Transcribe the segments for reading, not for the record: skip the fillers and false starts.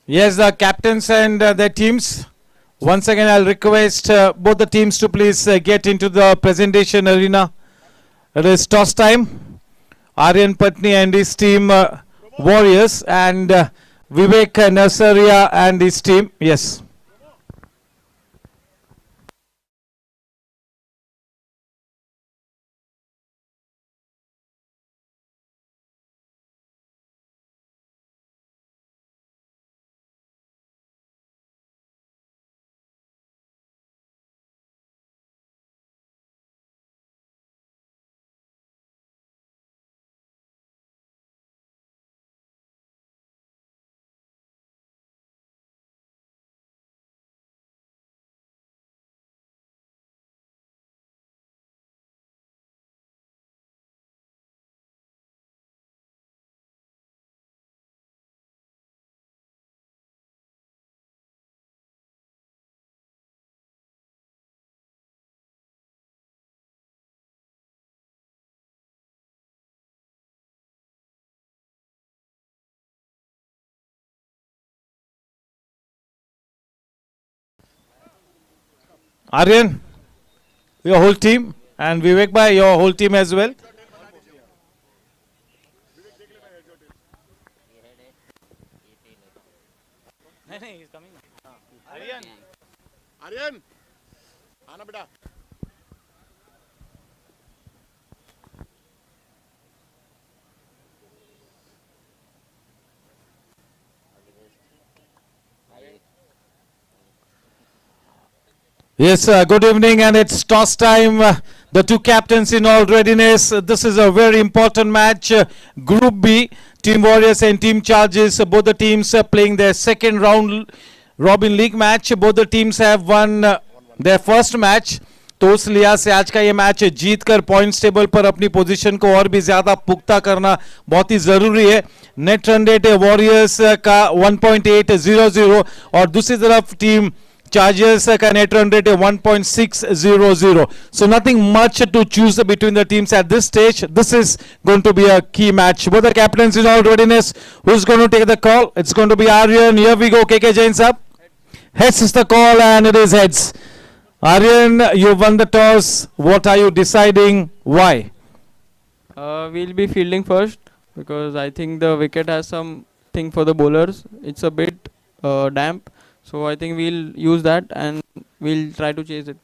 Yes, the captains and their teams. Once again, I'll request both the teams to please get into the presentation arena. It is toss time. Aryan Patni and his team Warriors and Vivek Nasaria and his team. Yes. Aryan, your whole team, and Vivek Bhai, your whole team as well. Aryan आना बेटा. Yes, good evening, and it's toss time. The two captains in all readiness. This is a very important match. Group B, Team Warriors and Team Charges. Both the teams are playing their second round Robin League match. Both the teams have won their first match. तो उस लिहाज से आज का ये match जीत कर points table पर अपनी पोजीशन को और भी ज्यादा पुख्ता करना बहुत ही जरूरी है. नेट रन रेट वॉरियर्स का 1.800 और दूसरी तरफ टीम Chargers का net run rate 1.600. So nothing much to choose between the teams at this stage. This is going to be a key match. Both the captains in all readiness. Who's going to take the call? It's going to be Aryan. Here we go. KK Jain's up. Heads is the call, and it is heads. Aryan, you won the toss. What are you deciding? Why? We'll be fielding first because I think the wicket has something for the bowlers. It's a bit damp. So I think we'll use that and we'll try to chase it.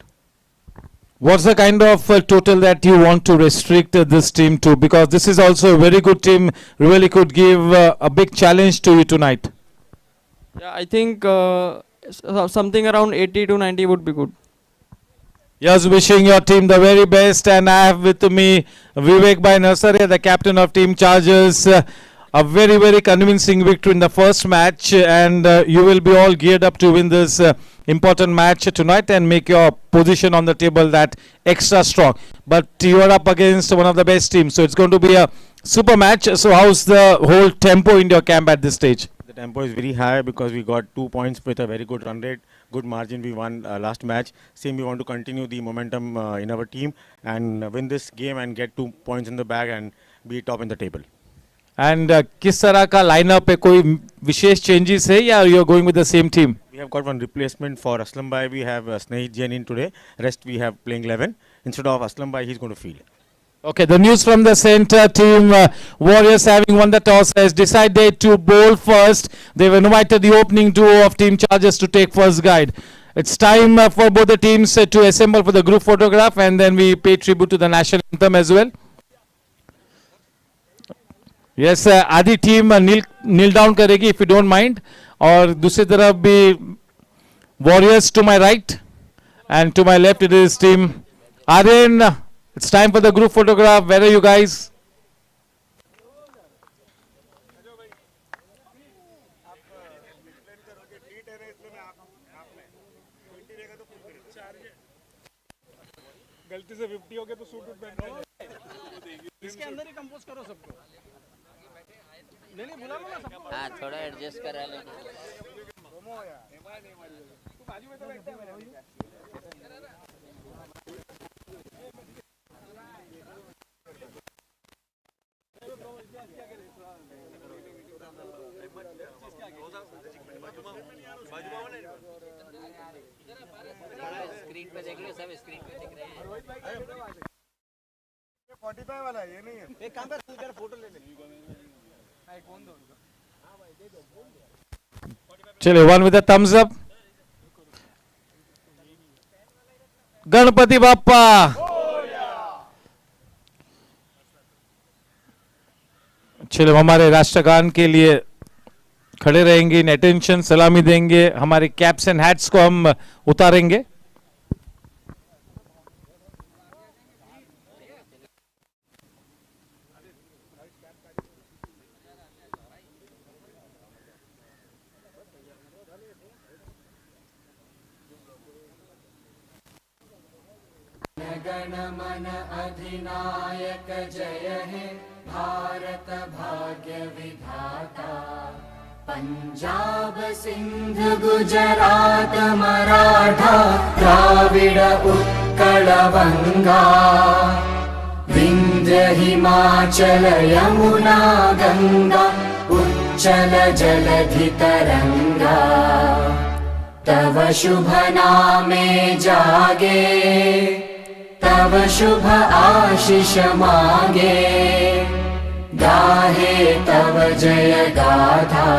What's the kind of total that you want to restrict this team to? Because this is also a very good team, really could give a big challenge to you tonight. Yeah, I think something around 80 to 90 would be good. Yes, wishing your team the very best, and I have with me Vivek Bhai Nasaria, the captain of Team Chargers. A very, very convincing victory in the first match, and you will be all geared up to win this important match tonight and make your position on the table that extra strong. But you are up against one of the best teams, so it's going to be a super match. So how's the whole tempo in your camp at this stage? The tempo is very high because we got 2 points with a very good run rate, good margin. We won last match. Same, we want to continue the momentum in our team and win this game and get 2 points in the bag and be top in the table. And किस तरह का lineup पे कोई विशेष changes है या you are going with the same team? We have got one replacement for Aslam Bhai. We have Snehit Jain in today. Rest we have playing 11. Instead of Aslam Bhai, he's going to field. Okay, the news from the center team, Warriors having won the toss has decided to bowl first. They've invited the opening duo of Team Chargers to take first guide. It's time for both the teams to assemble for the group photograph, and then we pay tribute to the national anthem as well. Yes, आधी team नील down करेगी if you don't mind, और दूसरी तरफ भी Warriors to my right and to my left it is team Aryan. It's time for the group photograph. Where are you guys? गलती से 50 हो गया तो सूट पहन लो. इसके अंदर ही कंपोज करो सबको. नहीं बुला लो ना सबको. हाँ थोड़ा एडजस्ट करा लो. तू बाजू में तो बैठता है मेरे. स्क्रीन पे देख लो, सब स्क्रीन पे दिख रहे हैं। 45 वाला है, ये नहीं है। एक काम कर, तू जरा फोटो ले ले। एक फोन दो उनको। चलिए, one with a thumbs up. Ganpati Bappa. चलिए, हमारे राष्ट्रगान के लिए खड़े रहेंगे, इन अटेंशन, सलामी देंगे, हमारे कैप्स एंड हैट्स को हम उतारेंगे। गण मन अधिनायक जय हे भारत भाग्य विधाता। पंजाब सिंध गुजरात मराठा द्राविड उत्कल बंगा। विंध्य हिमाचल यमुना गंगा उच्चल जलधि तरंगा। तव शुभ नामे जागे, तव शुभ आशीष मांगे। गाहे तव जय गाथा,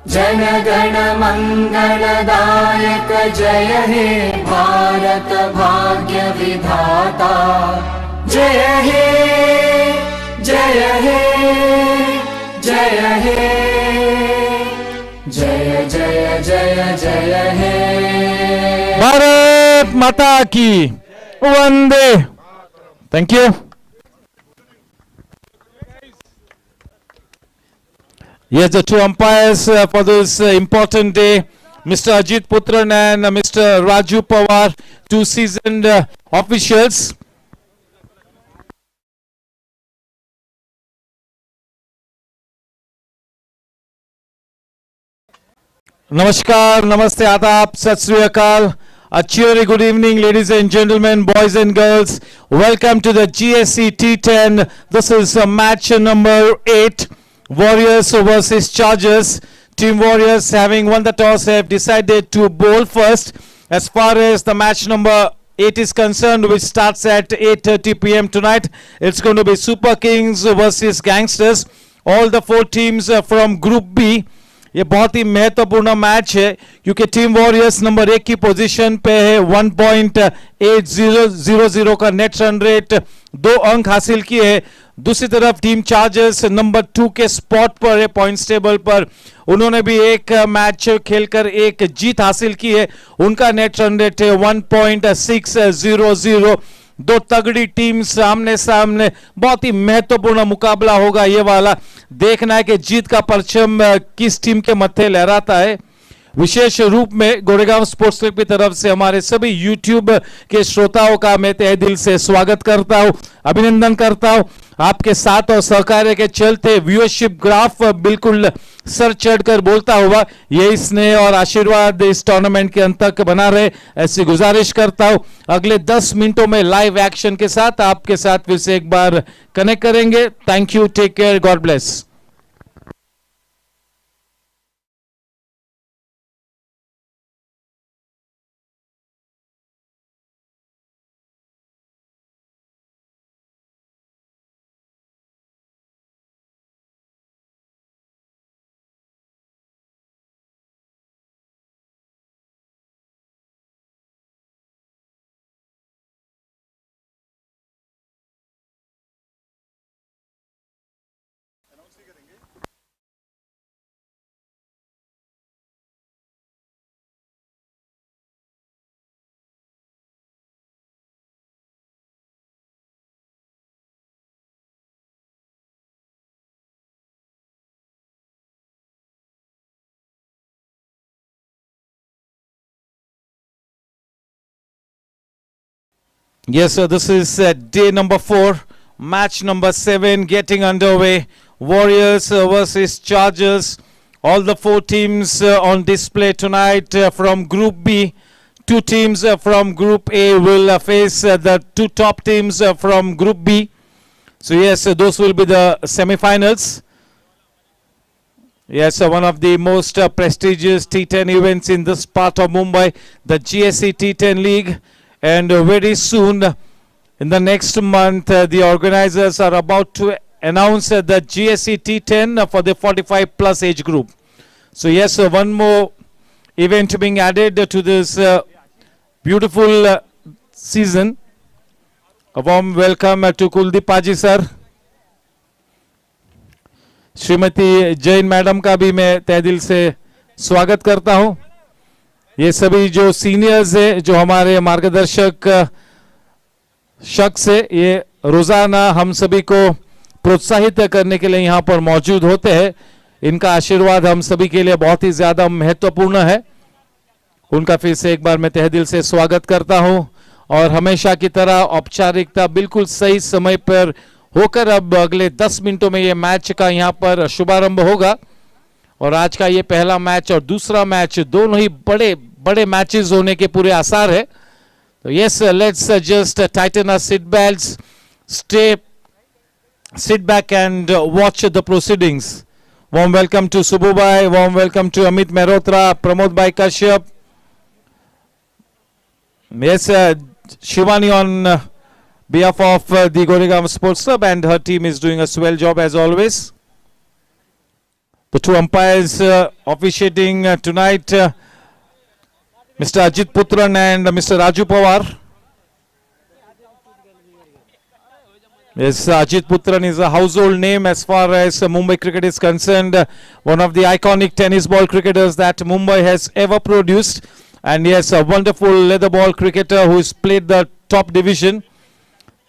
जन गण मंगलदायक जय हे भारत भाग्य विधाता। जय हे जय हे जय हे जय जय जय जय हे। भारत माता की वंदे। Thank you. Yes, the two umpires for this important day, Mr. Ajit Putran and Mr. Raju Pawar, two seasoned officials. Namaskar, namaste, adab, sat sri akal. A cheery good evening, ladies and gentlemen, boys and girls. Welcome to the Gsc T10. This is match number 8. Warriors versus Chargers. Team Warriors, having won the toss, have decided to bowl first. As far as the match number 8 is concerned, which starts at 8:30 p.m. tonight, it's going to be Super Kings versus Gangsters. All the 4 teams from Group B. ये बहुत ही महत्वपूर्ण match है क्योंकि team warriors number 1 की position पे है, 1.8000 का net run rate, 2 अंक हासिल किए है। दूसरी तरफ टीम चार्जर्स नंबर 2 के स्पॉट पर है पॉइंट्स टेबल पर, उन्होंने भी एक मैच खेलकर एक जीत हासिल की है, उनका नेट रन रेट है 1.600। 2 तगड़ी टीम सामने सामने, बहुत ही महत्वपूर्ण मुकाबला होगा ये वाला। देखना है कि जीत का परचम किस टीम के मत्थे लहराता है। विशेष रूप में गोरेगांव स्पोर्ट्स क्लब की तरफ से हमारे सभी यूट्यूब के श्रोताओं का मैं तहे दिल से स्वागत करता हूं, अभिनंदन करता हूं। आपके साथ और सहकार्य के चलते व्यूअरशिप ग्राफ बिल्कुल सर चढ़कर बोलता हुआ यही स्नेह और आशीर्वाद इस टूर्नामेंट के अंत तक बना रहे, ऐसी गुजारिश करता हूं। अगले 10 मिनटों में लाइव एक्शन के साथ आपके साथ फिर से एक बार कनेक्ट करेंगे। Thank you, take care, God bless. Yes, sir, this is day number 4, match number 7 getting underway. Warriors versus Chargers. All the 4 teams on display tonight from Group B. 2 teams from Group A will face the 2 top teams from Group B. So yes, those will be the semi-finals. Yes, one of the most prestigious T10 events in this part of Mumbai, the Gsc T10 League. And very soon, in the next month, the organizers are about to announce the Gsc T10 for the 45 plus age group. So yes, one more event being added to this beautiful season. A warm welcome to Kuldeep Paji sir. Shrimati Jain madam का भी मैं तहे दिल से स्वागत करता हूं. ये सभी जो सीनियर्स है, जो हमारे मार्गदर्शक शख्स है, ये रोजाना हम सभी को प्रोत्साहित करने के लिए यहाँ पर मौजूद होते हैं. इनका आशीर्वाद हम सभी के लिए बहुत ही ज्यादा महत्वपूर्ण है. उनका फिर से एक बार मैं तहे दिल से स्वागत करता हूं. और हमेशा की तरह औपचारिकता बिल्कुल सही समय पर होकर अब अगले 10 मिनटों में ये मैच का यहाँ पर शुभारंभ होगा. और आज का ये पहला मैच और दूसरा मैच दोनों ही बड़े बड़े मैचेस होने के पूरे आसार है. तो yes, let's just tighten our seat belts, sit back and watch the proceedings. Warm welcome to Subbu Bhai, warm welcome to Amit Mehrotra, Pramod Bhai Kashyap. Yes, Shivani on behalf of the Goregaon Sports Club and her team is doing a swell job as always. The two umpires officiating tonight, Mr. Ajit Putran and Mr. Raju Pawar. Yes, Ajit Putran is a household name as far as Mumbai cricket is concerned. One of the iconic tennis ball cricketers that Mumbai has ever produced. And yes, a wonderful leather ball cricketer who has played the top division.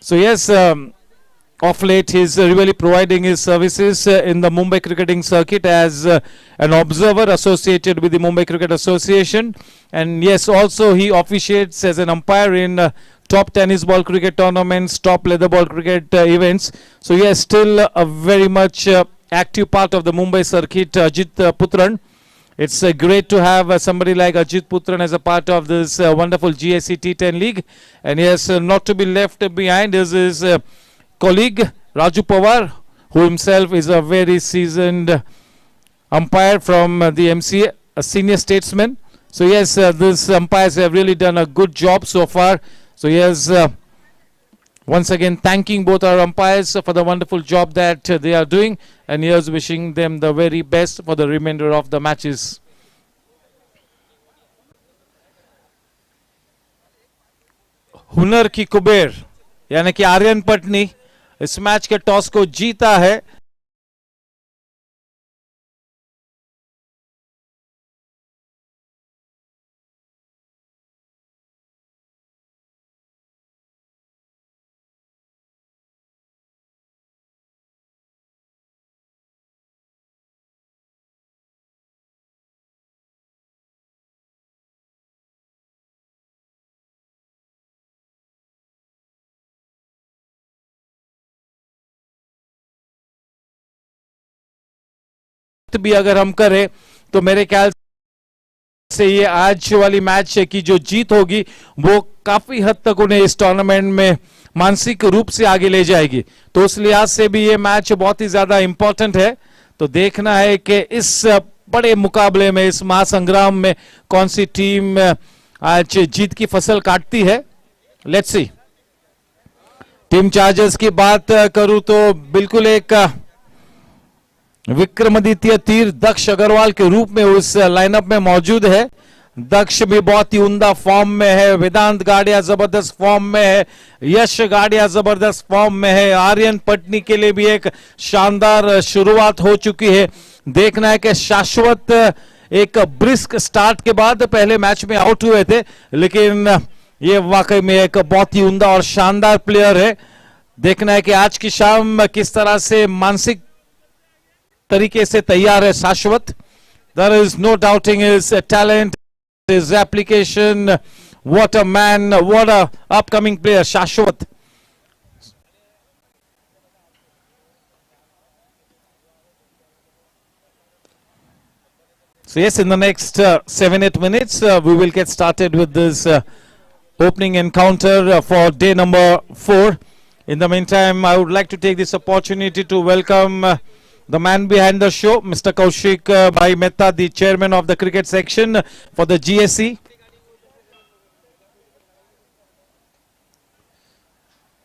So yes, of late he's really providing his services in the Mumbai cricketing circuit as an observer associated with the Mumbai Cricket Association. And yes, also he officiates as an umpire in top tennis ball cricket tournaments, top leather ball cricket events. So yes, still a very much active part of the Mumbai circuit, Ajit Putran. It's great to have somebody like Ajit Putran as a part of this wonderful Gsc T10 League. And yes, not to be left behind is his colleague Raju Pawar, who himself is a very seasoned umpire from the MCA, a senior statesman. So yes, these umpires have really done a good job so far. So yes, once again thanking both our umpires for the wonderful job that they are doing, and here's wishing them the very best for the remainder of the matches. हुनर की कुबेर यानी कि आर्यन पटनी इस match के toss को जीता है. भी अगर हम करें तो मेरे ख्याल से ये आज वाली मैच की जो जीत होगी वो काफी हद तक उन्हें इस टूर्नामेंट में मानसिक रूप से आगे ले जाएगी. तो उस लिहाज से भी ये मैच बहुत ही ज्यादा इंपॉर्टेंट है. तो देखना है कि इस बड़े मुकाबले में, इस महासंग्राम में कौन सी टीम आज जीत की फसल काटती है. Let's see. टीम चार्जर्स की बात करूं तो बिल्कुल एक विक्रमादित्य तीर दक्ष अग्रवाल के रूप में उस लाइनअप में मौजूद है. दक्ष भी बहुत ही उम्दा फॉर्म में है, वेदांत गाड़िया जबरदस्त फॉर्म में है, यश गाड़िया जबरदस्त फॉर्म में है. आर्यन पटनी के लिए भी एक शानदार शुरुआत हो चुकी है. देखना है कि शाश्वत एक ब्रिस्क स्टार्ट के बाद पहले मैच में आउट हुए थे, लेकिन ये वाकई में एक बहुत ही उम्दा और शानदार प्लेयर है. देखना है कि आज की शाम किस तरह से मानसिक तरीके से तैयार है शाश्वत. There is no doubting his talent, his application. What a man, what a upcoming player, Shashwat. So yes, in the next 7-8 minutes, we will get started with this opening encounter for day number 4. In the meantime, I would like to take this opportunity to welcome the man behind the show, Mr. Kaushik Bhai Mehta, the chairman of the cricket section for the GSC.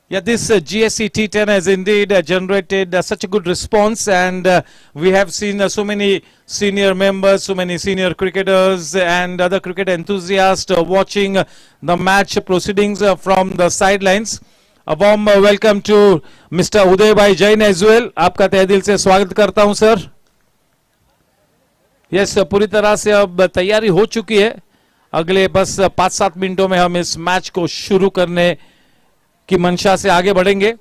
Yeah, this Gsc T10 has indeed generated such a good response, and we have seen so many senior members, so many senior cricketers and other cricket enthusiasts watching the match proceedings from the sidelines. A warm welcome to Mr. Uday Bhai Jain as well. आपका तहे दिल से स्वागत करता हूं sir. Yes, पूरी तरह से अब तैयारी हो चुकी है. अगले बस 5-7 मिनटों में हम इस मैच को शुरू करने की मंशा से आगे बढ़ेंगे.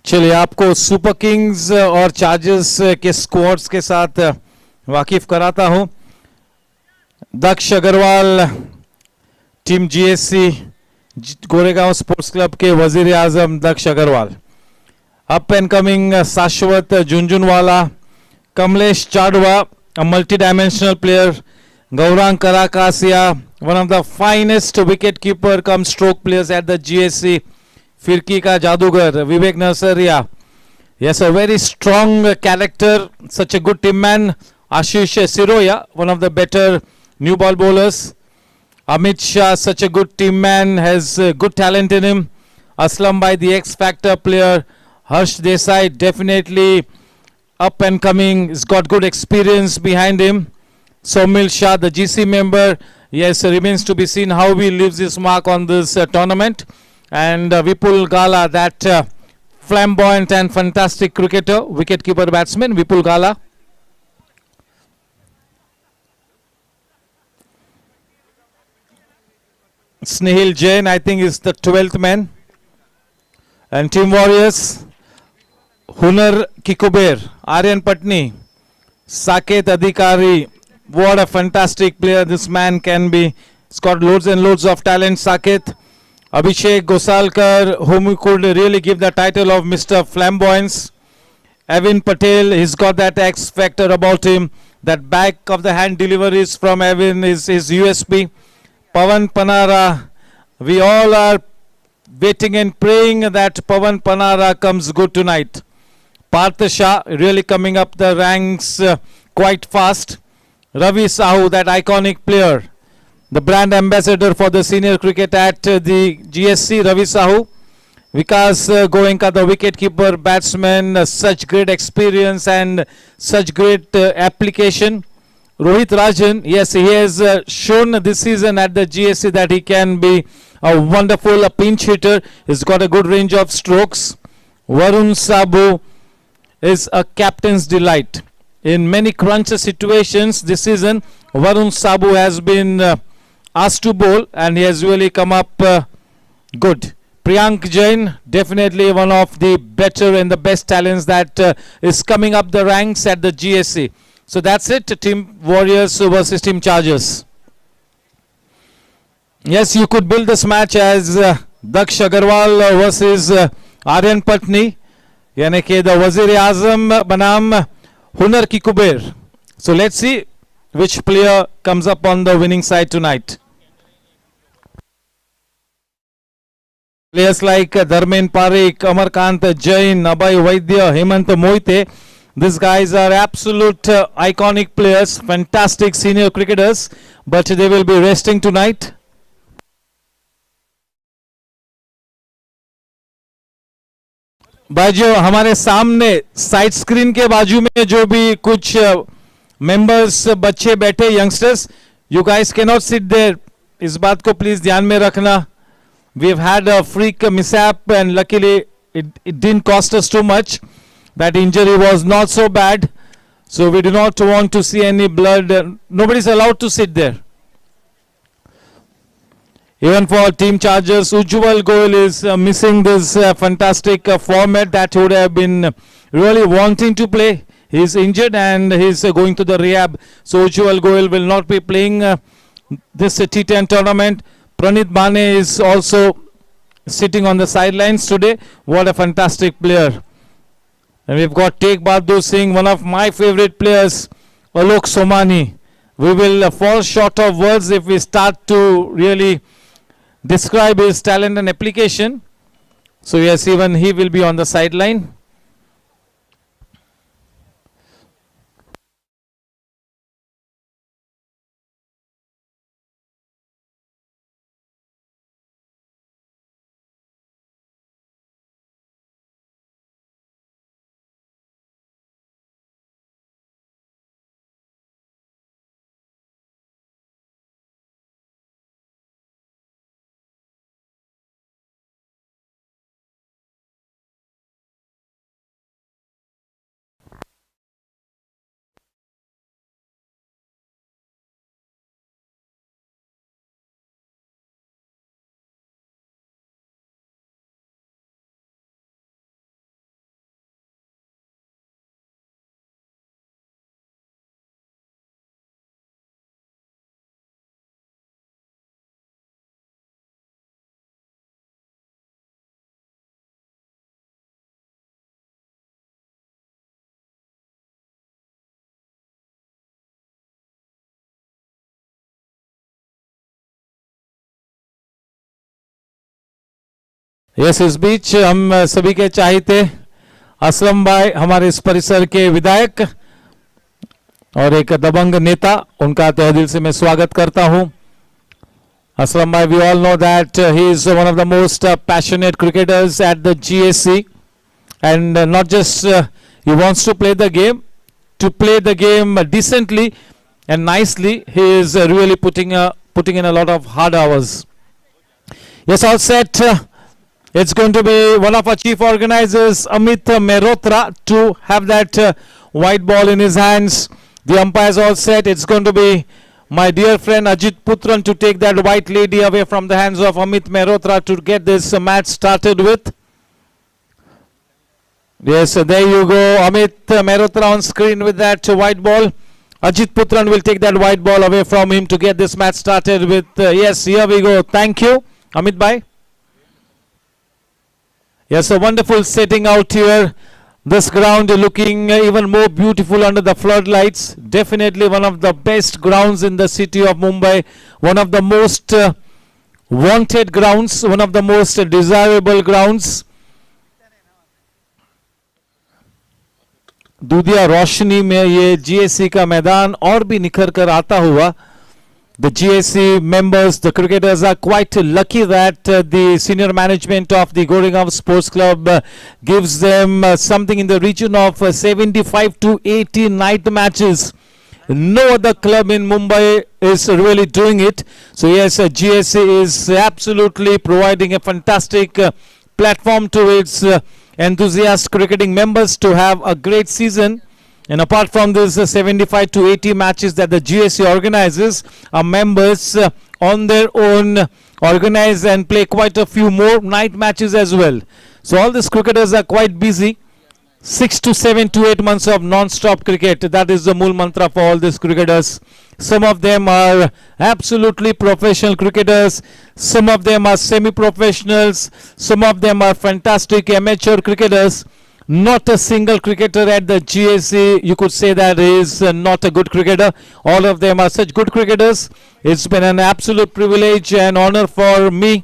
चलिए आपको सुपर किंग्स और चार्जर्स के स्क्वाड्स के साथ वाकिफ कराता हूं। Daksh Agarwal team GSC Goregaon sports club के वजीर आजम Daksh Agarwal. Up and coming Shashwat Jhunjhunwala Kamlesh चाडवा, a multi-dimensional player, Gaurang Karakasia, one of the finest wicket keeper come stroke players at the GSC, Firki ka Jadugar, Vivek Narsaria. Yes, a very strong character, such a good team man. Ashish Siroya, one of the better new ball bowlers. Amit Shah, such a good team man, has good talent in him. Aslam Bhai, the X Factor player. Harsh Desai, definitely up and coming, he's got good experience behind him. Somil Shah, the GC member, yes, remains to be seen how he leaves his mark on this tournament. And Vipul Gala, that flamboyant and fantastic cricketer, wicket-keeper batsman, Vipul Gala. Snehil Jain, I think, is the 12th man. And Team Warriors, Hunar Kikuber, Aryan Patni, Saket Adhikari. What a fantastic player this man can be. He's got loads and loads of talent, Saket. Abhishek Gosalkar, whom we could really give the title of Mr. Flamboyance. Evin Patel, he's got that X factor about him. That back of the hand deliveries from Evin is his USP. Pawan Panara, we all are waiting and praying that Pawan Panara comes good tonight. Partha Shah really coming up the ranks quite fast. Ravi Sahu, that iconic player, the brand ambassador for the senior cricket at the GSC, Ravi Sahu. Vikas Goenka, the wicket-keeper batsman, such great experience and such great application. Rohit Rajan, yes, he has shown this season at the GSC that he can be a wonderful pinch hitter. He's got a good range of strokes. Varun Sabu is a captain's delight. In many crunch situations this season, Varun Sabu has been asked to bowl and he has really come up good. Priyank Jain, definitely one of the better and the best talents that is coming up the ranks at the GSC. So that's it, Team Warriors versus Team Chargers. Yes, you could build this match as Daksh Agarwal versus Aryan Patni. यानी कि the Wazir Azam बनाम Hunar Ki Kuber. So let's see which player comes up on the winning side tonight. Players like Dharmen Parikh, Amarkant Jain, Abhay Vaidya, Hemant Moite. These guys are absolute iconic players, fantastic senior cricketers, but they will be resting tonight. बाजू हमारे सामने side screen के बाजू में जो भी कुछ members बच्चे बैठे youngsters, you guys can not sit there, इस बात को प्लीज ध्यान में रखना. We've had a freak mishap, and luckily it didn't cost us too much. That injury was not so bad, so we do not want to see any blood. Nobody's allowed to sit there. Even for Team Chargers, Ujjwal Goel is missing this fantastic format that he would have been really wanting to play. He's injured and he's going to the rehab. So Ujjwal Goel will not be playing this T10 tournament. Pranit Bane is also sitting on the sidelines today. What a fantastic player. And we've got Tegh Bahadur Singh, one of my favorite players, Alok Somani. We will fall short of words if we start to really describe his talent and application. So yes, even he will be on the sideline. Yes, इस बीच हम सभी के चाहते असलम भाई, हमारे इस परिसर के विधायक और एक दबंग नेता, उनका तहे दिल से मैं स्वागत करता हूं. Aslam bhai, we all know that he is one of the most passionate cricketers at the GSC, and not just he wants to play the game, to play the game decently and nicely. He is really putting in a lot of hard hours. Yes, all set. It's going to be one of our chief organizers, Amit Mehrotra, to have that white ball in his hands. The umpires all set. It's going to be my dear friend Ajit Putran to take that white lady away from the hands of Amit Mehrotra to get this match started with. Yes, there you go. Amit Mehrotra on screen with that white ball. Ajit Putran will take that white ball away from him to get this match started with. Yes, here we go. Thank you, Amit bhai. Yes, a wonderful setting out here. This ground looking even more beautiful under the floodlights. Definitely one of the best grounds in the city of Mumbai. One of the most wanted grounds. One of the most desirable grounds. दूधिया रोशनी में ये GSC का मैदान और भी निखर कर आता हुआ. The GSC members, the cricketers are quite lucky that the senior management of the Goregaon Sports Club gives them something in the region of 75 to 80 night matches. No other club in Mumbai is really doing it. So yes, GSC is absolutely providing a fantastic platform to its enthusiast cricketing members to have a great season. And apart from this 75 to 80 matches that the GSC organizes, our members on their own organize and play quite a few more night matches as well. So all these cricketers are quite busy. 6 to 7 to 8 months of non-stop cricket. That is the mool mantra for all these cricketers. Some of them are absolutely professional cricketers. Some of them are semi-professionals. Some of them are fantastic amateur cricketers. Not a single cricketer at the GSC you could say that is not a good cricketer. All of them are such good cricketers. It's been an absolute privilege and honor for me,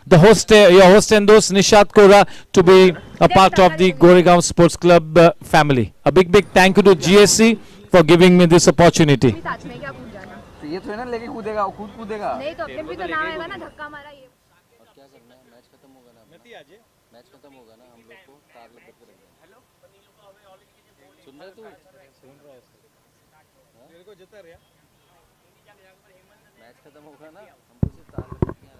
the host, your host and host Nishad Kora, to be a part of the Goregaon Sports Club family. A big thank you to GSC for giving me this opportunity. साथ में क्या कूद जाना? तो ये थोड़ी ना लेके कूदेगा, वो खुद कूदेगा. नहीं तो अपने भी तो नाम आएगा ना, धक्का मारा ये. क्या करना है? मैच खत्म होगा ना, मैच खत्म होगा ना, हम लोग को तार लपेट के रखना है. सुन रहे तू? तेरे को जता रहा. मैच खत्म होगा ना, हमको सिर्फ तार लपेट के रखना है.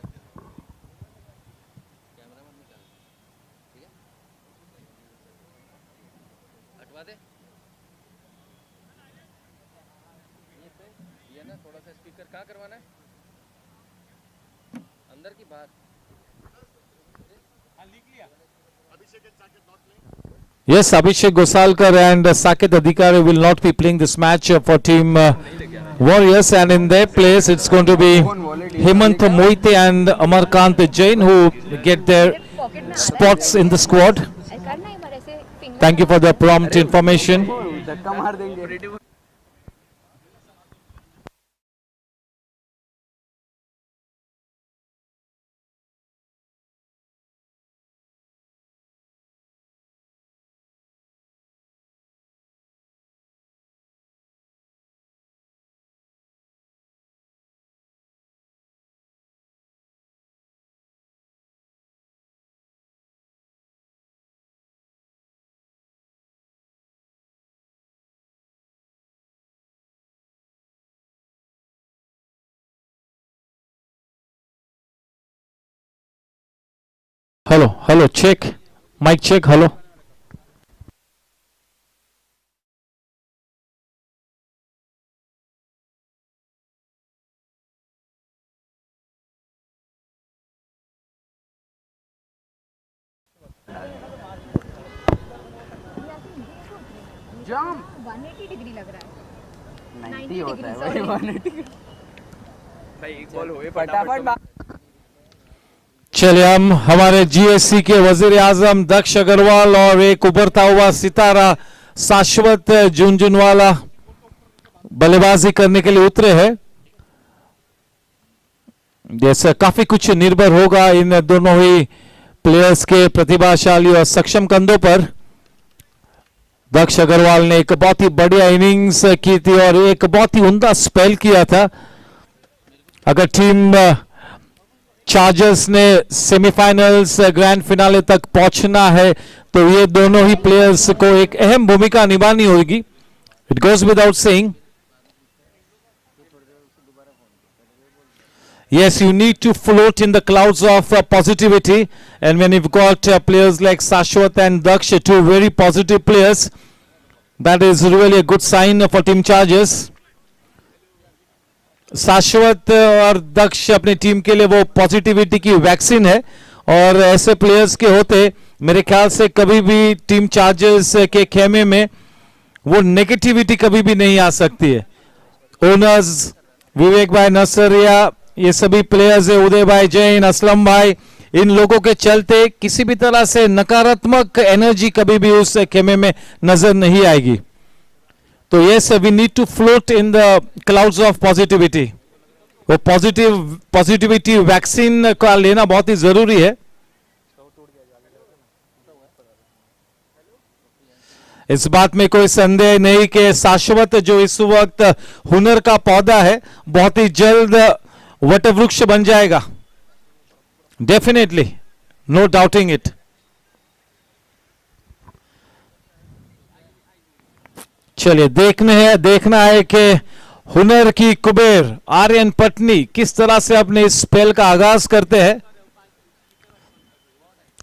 कटवाना है अंदर की बाहर Yes, Abhishek Gosalkar and Saket Adhikari will not be playing this match for Team Warriors, and in their place it's going to be Hemant Moite and Amarkant Jain who get their spots in the squad. करना है पर ऐसे finger Thank you for the prompt information. धक्का मार देंगे. Hello, check. Mic check, hello. Jump. 180 degree लग रहा है. 90 होता है sorry. भाई 180. भाई एक बॉल हुए फटाफट. चलिए हम हमारे जीएससी के वजीर आजम दक्ष अग्रवाल और एक उभरता हुआ सितारा शाश्वत झुंझुनवाला बल्लेबाजी करने के लिए उतरे हैं. जैसे काफी कुछ निर्भर होगा इन दोनों ही प्लेयर्स के प्रतिभाशाली और सक्षम कंधों पर. दक्ष अग्रवाल ने एक बहुत ही बढ़िया इनिंग्स की थी और एक बहुत ही उम्दा स्पेल किया था. अगर टीम चार्जर्स ने सेमीफाइनल्स ग्रैंड फिनाले तक पहुंचना है तो ये दोनों ही प्लेयर्स को एक अहम भूमिका निभानी होगी. It goes without saying. Yes, you need to float in the clouds of positivity, and when you've got players like Shashwat and Daksh, two very positive players, that is really a good sign for Team Chargers. शाश्वत और दक्ष अपनी team के लिए वो positivity की vaccine है, और ऐसे प्लेयर्स के होते मेरे ख्याल से कभी भी टीम चार्जर्स के खेमे में वो नेगेटिविटी कभी भी नहीं आ सकती है. ओनर्स विवेक भाई नसरिया, ये सभी प्लेयर्स है, उदय भाई जैन, असलम भाई, इन लोगों के चलते किसी भी तरह से नकारात्मक एनर्जी कभी भी उस खेमे में नजर नहीं आएगी. तो yes, we need to float in the clouds of positivity. वो पॉजिटिविटी वैक्सीन का लेना बहुत ही जरूरी है. इस बात में कोई संदेह नहीं कि शाश्वत जो इस वक्त हुनर का पौधा है बहुत ही जल्द वटवृक्ष बन जाएगा. Definitely, no doubting it. चलिए देखना है कि हुनर की कुबेर आर्यन पटनी किस तरह से अपने इस स्पेल का आगाज करते हैं,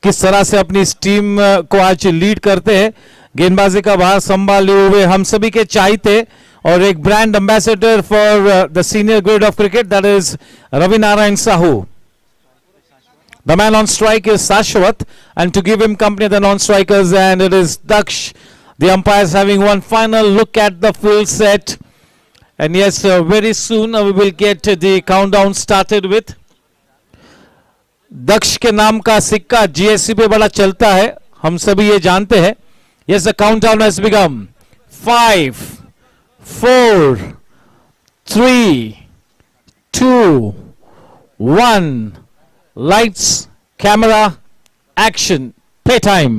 किस तरह से अपनी इस टीम को आज लीड करते हैं. गेंदबाजी का भार संभाले हुए हम सभी के चाहते और एक brand ambassador for the senior grade of cricket, that is Ravi Narayan Sahu. The man on strike is Shashwat, and to give him company the non-strikers, and it is Daksh. The umpires having one final look at the full set, and yes, very soon we will get the countdown started with. दक्ष के नाम का सिक्का GSC पे बड़ा चलता है, हम सभी ये जानते हैं. Yes, the countdown has begun. 5, 4, 3, 2, 1. Lights, camera, action, playtime.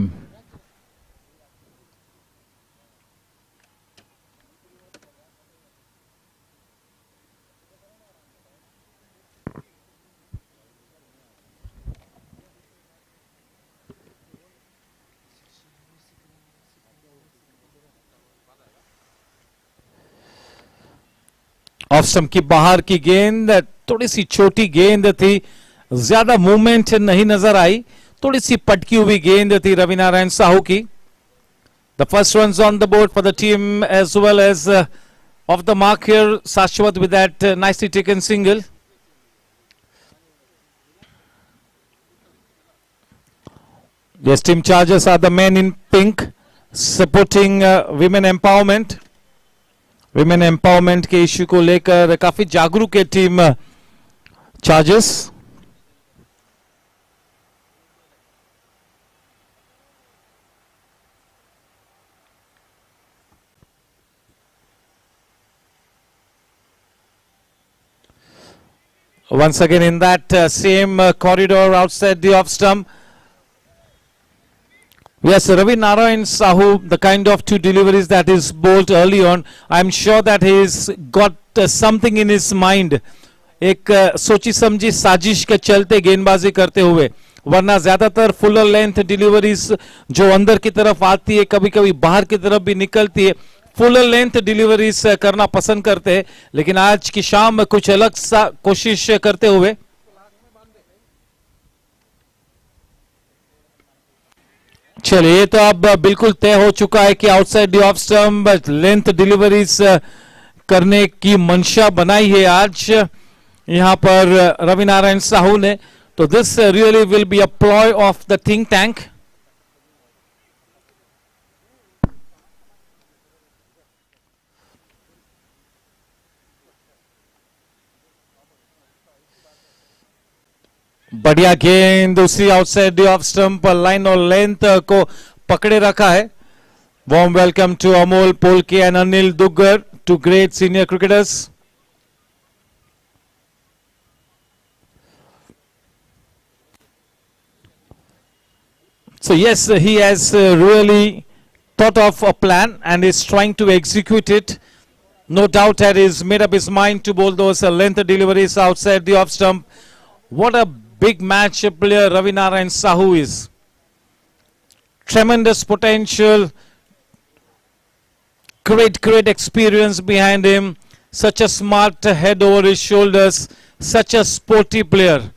Off stump की बाहर की गेंद, थोड़ी सी छोटी गेंद थी, ज्यादा मूवमेंट नहीं नजर आई, थोड़ी सी पटकी हुई गेंद थी रवि नारायण साहू की. The first runs on the board for the team as well as off the mark here. Sashwat with that nicely taken single. Yes, Team Chargers are the men in pink supporting women empowerment. Women empowerment के issue को लेकर काफी जागरूक है team Chargers. Once again in that same corridor outside the off stump. Yes, Ravi Narayan Sahu, the kind of two deliveries that is bowled early on, I'm sure that he's got something in his mind. एक सोची समझी साजिश के चलते गेंदबाजी करते हुए, वरना ज्यादातर फुलर लेंथ डिलीवरीज जो अंदर की तरफ आती है, कभी कभी बाहर की तरफ भी निकलती है, फुलर लेंथ डिलीवरीज करना पसंद करते हैं, लेकिन आज की शाम कुछ अलग सा कोशिश करते हुए चलिए, ये तो अब बिल्कुल तय हो चुका है कि outside the off stump length deliveries करने की मंशा बनाई है आज यहां पर रवि नारायण साहू ने. तो this really will be a ploy of the think tank. बढ़िया गेंद दूसरी outside the off stump line और लेंथ को पकड़े रखा है. Warm welcome to Amol Polke and Anil Duggar, two great senior cricketers. So yes, he has really thought of a plan and is trying to execute it. No doubt that he's made up his mind to bowl those length deliveries outside the off stump. What a big match player Ravi Narayan Sahu is. Tremendous potential, great experience behind him, such a smart head over his shoulders, such a sporty player.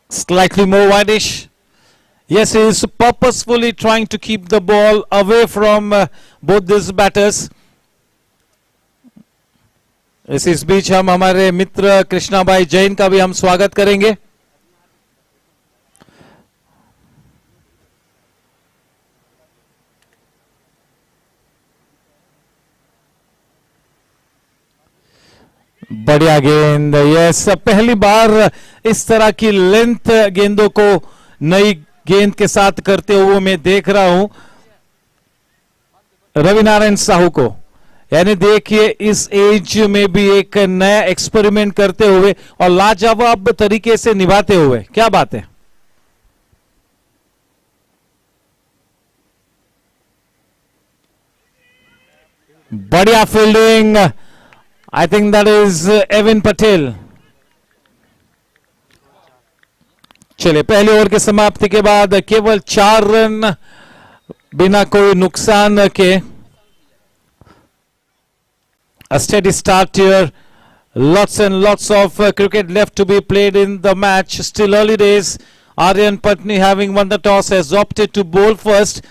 Slightly more wideish. Yes, he is purposefully trying to keep the ball away from both these batters. इस बीच हम हमारे मित्र कृष्णा भाई जैन का भी हम स्वागत करेंगे. बढ़िया गेंद. यस, पहली बार इस तरह की लेंथ गेंदों को नई गेंद के साथ करते हुए मैं देख रहा हूं रवि नारायण साहू को. यानी देखिए, इस एज में भी एक नया एक्सपेरिमेंट करते हुए और लाजवाब तरीके से निभाते हुए. क्या बात है. बढ़िया fielding. I think that is Evan Patel. चलिए, पहले ओवर के समाप्ति के बाद केवल 4 रन बिना कोई नुकसान के. A steady start here. Lots and lots of cricket left to be played in the match. Still early days. Aryan Patni, having won the toss, has opted to bowl first.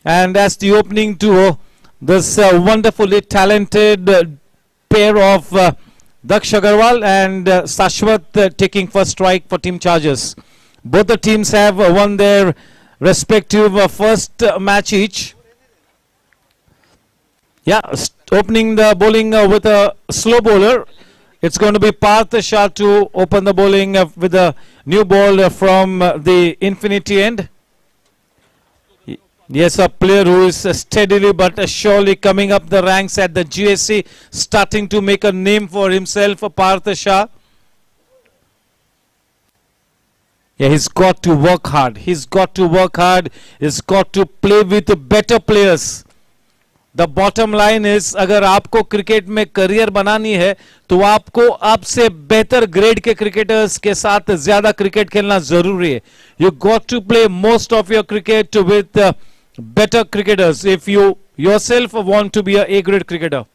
And as the opening duo, this wonderfully talented pair of Daksh Agarwal and Sashwat taking first strike for Team Chargers. Both the teams have won their respective first match each. Yeah, opening the bowling with a slow bowler. It's going to be Parth Shah to open the bowling with a new ball from the infinity end. Yes, a player who is steadily but surely coming up the ranks at the Gsc, starting to make a name for himself, Parth Shah. Yeah, he's got to work hard. He's got to work hard. He's got to play with better players. The bottom line is, अगर आपको cricket में career बनानी है तो आपको आपसे बेहतर grade के क्रिकेटर्स के साथ ज्यादा क्रिकेट खेलना जरूरी है. You got to play most of your cricket with better cricketers if you yourself want to be a A-grade cricketer.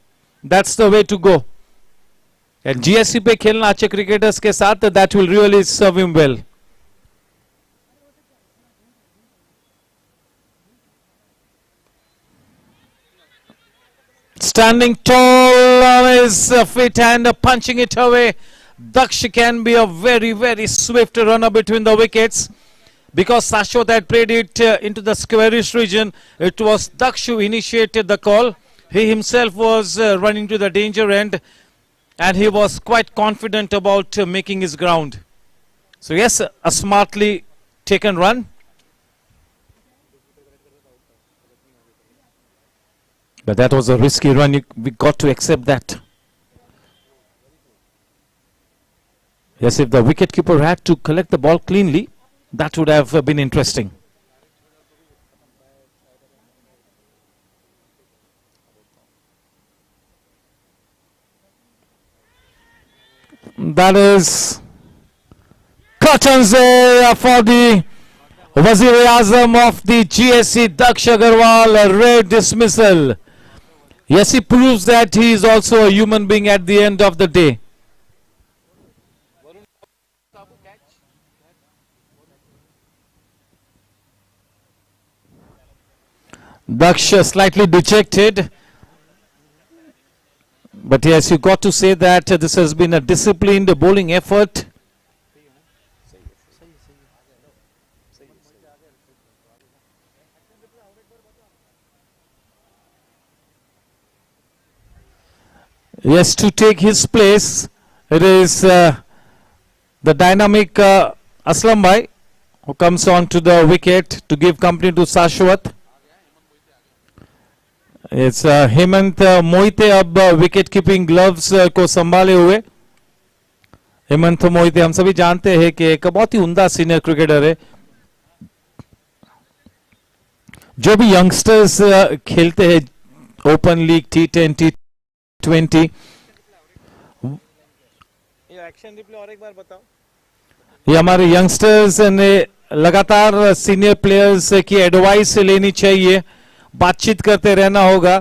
That's the way to go. And GSC पे खेलना अच्छे क्रिकेटर्स के साथ, that will really serve him well. standing tall on his feet and punching it away. Daksh can be a very, very swift runner between the wickets. Because Sashwat had played it into the squarish region, it was Daksh who initiated the call. He himself was running to the danger end, and he was quite confident about making his ground. So yes, a smartly taken run. But that was a risky run. We got to accept that. Yes, if the wicketkeeper had to collect the ball cleanly, that would have been interesting. That is curtains there for the Wazir-e-Azam of the GSC, Daksh Agarwal, a rare dismissal. Yes, he proves that he is also a human being at the end of the day. Daksh slightly dejected. But yes, you got to say that this has been a disciplined bowling effort. Yes, to take his place, it is the dynamic Aslam Bhai who comes on to the wicket to give company to Sashwat. It's Hemant Mohite अब wicket keeping gloves को संभाले हुए. हेमंत मोहिते हम सभी जानते हैं कि एक बहुत ही उम्दा सीनियर क्रिकेटर है. जो भी यंगस्टर्स खेलते हैं open league T10 T20, action replay और एक बार बताओ. ये हमारे यंगस्टर्स ने लगातार सीनियर प्लेयर्स की एडवाइस लेनी चाहिए. बातचीत करते रहना होगा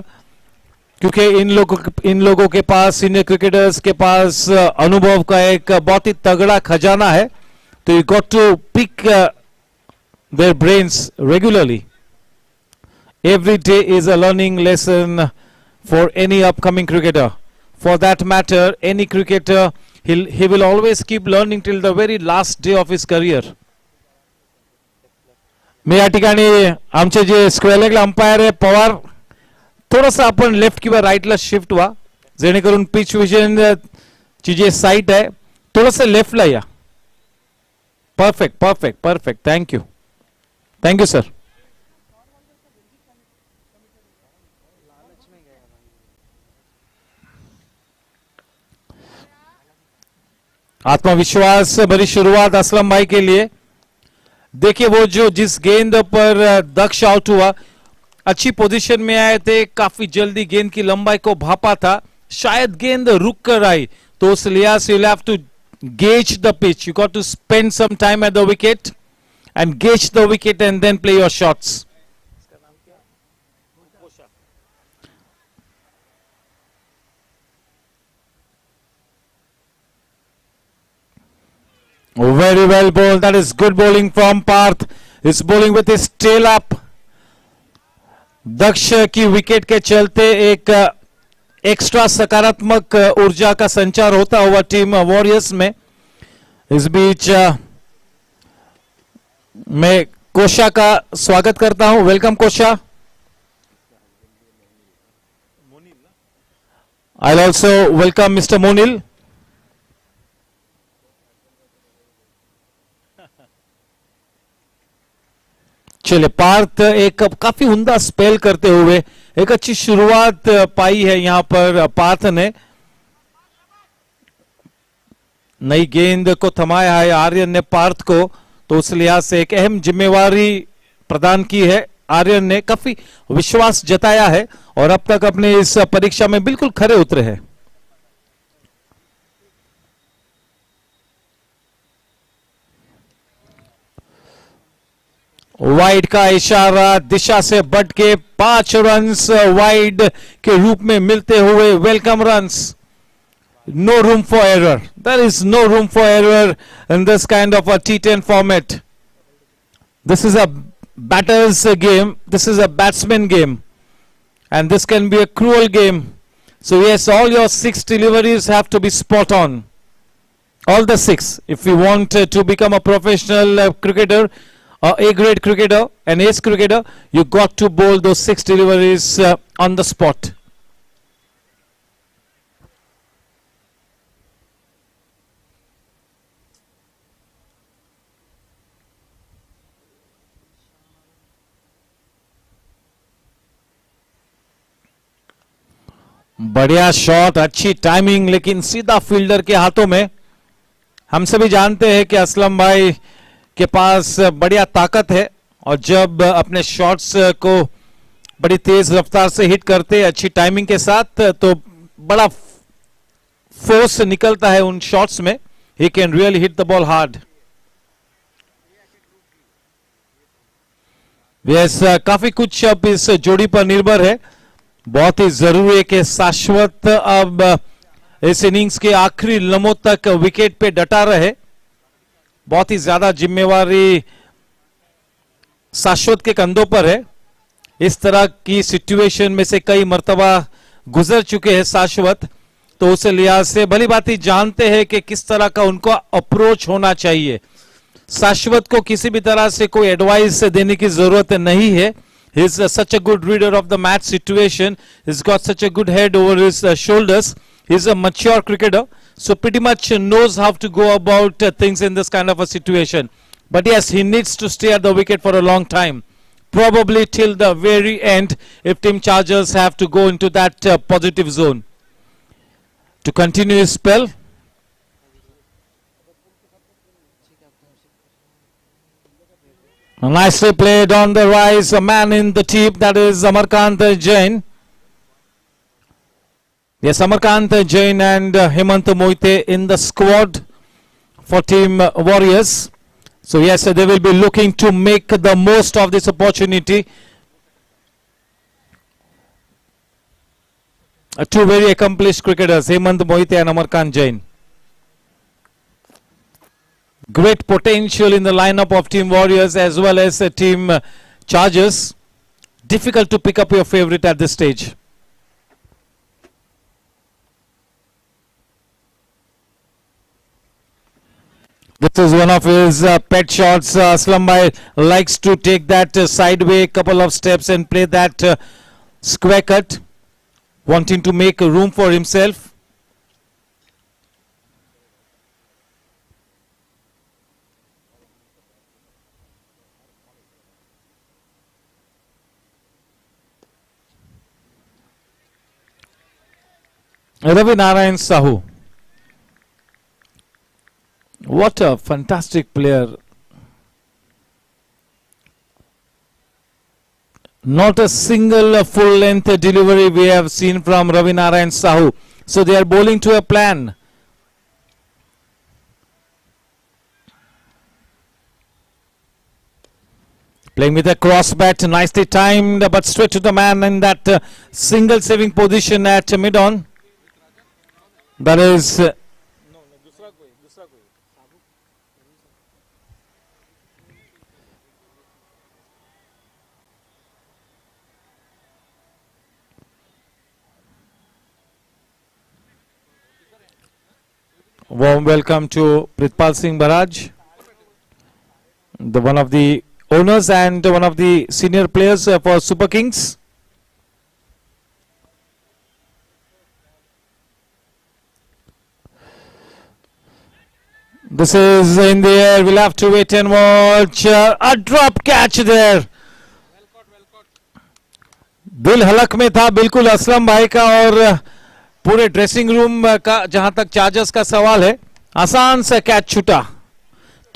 क्योंकि इन लोगों के पास, सीनियर क्रिकेटर्स के पास अनुभव का एक बहुत ही तगड़ा खजाना है. तो you got to pick their brains regularly. Every day is a learning lesson for any upcoming cricketer. For that matter any cricketer, he will always keep learning till the very last day of his career. मी या ठिकाणी आमचे जे square leg umpire आहे पवार, थोडंसं आपण left किंवा राईटला shift व्हा जेणेकरून pitch vision ची जे साईट आहे थोडंसं लेफ्टला या. Perfect perfect perfect. Thank you thank you sir. आत्मविश्वास भरी शुरुआत असलम भाई के लिए. देखिए वो जो जिस गेंद पर दक्ष आउट हुआ, अच्छी पोजीशन में आए थे, काफी जल्दी गेंद की लंबाई को भापा था, शायद गेंद रुक कर आई. तो उस लिहाज से you have to gauge the pitch. You got to spend some time at the wicket and gauge the wicket and then play your shots. Very well bowled. That is good bowling from Parth. He's bowling with his tail up. दक्ष की wicket के चलते एक extra सकारात्मक ऊर्जा का संचार होता हुआ टीम वॉरियर्स में. इस बीच मैं कोशा का स्वागत करता हूं. वेलकम कोशा. I'll also welcome Mr. Monil. चले पार्थ एक काफी उम्दा स्पेल करते हुए एक अच्छी शुरुआत पाई है यहां पर पार्थ ने. नई गेंद को थमाया है आर्यन ने पार्थ को, तो उस लिहाज से एक अहम जिम्मेवारी प्रदान की है. आर्यन ने काफी विश्वास जताया है और अब तक अपने इस परीक्षा में बिल्कुल खरे उतरे हैं. वाइड का इशारा, दिशा से बट के 5 रन्स वाइड के रूप में मिलते हुए welcome runs. No room for error. There is no room for error in this kind of a T10 format. This is a batter's game. This is a batsman game. And this can be a cruel game So yes, all your 6 deliveries have to be spot on. All the 6. If you want to become a professional cricketer, A grade cricketer, an ace cricketer, you got to bowl those 6 deliveries on the spot. बढ़िया shot, अच्छी timing, लेकिन सीधा fielder के हाथों में. हम सभी जानते हैं कि असलम भाई के पास बढ़िया ताकत है और जब अपने शॉट्स को बड़ी तेज रफ्तार से हिट करते हैं अच्छी टाइमिंग के साथ तो बड़ा फोर्स निकलता है उन शॉट्स में. He can really hit the ball hard. Yes, काफी कुछ अब इस जोड़ी पर निर्भर है. बहुत ही जरूरी है कि शाश्वत अब इस इनिंग्स के आखिरी लम्हों तक विकेट पे डटा रहे. बहुत ही ज्यादा जिम्मेवारी शाश्वत के कंधों पर है. इस तरह की सिचुएशन में से कई मर्तबा गुजर चुके हैं शाश्वत, तो उस लिहाज से भली भांति जानते हैं कि किस तरह का उनको अप्रोच होना चाहिए. शाश्वत को किसी भी तरह से कोई एडवाइस देने की जरूरत नहीं है. He is such a good reader of the match situation. He's got such a good head over his shoulders. He's a mature cricketer, so pretty much knows how to go about things in this kind of a situation. But yes, he needs to stay at the wicket for a long time, probably till the very end if Team Chargers have to go into that positive zone to continue his spell. Nicely played on the rise, a man in the team, that is Amarkant Jain. Yes, Amarkant Jain and Hemant Moite in the squad for Team Warriors. So yes, they will be looking to make the most of this opportunity. Two very accomplished cricketers, Hemant Moite and Amarkant Jain. Great potential in the lineup of Team Warriors as well as Team Chargers. Difficult to pick up your favorite at this stage. This is one of his pet shots. Aslam Bhai likes to take that sideway couple of steps and play that square cut, wanting to make room for himself. Ravi Narayan Sahu. What a fantastic player. Not a single full length delivery we have seen from Ravi Narayan Sahu. So they are bowling to a plan. Playing with a cross bat, nicely timed, but straight to the man in that single saving position at mid-on. That is warm welcome to Pritpal Singh Baraj, the one of the owners and one of the senior players for Super Kings. This is in the air. We'll have to wait and watch. A drop catch there. दिल हलक में था बिल्कुल असलम भाई का और पूरे dressing room का जहां तक चार्जर्स का सवाल है. आसान सा कैच छूटा.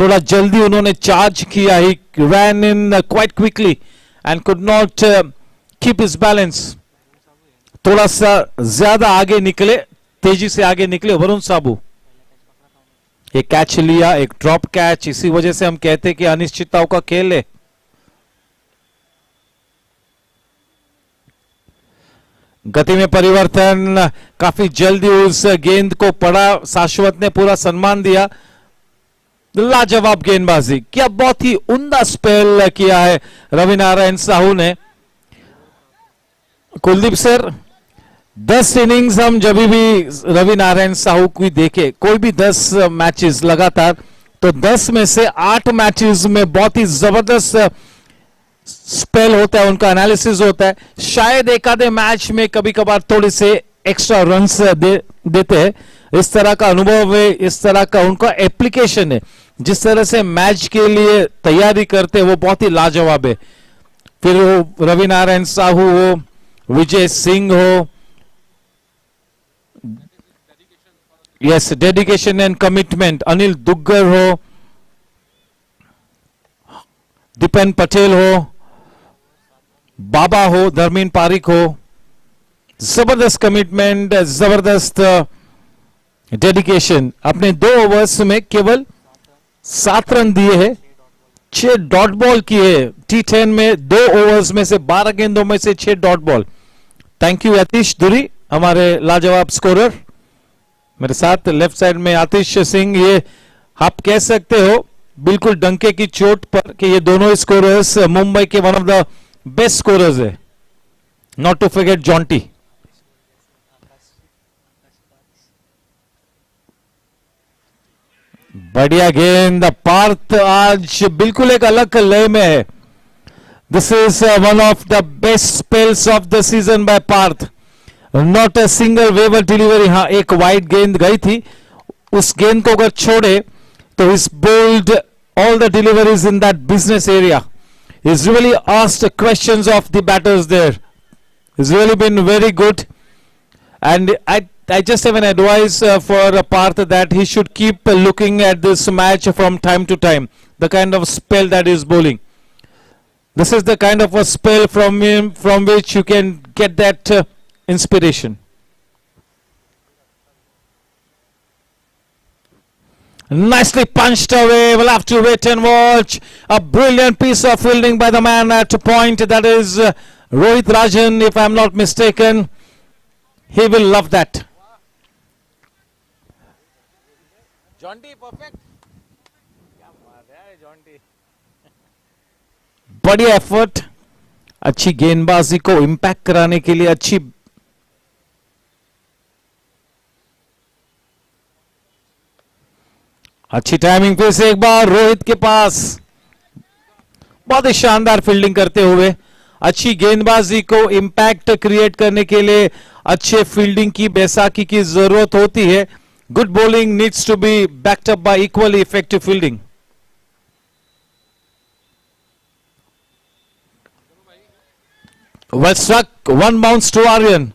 थोड़ा जल्दी उन्होंने चार्ज किया. ही ran in quite quickly and could not keep his balance. थोड़ा सा ज्यादा आगे निकले, तेजी से आगे निकले वरुण साबू. एक कैच लिया, एक ड्रॉप कैच. इसी वजह से हम कहते हैं कि अनिश्चितताओं का खेल है. गति में परिवर्तन, काफी जल्दी उस गेंद को पड़ा. शाश्वत ने पूरा सम्मान दिया. लाजवाब गेंदबाजी क्या, बहुत ही उम्दा स्पेल किया है रवि नारायण साहू ने. कुलदीप सर, 10 इनिंग्स हम जब भी रवि नारायण साहू की देखे, कोई भी 10 मैचेस लगातार, तो 10 में से 8 मैचेस में बहुत ही जबरदस्त स्पेल होता है, उनका एनालिसिस होता है। शायद एक आधे मैच में कभी कभार थोड़े से एक्स्ट्रा रन्स देते हैं। इस तरह का अनुभव है, इस तरह का उनका एप्लीकेशन है, जिस तरह से मैच के लिए तैयारी करते हैं वो बहुत ही लाजवाब है। फिर वो रवि नारायण साहू हो, विजय सिंह हो, yes, dedication and commitment, Anil Duggar हो, दीपेन पटेल हो, बाबा हो, धर्मीन पारिक हो, जबरदस्त कमिटमेंट, जबरदस्त डेडिकेशन। अपने 2 ओवर्स में केवल 7 रन दिए हैं, 6 डॉट बॉल किए। T10 में 2 ओवर्स में से 12 गेंदों में से 6 डॉट बॉल। थैंक यू आतिश दुरी, हमारे लाजवाब स्कोरर। मेरे साथ लेफ्ट साइड में आतिश सिंह, ये आप कह सकते हो बिल्कुल डंके की चोट पर कि ये दोनों स्कोरर्स मुंबई के one of the best scorers है। Not to forget Jonty. बढ़िया गेंद, पार्थ आज बिल्कुल एक अलग लय में है। This is one of the best spells of the season by Parth. Not a single waver delivery. हाँ, एक वाइड गेंद गई थी, उस गेंद को अगर छोड़े तो is bowled all the deliveries in that business area. He's really asked questions of the batters there. He's really been very good, and I just have an advice for Parth that he should keep looking at this match from time to time. The kind of spell that is bowling. This is the kind of a spell from him from which you can get that inspiration. Nicely punched away. We'll have to wait and watch. A brilliant piece of fielding by the man at a point. That is Rohit Rajan, if I'm not mistaken. He will love that. Jonty perfect. बढ़िया effort, अच्छी गेंदबाजी को impact कराने के लिए अच्छी timing. फिर से एक बार रोहित के पास, बहुत ही शानदार फील्डिंग करते हुए, अच्छी गेंदबाजी को इंपैक्ट क्रिएट करने के लिए अच्छे फील्डिंग की बैसाखी की जरूरत होती है। Good bowling needs to be backed up by equally effective fielding. Well struck, 1 bounce to Aryan.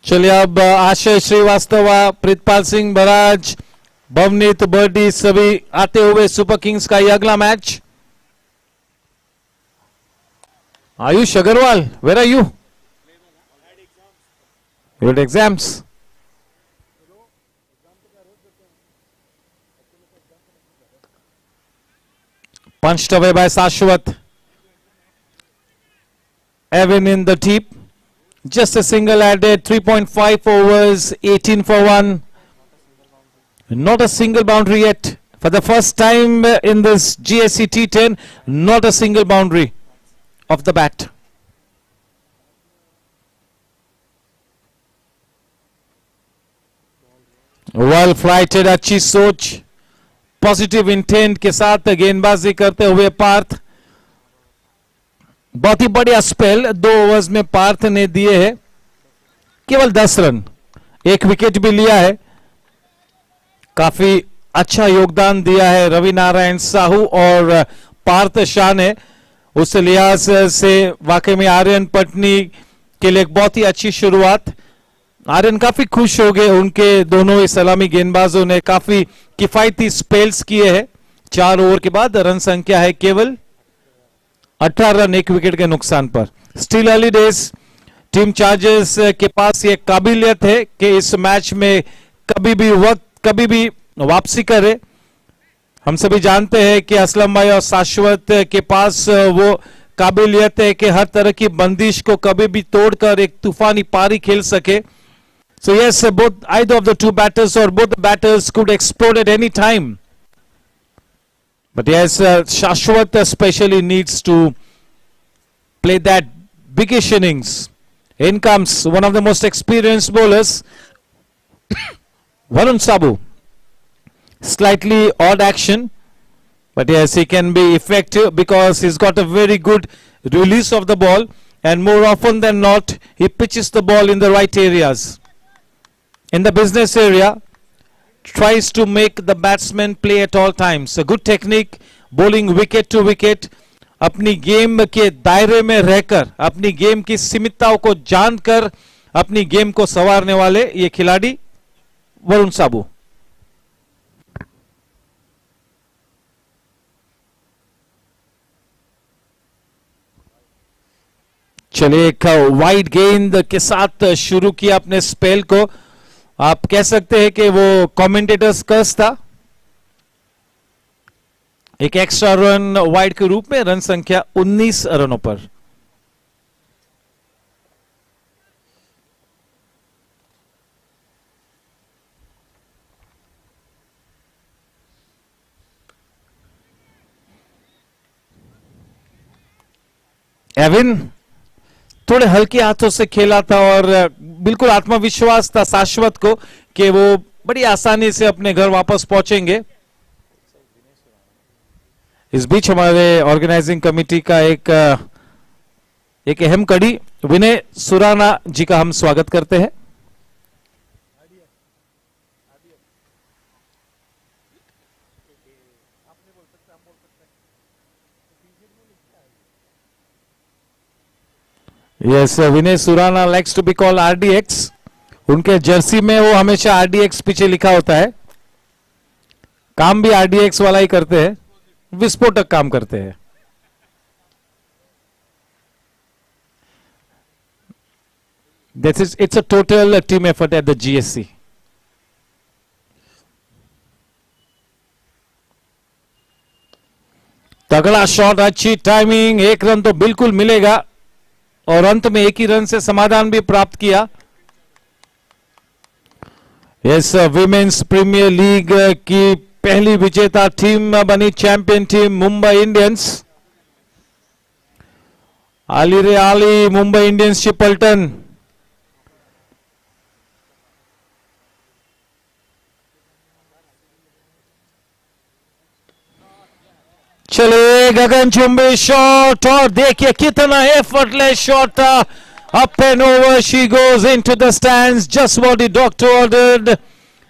चलिए अब आशय श्रीवास्तव, प्रीतपाल सिंह बराज, बवनीत बर्डी सभी आते हुए सुपर किंग्स का ये अगला मैच। Ayush Agarwal, where are you? Good exams. Punched away by Sashwat. Evan in the deep. Just a single added, 3.5 overs, 18 for 1. Not a single boundary yet. For the first time in this Gsc T10, not a single boundary of the bat. Well flighted, अच्छी सोच, positive intent के साथ गेंदबाजी करते हुए पार्थ। बहुत ही बढ़िया spell, 2 overs में पार्थ ने दिए हैं केवल 10 रन, 1 विकेट भी लिया है। काफी अच्छा योगदान दिया है रवि नारायण साहू और पार्थ शाह ने। उस लिहाज से वाकई में आर्यन पटनी के लिए एक बहुत ही अच्छी शुरुआत। आर्यन काफी खुश हो गए, उनके दोनों ही सलामी गेंदबाजों ने काफी किफायती स्पेल्स किए हैं। 4 ओवर के बाद रन संख्या है केवल 18 रन, 1 विकेट के नुकसान पर। Still early days, team chargers के पास ये काबिलियत है कि इस मैच में कभी भी वापसी करे। हम सभी जानते हैं कि असलम भाई और शाश्वत के पास वो काबिलियत है कि हर तरह की बंदिश को कभी भी तोड़कर एक तूफानी पारी खेल सके। So yes, both either of the two batters or both the batters could explode at any time. But yes, Shashwat especially needs to play that biggish innings. In comes one of the most experienced bowlers, Varun Sabu. Slightly odd action, but yes, he can be effective because he's got a very good release of the ball, and more often than not, he pitches the ball in the right areas. In the business area, tries to make the batsman play at all times. A good technique, bowling wicket to wicket. अपनी game के दायरे में रहकर, अपनी game की सीमितताओं को जानकर अपनी गेम को संवारने वाले ये खिलाड़ी वरुण साबू. चलिए एक वाइड गेंद के साथ शुरू किया अपने स्पेल को. आप कह सकते हैं कि वो कमेंटेटर्स कर्स था. एक एक्स्ट्रा रन वाइड के रूप में, रन संख्या 19 रनों पर. एविन थोड़े हल्के हाथों से खेला था और बिल्कुल आत्मविश्वास था शाश्वत को कि वो बड़ी आसानी से अपने घर वापस पहुंचेंगे. इस बीच हमारे ऑर्गेनाइजिंग कमेटी का एक अहम कड़ी विनय सुराना जी का हम स्वागत करते हैं. Yes, Vinay Surana likes to be called RDX. उनके जर्सी में वो हमेशा आरडीएक्स पीछे लिखा होता है. काम भी आरडीएक्स वाला ही करते हैं, विस्फोटक काम करते हैं. It's a total team effort at the GSC. तगड़ा शॉट, अच्छी टाइमिंग, एक रन तो बिल्कुल मिलेगा और अंत में एक ही रन से समाधान भी प्राप्त किया. यस, विमेन्स प्रीमियर लीग की पहली विजेता टीम बनी चैंपियन टीम मुंबई इंडियंस. आली रे आली, मुंबई इंडियंस ची पलटन. चले गगनचुंबी शॉट और देखिए कितना एफर्टलेस शॉट था. Up and over she goes into the stands, just what the doctor ordered.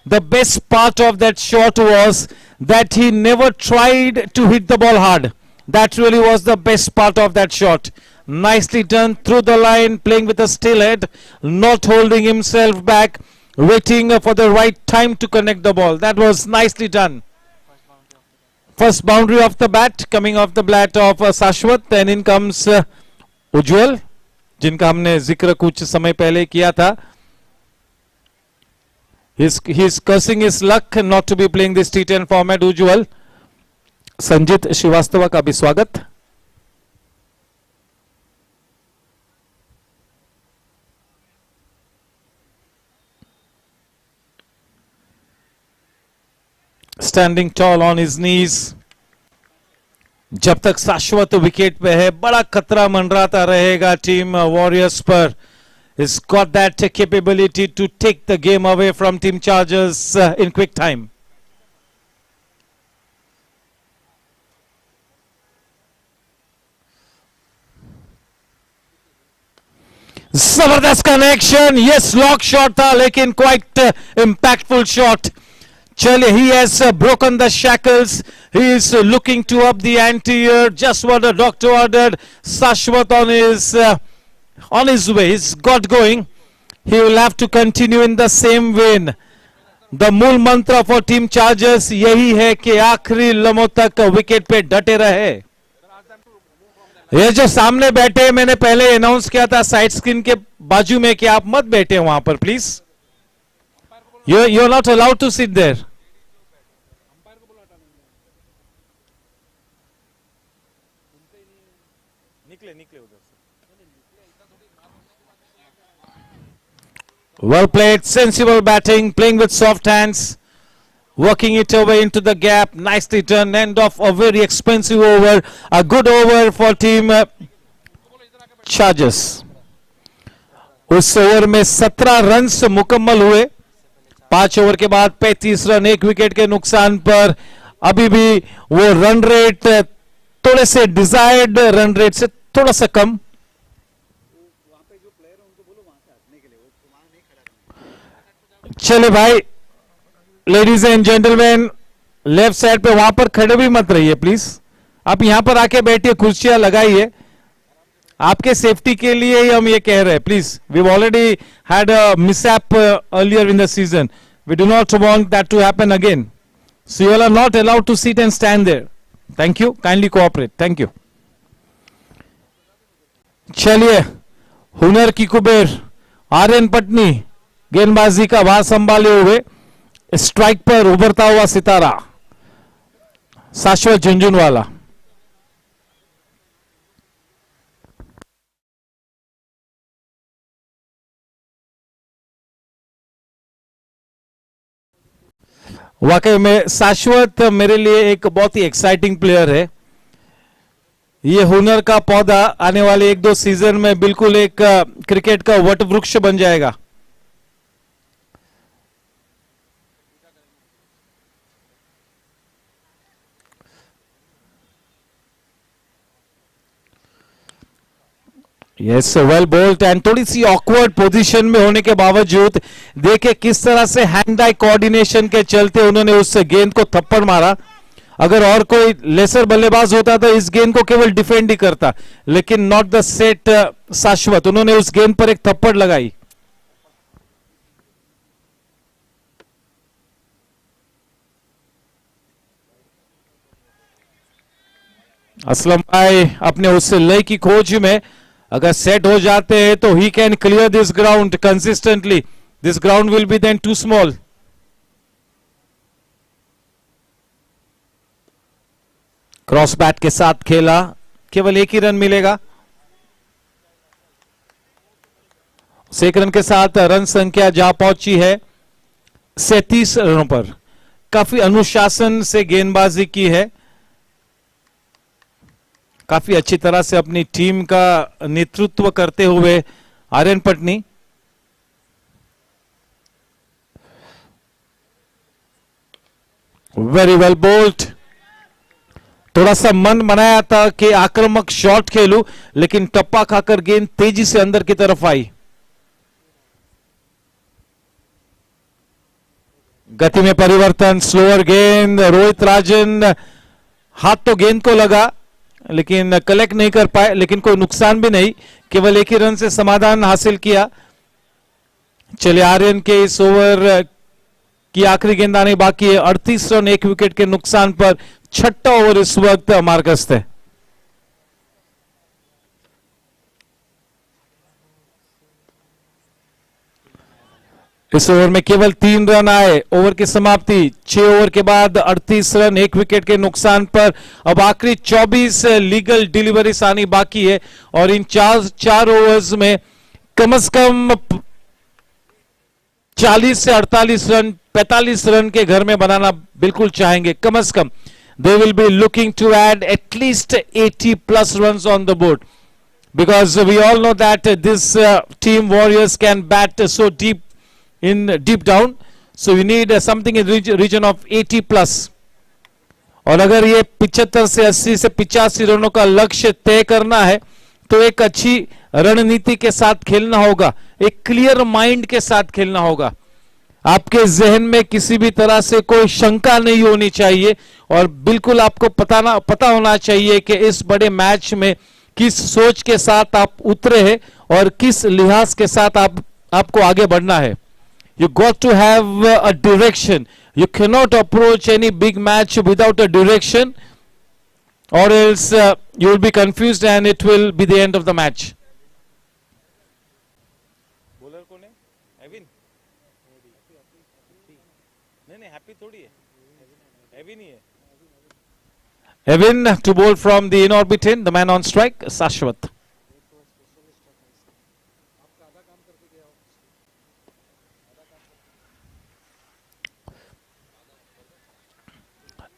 The best part of that shot was that he never tried to hit the ball hard. That really was the best part of that shot. Nicely done through the line, playing with a still head, not holding himself back, waiting for the right time to connect the ball. That was nicely done. First boundary of the bat, coming off the bat of Sashwat, and in comes Ujjwal, जिनका हमने जिक्र कुछ समय पहले किया था. He's cursing his luck not to be playing this T10 format. Ujjwal. Sanjeet Srivastava का भी स्वागत. Standing tall on his knees. जब तक शाश्वत विकेट पे है, बड़ा खतरा मंडराता रहेगा टीम वॉरियर्स पर. He's got that capability to take the game away from team Chargers in quick time. जबरदस्त कनेक्शन. यस, लॉक शॉट था लेकिन quite impactful shot. Chale, he has broken the shackles. He is looking to up the ante here. Just what the doctor ordered. Sashwat on his way. He's got going. He will have to continue in the same vein. The मूल मंत्र for team Chargers यही है कि आखिरी लम्हों तक wicket पे डटे रहे. ये जो सामने बैठे, मैंने पहले अनाउंस किया था साइड स्क्रीन के बाजू में कि आप मत बैठे वहां पर please. You're not allowed to sit there. Well played, sensible batting, playing with soft hands, working it away into the gap. Nicely done. End of a very expensive over. A good over for team Chargers. उस over में 17 run मुकम्मल हुए। 5 over के बाद 35 run, 1 wicket के नुकसान पर। अभी भी वो रन रेट थोड़े से डिजायर्ड रन रेट से थोड़ा सा कम। चले भाई, ladies and gentleman, left side पे वहां पर खड़े भी मत रहिए प्लीज, आप यहां पर आके बैठिए, कुर्सियां लगाइए, आपके सेफ्टी के लिए ही हम ये कह रहे हैं। Please, we already had a mishap earlier in the season, we do not want that to happen again, so you are not allowed to sit and stand there. Thank you, kindly cooperate, thank you. चलिए, हुनर की कुबेर आर्यन पटनी गेंदबाजी का भार संभाले हुए, strike पर उभरता हुआ सितारा शाश्वत झुंझुनवाला। वाकई में शाश्वत मेरे लिए एक बहुत ही एक्साइटिंग प्लेयर है। ये हुनर का पौधा आने वाले 1-2 सीजन में बिल्कुल एक क्रिकेट का वट वृक्ष बन जाएगा। यस, वेल बोल्ड, एंड थोड़ी सी ऑकवर्ड पोजीशन में होने के बावजूद देखे किस तरह से हैंड आई कोऑर्डिनेशन के चलते उन्होंने उस गेंद को थप्पड़ मारा। अगर और कोई लेसर बल्लेबाज होता तो इस गेंद को केवल डिफेंड ही करता, लेकिन नॉट द सेट शाश्वत, उन्होंने उस गेंद पर एक थप्पड़ लगाई। असलम भाई अपने उस लय की खोज में अगर सेट हो जाते हैं तो he can clear this ground consistently, this ground will be then too small. Cross bat के साथ खेला, केवल 1 ही रन मिलेगा। 1 रन के साथ रन संख्या जा पहुंची है 37 रनों पर। काफी अनुशासन से गेंदबाजी की है, काफी अच्छी तरह से अपनी टीम का नेतृत्व करते हुए Aryan Patni. Very well bowled. थोड़ा सा मन बनाया था कि आक्रामक शॉट खेलूं, लेकिन टप्पा खाकर गेंद तेजी से अंदर की तरफ आई। गति में परिवर्तन, स्लोअर गेंद, रोहित राजन हाथ तो गेंद को लगा लेकिन कलेक्ट नहीं कर पाए, लेकिन कोई नुकसान भी नहीं, केवल 1 ही रन से समाधान हासिल किया। चले, आर्यन के इस ओवर की आखिरी गेंद आने बाकी है। 38 रन 1 विकेट के नुकसान पर 6ठा ओवर इस वक्त मार्कस है। इस ओवर में केवल 3 रन आए, ओवर की समाप्ति 6 ओवर के बाद 38 रन 1 विकेट के नुकसान पर। अब आखिरी 24 लीगल डिलीवरीज आनी बाकी है और इन 4 ओवर्स में कम से कम 40 से 48 रन, 45 रन के घर में बनाना बिल्कुल चाहेंगे कम से कम। They will be looking to add at least 80 plus runs on the board, because we all know that this team Warriors can bat so deep down, so we need something in region of 80 plus. और अगर ये 75 से 80 से 85 रनों का लक्ष्य तय करना है तो एक अच्छी रणनीति के साथ खेलना होगा, एक क्लियर माइंड के साथ खेलना होगा। आपके जहन में किसी भी तरह से कोई शंका नहीं होनी चाहिए और बिल्कुल आपको पता होना चाहिए कि इस बड़े मैच में किस सोच के साथ आप उतरे हैं और किस लिहाज के साथ आपको आगे बढ़ना है। You got to have a direction. You cannot approach any big match without a direction, or else you will be confused and it will be the end of the match. Bowler कौन है? Evin? नहीं happy थोड़ी है. Evin ही है. Evin to bowl from the in orbit in, the man on strike, Shashwat.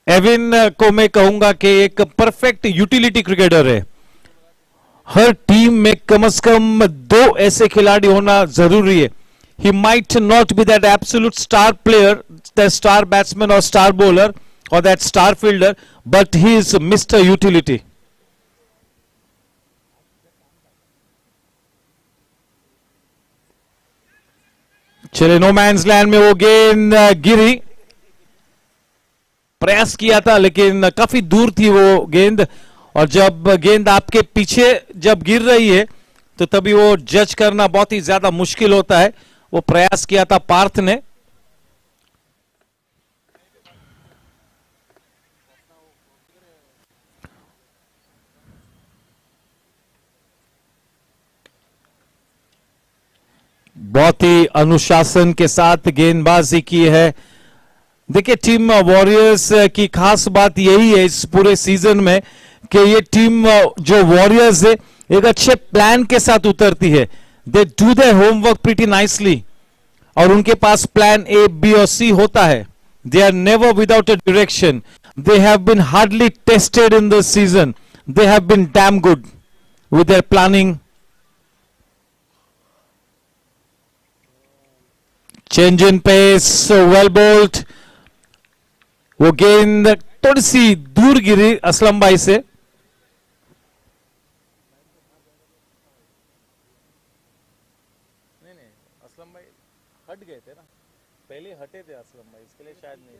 Evin को मैं कहूंगा कि एक परफेक्ट यूटिलिटी क्रिकेटर है। हर टीम में कम से कम 2 ऐसे खिलाड़ी होना जरूरी है. He might not be that absolute star player, the star batsman or star bowler or that star fielder, but he is Mr. Utility. चले नो मैंस लैंड में वो गेंद गिरी. प्रयास किया था लेकिन काफी दूर थी वो गेंद, और जब गेंद आपके पीछे जब गिर रही है तो तभी वो जज करना बहुत ही ज्यादा मुश्किल होता है. वो प्रयास किया था पार्थ ने. बहुत ही अनुशासन के साथ गेंदबाजी की है. देखिए टीम वॉरियर्स की खास बात यही है इस पूरे सीजन में कि ये टीम जो वॉरियर्स है एक अच्छे प्लान के साथ उतरती है. They do their homework pretty nicely, और उनके पास प्लान ए, बी और सी होता है. They are never without a direction. They have been hardly tested in this season. They have been damn good with their planning. Change in pace, well bowled. वो गेंद थोड़ी सी दूर गिरी असलम भाई से. नहीं असलम भाई हट गए थे ना, पहले हटे थे असलम भाई, इसके लिए शायद नहीं.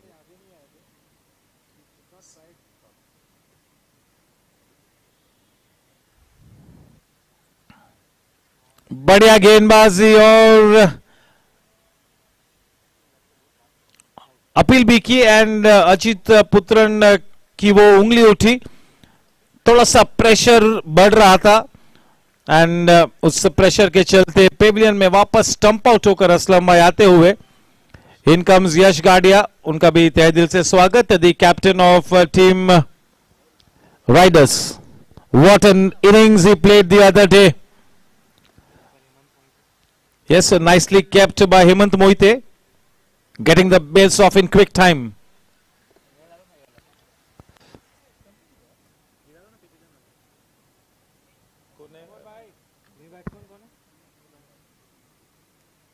बढ़िया गेंदबाजी और अपील भी की, एंड अजित पुत्रन की वो उंगली उठी. थोड़ा सा प्रेशर बढ़ रहा था, एंड उस प्रेशर के चलते पेविलियन में वापस स्टंप आउट होकर असलम भाई आते हुए. इन कम्स यश गाडिया, उनका भी तहे दिल से स्वागत. The captain of team Riders. What an innings he played the other day. Yes, nicely kept bye Hemant Mohite, getting the bails off in quick time.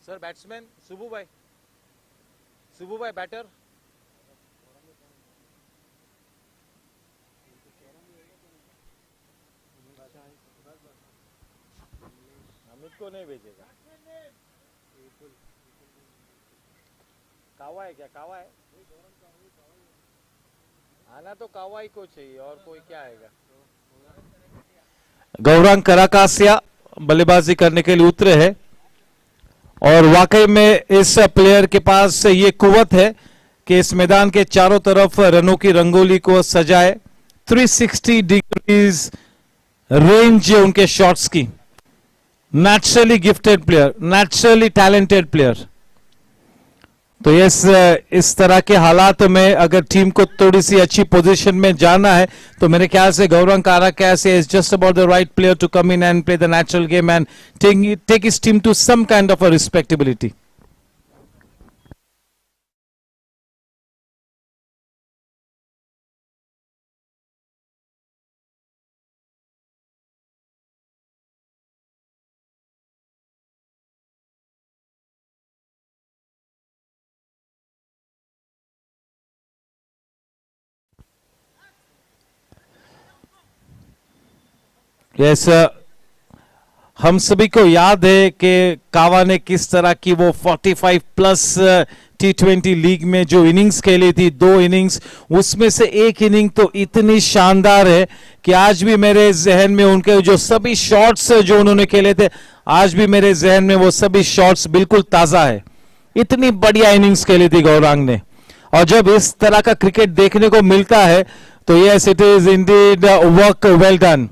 Sir, batsman Subbu bhai batter. Amit को नहीं भेजेगा. कावा है क्या? कावा है आना तो कावा ही को चाहिए, और कोई क्या आएगा. गौरांग कराकासिया बल्लेबाजी करने के लिए उतरे हैं, और वाकई में इस प्लेयर के पास ये कुवत है कि इस मैदान के चारों तरफ रनों की रंगोली को सजाए. 360 डिग्रीज रेंज है उनके शॉट्स की. Naturally gifted player, naturally talented player. तो इस तरह के हालात में अगर टीम को थोड़ी सी अच्छी पोजीशन में जाना है तो मेरे ख्याल से Gaurav Karakas is just about the right player to come in and play the natural game and take his team to some kind of a respectability. Yes, हम सभी को याद है कि कावा ने किस तरह की वो 45 प्लस T20 लीग में जो इनिंग्स खेली थी, 2 इनिंग्स, उसमें से एक इनिंग तो इतनी शानदार है कि आज भी मेरे जहन में उनके जो सभी शॉट्स जो उन्होंने खेले थे, आज भी मेरे जहन में वो सभी शॉट्स बिल्कुल ताजा है. इतनी बढ़िया इनिंग्स खेली थी गौरांग ने, और जब इस तरह का क्रिकेट देखने को मिलता है तो yes, it is Indeed work well done.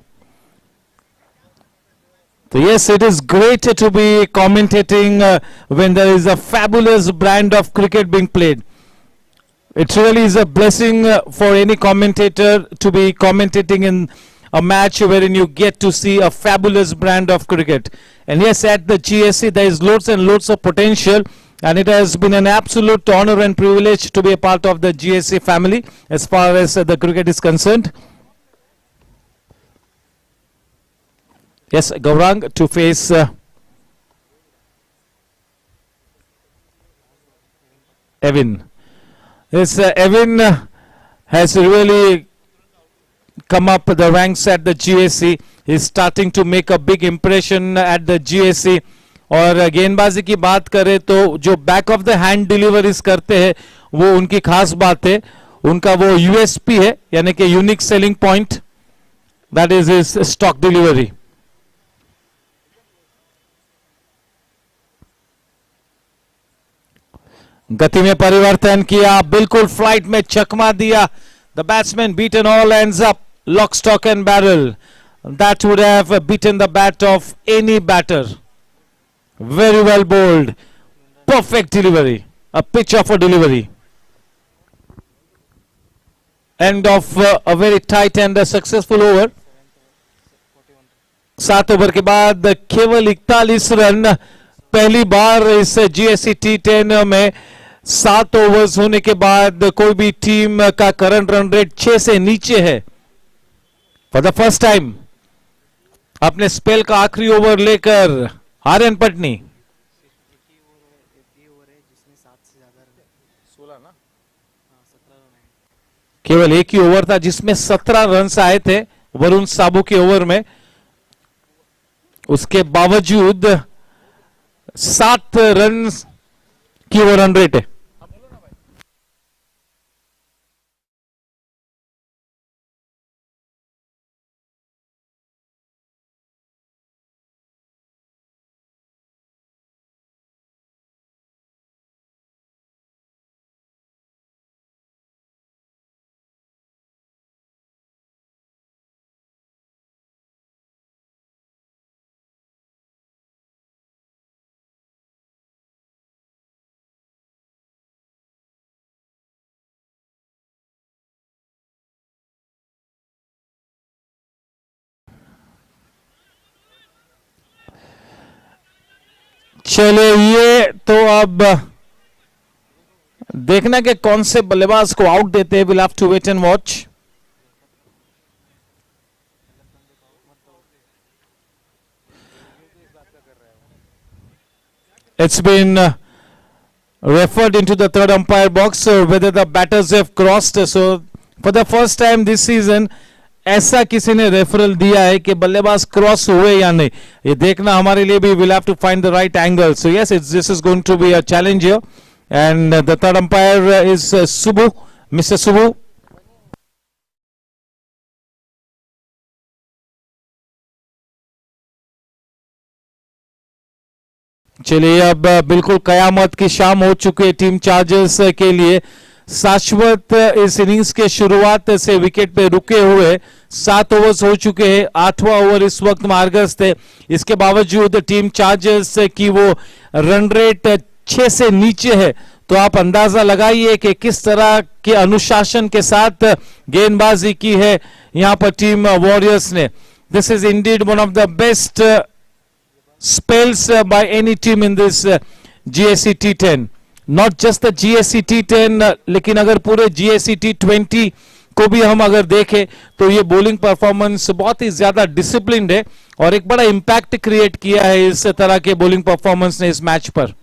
So yes, it is great to be commentating when there is a fabulous brand of cricket being played. It really is a blessing for any commentator to be commentating in a match wherein you get to see a fabulous brand of cricket. And yes, at the GSC there is loads and loads of potential, and it has been an absolute honor and privilege to be a part of the GSC family as far as the cricket is concerned. Yes, Gaurang to face Evin. Yes, Evin has really come up the ranks at the GSC. He's starting to make a big impression at the GSC. और गेंदबाजी की बात करें तो जो back of the hand deliveries करते हैं वो उनकी खास बात है, उनका वो यूएसपी है, यानी कि unique selling point, that is his stock delivery. गति में परिवर्तन किया, बिल्कुल फ्लाइट में चकमा दिया. The batsman beaten all ends up, lock stock and barrel. That would have beaten the bat of any batter. Very well bowled, perfect delivery, a pitch of a delivery. End of a very tight and successful over. 7 over के बाद केवल 41 run. पहली बार इस GSC T10 में 7 overs होने के बाद कोई भी टीम का करंट रन रेट 6 से नीचे है. फॉर द फर्स्ट टाइम अपने स्पेल का आखिरी ओवर लेकर आर्यन पटनी. केवल एक ही ओवर था जिसमें 17 रन आए थे वरुण साबू के ओवर में. उसके बावजूद 7 रन की वो रन रेट है. चले, ये तो अब देखना कि कौन से बल्लेबाज को आउट देते हैं. Will have to wait and watch. It's been referred into the third umpire box whether the batters have crossed. So for the first time this season ऐसा किसी ने रेफरल दिया है कि बल्लेबाज क्रॉस हुए या नहीं. ये देखना हमारे लिए भी. Will have to find the right angle. So yes, this is going to be a challenge here. And the third umpire is Subu, mister Subu. चलिए, अब बिल्कुल कयामत की शाम हो चुकी है टीम चार्जर्स के लिए. शाश्वत इस इनिंग्स के शुरुआत से विकेट पे रुके हुए 7 ओवर्स हो चुके हैं. 8वां ओवर इस वक्त मार्गस थे. इसके बावजूद टीम चार्जर्स की वो रन रेट 6 से नीचे है. तो आप अंदाजा लगाइए कि किस तरह के अनुशासन के साथ गेंदबाजी की है यहां पर टीम वॉरियर्स ने. This is Indeed one of the best spells by any team in this GSC T10. Not just the GSC T10, लेकिन अगर पूरे GSC T20 को भी हम अगर देखें तो ये बॉलिंग परफॉर्मेंस बहुत ही ज्यादा डिसिप्लिन्ड है और एक बड़ा इंपैक्ट क्रिएट किया है इस तरह के बॉलिंग परफॉर्मेंस ने इस मैच पर.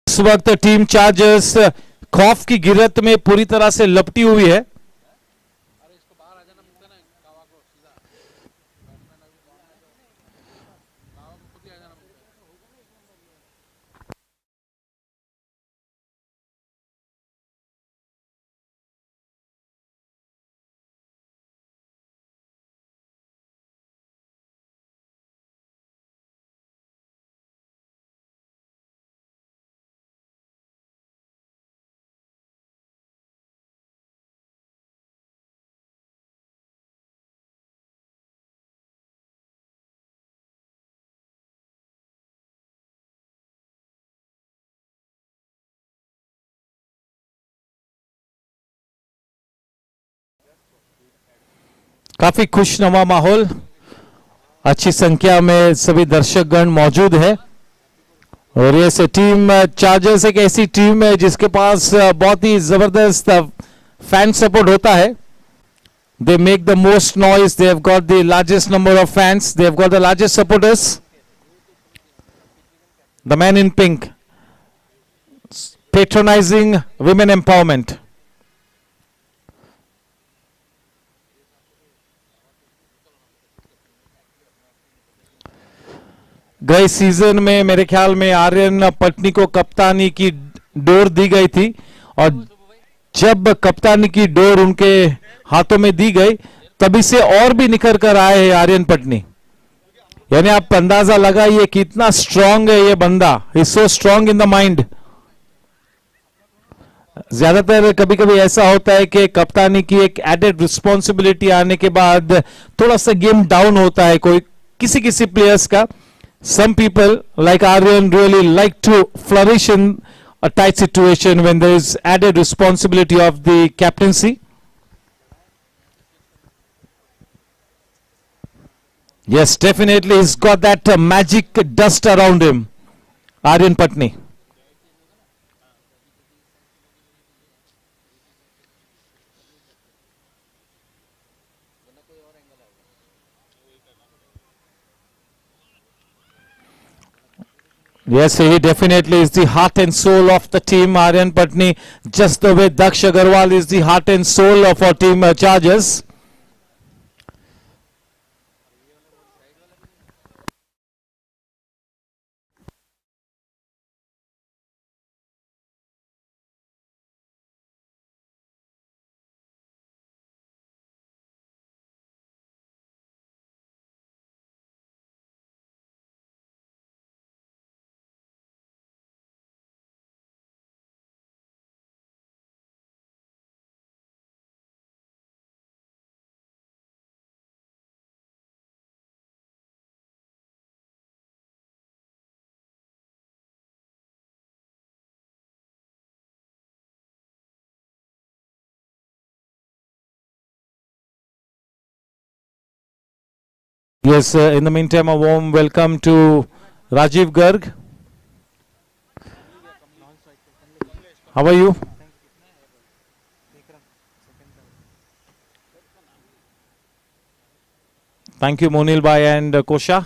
इस वक्त टीम चार्जर्स खौफ की गिरफ्त में पूरी तरह से लपटी हुई है. काफी खुशनुमा माहौल, अच्छी संख्या में सभी दर्शकगण मौजूद है और ये से टीम चार्जर्स एक ऐसी टीम है जिसके पास बहुत ही जबरदस्त फैन सपोर्ट होता है. They make the most noise. They have got the largest number of fans. They have got the largest supporters. The man in pink, patronizing women empowerment. गए season में मेरे ख्याल में आर्यन पटनी को कप्तानी की डोर दी गई थी और जब कप्तानी की डोर उनके हाथों में दी गई तभी से और भी निखर कर आए हैं आर्यन पटनी. यानी आप अंदाजा लगाइए कितना स्ट्रांग है ये बंदा. Is so strong in the mind. ज्यादातर कभी कभी ऐसा होता है कि कप्तानी की एक एडेड रिस्पॉन्सिबिलिटी आने के बाद थोड़ा सा गेम डाउन होता है कोई किसी किसी प्लेयर्स का. Some people like Aryan really like to flourish in a tight situation when there is added responsibility of the captaincy. Yes, definitely he's got that magic dust around him, Aryan Patni. Yes, he definitely is the heart and soul of the team, Aryan Patni, just the way Daksh Agarwal is the heart and soul of our team Chargers. Yes, in the meantime, a warm welcome to Rajiv Garg. How are you? Thank you, Monil Bhai and Kosha.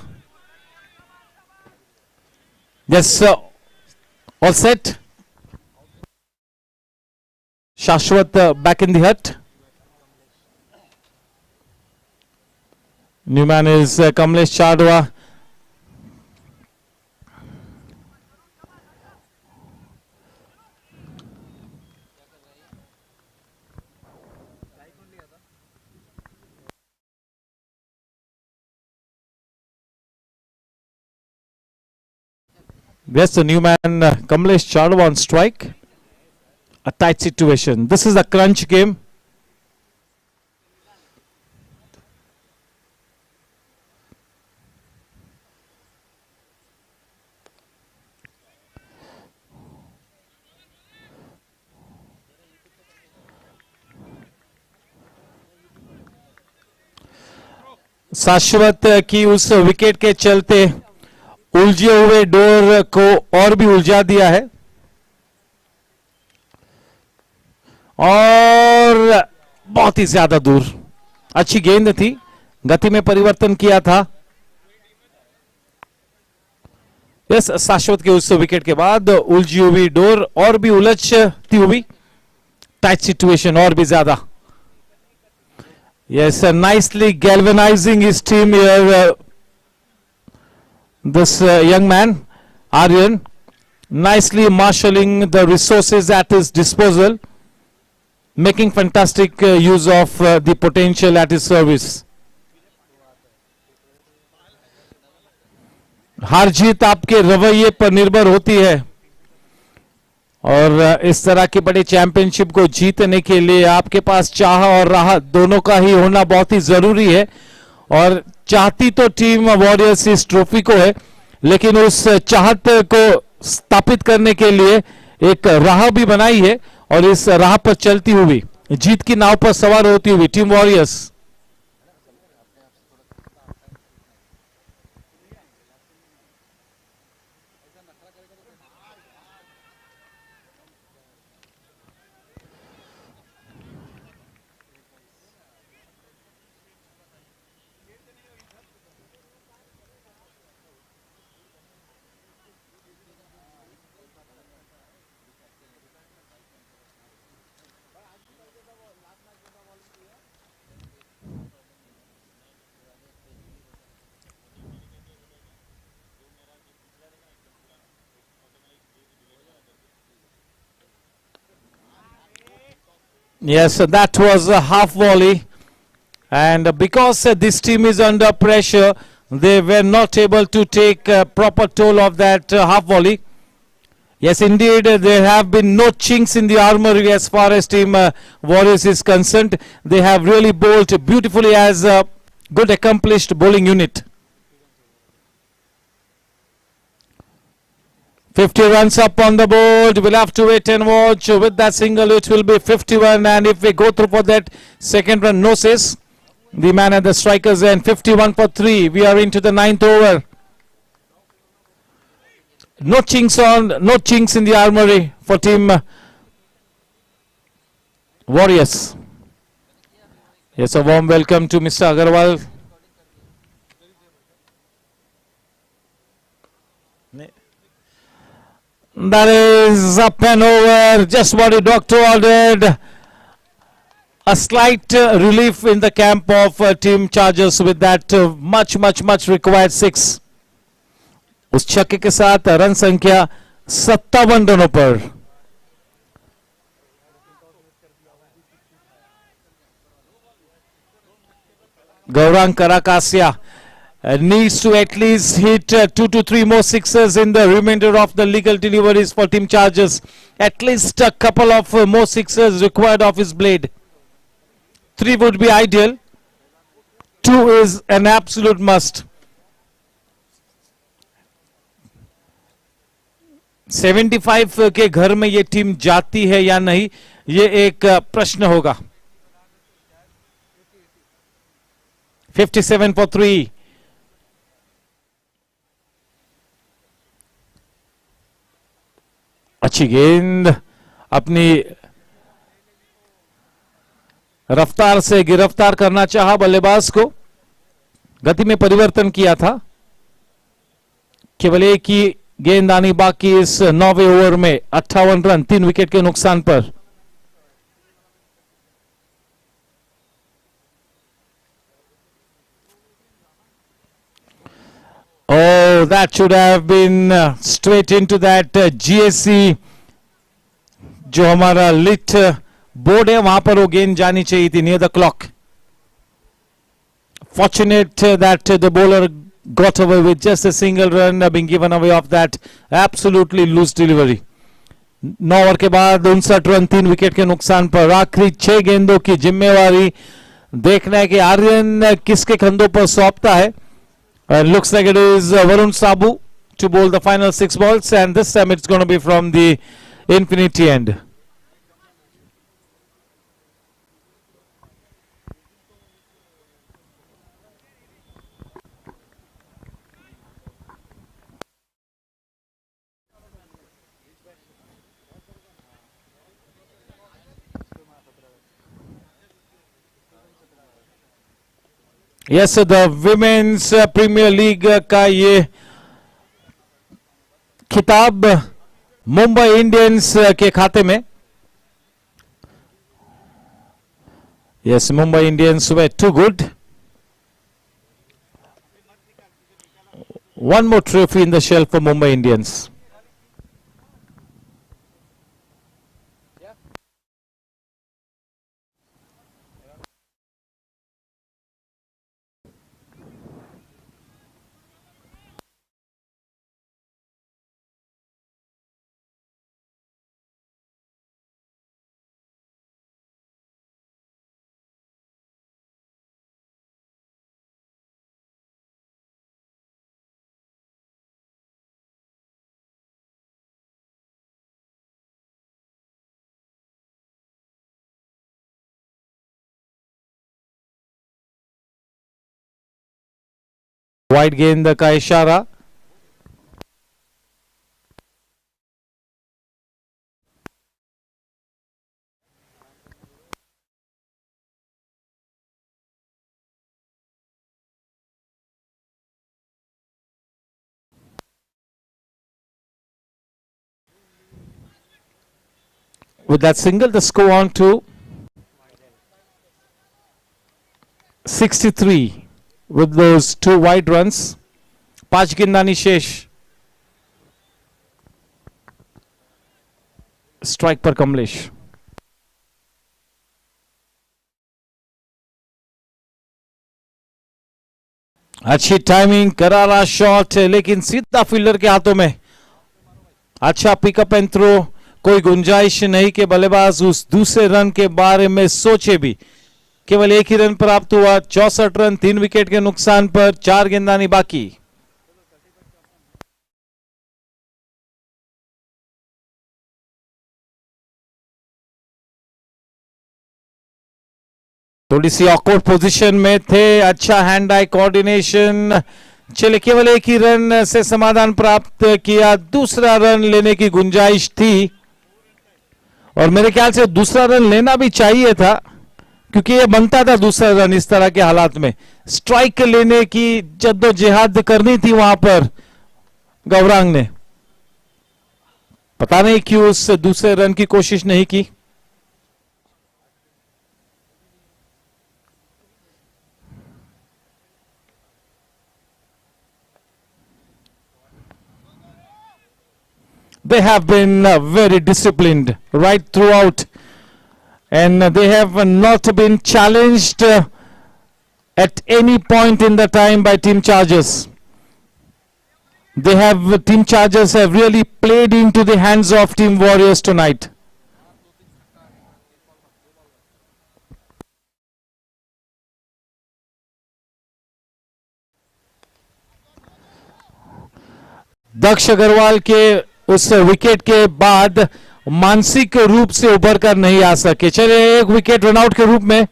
Yes, all set. Shashwat back in the hut. New man is Kamlesh Chadwa. Yes, the new man Kamlesh Chadwa on strike. A tight situation. This is a crunch game. शाश्वत की उस wicket के चलते उलझे हुए door को और भी उलझा दिया है और बहुत ही ज्यादा दूर. अच्छी गेंद थी, गति में परिवर्तन किया था. यस, शाश्वत के उस विकेट के बाद उलझी हुई डोर और भी उलझती हुई. टाइट सिचुएशन और भी ज्यादा. Yes, nicely galvanizing his team here. This young man, Aryan, nicely marshalling the resources at his disposal, making fantastic use of the potential at his service. हार जीत आपके रवैये पर निर्भर होती है और इस तरह की बड़ी चैंपियनशिप को जीतने के लिए आपके पास चाह और राहत दोनों का ही होना बहुत ही जरूरी है. और चाहती तो टीम वॉरियर्स इस ट्रॉफी को है, लेकिन उस चाहत को स्थापित करने के लिए एक राह भी बनाई है और इस राह पर चलती हुई जीत की नाव पर सवार होती हुई team warriors. Yes, so that was a half volley, and because this team is under pressure, they were not able to take proper toll of that half volley. Yes, indeed, there have been no chinks in the armory as far as Team Warriors is concerned. They have really bowled beautifully as a good accomplished bowling unit. 50 runs up on the board. We'll have to wait and watch. With that single, it will be 51. And if we go through for that second run, no says. The man at the strikers end. 51 for 3. We are into the 9th over. No chinks in the armory for Team Warriors. Yes, a warm welcome to Mr. Agarwal. That is up and over, just what the doctor ordered. A slight relief in the camp of Team Chargers with that much required 6. उस छक्के के साथ run संख्या 57 रनों पर. Gaurang Karakasya needs to at least hit 2 to 3 more sixes in the remainder of the legal deliveries for Team Chargers. At least a couple of more sixes required of his blade. 3 would be ideal. 2 is an absolute must. 75 के घर में ये team जाती है या नहीं, ये एक प्रश्न होगा. 57 for 3. अच्छी गेंद, अपनी रफ्तार से गिरफ्तार करना चाहा बल्लेबाज को, गति में परिवर्तन किया था. केवल एक ही गेंद आनी बाकी इस 9वें ओवर में. 58 रन 3 विकेट के नुकसान पर. Oh, that should have been straight into that GSC जो हमारा लिट बोर्ड है वहां पर वो गेंद जानी चाहिए थी near the clock. Fortunate that the bowler got away with just a single run being given away of that absolutely loose delivery. 9 over के बाद 59 रन 3 विकेट के नुकसान पर. आखिरी 6 गेंदों की जिम्मेवारी देखना है कि आर्यन किसके कंधों पर सौंपता है. Looks like it is Varun Sabu to bowl the final 6 balls, and this time it's going to be from the infinity end. Yes, so the Women's Premier League का ये खिताब मुंबई इंडियंस के खाते में. Yes, Mumbai Indians were too good. One more trophy in the shelf for Mumbai Indians. Wide गेंद का इशारा. With that single, the score on to 63. With those 2 wide runs. 5 गेंदानी शेष. स्ट्राइक पर कमलेश. अच्छी टाइमिंग, करारा शॉट, लेकिन सीधा फील्डर के हाथों में। अच्छा पिकअप एंड थ्रो, कोई गुंजाइश नहीं कि बल्लेबाज उस दूसरे रन के बारे में सोचे भी। केवल एक ही रन प्राप्त हुआ, 64 रन 3 विकेट के नुकसान पर, 4 गेंदबाजी बाकी। थोड़ी सी ऑकवर्ड पोजीशन में थे, अच्छा हैंड आई कोऑर्डिनेशन। चले केवल एक ही रन से समाधान प्राप्त किया, दूसरा रन लेने की गुंजाइश थी और मेरे ख्याल से दूसरा रन लेना भी चाहिए था क्योंकि ये बनता था दूसरा रन इस तरह के हालात में। स्ट्राइक लेने की जद्दोजहद करनी थी वहां पर गौरांग ने, पता नहीं क्यों उस दूसरे रन की कोशिश नहीं की। They have been very disciplined right throughout, and they have not been challenged at any point in the time by Team Chargers. Team Chargers have really played into the hands of Team Warriors tonight. दक्ष अग्रवाल के उस wicket के बाद मानसिक रूप से उभर कर नहीं आ सके। चले एक विकेट रनआउट के रूप में।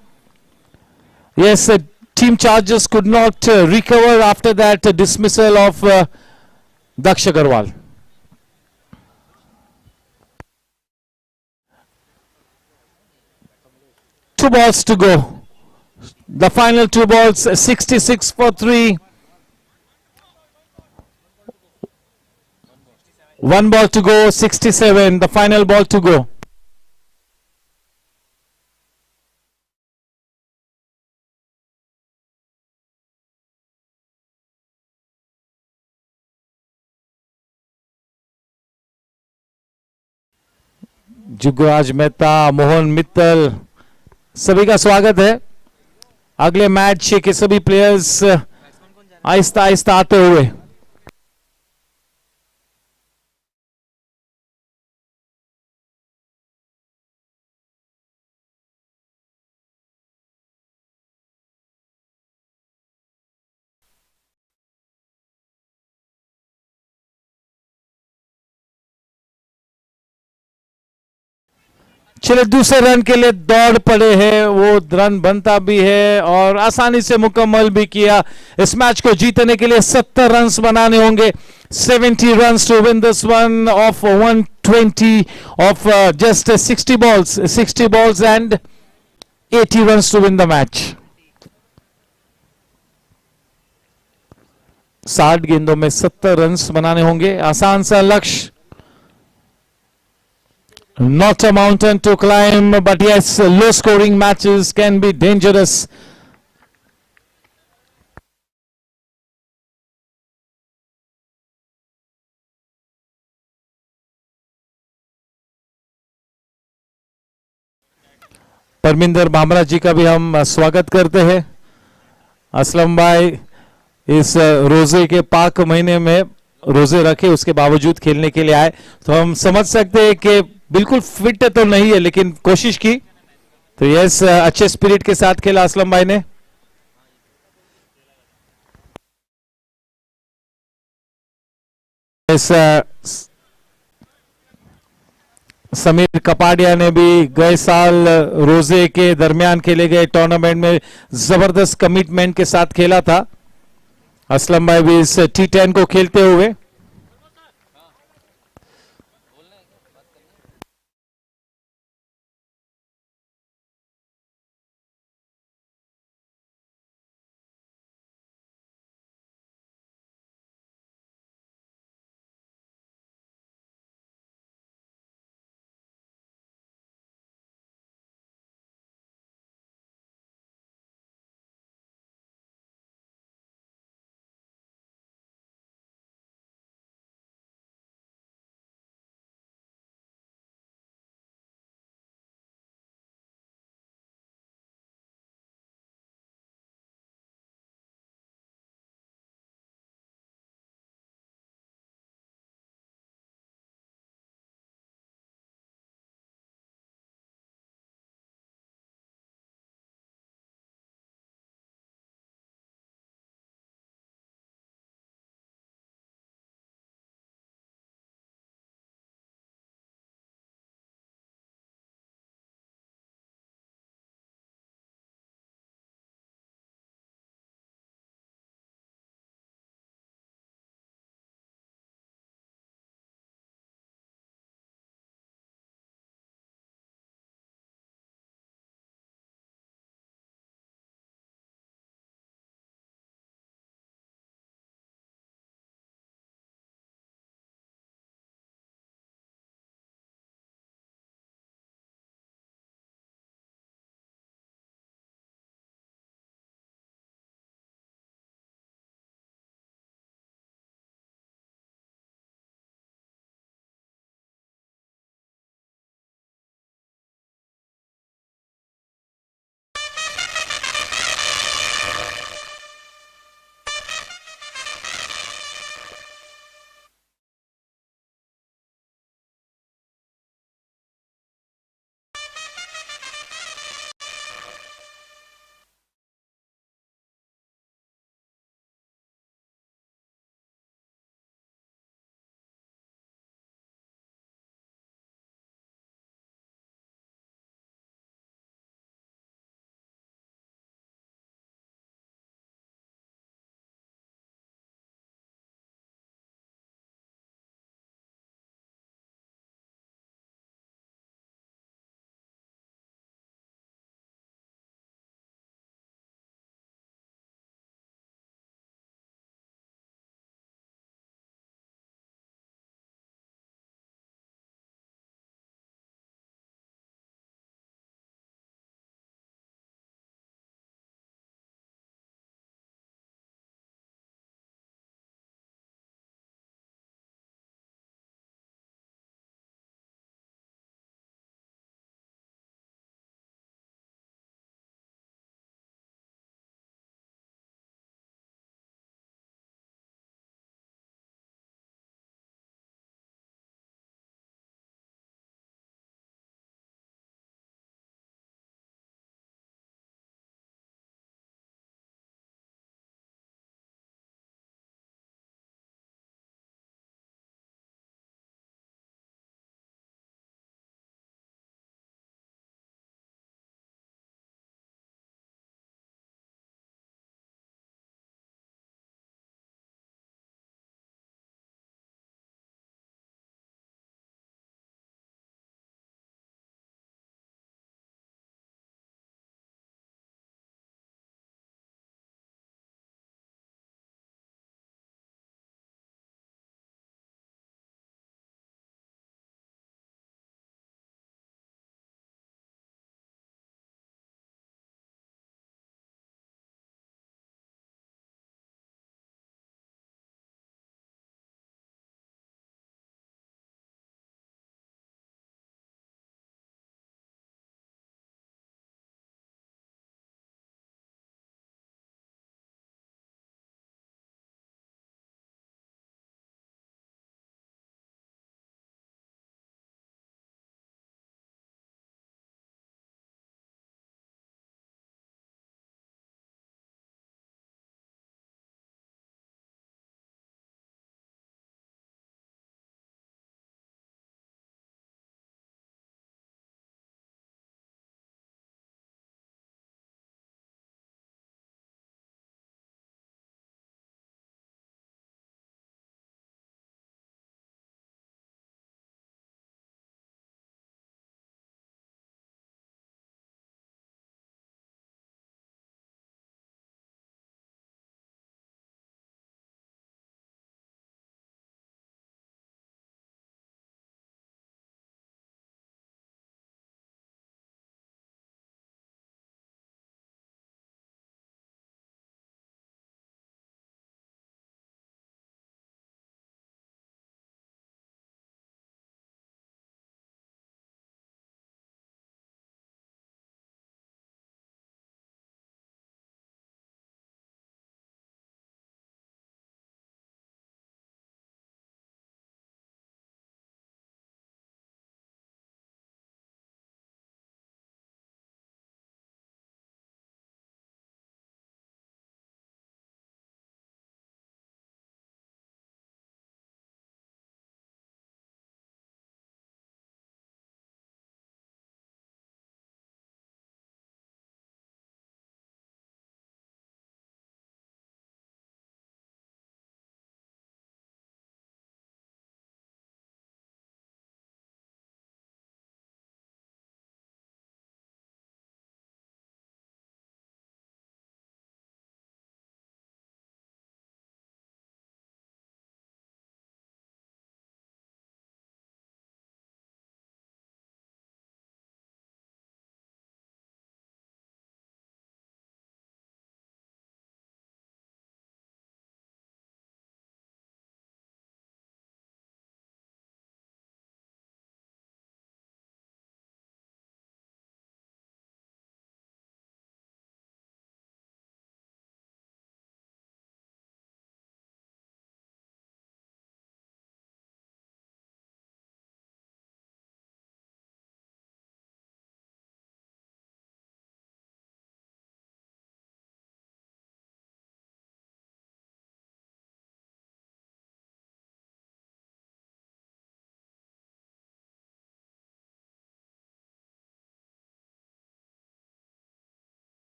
Yes, team chargers could not recover after that dismissal of Daksh Agarwal. Two balls to go. The final 2 balls, 66 for 3. 1 ball to go, 67, the final ball to go. Jugraj Mehta, Mohan Mittal, सभी का स्वागत है। अगले मैच के सभी प्लेयर्स आहिस्ता आहिस्ता आते हुए। चले दूसरे रन के लिए दौड़ पड़े हैं, वो रन बनता भी है और आसानी से मुकम्मल भी किया। इस मैच को जीतने के लिए 70 रन बनाने होंगे। 70 runs to win this one of 120 of just 60 balls and 80 runs to win the match. 60 गेंदों में 70 रन बनाने होंगे, आसान सा लक्ष्य। Not a mountain to climb, but yes, low scoring matches can be dangerous. Parminder Bamra जी का भी हम स्वागत करते हैं। असलम भाई इस रोजे के पाक महीने में रोजे रखे उसके बावजूद खेलने के लिए आए, तो हम समझ सकते हैं कि बिल्कुल फिट तो नहीं है लेकिन कोशिश की। तो यस, अच्छे स्पिरिट के साथ खेला असलम भाई ने। समीर कपाडिया ने भी गए साल रोजे के दरमियान खेले गए टूर्नामेंट में जबरदस्त कमिटमेंट के साथ खेला था। असलम भाई भी इस T10 को खेलते हुए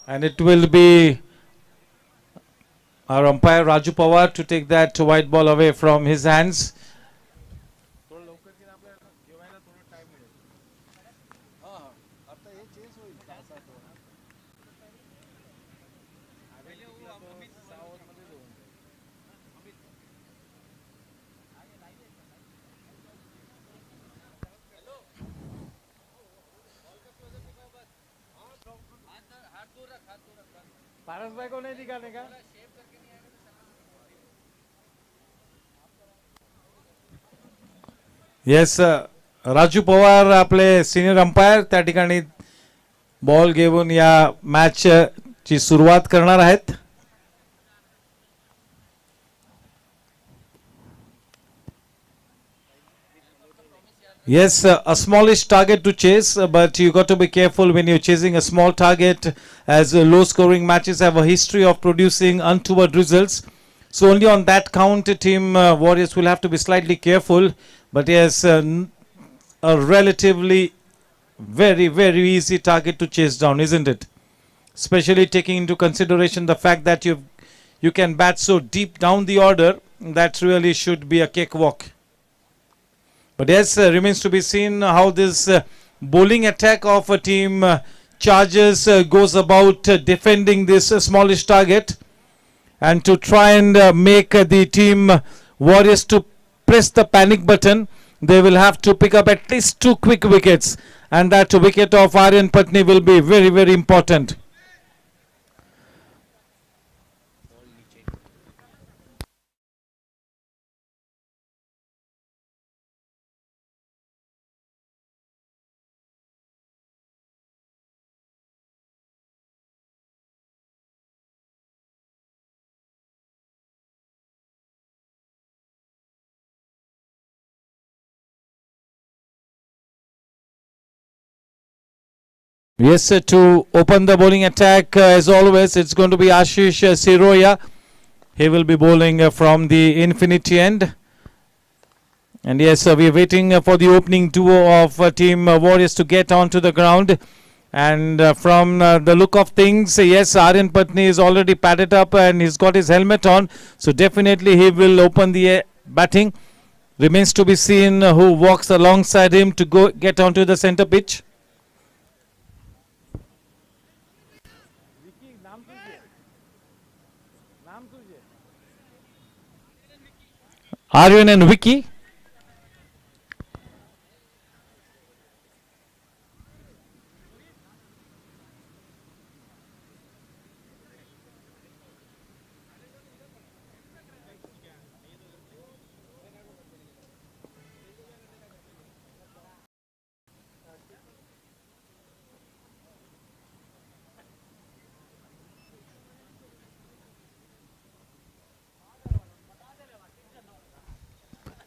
And it will be our umpire Raju Pawar to take that white ball away from his hands. पारस भाई को नहीं दिखाने का येस राजू पवार आपले सिनियर अंपायर त्या ठिकाणी बॉल घेऊन या मॅच ची सुरुवात करणार आहेत. Yes, a smallish target to chase, but you got to be careful when you're chasing a small target, as low-scoring matches have a history of producing untoward results. So only on that count, Team Warriors will have to be slightly careful. But yes, a relatively very easy target to chase down, isn't it? Especially taking into consideration the fact that you can bat so deep down the order, that really should be a cakewalk. But yes, remains to be seen how this bowling attack of a team Chargers goes about defending this smallish target, and to try and make the team Warriors to press the panic button. They will have to pick up at least 2 quick wickets, and that wicket of Aryan Patni will be very important. Yes, to open the bowling attack, as always, it's going to be Ashish Siroya. He will be bowling from the infinity end. And yes, we're waiting for the opening duo of Team Warriors to get onto the ground. And from the look of things, yes, Aryan Patni is already padded up and he's got his helmet on. So definitely he will open the batting. Remains to be seen who walks alongside him to go get onto the center pitch. Aryan and Vicky.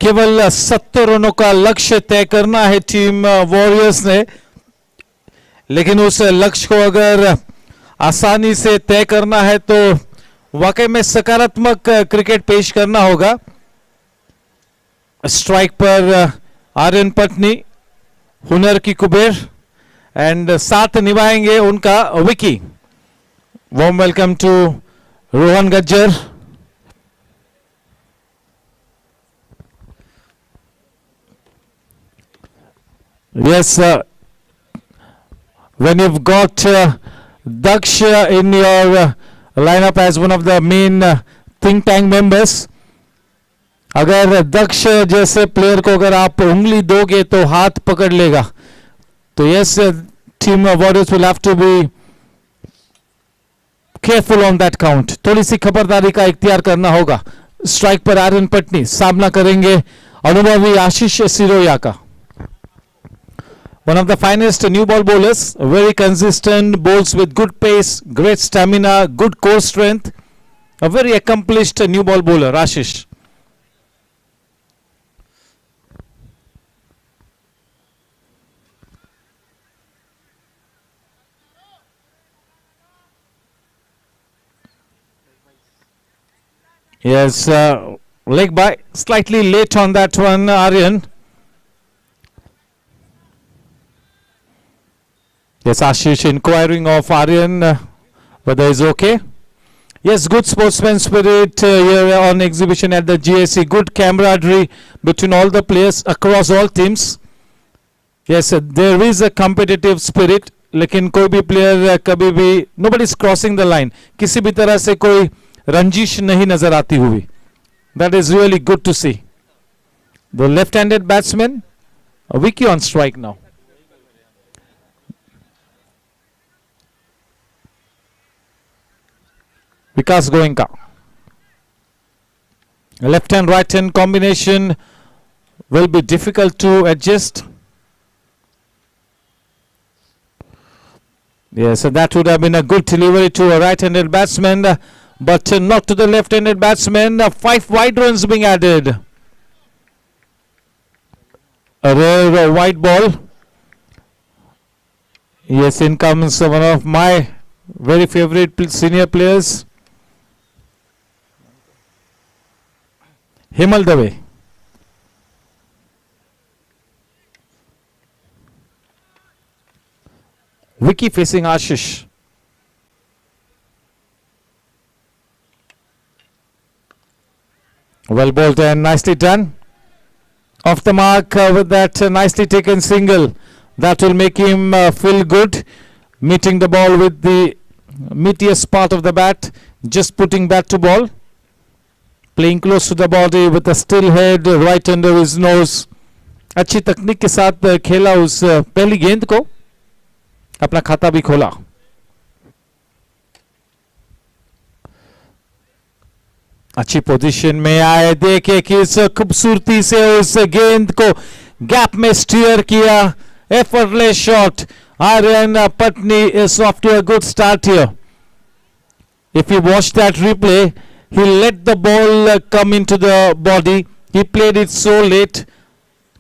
केवल 70 रनों का लक्ष्य तय करना है team warriors ने, लेकिन उस लक्ष्य को अगर आसानी से तय करना है तो वाकई में सकारात्मक क्रिकेट पेश करना होगा. स्ट्राइक पर आर्यन पटनी, हुनर की कुबेर, एंड साथ निभाएंगे उनका Vicky. Warm welcome to Rohan Gajjar. Yes, when you've got Daksh in your lineup as one of the main think tank members, अगर दक्ष जैसे प्लेयर को अगर आप उंगली दोगे तो हाथ पकड़ लेगा. तो yes, team Warriors will have to be careful on that count. थोड़ी सी खबरदारी का इख्तियार करना होगा. स्ट्राइक पर आर्यन पटनी, सामना करेंगे अनुभवी आशीष सिरोया का. One of the finest new ball bowlers, very consistent, bowls with good pace, great stamina, good core strength. A very accomplished new ball bowler, Ashish. Yes, leg by, slightly late on that one, Aryan. Yes, Ashish inquiring of Aryan Whether it's okay. Yes, good sportsman spirit here on exhibition at the GSC. Good camaraderie between all the players across all teams. Yes, there is a competitive spirit. लेकिन कोई भी player कभी भी nobody is crossing the line. किसी भी तरह से कोई रंजिश नहीं नजर आती हुई. That is really good to see. The left-handed batsman, Vicky on strike now. Vikas Goenka. Left hand right hand combination will be difficult to adjust. Yes, so that would have been a good delivery to a right-handed batsman, but not to the left-handed batsman. 5 wide runs being added. A rare white ball. Yes, in comes one of my very favorite senior players, Himal Dave. Vicky facing Ashish. Well bowled and nicely done. Off the mark with that nicely taken single. That will make him feel good. Meeting the ball with the meatiest part of the bat. Just putting bat to ball. Playing close to the body with a still head right under his nose. अच्छी तकनीक के साथ खेला उस पहली गेंद को. अपना खाता भी खोला. अच्छी पोजीशन में आए. देखे किस खूबसूरती से उस गेंद को गैप में स्टीयर किया. Effortless shot. Aryan Patni is off to a good start here. If you watch that replay, he let the ball come into the body. He played it so late,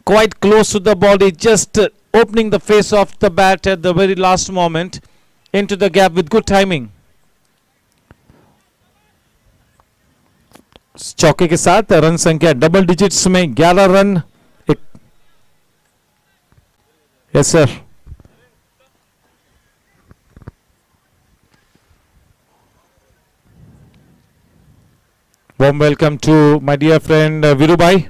quite close to the body, just opening the face of the bat at the very last moment into the gap with good timing. चौके के साथ run संख्या double digits में 11 run. Yes sir. Warm welcome to my dear friend Virubhai.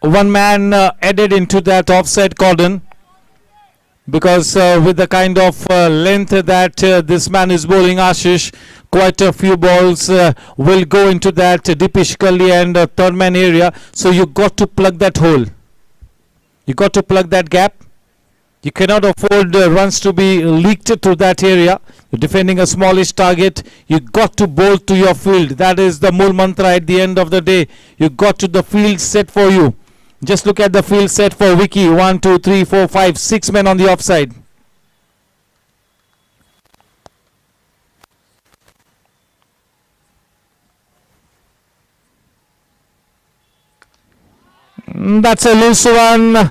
One man added into that offside cordon, because with the kind of length that this man is bowling, Ashish, quite a few balls will go into that deepish gully and third man area. So you got to plug that hole. You got to plug that gap. You cannot afford runs to be leaked to that area. You're defending a smallish target. You got to bowl to your field. That is the Mool Mantra at the end of the day. You got to the field set for you. Just look at the field set for Vicky. 1, 2, 3, 4, 5, 6 men on the offside. That's a loose one.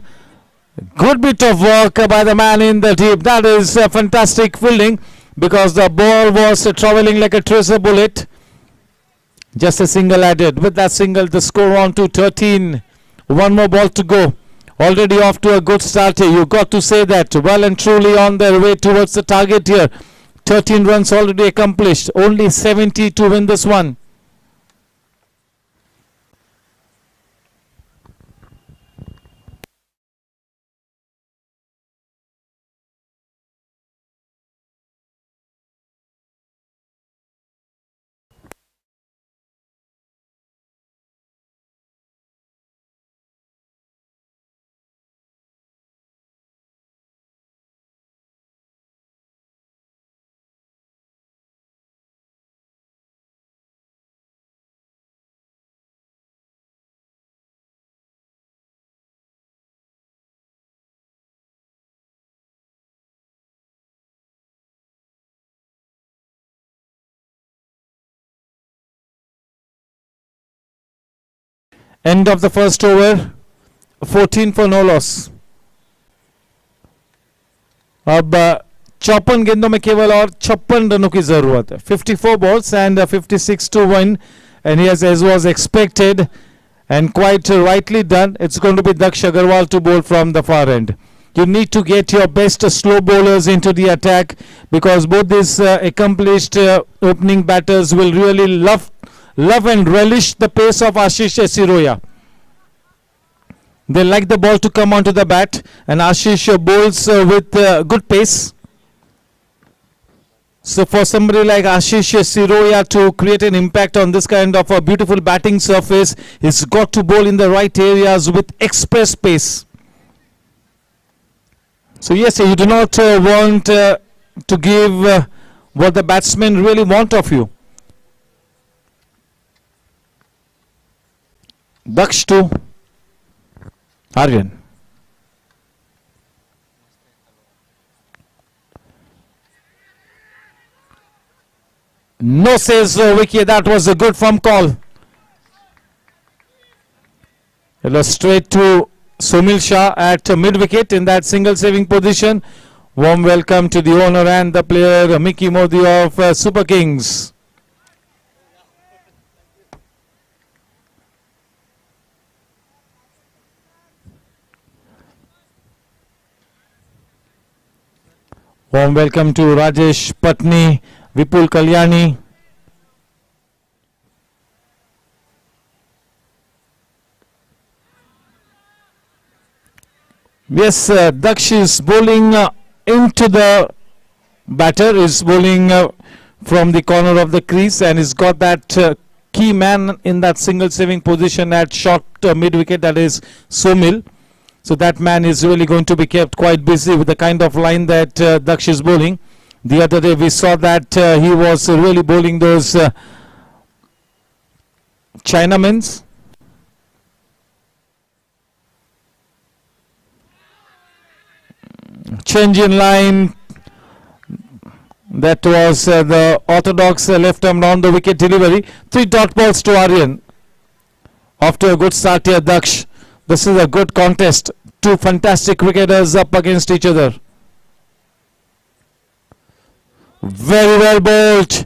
Good bit of work by the man in the deep. That is fantastic fielding, because the ball was traveling like a tracer bullet. Just a single added. With that single, the score on to 13. One more ball to go. Already off to a good start here. You got to say that. Well and truly on their way towards the target here. 13 runs already accomplished. Only 70 to win this one. End of the first over. 14 for no loss. अब 54 गेंदों में केवल और 56 रनों की जरूरत है. 54 balls and 56 to win, and yes, as was expected and quite rightly done, it's going to be Daksh Agarwal to bowl from the far end. You need to get your best slow bowlers into the attack, because both these accomplished opening batters will really love and relish the pace of Ashish Siroya. They like the ball to come onto the bat, and Ashish bowls with good pace. So for somebody like Ashish Siroya to create an impact on this kind of a beautiful batting surface, he's got to bowl in the right areas with express pace. So yes, you do not want to give what the batsmen really want of you. Daksh to Aryan. No, says Vicky, that was a good firm call. It was straight to Somil Shah at mid wicket in that single saving position. Warm welcome to the owner and the player Mickey Modi of Super Kings. Warm welcome to Rajesh Patni, Vipul Kalyani. Yes, Daksh is bowling into the batter, is bowling from the corner of the crease, and he's got that key man in that single saving position at short mid wicket, that is Somil. So that man is really going to be kept quite busy with the kind of line that Daksh is bowling. The other day we saw that he was really bowling those Chinamans. Change in line. That was the orthodox left arm round the wicket delivery. 3 dot balls to Aryan. After a good start here, Daksh. This is a good contest. 2 fantastic cricketers up against each other. Very well bowled.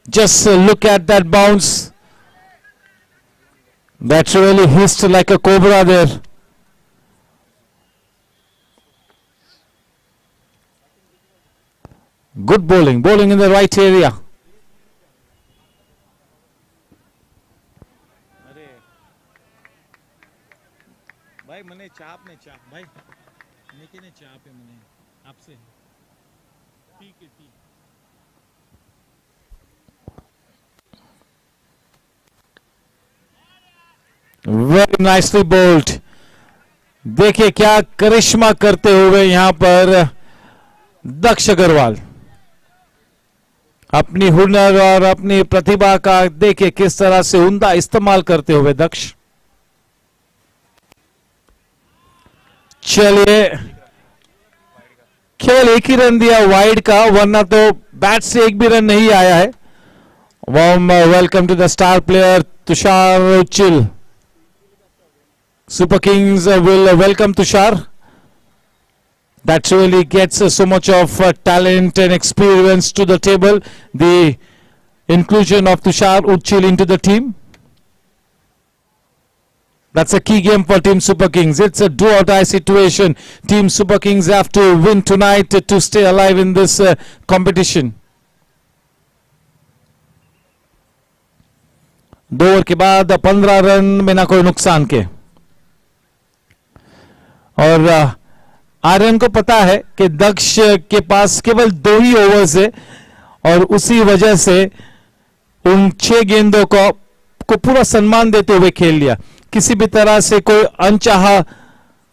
Just look at that bounce. That really hissed like a cobra there. Good bowling. Bowling in the right area. મને ચા આપને ચા ભાઈ નીકળીને ચા આપે મને આપશે ટી કે ટી Very nicely bowled. देखिए क्या करिश्मा करते हुए यहाँ पर दक्ष अग्रवाल अपनी हुनर और अपनी प्रतिभा का देखिए किस तरह से उम्दा इस्तेमाल करते हुए दक्ष. चलिए केवल एक ही रन दिया वाइड का, वरना तो बैट से एक भी रन नहीं आया है. Warm welcome to the star player Tushar Uchil. Super Kings will welcome Tushar. That really gets so much of talent and experience to the table. The inclusion of Tushar Uchil into the team. That's a key game for Team Super Kings. It's a do or die situation. Team Super Kings have to win tonight to stay alive in this competition. 2 over के बाद 15 run बिना कोई नुकसान के. और आर्यन को पता है कि दक्ष के पास केवल 2 ही ओवर्स है, और उसी वजह से उन 6 गेंदों को पूरा सम्मान देते हुए खेल लिया. किसी भी तरह से कोई अनचाहा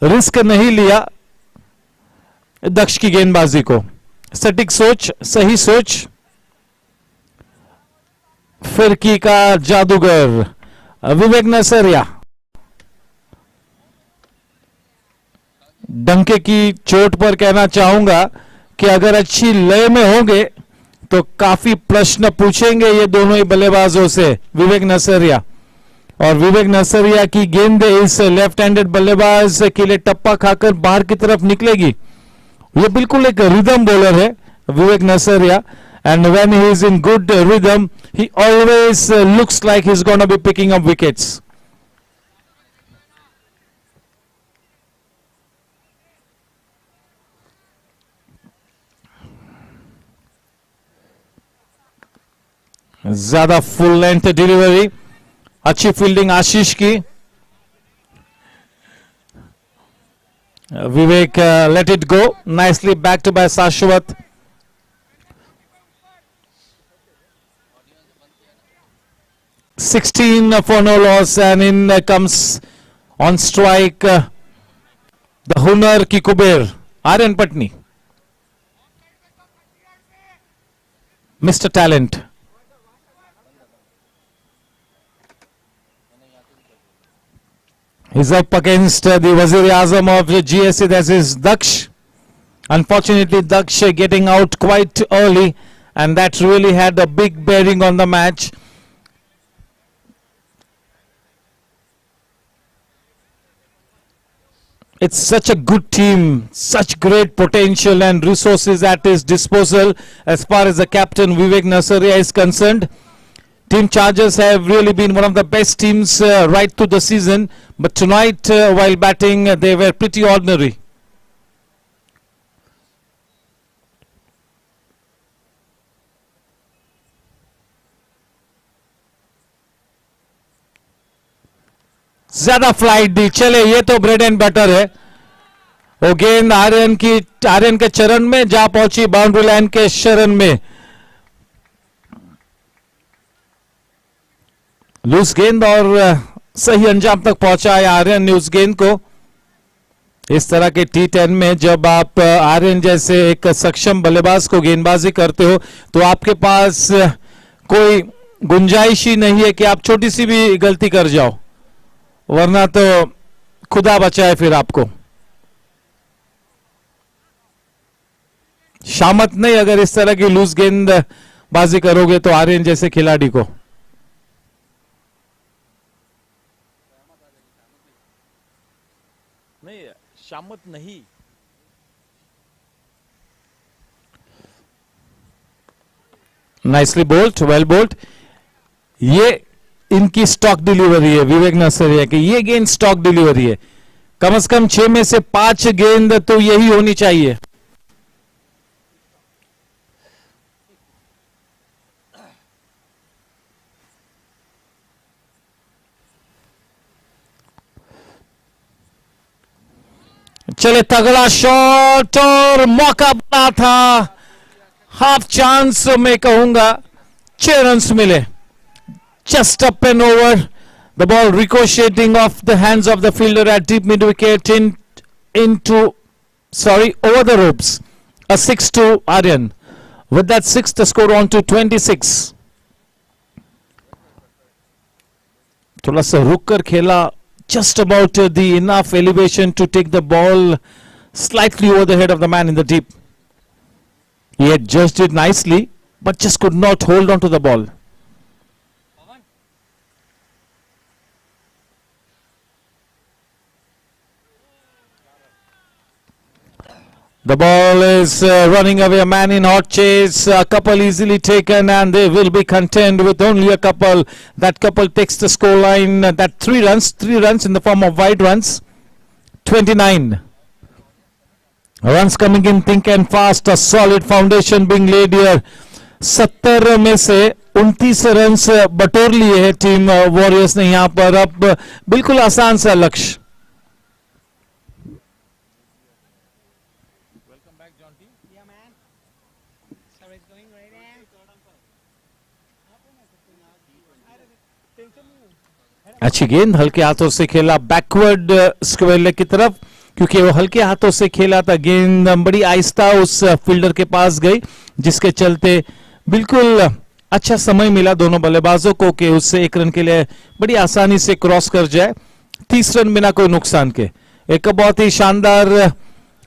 रिस्क नहीं लिया दक्ष की गेंदबाजी को. सटीक सोच, सही सोच. फिरकी का जादूगर विवेक नसरिया. डंके की चोट पर कहना चाहूंगा कि अगर अच्छी लय में होंगे तो काफी प्रश्न पूछेंगे ये दोनों ही बल्लेबाजों से विवेक नसरिया. और विवेक नसरिया की गेंद इस लेफ्ट हैंडेड बल्लेबाज के लिए टप्पा खाकर बाहर की तरफ निकलेगी, ये बिल्कुल एक रिदम बॉलर है विवेक नसरिया, and when he is in good rhythm he always looks like he's going to be picking up wickets. ज्यादा फुल लेंथ डिलीवरी, अच्छी फील्डिंग आशीष की. Vivek let it go, nicely backed by Shashwat. (16) for no loss, and in comes on strike the Hunar ki Kuber, Aryan Patni, Mr. Talent. He's up against the Wazir-e-Azam of the GSC, that is Daksh. Unfortunately, Daksh getting out quite early, and that really had a big bearing on the match. It's such a good team, such great potential and resources at his disposal as far as the captain Vivek Nasaria is concerned. Team Chargers have really been one of the best teams right through the season, but tonight while batting they were pretty ordinary. ज्यादा flight दी, चले ये तो bread and butter है. वो गेंद आर्यन के चरण में जा पहुंची, बाउंड्री लाइन के शरण में. लूज गेंद और सही अंजाम तक पहुंचाया आर्यन ने उस गेंद को. इस तरह के T10 में जब आप आर्यन जैसे एक सक्षम बल्लेबाज को गेंदबाजी करते हो तो आपके पास कोई गुंजाइश ही नहीं है कि आप छोटी सी भी गलती कर जाओ, वरना तो खुदा बचाए फिर आपको. शामत नहीं अगर इस तरह की लूज गेंदबाजी करोगे तो आर्यन जैसे खिलाड़ी को. नहीं, शामत नहीं. Nicely bowled, well bowled. ये इनकी स्टॉक डिलीवरी है विवेक नसरिया की, ये गेंद स्टॉक डिलीवरी है. कम से कम 6 में से 5 गेंद तो यही होनी चाहिए. चले तगड़ा शॉट और मौका बना था, हाफ चांस में कहूंगा. 6 रन्स मिले. Just up and over, the ball ricocheting off the hands of the fielder at deep mid wicket over the ropes. A 6 to Aryan. With that 6, the score on to 26. थोड़ा सा रुक कर खेला, just about the enough elevation to take the ball slightly over the head of the man in the deep. He had judged it nicely, but just could not hold on to the ball. The ball is running away, a man in hot chase, a couple easily taken, and they will be content with only a couple. That couple takes the score line, that 3 runs in the form of wide runs. 29 runs coming in thick and fast, a solid foundation being laid here. 70 में से 29 runs बटोर लिए है team warriors ने यहां पर. अब बिल्कुल आसान सा लक्ष्य. अच्छी गेंद हल्के हाथों से खेला बैकवर्ड स्क्वायर लेग की तरफ, क्योंकि वो हल्के हाथों से खेला था. गेंद बड़ी आहिस्ता उस फील्डर के पास गई, जिसके चलते बिल्कुल अच्छा समय मिला दोनों बल्लेबाजों को कि उससे 1 रन के लिए बड़ी आसानी से क्रॉस कर जाए. 30 रन बिना कोई नुकसान के. एक बहुत ही शानदार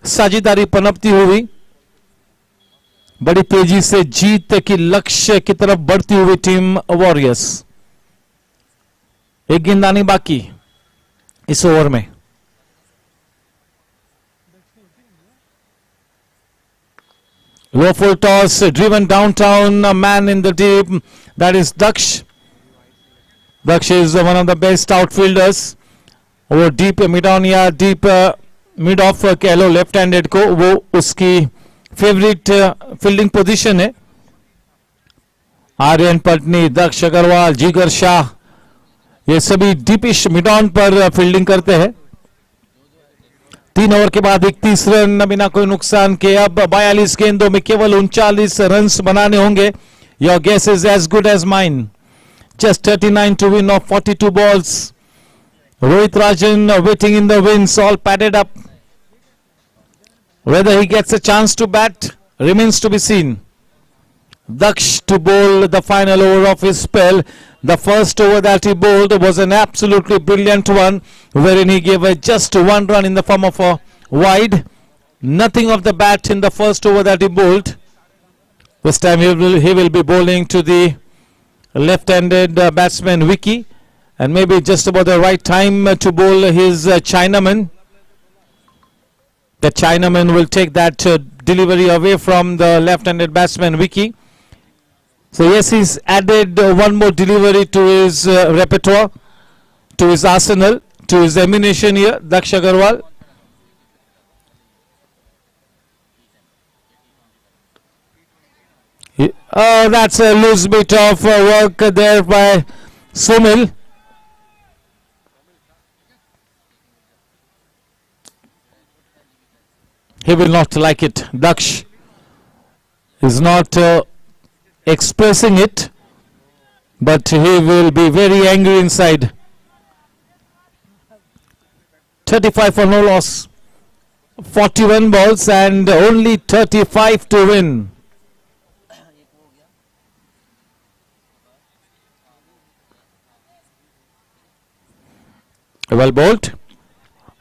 साझेदारी पनपती हुई, बड़ी तेजी से जीत की लक्ष्य की तरफ बढ़ती हुई टीम वॉरियर्स. एक गेंदानी बाकी इस ओवर में. Low full toss, driven downtown, a man in the deep. That is Daksh. Daksh is one of the best outfielders. वो deep mid on या deep mid off कह लो left handed को, वो उसकी favorite fielding position है. आर्यन पटनी, दक्ष अग्रवाल, जिगर शाह, ये सभी डीपिश मिड ऑन पर फील्डिंग करते हैं. 3 ओवर के बाद 31 रन बिना कोई नुकसान के. अब 42 गेंदों में केवल 39 रन बनाने होंगे. Your guess is as good as mine. Just 39 to win of 42 balls. Rohit Rajan waiting in the wings, all padded up. Whether he gets a chance to bat remains to be seen. Daksh to bowl the final over of his spell. The first over that he bowled was an absolutely brilliant one, wherein he gave just 1 run in the form of a wide. Nothing of the bat in the first over that he bowled. This time he will be bowling to the left-handed batsman Vicky, and maybe just about the right time to bowl his Chinaman. The Chinaman will take that delivery away from the left-handed batsman Vicky. So yes, he's added one more delivery to his repertoire, to his arsenal, to his ammunition here, Daksh Agarwal. Oh, that's a loose bit of work there by Sumil. He will not like it. Daksh is not expressing it, but he will be very angry inside. 35 for no loss. 41 balls and only 35 to win. Well bowled.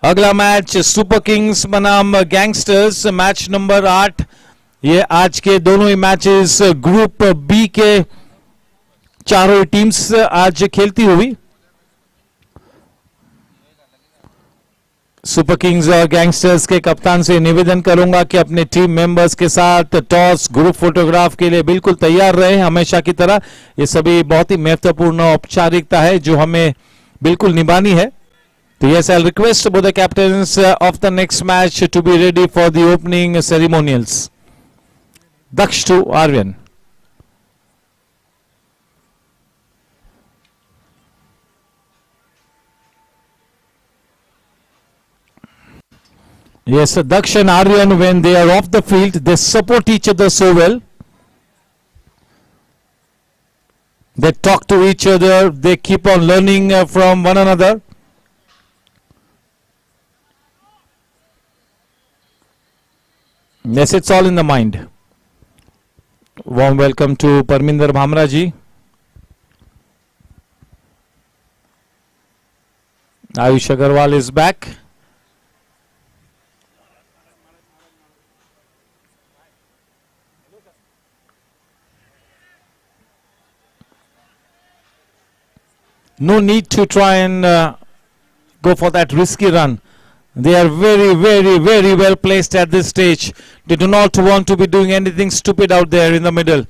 अगला match super Kings बनाम gangsters, match number 8. ये आज के दोनों ही matches group B के चारों teams आज खेलती हुई. सुपर किंग्स और गैंगस्टर्स के कप्तान से निवेदन करूंगा कि अपने टीम मेंबर्स के साथ टॉस ग्रुप फोटोग्राफ के लिए बिल्कुल तैयार रहे हमेशा की तरह. ये सभी बहुत ही महत्वपूर्ण औपचारिकता है जो हमें बिल्कुल निभानी है. So yes, I'll request both the captains of the next match to be ready for the opening ceremonials. Daksh to Arvind. Yes, Daksh and Aryan, when they are off the field, they support each other so well. They talk to each other, they keep on learning from one another. Yes, it's all in the mind. Warm welcome to Parminder Bhamra ji. Ayush Agarwal is back. No need to try and go for that risky run. They are very, very, very well placed at this stage. They do not want to be doing anything stupid out there in the middle.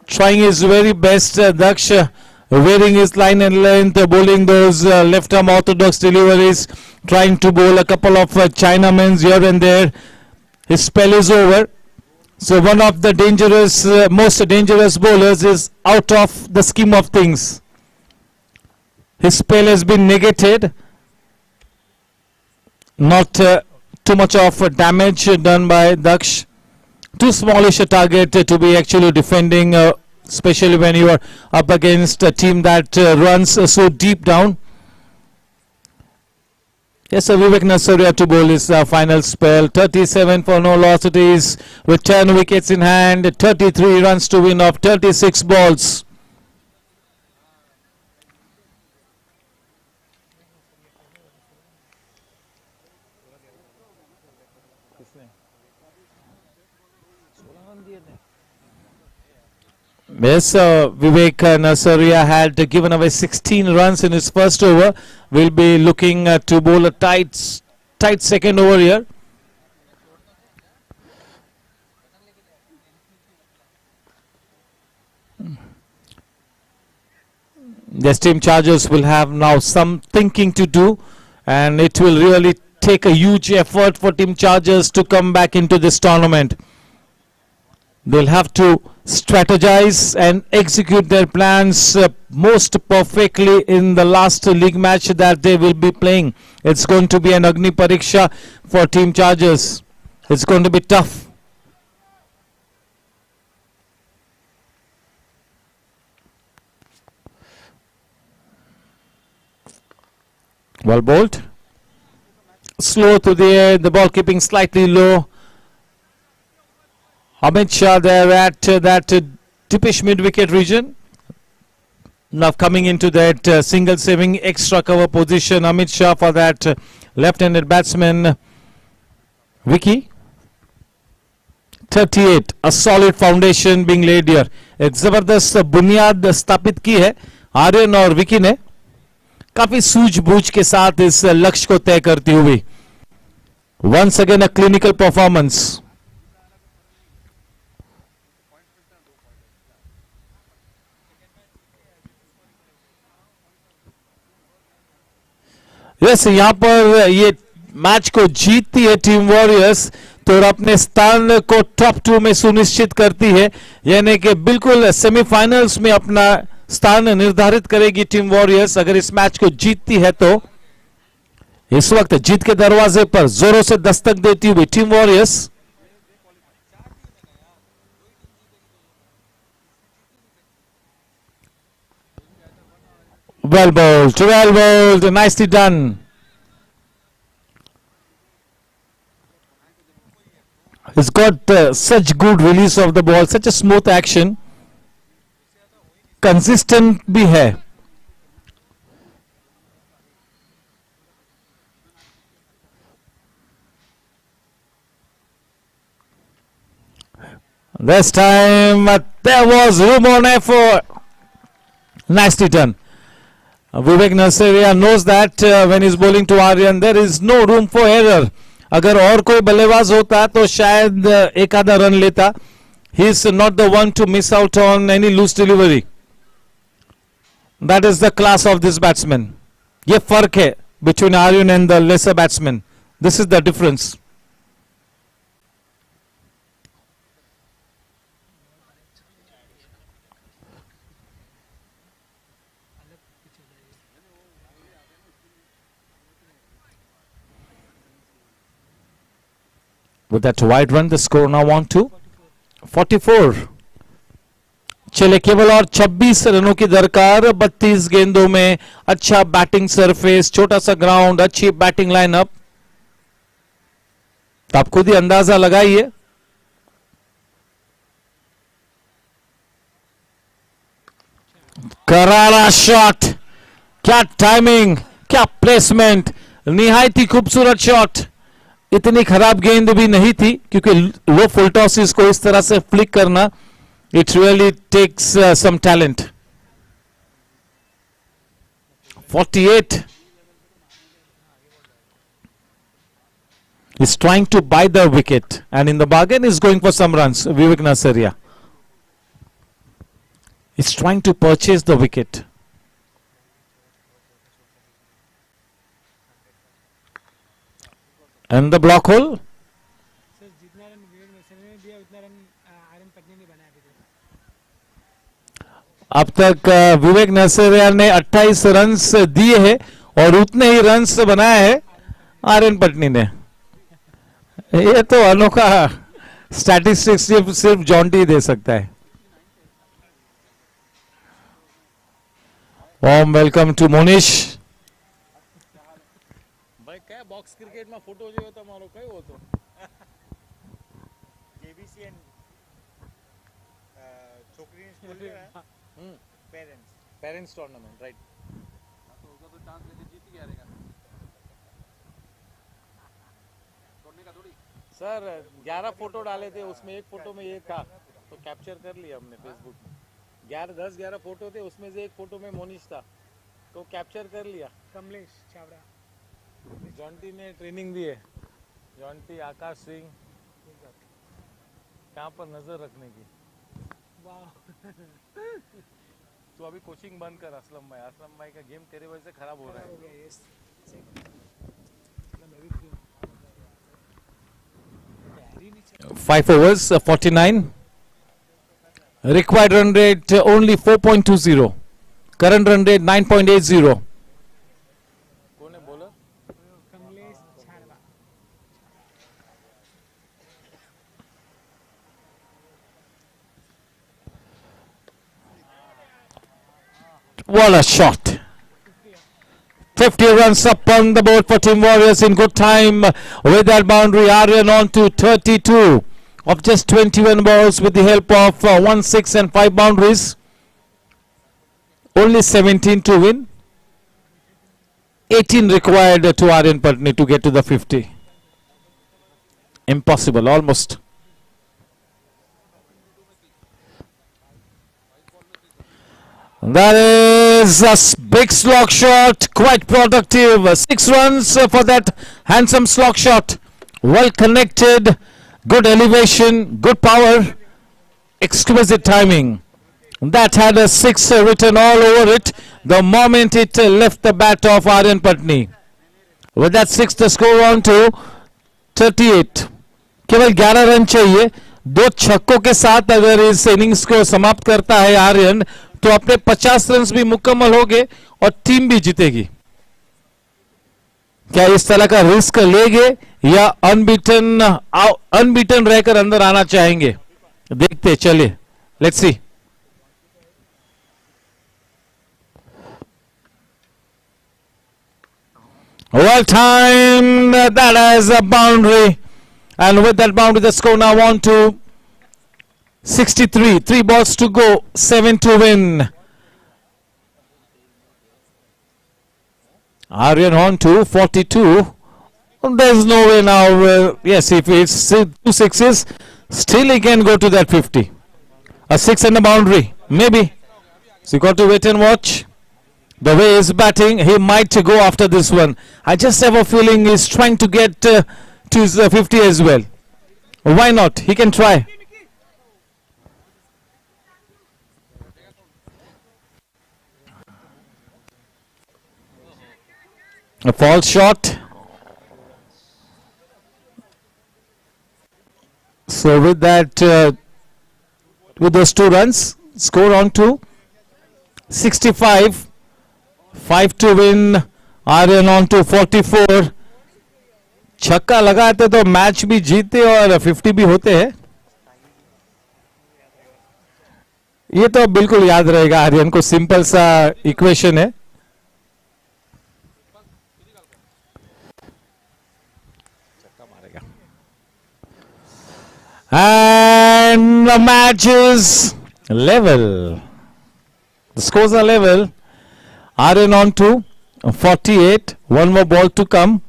Trying his very best, Daksh, wearing his line and length, bowling those left arm orthodox deliveries, trying to bowl a couple of Chinamans here and there. His spell is over. So one of the dangerous, most dangerous bowlers is out of the scheme of things. His spell has been negated. Not too much of damage done by Daksh. Too smallish a target to be actually defending, especially when you are up against a team that runs so deep down. Yes, sir, Vivek Nasaria to bowl his final spell. 37 for no loss it is, with 10 wickets in hand, 33 runs to win of 36 balls. Yes, Vivek Nasaria had given away 16 runs in his first over. Will be looking to bowl a tight second over here. This team Chargers will have now some thinking to do, and it will really take a huge effort for team Chargers to come back into this tournament. They'll have to strategize and execute their plans most perfectly in the last league match that they will be playing. It's going to be an Agni Pariksha for team Chargers. It's going to be tough. Well bowled. Slow to the air, the ball keeping slightly low. Amit Shah there at that deepish mid-wicket region. Now coming into that single saving extra cover position. Amit Shah for that left-handed batsman. Vicky. 38. A solid foundation being laid here. एक जबरदस्त बुनियाद स्थापित की है आर्यन और विकी ने, काफी सूझबूझ के साथ इस लक्ष्य को तय करती हुई. Once again a clinical performance. Yes यहाँ पर ये मैच को जीतती है टीम वॉरियर्स तो अपने स्थान को टॉप 2 में सुनिश्चित करती है, यानी कि बिल्कुल सेमीफाइनल्स में अपना स्थान निर्धारित करेगी टीम वॉरियर्स अगर इस मैच को जीतती है. तो इस वक्त जीत के दरवाजे पर जोरों से दस्तक देती हुई team warriors. Well bowled, nicely done. He's got such good release of the ball, such a smooth action. Consistent भी है. This time there was room on effort. Nicely done. Vivek Nasaria knows that when he's bowling to Aryan, there is no room for error. अगर और कोई बल्लेबाज होता तो शायद एक आधा रन लेता. He is not the one to miss out on any loose delivery. That is the class of this batsman. ये फर्क है between Aryan and the lesser batsman. This is the difference. With that wide run, the score now on to 44. चले केवल और 26 रनों की दरकार 32 गेंदों में. अच्छा बैटिंग सरफेस, छोटा सा ग्राउंड, अच्छी बैटिंग लाइनअप. तो आप खुद ही अंदाजा लगाइए. करारा शॉट, क्या टाइमिंग, क्या प्लेसमेंट, निहायत ही खूबसूरत शॉट. इतनी खराब गेंद भी नहीं थी क्योंकि लो फुल टॉसेस को इस तरह से फ्लिक करना, it really takes some talent. 48 is trying to buy the wicket and in the bargain is going for some runs. Vivek Nasaria is trying to purchase the wicket. And the block hole. जितना run विवेक नसरिया ने दिया उतना run Aryan Patni ने बनाया अभी तक. अब तक विवेक नसरिया ने 28 रन्स दिए हैं और उतने ही रन्स बनाए हैं आर्यन पटनी ने. ये तो अनोखा स्टैटिस्टिक्स सिर्फ जॉन्टी दे सकता है. Warm welcome to Monish. ભાઈ કયા બોક્સ ક્રિકેટમાં ફોટો જોયો તમારો કયો હતો? KBC and છોકરીની સ્કૂલ पेरेंट्स टूर्नामेंट राइट. तो उसका तो चांस लेके जीत ही हारेगा, छोड़ने का थोड़ी. सर 11 फोटो डाले थे, उसमें एक फोटो में ये था तो कैप्चर कर लिया हमने फेसबुक में. 10-11 फोटो थे, उसमें से एक फोटो में मोनिश था तो कैप्चर कर लिया। कमलेश छाबड़ा जॉन्टी ने ट्रेनिंग दी है। जॉन्टी, आकाश सिंह, कहाँ पर नजर रखने की। तो अभी कोचिंग बंद कर असलम भाई का गेम तेरे वजह से खराब हो रहा है। 5 overs, 49. Required run rate only 4.20. Current run rate 9.80. कौन है bowler? Kamlesh Chhabra What a shot! 50 runs up on the board for Team Warriors in good time with that boundary. Aryan on to 32 of just 21 balls with the help of 1, 6 and 5 boundaries. Only 17 to win. 18 required to Aryan Patni to get to the 50. Impossible, almost. That is a big slog shot, quite productive. 6 runs for that handsome slog shot. Well connected, good elevation, good power, exquisite timing. That had a 6 written all over it the moment it left the bat of Aryan Patni. With that 6, the score on to 38. केवल 11 run चाहिए। 2 छक्कों के साथ अगर इस innings को समाप्त करता है आर्यन तो अपने 50 रन भी मुकम्मल हो गए और टीम भी जीतेगी। क्या इस तरह का रिस्क लेंगे या अनबीटन रहकर अंदर आना चाहेंगे? देखते चले, let's see. Well timed, that is a boundary, and with that boundary the score now on to 63. 3 balls to go, 7 to win. Aryan on to 42. There's no way now. Yes, if it's 2 sixes, still he can go to that 50. A 6 and a boundary, maybe. So you got to wait and watch. The way he's batting, he might go after this one. I just have a feeling he's trying to get to his 50 as well. Why not? He can try. A false shot. So with that, with those 2 runs, score on to 65. 5 to win. Aryan on to 44. छक्का लगाते तो match भी जीते और 50 भी होते हैं। ये तो बिल्कुल याद रहेगा आर्यन को, सिंपल सा इक्वेशन है। And the match is level. The scores are level. Aryan on to 48. 1 more ball to come.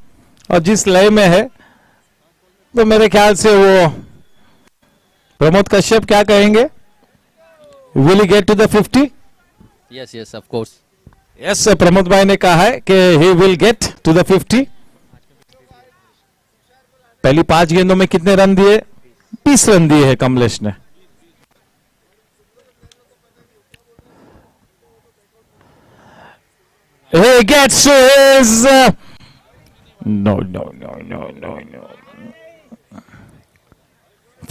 और जिस लय में है तो मेरे ख्याल से वो प्रमोद कश्यप क्या कहेंगे? Will he get to the 50? Yes, yes, of course. Yes, Pramod भाई ने कहा है कि he will get to the 50. पहली 5 गेंदों में कितने रन दिए? 20 रन दिए हैं कमलेश ने। He gets to his no.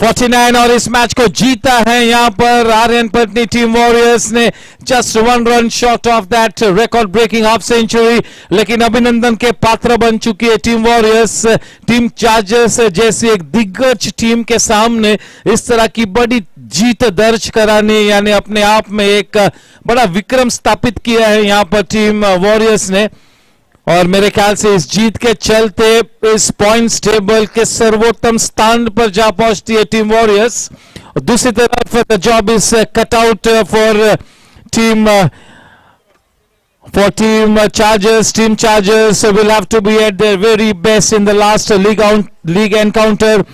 49 और इस मैच को जीता है यहाँ पर आर्यन पत्नी टीम वॉरियर्स ने। Just 1 run short of that record breaking half century, लेकिन अभिनंदन के पात्र बन चुकी है टीम वॉरियर्स। टीम चार्जर्स जैसी एक दिग्गज टीम के सामने इस तरह की बड़ी जीत दर्ज कराने यानी अपने आप में एक बड़ा विक्रम स्थापित किया है यहाँ पर टीम वॉरियर्स ने। और मेरे ख्याल से इस जीत के चलते इस पॉइंट्स टेबल के सर्वोत्तम स्थान पर जा पहुंचती है टीम वॉरियर्स। दूसरी तरफ the job is cut out for team chargers. Team chargers will have to be at their very best in the last league encounter.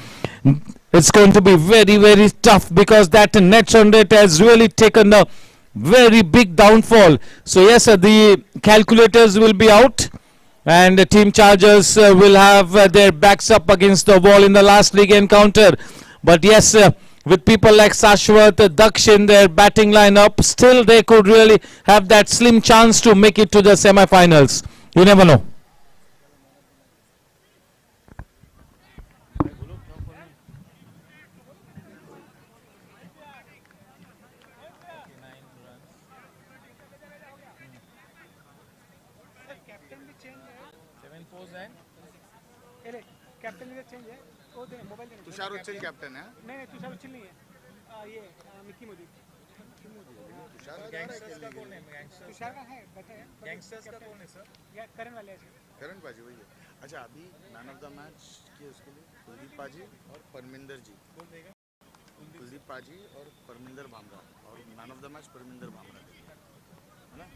It's going to be very, very tough because that net run rate has really taken a very big downfall. So yes, the calculators will be out, and the team Chargers will have their backs up against the wall in the last league encounter. But yes, with people like Sashwat, Daksh in their batting lineup, still they could really have that slim chance to make it to the semi-finals. You never know. Captain इधर change है वो दे mobile देना Tushar उच्चल captain है नहीं नहीं तुषार उच्चल नहीं है ये मिक्की मोदी तुषार तुषार का है बैठे हैं गैंगस्टर्स का कौन है सर? करण वाले हैं करण पाजी वही है। अच्छा अभी मैन ऑफ द मैच किए उसके लिए कुलदीप पाजी और परमिंदर जी। कुलदीप पाजी और परमिंदर भामरा और man of the match Parminder Bhamra है ना।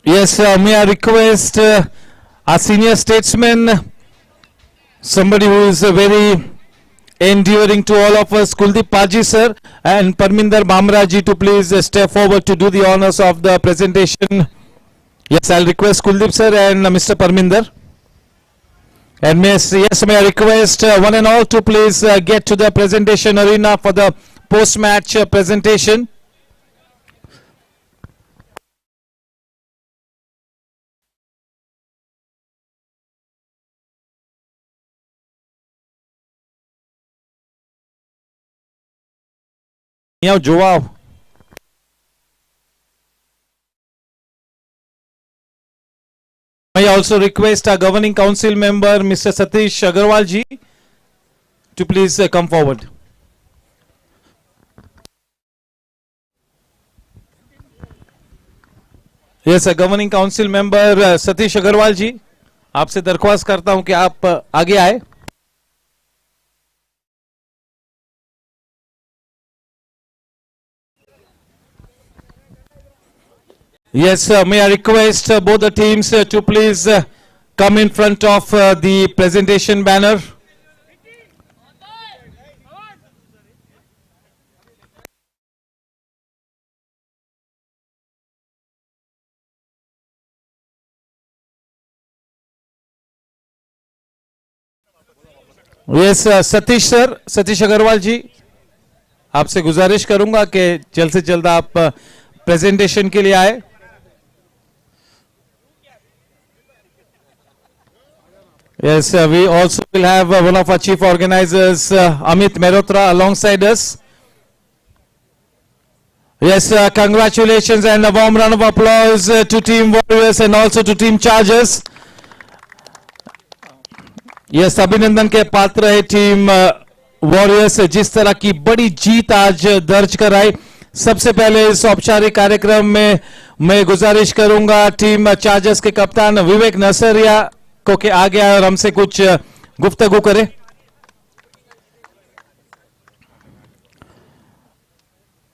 Yes, may I request our senior statesman, somebody who is very enduring to all of us, Kuldeep Paji sir and Parminder Bhamra ji, to please step forward to do the honors of the presentation. Yes, I'll request Kuldeep sir and Mr. Parminder. And yes, may I request one and all to please get to the presentation arena for the post-match presentation. Joao. I also request our governing council member Mr. Satish Agarwal ji to please come forward. Yes, governing council member Satish Agarwal ji, आपसे दरख्वास्त करता हूं कि आप आगे आए. Yes, may I request both the teams to please come in front of the presentation banner. Yes, Satish Agarwal जी, आपसे गुजारिश करूंगा कि जल्द से जल्द आप प्रेजेंटेशन के लिए आए. Yes, we also will have one of our chief organizers, Amit Mehrotra, alongside us. Yes, congratulations and a warm round of applause to Team Warriors and also to Team Chargers. Yes, अभिनंदन के पात्र है team warriors, जिस तरह की बड़ी जीत आज दर्ज कराई. सबसे पहले इस औपचारिक कार्यक्रम में मैं गुजारिश करूंगा टीम चार्जर्स के कप्तान विवेक नसरिया को के आगे आए और हमसे कुछ गुफ्तगू करे.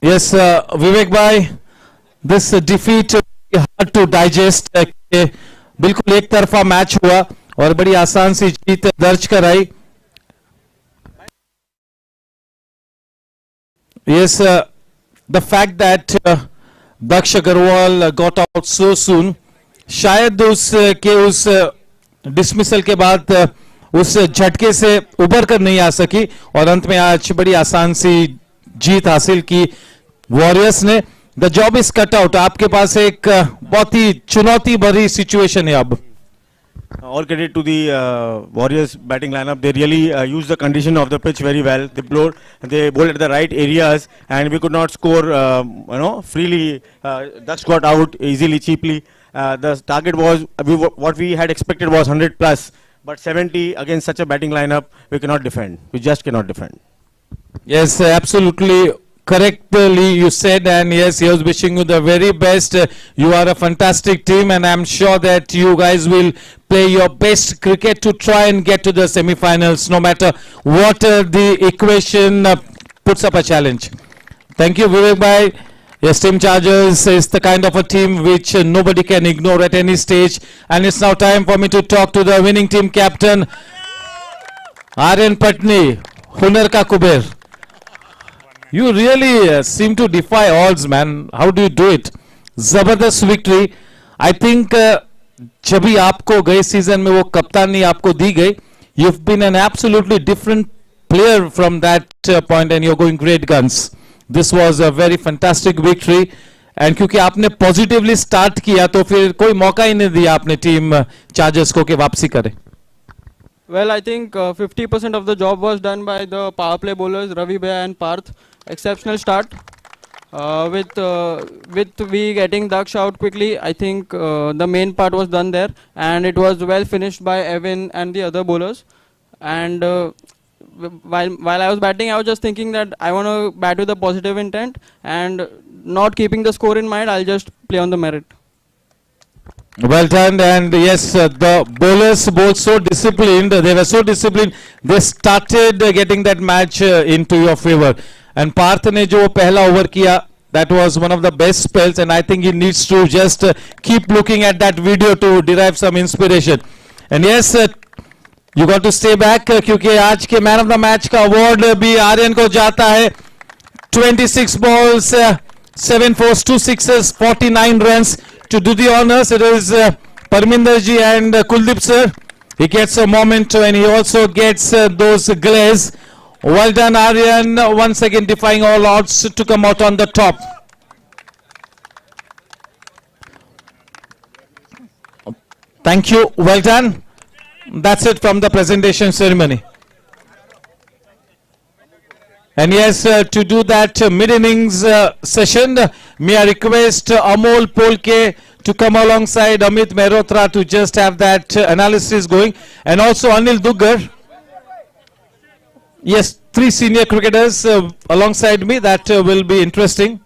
Yes, Vivek bhai, this defeat hard to digest. बिल्कुल एक तरफा मैच हुआ और बड़ी आसान सी जीत दर्ज कराई. Yes, the fact that Daksh Agarwal got out so soon, शायद उस डिसमिसल के बाद उस झटके से उबर कर नहीं आ सकी और अंत में आज बड़ी आसान सी जीत हासिल की वॉरियर्स ने. The job is cut out. आपके पास एक बहुत ही चुनौती भरी सिचुएशन है अब. All credit to the Warriors batting lineup. They really used the condition of the pitch very well. They bowled at the right areas, and we could not score, freely. Ducks got out easily, cheaply. The target was what we had expected was 100 plus, but 70 against such a batting lineup, we cannot defend. We just cannot defend. Yes, absolutely. Correctly you said, and yes, he was wishing you the very best. You are a fantastic team, and I'm sure that you guys will play your best cricket to try and get to the semi-finals, no matter what the equation puts up a challenge. Thank you, Vivek bhai. Yes, Team Chargers is the kind of a team which nobody can ignore at any stage, and it's now time for me to talk to the winning team captain, Aryan Patni, Hunar ka Kuber. You really seem to defy odds, man. How do you do it? Zabardast victory. I think जब भी आपको गए season में वो कप्तानी आपको दी गई, you've been an absolutely different player from that point, and you're going great guns. This was a very fantastic victory. And क्योंकि आपने पॉजिटिवली स्टार्ट किया तो फिर कोई मौका ही नहीं दिया आपने टीम चार्जर्स को कि वापसी करे. Well, I think 50% of the job was done by the power play bowlers Ravi Bhai and Parth. Exceptional start. With we getting Daksh out quickly, I think the main part was done there, and it was well finished by Evan and the other bowlers. And while I was batting, I was just thinking that I want to bat with a positive intent, and not keeping the score in mind, I'll just play on the merit. Well done. And yes, the bowlers both so disciplined. They were so disciplined. They started getting that match into your favor. And Parth ne jo pehla over kiya, that was one of the best spells. And I think he needs to just keep looking at that video to derive some inspiration. And yes, you got to stay back क्योंकि आज के man of the match का award भी आर्यन को जाता है. 26 balls, 7 fours, 2 sixes, 49 runs. To do the honors, it is Parminder ji and Kuldeep sir. He gets a moment and he also gets those glares. Well done, Aryan. Once again defying all odds to come out on the top. Thank you. Well done. That's it from the presentation ceremony. And yes, to do that mid-innings session, may I request Amol Polke to come alongside Amit Mehrotra to just have that analysis going. And also Anil Duggar. Yes, 3 senior cricketers alongside me. That will be interesting.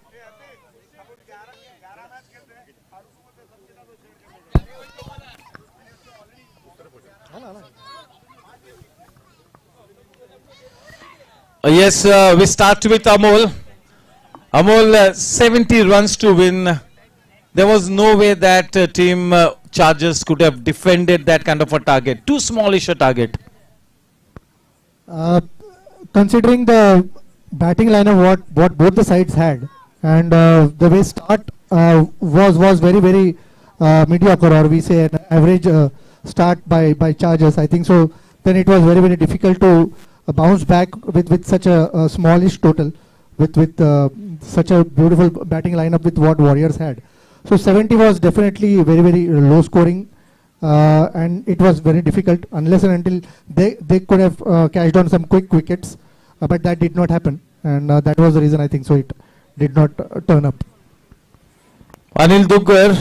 Yes, we start with Amol. Amol, 70 runs to win. There was no way that team Chargers could have defended that kind of a target. Too smallish a target. Considering the batting lineup, what both the sides had, and the way start was very mediocre, or we say an average start by Chargers. I think so. Then it was very difficult to bounce back with such a smallish total, with such a beautiful batting lineup with what Warriors had. So 70 was definitely very low scoring, and it was very difficult unless and until they could have cashed on some quick wickets, but that did not happen, and that was the reason I think so it did not turn up. Anil Duggar,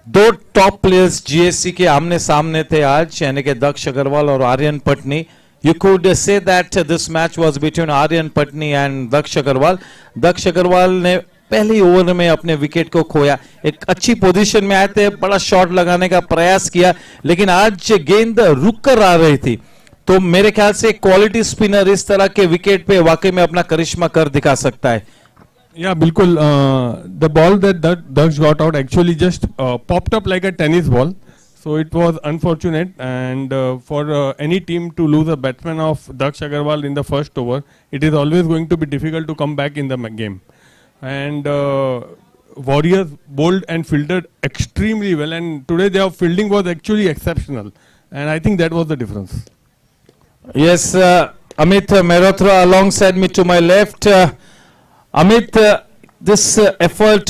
दो top players GSC के आमने सामने थे आज, यानी कि दक्ष अग्रवाल और Aryan Patni. You could say that this match was between Aryan Patni and Daksh Agarwal. Daksh Agarwal ने पहले ओवर में अपने विकेट को खोया. एक अच्छी पोजीशन में आए थे, बड़ा शॉट लगाने का प्रयास किया, लेकिन आज गेंद रुक कर आ रही थी. तो मेरे ख्याल से क्वालिटी स्पिनर इस तरह के विकेट पे वाकई में अपना करिश्मा कर दिखा सकता है. Yeah, बिल्कुल. The ball that Daksh got out actually just popped up like a tennis ball. So it was unfortunate, and for any team to lose a batsman of Daksh Agarwal in the first over, it is always going to be difficult to come back in the game. And Warriors bowled and fielded extremely well, and today their fielding was actually exceptional, and I think that was the difference. Yes, Amit Mehrotra alongside me to my left. Amit, this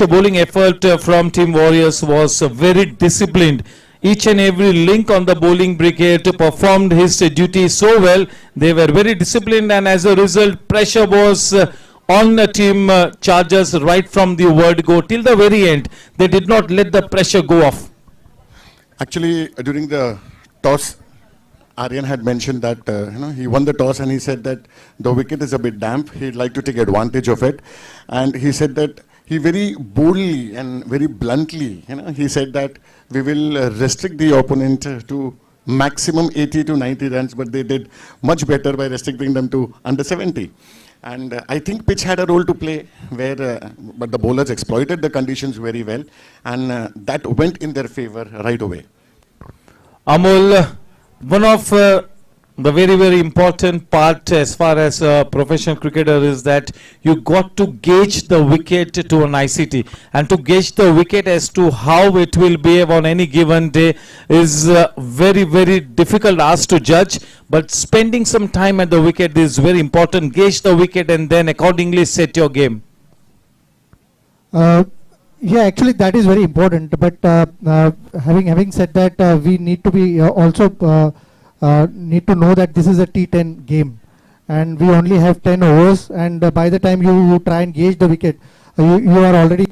bowling effort from Team Warriors was very disciplined. Each and every link on the bowling brigade performed his duty so well. They were very disciplined, and as a result, pressure was on the team Chargers right from the word go till the very end. They did not let the pressure go off. Actually, during the toss, Aryan had mentioned that he won the toss, and he said that the wicket is a bit damp. He'd like to take advantage of it, and he said that he very boldly and very bluntly, he said that we will restrict the opponent to maximum 80 to 90 runs, but they did much better by restricting them to under 70. And I think pitch had a role to play, but the bowlers exploited the conditions very well, and that went in their favor right away. Amol, one of The very important part as far as a professional cricketer is that you got to gauge the wicket to a nicety, and to gauge the wicket as to how it will behave on any given day is very difficult ask to judge, but spending some time at the wicket is very important. Gauge the wicket and then accordingly set your game. Yeah, actually that is very important, but having said that, we need to be also need to know that this is a T10 game and we only have 10 overs, and by the time you try and gauge the wicket, you are already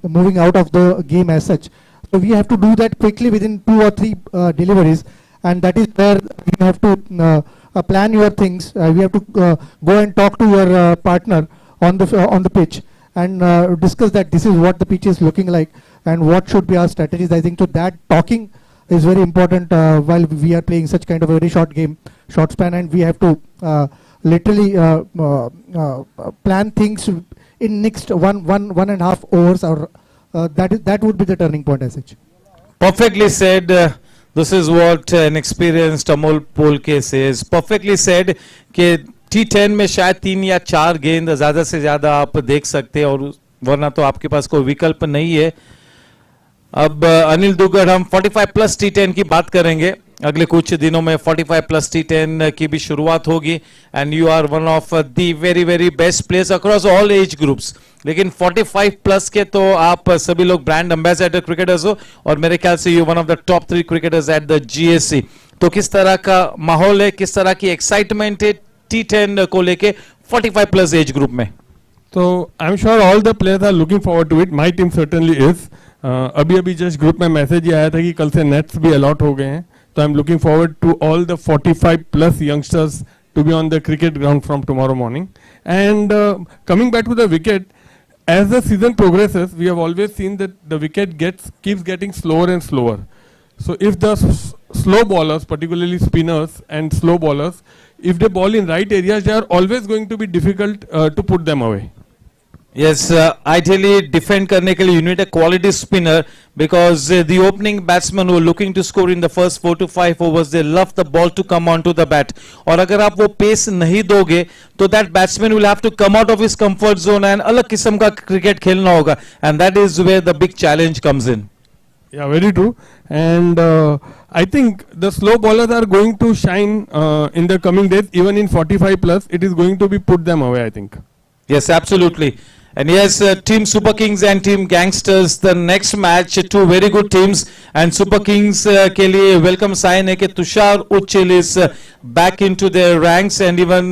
moving out of the game as such. So we have to do that quickly within 2 or 3 deliveries, and that is where you have to plan your things. We have to go and talk to your partner on the pitch and discuss that this is what the pitch is looking like and what should be our strategies. I think so that talking is very important while we are playing such kind of a very short game, short span, and we have to literally plan things in next one and a half overs, or that would be the turning point as such. Perfectly said. This is what an experienced Amol Polke says. Perfectly said कि T10 में शायद 3 या 4 गेंद ज़्यादा से ज़्यादा आप देख सकते हैं, और वरना तो आपके पास कोई विकल्प नहीं है. अब अनिल दुग्गड़, हम 45 प्लस T10 की बात करेंगे. अगले कुछ दिनों में 45 प्लस T10 की भी शुरुआत होगी, and you are one of the very best players across all age groups. लेकिन 45 प्लस के तो आप सभी लोग ब्रांड एम्बेसडर क्रिकेटर्स हो, और मेरे ख्याल से you one of the top 3 cricketers eight the GSC. तो किस तरह का माहौल है, किस तरह की एक्साइटमेंट है T10 को लेके 45 प्लस एज ग्रुप में? So I'm sure all the players are looking forward to it. My team certainly is. अभी जस्ट ग्रुप में मैसेज ही आया था कि कल से नेट्स भी अलॉट हो गए हैं, तो I am looking forward to all the 45 plus youngsters to be on the cricket ground from tomorrow morning. And coming back to the wicket, as the season progresses, we have always seen that the wicket keeps getting slower and slower. So if the slow bowlers, particularly spinners and slow bowlers, if they ball in right areas, they are always going to be difficult to put them away. Yes, ideally defend करने के लिए you need a quality spinner, because the opening batsmen who are looking to score in the first 4 to 5 overs, they love the ball to come onto the bat. और अगर आप वो pace नहीं दोगे तो that batsman will have to come out of his comfort zone and अलग किस्म का cricket खेलना होगा, and that is where the big challenge comes in. Yeah, very true. And I think the slow bowlers are going to shine in the coming days. Even in 45 plus, it is going to be put them away, I think. Yes, absolutely. And yes, Team Super Kings and Team Gangsters, the next match, 2 very good teams. And Super Kings के लिए welcome sign है कि Tushar उच्चल is back into their ranks, and even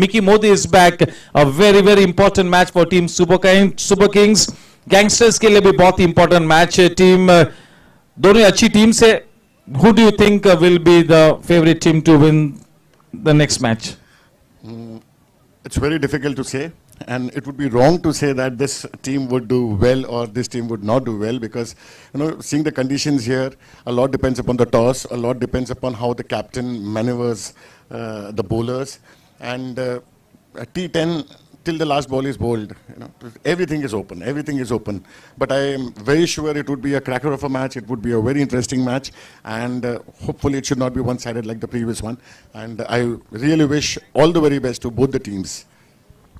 Mickey Modi is back. A very important match for Team Super Kings. Gangsters के लिए भी बहुत important match है. Team दोनों अच्छी teams है. Who do you think will be the favorite team to win the next match? It's very difficult to say. And it would be wrong to say that this team would do well or this team would not do well, because seeing the conditions here, a lot depends upon the toss, a lot depends upon how the captain maneuvers the bowlers, and T10 till the last ball is bowled, everything is open. But I am very sure it would be a cracker of a match. It would be a very interesting match, and hopefully it should not be one-sided like the previous one. And I really wish all the very best to both the teams.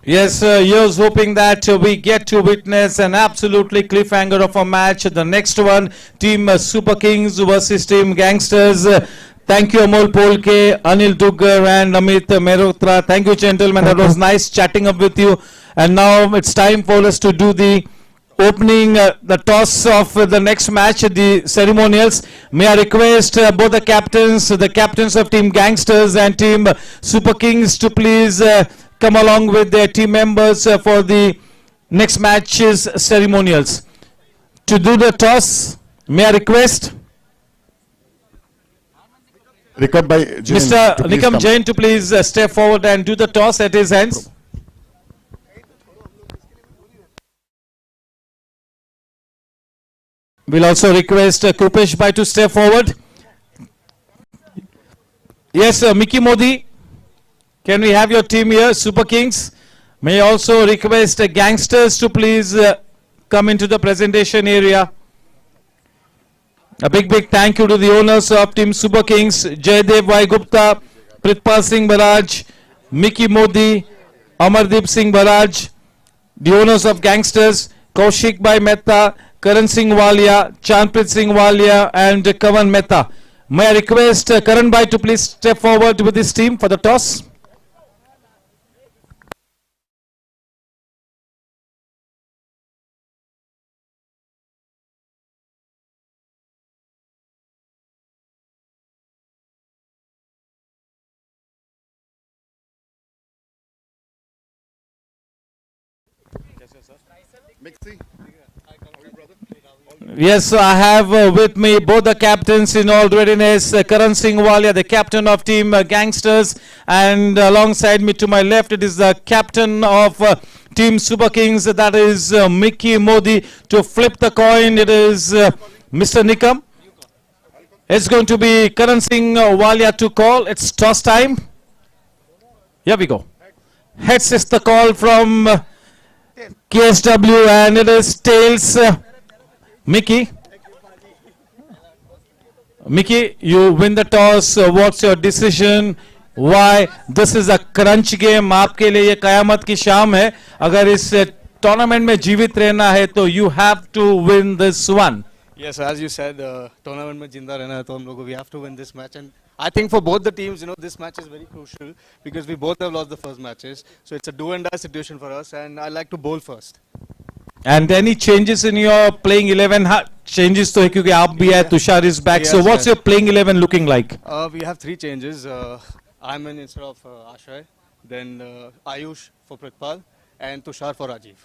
Yes, here's hoping that we get to witness an absolutely cliffhanger of a match. The next one, Team Super Kings versus Team Gangsters. Thank you, Amol Polke, Anil Duggar and Amit Mehrotra. Thank you, gentlemen. That was nice chatting up with you. And now it's time for us to do the opening, the toss of the next match, the ceremonials. May I request both the captains of Team Gangsters and Team Super Kings to please come along with their team members for the next match's ceremonials. To do the toss, may I request Mr. Nikam Jain to please step forward and do the toss at his hands. We'll also request Krupesh Bhai to step forward. Yes, Mickey Modi, can we have your team here, Super Kings? May I also request Gangsters to please come into the presentation area. A big thank you to the owners of Team Super Kings, Jaydev Y. Gupta, Pritpal Singh Baraj, Mickey Modi, Amardeep Singh Baraj, the owners of Gangsters, Kaushik Bhai Mehta, Karan Singh Walia, Chandprit Singh Walia, and Kavan Mehta. May I request Karan Bhai to please step forward with his team for the toss? Yes, so I have with me both the captains in all readiness, Karan Singh Walia, the captain of team Gangsters, and alongside me to my left, it is the captain of team Super Kings, that is Mickey Modi. To flip the coin, it is Mr. Nikam. It's going to be Karan Singh Walia to call. It's toss time. Here we go. Heads is the call from KSW, and it is tails. Mickey, you win the toss. What's your decision? Why? This is a crunch game. आपके लिए ये कयामत की शाम है. अगर इस tournament में जीवित रहना है तो you have to win this one. Yes, as you said, tournament में जिंदा रहना है तो हम लोगों को we have to win this match, and I think for both the teams, you know, this match is very crucial because we both have lost the first matches, so it's a do and die situation for us, and I like to bowl first. And any changes in your playing 11? Changes तो है क्योंकि आप भी है, Tushar is back. Yes, so what's your playing 11 looking like? We have 3 changes. I'm in instead of Ashay, then Ayush for Pritpal, and Tushar for Rajiv.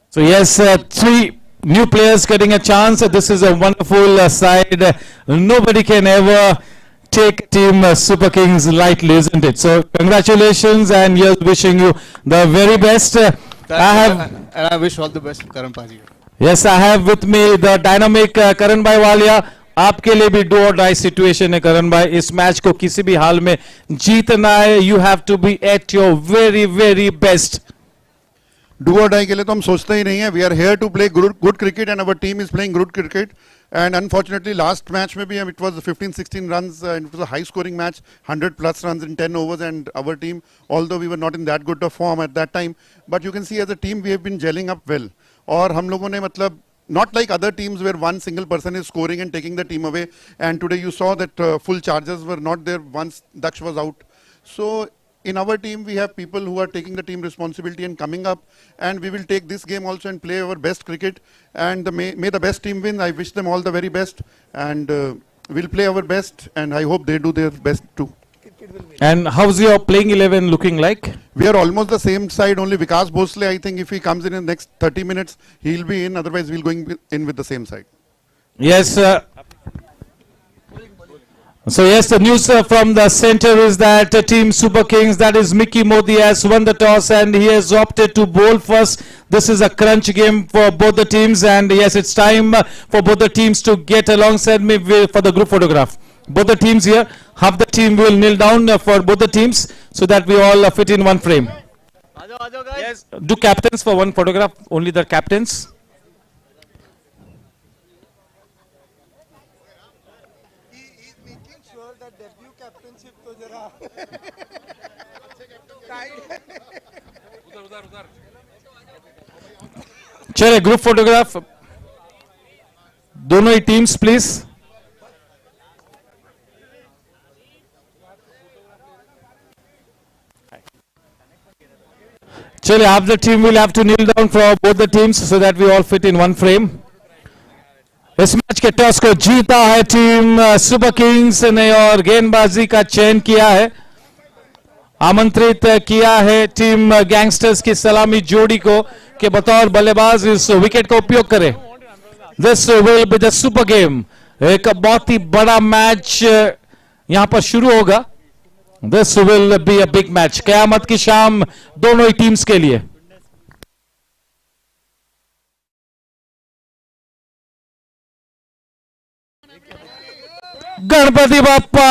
So yes, 3 new players getting a chance. This is a wonderful side. Nobody can ever take team Super Kings lightly, isn't it? So congratulations, and here's wishing you the very best. And I wish all the best to Karan Paji. Yes, I have with me the dynamic Karan Bhai Walia. आपके लिए भी do or die situation है करण भाई. इस match को किसी भी हाल में जीतना है. You have to be at your very very best. Do or die के लिए तो हम सोचते ही नहीं है. We are here to play good cricket, and our team is playing good cricket. And unfortunately, last match maybe it was 15-16 runs, and it was a high-scoring match, 100 plus runs in 10 overs. And our team, although we were not in that good of form at that time, but you can see as a team we have been gelling up well. और हम लोगों ने मतलब not like other teams where one single person is scoring and taking the team away. And today you saw that full charges were not there once Daksh was out. So in our team, we have people who are taking the team responsibility and coming up, and we will take this game also and play our best cricket, and may the best team win. I wish them all the very best, and we'll play our best, and I hope they do their best too. And how's your playing 11 looking like? We are almost the same side, only Vikas Bhosle, I think if he comes in the next 30 minutes, he'll be in, otherwise we'll going in with the same side. Yes, so yes, the news from the center is that team Super Kings, that is Mickey Modi, has won the toss and he has opted to bowl first. This is a crunch game for both the teams, and yes, it's time for both the teams to get alongside me for the group photograph. Both the teams here, half the team will kneel down for both the teams so that we all fit in one frame. Yes, do captains for one photograph, only the captains. चले group photograph दोनों ही teams please. चले half the team will have to kneel down for both the teams so that we all fit in one frame. इस match के toss को जीता है team super Kings ने और गेंदबाजी का चयन किया है. आमंत्रित किया है टीम गैंगस्टर्स की सलामी जोड़ी को कि बतौर बल्लेबाज इस विकेट का उपयोग करे. This will be the super game. एक बहुत ही बड़ा मैच यहां पर शुरू होगा. This will be a big match. कयामत की शाम दोनों ही टीम्स के लिए. Ganpati Bappa.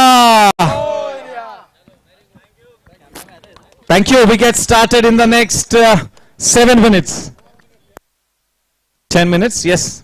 Thank you. We get started in the next 7 minutes. 10 minutes, yes.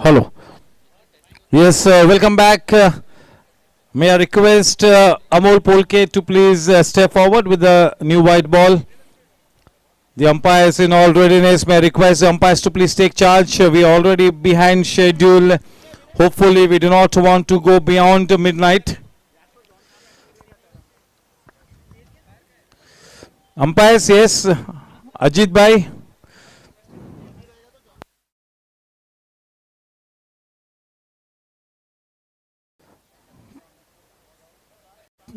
Hello. Yes, welcome back. May I request Amol Polke to please step forward with the new white ball. The umpires in all readiness. May I request the umpires to please take charge. We are already behind schedule. Hopefully, we do not want to go beyond midnight. Umpires, yes. Ajit Bhai.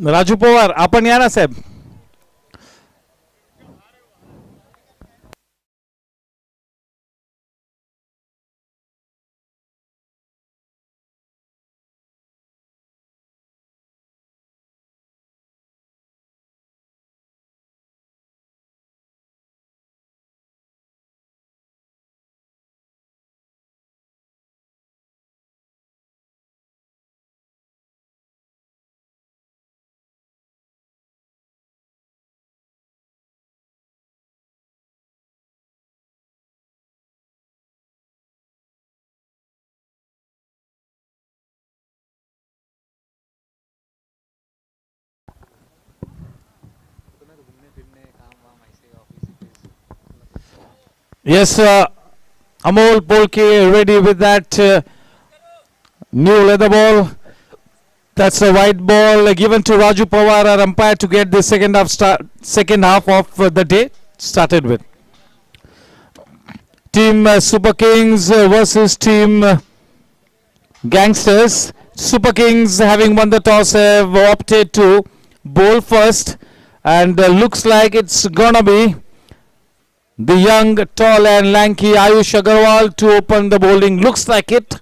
Raju Pawar आपण या ना साहेब. Yes, Amol Polke ready with that new leather ball. That's a white ball given to Raju Pawar, our umpire, to get the second half of the day started with. Team Super Kings versus Team Gangsters. Super Kings, having won the toss, have opted to bowl first, and looks like it's gonna be the young, tall and lanky Ayush Agarwal to open the bowling. Looks like it.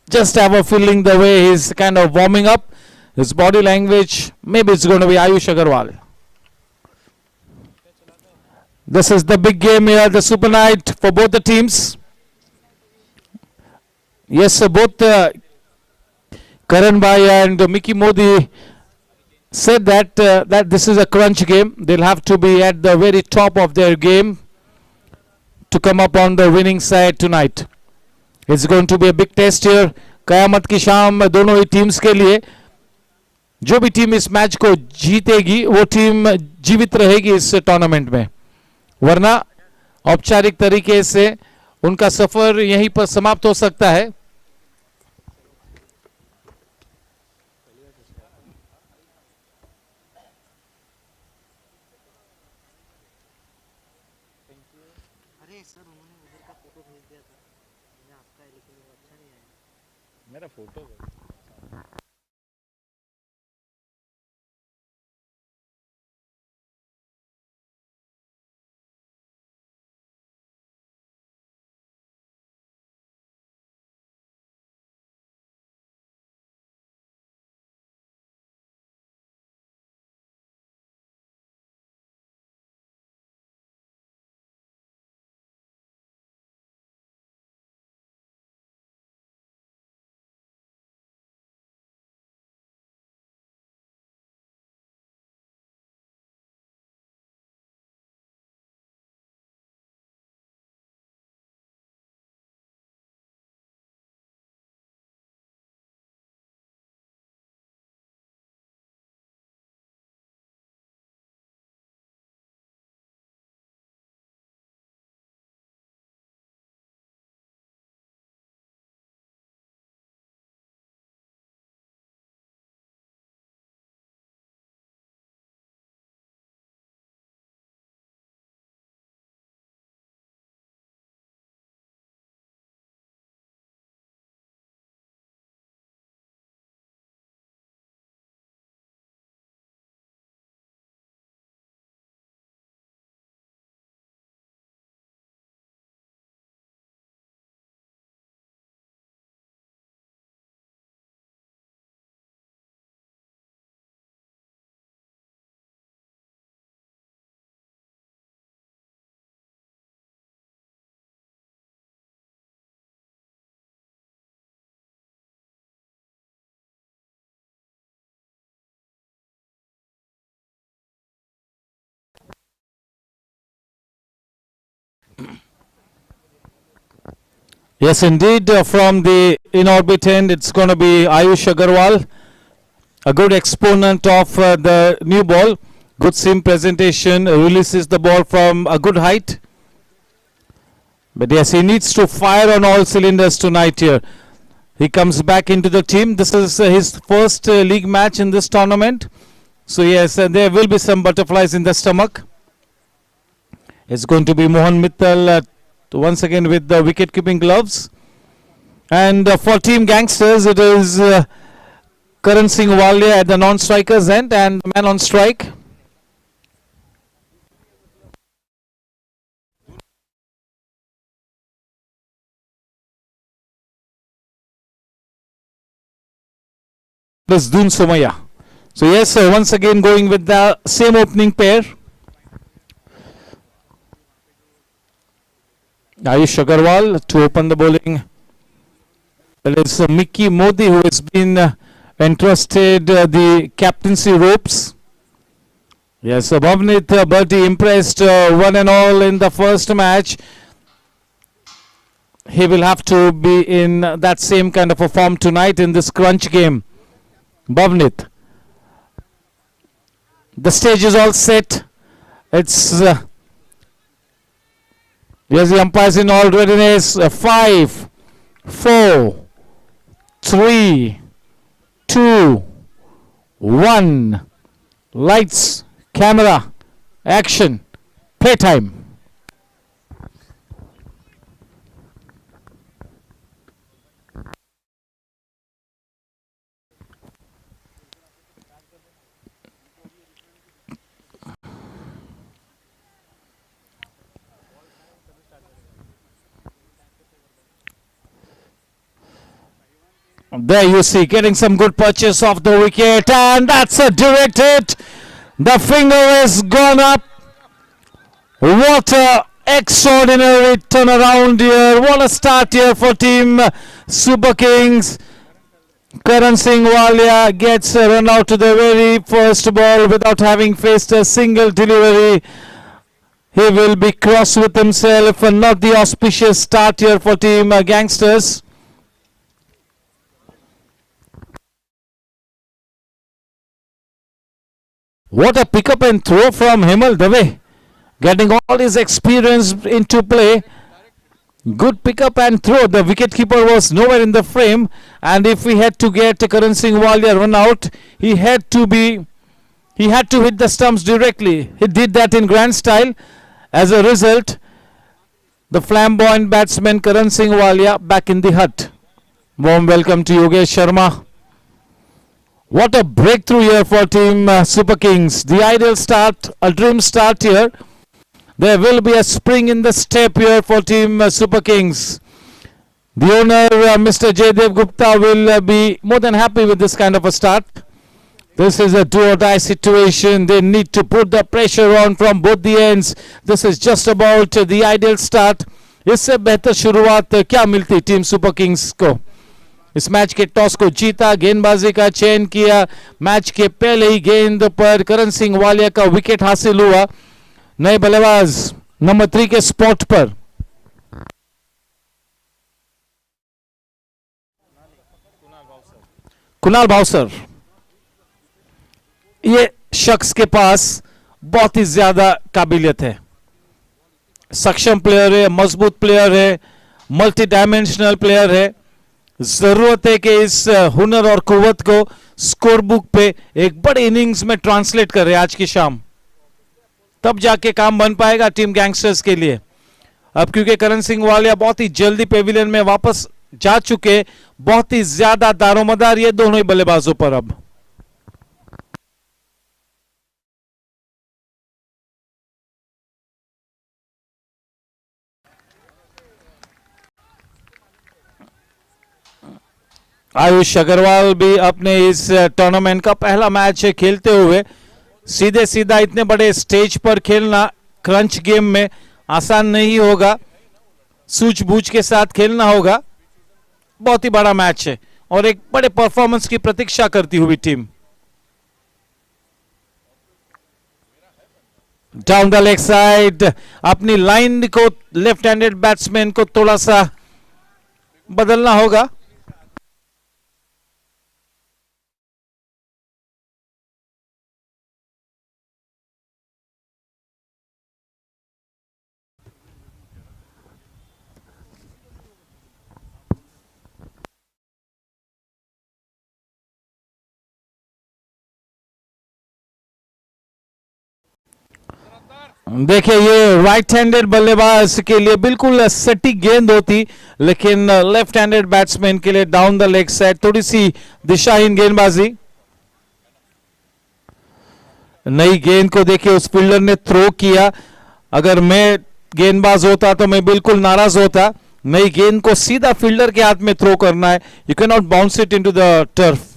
Just have a feeling the way he's kind of warming up. His body language, maybe it's going to be Ayush Agarwal. This is the big game here, the super night for both the teams. Yes, both Karan Bhai and Mickey Modi said that that this is a crunch game. They'll have to be at the very top of their game to come up on the winning side tonight. It's going to be a big test here. कयामत की शाम दोनों ही teams के लिए. जो भी team इस match को जीतेगी वो टीम जीवित रहेगी इस टूर्नामेंट में, वरना औपचारिक तरीके से उनका सफर यहीं पर समाप्त हो सकता है. मेरा photo Yes, indeed. From the in-orbit end, it's going to be Ayush Agarwal, a good exponent of the new ball. Good seam presentation, releases the ball from a good height. But yes, he needs to fire on all cylinders tonight here. He comes back into the team. This is his first league match in this tournament. So yes, there will be some butterflies in the stomach. It's going to be Mohan Mittal once again with the wicket-keeping gloves. And for Team Gangsters, it is Karan Singh Walia at the non-strikers end and man on strike. This Dun Somaya. So yes, once again going with the same opening pair. Ayush Agarwal to open the bowling. It is Mickey Modi who has been entrusted the captaincy ropes. Yes, Bhavnit Bharti impressed one and all in the first match. He will have to be in that same kind of a form tonight in this crunch game. Bhavnit. The stage is all set. It's yes, the umpires in all readiness. 5, 4, 3, 2, 1. Lights, camera, action, playtime. There you see, getting some good purchase off the wicket, and that's a direct hit. The finger has gone up. What a extraordinary turnaround here. What a start here for Team Super Kings. Karan Singh Walia gets a run out to the very first ball without having faced a single delivery. He will be cross with himself, and not the auspicious start here for Team Gangsters. What a pickup and throw from Himal Dave, getting all his experience into play. Good pickup and throw. The wicketkeeper was nowhere in the frame, and if we had to get Karan Singh Walia run out, he had to hit the stumps directly. He did that in grand style. As a result, the flamboyant batsman Karan Singh Walia back in the hut. Warm welcome to Yogesh Sharma. What a breakthrough here for Team Super Kings. The ideal start, a dream start here. There will be a spring in the step here for Team Super Kings. The owner, Mr. Jaydev Gupta, will be more than happy with this kind of a start. This is a do or die situation. They need to put the pressure on from both the ends. This is just about the ideal start. इससे बेहतर शुरुआत क्या मिलती team super Kings को. इस match के toss को जीता, गेंदबाजी का चयन किया. मैच के पहले ही गेंद पर करण सिंह वालिया का विकेट हासिल हुआ. नए बल्लेबाज नंबर 3 के स्पॉट पर. कुणाल भावसर, ये शख्स के पास बहुत ही ज्यादा काबिलियत है. सक्षम प्लेयर है, मजबूत प्लेयर है, मल्टी डायमेंशनल प्लेयर है. जरूरत है कि इस हुनर और कुव्वत को स्कोर बुक पे एक बड़ी इनिंग्स में ट्रांसलेट करे आज की शाम. तब जाके काम बन पाएगा टीम गैंगस्टर्स के लिए. अब क्योंकि करण सिंह वालिया बहुत ही जल्दी पेविलियन में वापस जा चुके, बहुत ही ज्यादा दारोमदार ये दोनों ही बल्लेबाजों पर. अब आयुष अग्रवाल भी अपने इस टूर्नामेंट का पहला मैच खेलते हुए सीधे सीधा इतने बड़े स्टेज पर खेलना क्रंच गेम में आसान नहीं होगा. सूझबूझ के साथ खेलना होगा. बहुत ही बड़ा मैच है और एक बड़े परफॉर्मेंस की प्रतीक्षा करती हुई team. Down the leg side अपनी लाइन को लेफ्ट हैंडेड बैट्समैन को थोड़ा सा बदलना होगा। देखिए ये राइट हैंडेड बल्लेबाज के लिए बिल्कुल सटीक गेंद होती, लेकिन लेफ्ट हैंडेड बैट्समैन के लिए डाउन द लेग साइड थोड़ी सी दिशाहीन गेंदबाजी। नई गेंद को देखिए उस फील्डर ने थ्रो किया। अगर मैं गेंदबाज होता तो मैं बिल्कुल नाराज होता। नई गेंद को सीधा फील्डर के हाथ में थ्रो करना है। You can not bounce it into the turf.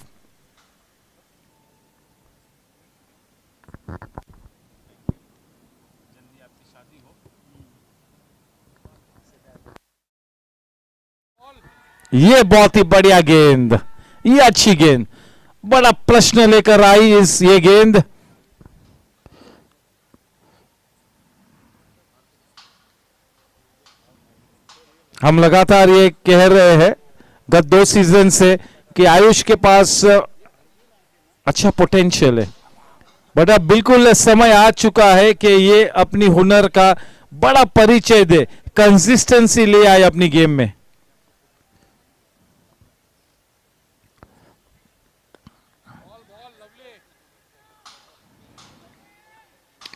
ये बहुत ही बढ़िया गेंद, ये अच्छी गेंद, बड़ा प्रश्न लेकर आई इस ये गेंद। हम लगातार ये कह रहे हैं गत 2 सीजन से कि आयुष के पास अच्छा पोटेंशियल है, बट अब बिल्कुल समय आ चुका है कि ये अपनी हुनर का बड़ा परिचय दे, कंसिस्टेंसी ले आए अपनी गेम में।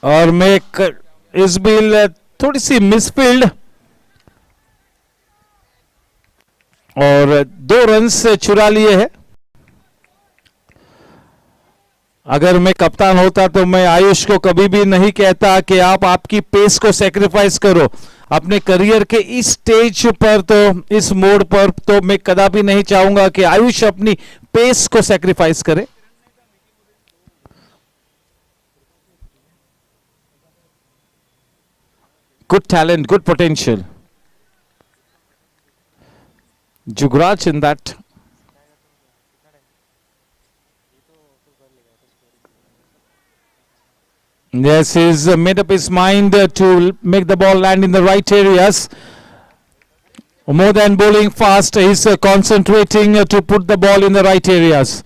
और मैं इस बिल थोड़ी सी मिसफील्ड और 2 रन से चुरा लिए हैं। अगर मैं कप्तान होता तो मैं आयुष को कभी भी नहीं कहता कि आप आपकी पेस को सेक्रीफाइस करो। अपने करियर के इस स्टेज पर तो, इस मोड़ पर तो मैं कदापि नहीं चाहूंगा कि आयुष अपनी पेस को सेक्रीफाइस करे। Good talent, good potential. Jugraj in that. Yes, he's made up his mind to make the ball land in the right areas. More than bowling fast, he's concentrating to put the ball in the right areas.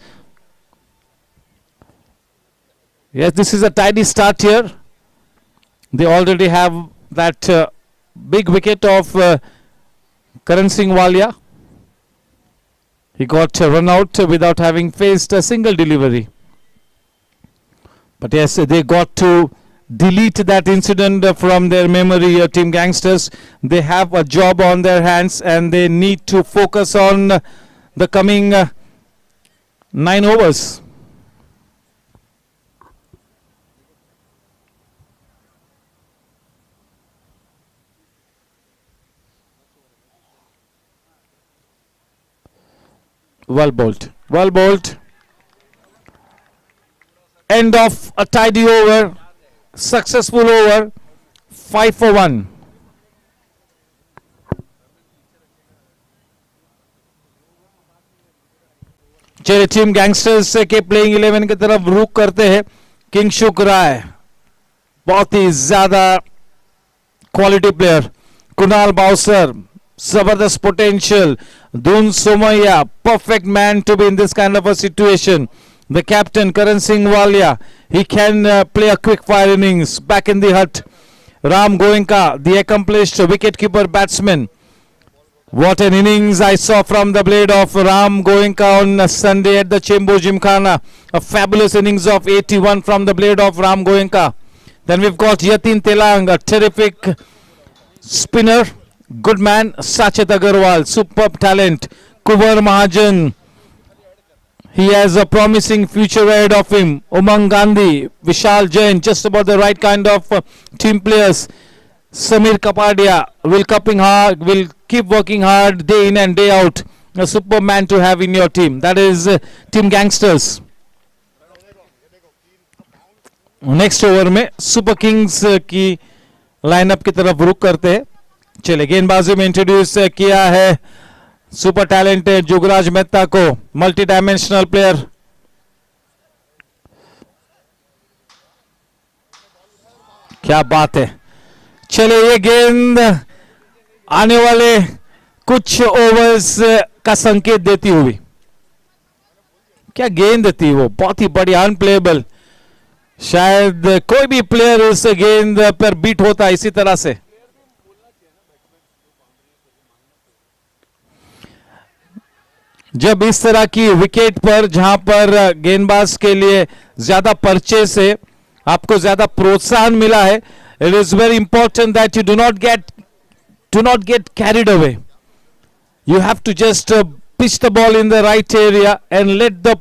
Yes, this is a tidy start here. They already have that big wicket of Karan Singh Walia. He got run out without having faced a single delivery. But yes, they got to delete that incident from their memory, Team Gangsters. They have a job on their hands and they need to focus on the coming 9 overs. Well bowled. Well bowled. End of a tidy over. Successful over. 5 for 1. चलिए team gangsters के playing 11 की तरफ रुख करते हैं। King शुक राय बहुत ही ज्यादा quality player. Kunal bouncer जबरदस्त potential. Dun Somaya, perfect man to be in this kind of a situation. The captain Karan Singh Walia, he can play a quick fire innings back in the hut. Ram Goenka, the accomplished wicketkeeper batsman. What an innings I saw from the blade of Ram Goenka on Sunday at the Chembo Gymkhana. A fabulous innings of 81 from the blade of Ram Goenka. Then we've got Yatin Telang, a terrific spinner. Good man, Sachet Agarwal, superb talent. Kuvar Mahajan, he has a promising future ahead of him. Umang Gandhi, Vishal Jain, just about the right kind of team players. Samir Kapadia will keep working hard day in and day out. A superb man to have in your team. That is Team Gangsters. Next over में super Kings की lineup की तरफ रुख करते हैं। चले गेंदबाजी में इंट्रोड्यूस किया है सुपर टैलेंटेड जुगराज मेहता को, मल्टी डायमेंशनल प्लेयर। क्या बात है। चले ये गेंद आने वाले कुछ ओवर्स का संकेत देती हुई। क्या गेंद थी वो, बहुत ही बढ़िया, अनप्लेएबल। शायद कोई भी प्लेयर उस गेंद पर बीट होता इसी तरह से। जब इस तरह की विकेट पर, जहां पर गेंदबाज के लिए ज्यादा परचेस है, आपको ज्यादा प्रोत्साहन मिला है, it is very important that you do not get carried away. You have to just pitch the ball in the right area and let the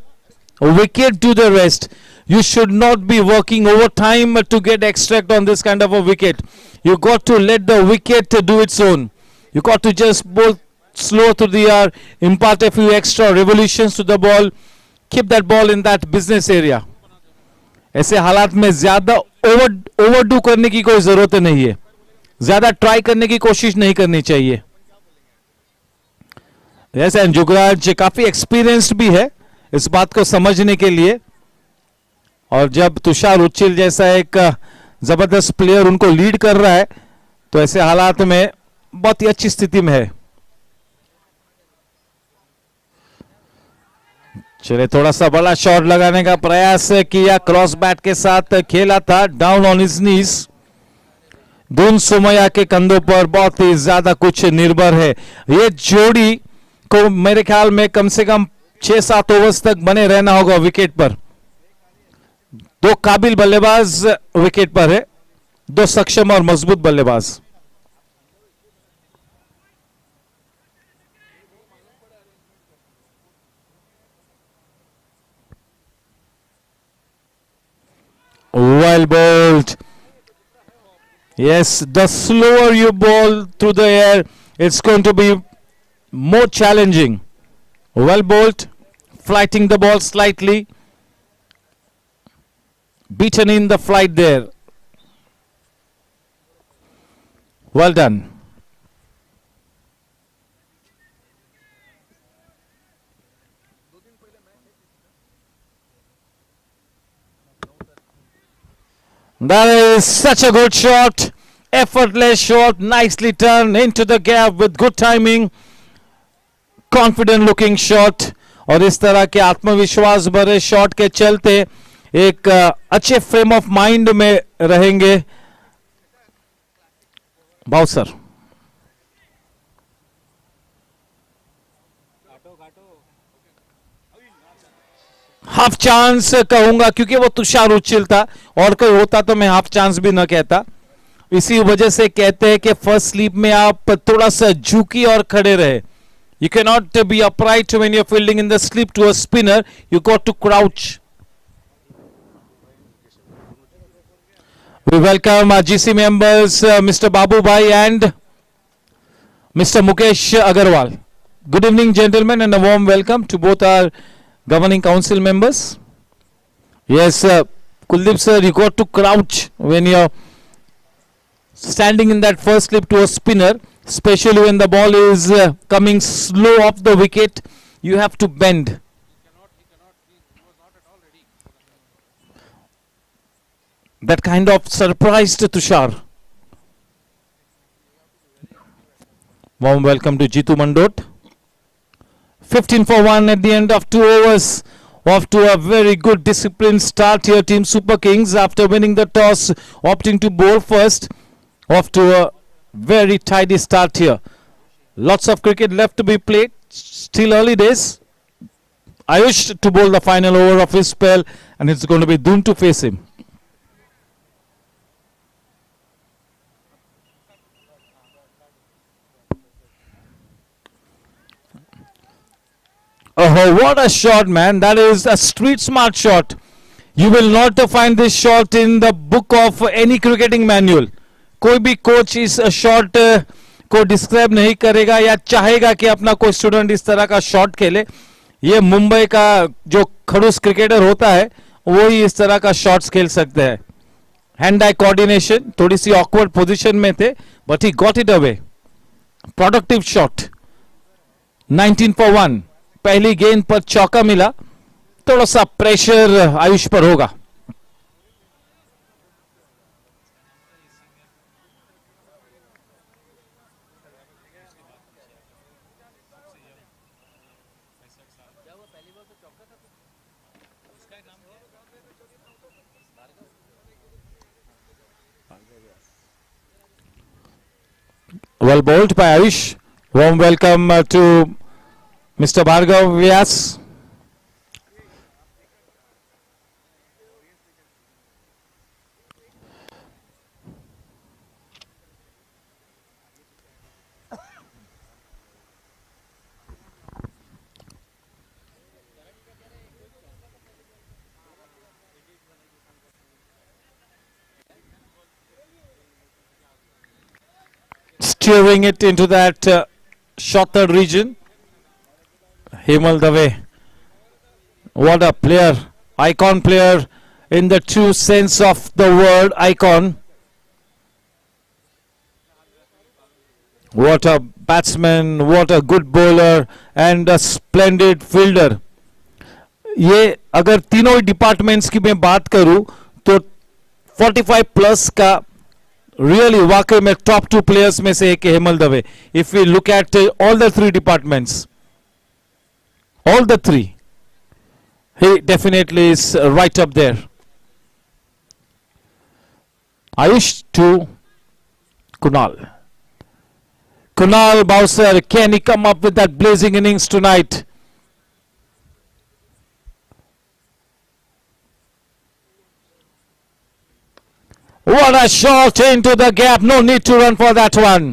wicket do the rest. You should not be working overtime to get extract on this kind of a wicket. You got to let the wicket do its own. You got to just bowl slow to the air, impart a few extra revolutions to the ball, keep that ball in that business area. ऐसे हालात में ज्यादा overdo करने की कोई जरूरत नहीं है, ज्यादा ट्राई करने की कोशिश नहीं करनी चाहिए. यस, एंड जुगराज काफी एक्सपीरियंस्ड भी है इस बात को समझने के लिए, और जब तुषार उच्चिल जैसा एक जबरदस्त प्लेयर उनको लीड कर रहा है तो ऐसे हालात में बहुत ही अच्छी स्थिति में है. चले, थोड़ा सा बड़ा शॉट लगाने का प्रयास किया, क्रॉस बैट के साथ खेला था, डाउन ऑन हिज नीज. दोन सोमया के कंधों पर बहुत ही ज्यादा कुछ निर्भर है. ये जोड़ी को मेरे ख्याल में कम से कम 6-7 ओवर्स तक बने रहना होगा विकेट पर. दो काबिल बल्लेबाज विकेट पर है, दो सक्षम और मजबूत बल्लेबाज. Well bowled. Yes, the slower you bowl through the air, it's going to be more challenging. Well bowled, flighting the ball slightly, beaten in the flight there. Well done. That is such a good shot, effortless shot, nicely turned into the gap with good timing. Confident looking shot, और इस तरह के आत्मविश्वास भरे shot के चलते एक अच्छे फ्रेम ऑफ माइंड में रहेंगे बाउसर. हाफ चांस कहूंगा क्योंकि वो तुषार उच्चिल था, और कोई होता तो मैं हाफ चांस भी न कहता. इसी वजह से कहते हैं कि फर्स्ट स्लीप में आप थोड़ा सा झुकी और खड़े रहे. You cannot be upright when you're fielding in the slip to a spinner. You got to crouch. We welcome our GC members, Mr. Babu Bhai and Mr. Mukesh Agarwal. Good evening, gentlemen, and a warm welcome to both our governing council members. Yes, Kuldeep sir, you got to crouch when you're standing in that first slip to a spinner. Especially when the ball is coming slow off the wicket, you have to bend. That kind of surprised Tushar. Warm welcome to Jitu Mandot. 15 for 1 at the end of 2 overs. Off to a very good disciplined start here, Team Super Kings, after winning the toss, opting to bowl first. Off to a very tidy start here. Lots of cricket left to be played. Still early days. Ayush to bowl the final over of his spell, and it's going to be doomed to face him. Oh, what a shot, man. That is a street smart shot. You will not find this shot in the book of any cricketing manual. कोई भी coach इस shot को describe नहीं करेगा या चाहेगा कि अपना कोई स्टूडेंट इस तरह का शॉट खेले. ये मुंबई का जो खड़ूस क्रिकेटर होता है वो ही इस तरह का शॉट्स खेल सकते हैं. हैंड आई कोऑर्डिनेशन, थोड़ी सी ऑकवर्ड पोजीशन में थे, but he got it away. Productive shot. 19 for 1. पहली गेंद पर चौका मिला. थोड़ा सा प्रेशर आयुष पर होगा. Well bowled by Ayush. Warm welcome to Mr. Bhargav Vyas. Steering it into that shorter region. Hemal Dave. What a player. Icon player in the true sense of the word icon. What a batsman, what a good bowler and a splendid fielder. ये अगर तीनों ही departments की मैं बात करूं तो 45 plus का really वाकई में टॉप 2 प्लेयर्स में से एक Hemal Dave. If we look at all the 3 departments, all the 3, he definitely is right up there. Ayush to Kunal. Kunal Bowser, can he come up with that blazing innings tonight? What a shot into the gap. No need to run for that one.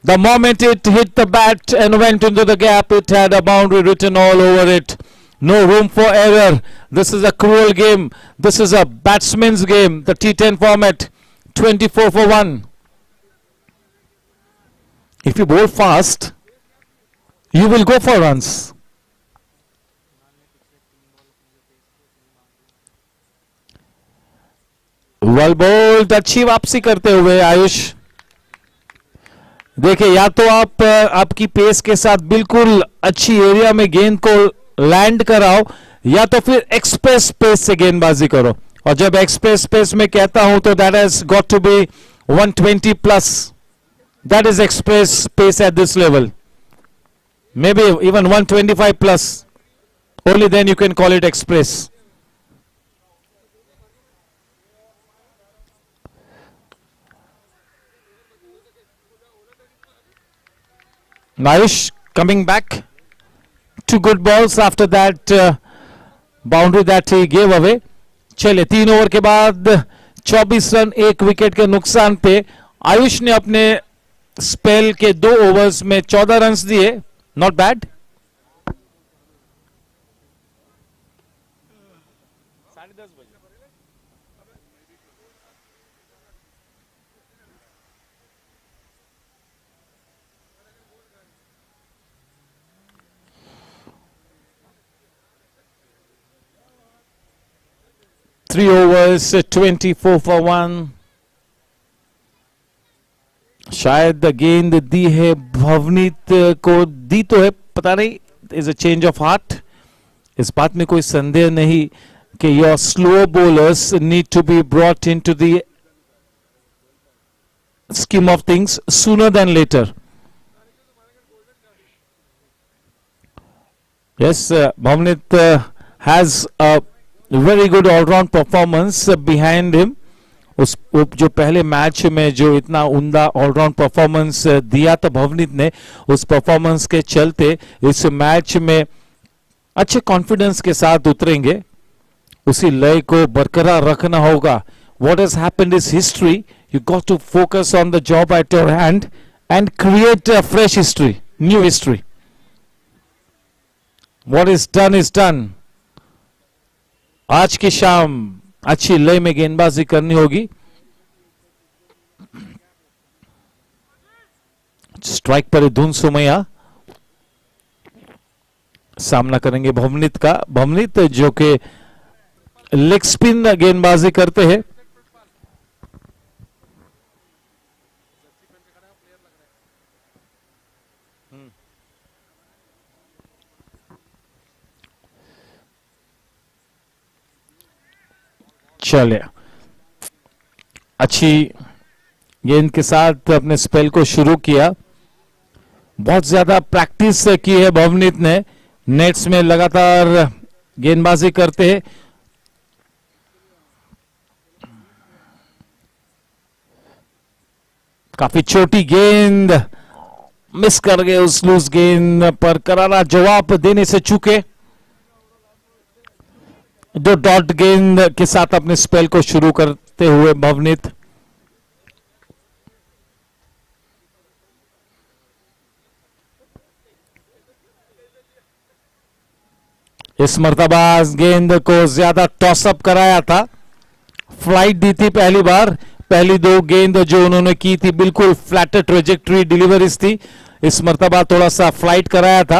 The moment it hit the bat and went into the gap, it had a boundary written all over it. No room for error. This is a cruel game. This is a batsman's game. The T10 format. 24 for 1. If you bowl fast, you will go for runs. Well bowled. अच्छी वापसी करते हुए आयुष. देखिए, या तो आप आपकी pace के साथ बिल्कुल अच्छी एरिया में गेंद को लैंड कराओ, या तो फिर एक्सप्रेस पेस से गेंदबाजी करो. और जब एक्सप्रेस पेस में कहता हूं तो that has got to be 120 plus. That is express pace at this level. Maybe even 125 plus. Only then you can call it express. Ayush coming back. 2 good balls after that boundary that he gave away. चले 3 over के बाद 24 run 1 wicket के नुकसान पे आयुष ने अपने spell के 2 overs में 14 रन दिए. Not bad. Three overs, 24 for 1. शायद गेंद दी है भवनीत को, दी तो है, पता नहीं. Is a change of heart. इस बात में कोई संदेह नहीं कि your slow bowlers need to be brought into the scheme of things sooner than later. Yes, Bhavneet has a very good all round performance behind him. उस जो पहले मैच में जो इतना उम्दा ऑलराउंड परफॉर्मेंस दिया था भवनीत ने, उस परफॉर्मेंस के चलते इस मैच में अच्छे कॉन्फिडेंस के साथ उतरेंगे. उसी लय को बरकरार रखना होगा. What has happened is history. You got to focus on the job at your hand and create a fresh history, new history. What is done. आज की शाम अच्छी लय में गेंदबाजी करनी होगी. स्ट्राइक पर धुन सुमैया सामना करेंगे भवनीत का. भवनीत जो कि लेग स्पिन गेंदबाजी करते हैं. चले, अच्छी गेंद के साथ अपने स्पेल को शुरू किया. बहुत ज्यादा प्रैक्टिस की है भवनीत ने. नेट्स में लगातार गेंदबाजी करते हैं. काफी छोटी गेंद, मिस कर गए उस लूज गेंद पर, करारा जवाब देने से चूके। 2 डॉट गेंद के साथ अपने स्पेल को शुरू करते हुए भवनीत। इस मर्तबा गेंद को ज्यादा टॉसअप कराया था, फ्लाइट दी थी पहली बार। पहली 2 गेंद जो उन्होंने की थी बिल्कुल फ्लैट ट्रेजेक्टरी डिलीवरीज थी, इस मर्तबा थोड़ा सा फ्लाइट कराया था।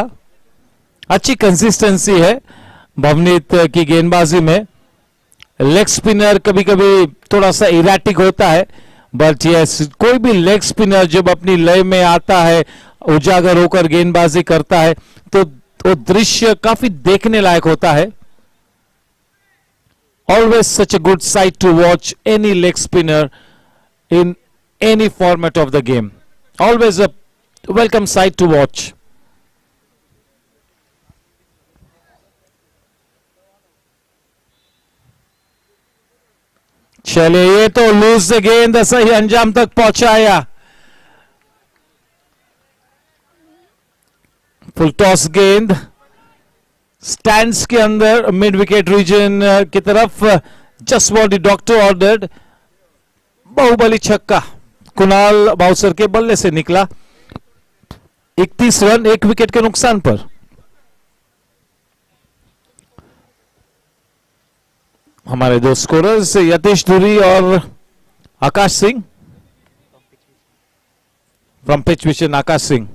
अच्छी कंसिस्टेंसी है भवनीत की गेंदबाजी में। लेग स्पिनर कभी कभी थोड़ा सा इराटिक होता है, बट यस, कोई भी लेग स्पिनर जब अपनी लय में आता है, उजागर होकर गेंदबाजी करता है, तो वो दृश्य काफी देखने लायक होता है। Always such a good sight to watch any leg spinner in any format of the game. Always a welcome sight to watch. चलिए, ये तो लूज गेंद सही अंजाम तक पहुंचाया। फुल टॉस गेंद स्टैंड्स के अंदर मिड विकेट रीजन की तरफ, just what the doctor ordered. Baahubali छक्का कुणाल बाउसर के बल्ले से निकला। 31 रन 1 विकेट के नुकसान पर। हमारे 2 स्कोरर्स यतीश धुरी और Akash Singh. From pitch vision Akash Singh.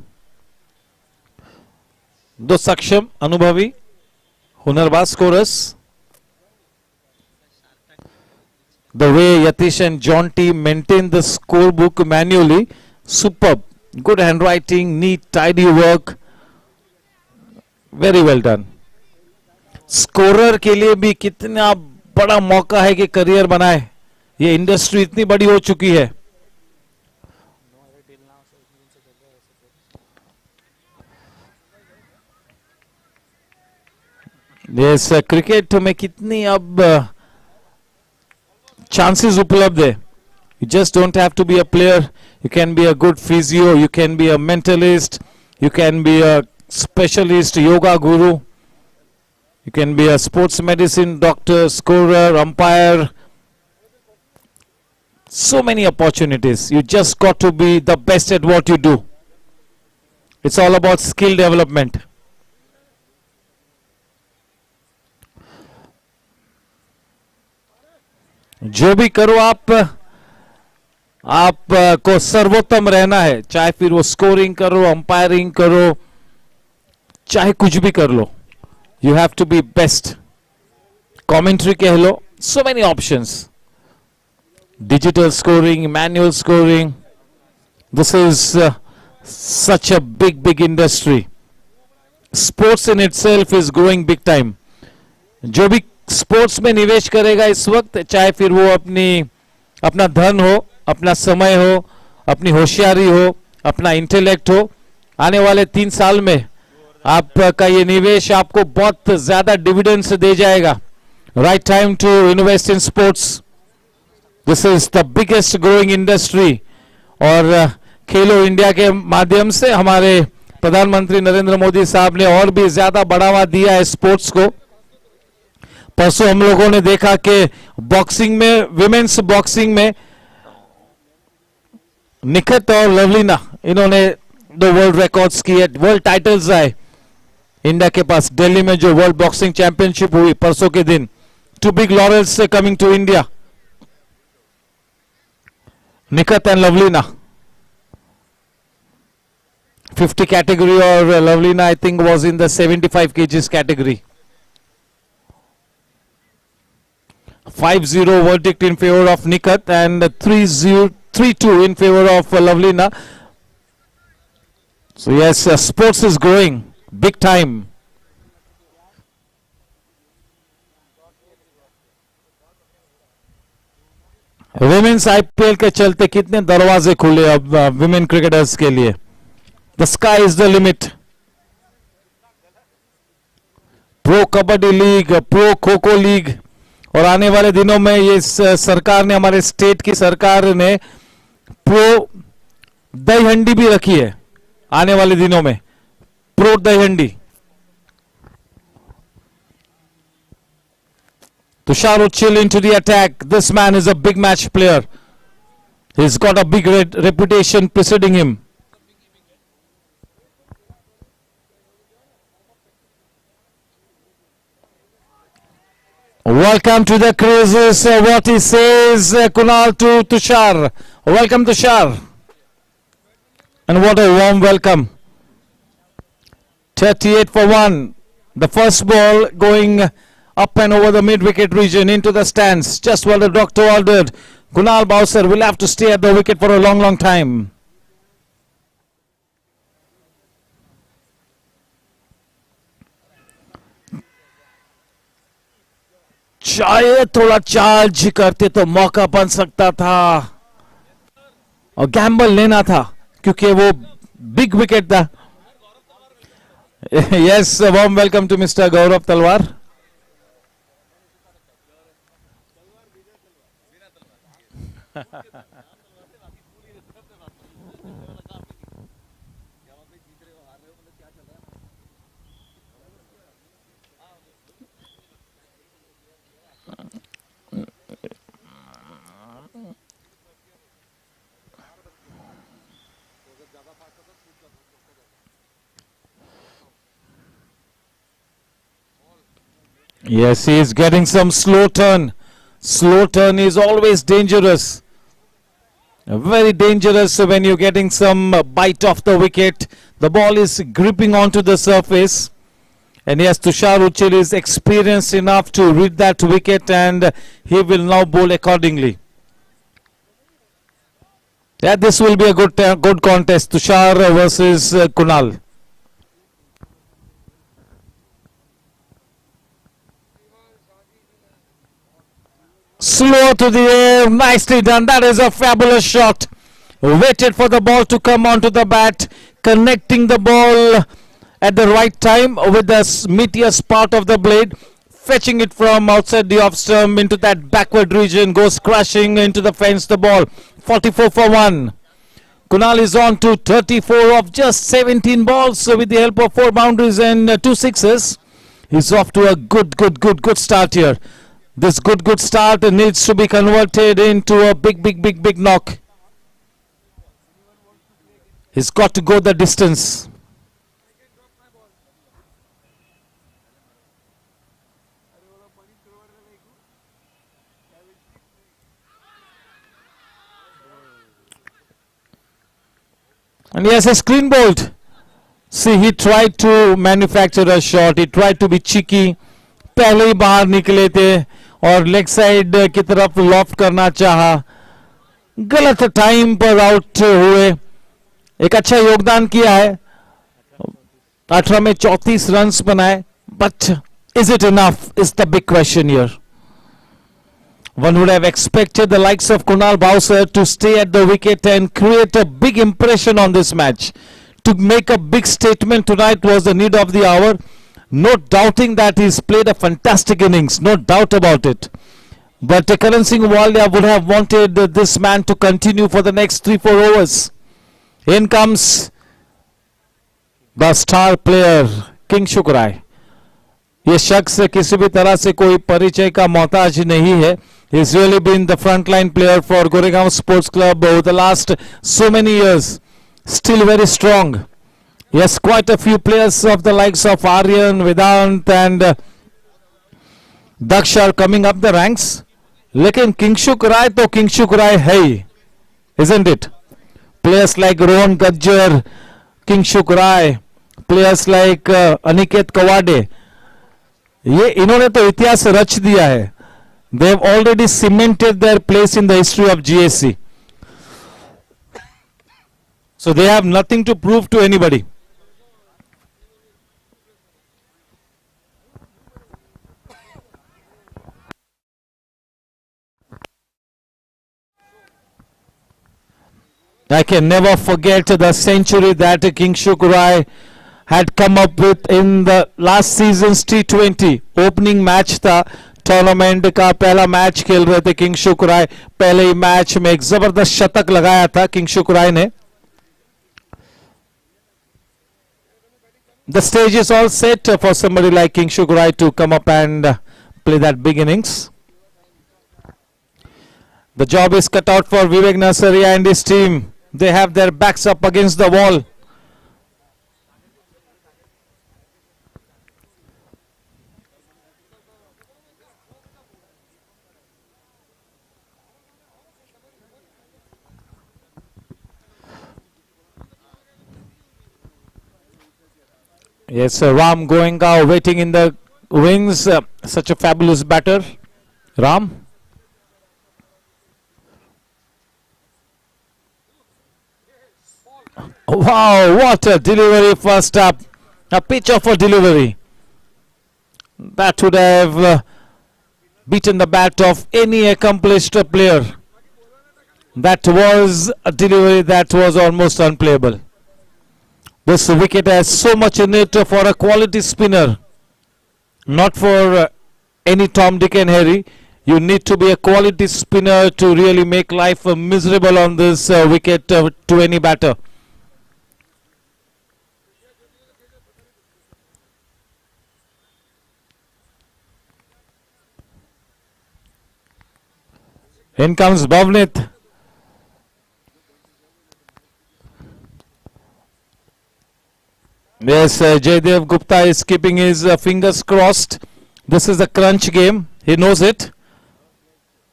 2 सक्षम अनुभवी Hunarbaaz scorers. The way Yatish and John T maintain the scorebook manually, superb. Good handwriting, neat, tidy work. Very well done. Scorer के लिए भी कितना बड़ा मौका है कि करियर बनाए। ये इंडस्ट्री इतनी बड़ी हो चुकी है। यस, क्रिकेट में कितनी अब चांसेस उपलब्ध है। You just don't have to be a player, you can be a good physio, you can be a mentalist, you can be a specialist, yoga guru, you can be a sports medicine doctor, scorer, umpire. So many opportunities. You just got to be the best at what you do. It's all about skill development. जो भी करो आप को सर्वोत्तम रहना है, चाहे फिर वो स्कोरिंग करो, अंपायरिंग करो, चाहे कुछ भी कर लो, you have to be best. Commentary कह लो, so many options, digital scoring, manual scoring. This is such a big industry. Sports in itself is growing big time. जो भी स्पोर्ट्स में निवेश करेगा इस वक्त, चाहे फिर वो अपना धन हो, अपना समय हो, अपनी होशियारी हो, अपना इंटेलेक्ट हो, आने वाले 3 साल में आपका ये निवेश आपको बहुत ज्यादा डिविडेंड्स दे जाएगा. Right time to invest in sports. This is the biggest growing industry. और खेलो इंडिया के माध्यम से हमारे प्रधानमंत्री नरेंद्र मोदी साहब ने और भी ज्यादा बढ़ावा दिया है स्पोर्ट्स को. परसों हम लोगों ने देखा कि बॉक्सिंग में, विमेन्स बॉक्सिंग में निखत और लवलीना, इन्होंने 2 वर्ल्ड रिकॉर्ड्स किए, वर्ल्ड टाइटल्स आए इंडिया के पास. दिल्ली में जो वर्ल्ड बॉक्सिंग चैंपियनशिप हुई परसों के दिन, 2 big laurels coming to India, Nikhat and Lovlina. 50 category और Lovlina I think was in the 75 kgs category. 5-0 verdict in favor of Nikat and 3-2 in favor of Lavlina. So yes, sports is growing big time. Women's IPL के चलते कितने दरवाजे खुले अब women cricketers के लिए. The sky is the limit. Pro Kabaddi League, Pro Kho-Kho League. और आने वाले दिनों में ये सरकार ने, हमारे स्टेट की सरकार ने प्रो दही हंडी भी रखी है आने वाले दिनों में, प्रो दही हंडी। Tushar Uchil into the attack. This man is a big match player. He's got a big reputation preceding him. Welcome to the cruises. What he says, Kunal to Tushar. Welcome, Tushar. And what a warm welcome. 38 for 1. The first ball going up and over the mid-wicket region into the stands. Just what the doctor ordered. Kunal Bowser will have to stay at the wicket for a long, long time. चाहे थोड़ा charge करते तो मौका बन सकता था और Gamble लेना था क्योंकि वो बिग विकेट था. Yes, a warm welcome to Mr. Gaurav Talwar. Yes, he is getting some slow turn. Slow turn is always dangerous. Very dangerous when you're getting some bite off the wicket. The ball is gripping onto the surface. And yes, Tushar Uchil is experienced enough to read that wicket and he will now bowl accordingly. Yeah, this will be a good contest. Tushar versus Kunal. Slow to the air, nicely done. That is a fabulous shot. Waited for the ball to come onto the bat, connecting the ball at the right time with the meatiest part of the blade, fetching it from outside the off stump into that backward region, goes crashing into the fence. The ball 44 for 1. Kunal is on to 34 of just 17 balls with the help of 4 boundaries and 2 sixes. He's off to a good start here. This good start needs to be converted into a big knock. He's got to go the distance. And he has a screen bowled. See, he tried to manufacture a shot. He tried to be cheeky. पहले ही बाहर निकले थे और leg side की तरफ loft करना चाहा, गलत टाइम पर आउट हुए. एक अच्छा योगदान किया है, 18 में 34 रन्स बनाए, but is it enough is the big question here. One would have expected the likes of Kunal Bowser to stay at the wicket and create a big impression on this match. To make a big statement tonight was the need of the hour. No doubting that he's played a fantastic innings, no doubt about it. But Karan Singh Walia would have wanted this man to continue for the next 3-4 overs. In comes the star player, King Shukrai. ये शख्स किसी भी तरह से कोई परिचय का मोहताज नहीं है. He's really been the frontline player for Goregaon Sports Club over the last so many years. Still very strong. Yes, quite a few players of the likes of Aryan, Vedant and Daksh are coming up the ranks. लेकिन किंगशुक राय तो किंगशुक राय है ही, isn't it? Players like Rohan Gajjar, Kingshuk Rai, players like Aniket Kawade, ये इन्होंने तो इतिहास रच दिया है. They have already cemented their place in the history of GSC. So they have nothing to prove to anybody. I can never forget the century that Kingshuk Rai had come up with in the last season's T20 opening match था. Tournament का पहला match खेल रहे थे किंगशुक राय. पहले ही match में एक जबरदस्त शतक लगाया था किंगशुक राय ने. The stage is all set for somebody like King Shukurai to come up and play that big innings. The job is cut out for Vivek Nasaria and his team. They have their backs up against the wall. Yes, Ram going out, waiting in the wings. Such a fabulous batter, Ram. Wow, what a delivery first up. A pitch of a delivery. That would have beaten the bat of any accomplished player. That was a delivery that was almost unplayable. This wicket has so much in it for a quality spinner. Not for any Tom, Dick and Harry. You need to be a quality spinner to really make life miserable on this wicket to any batter. In comes Bhavnit. Yes, Jaydev Gupta is keeping his fingers crossed. This is a crunch game. He knows it.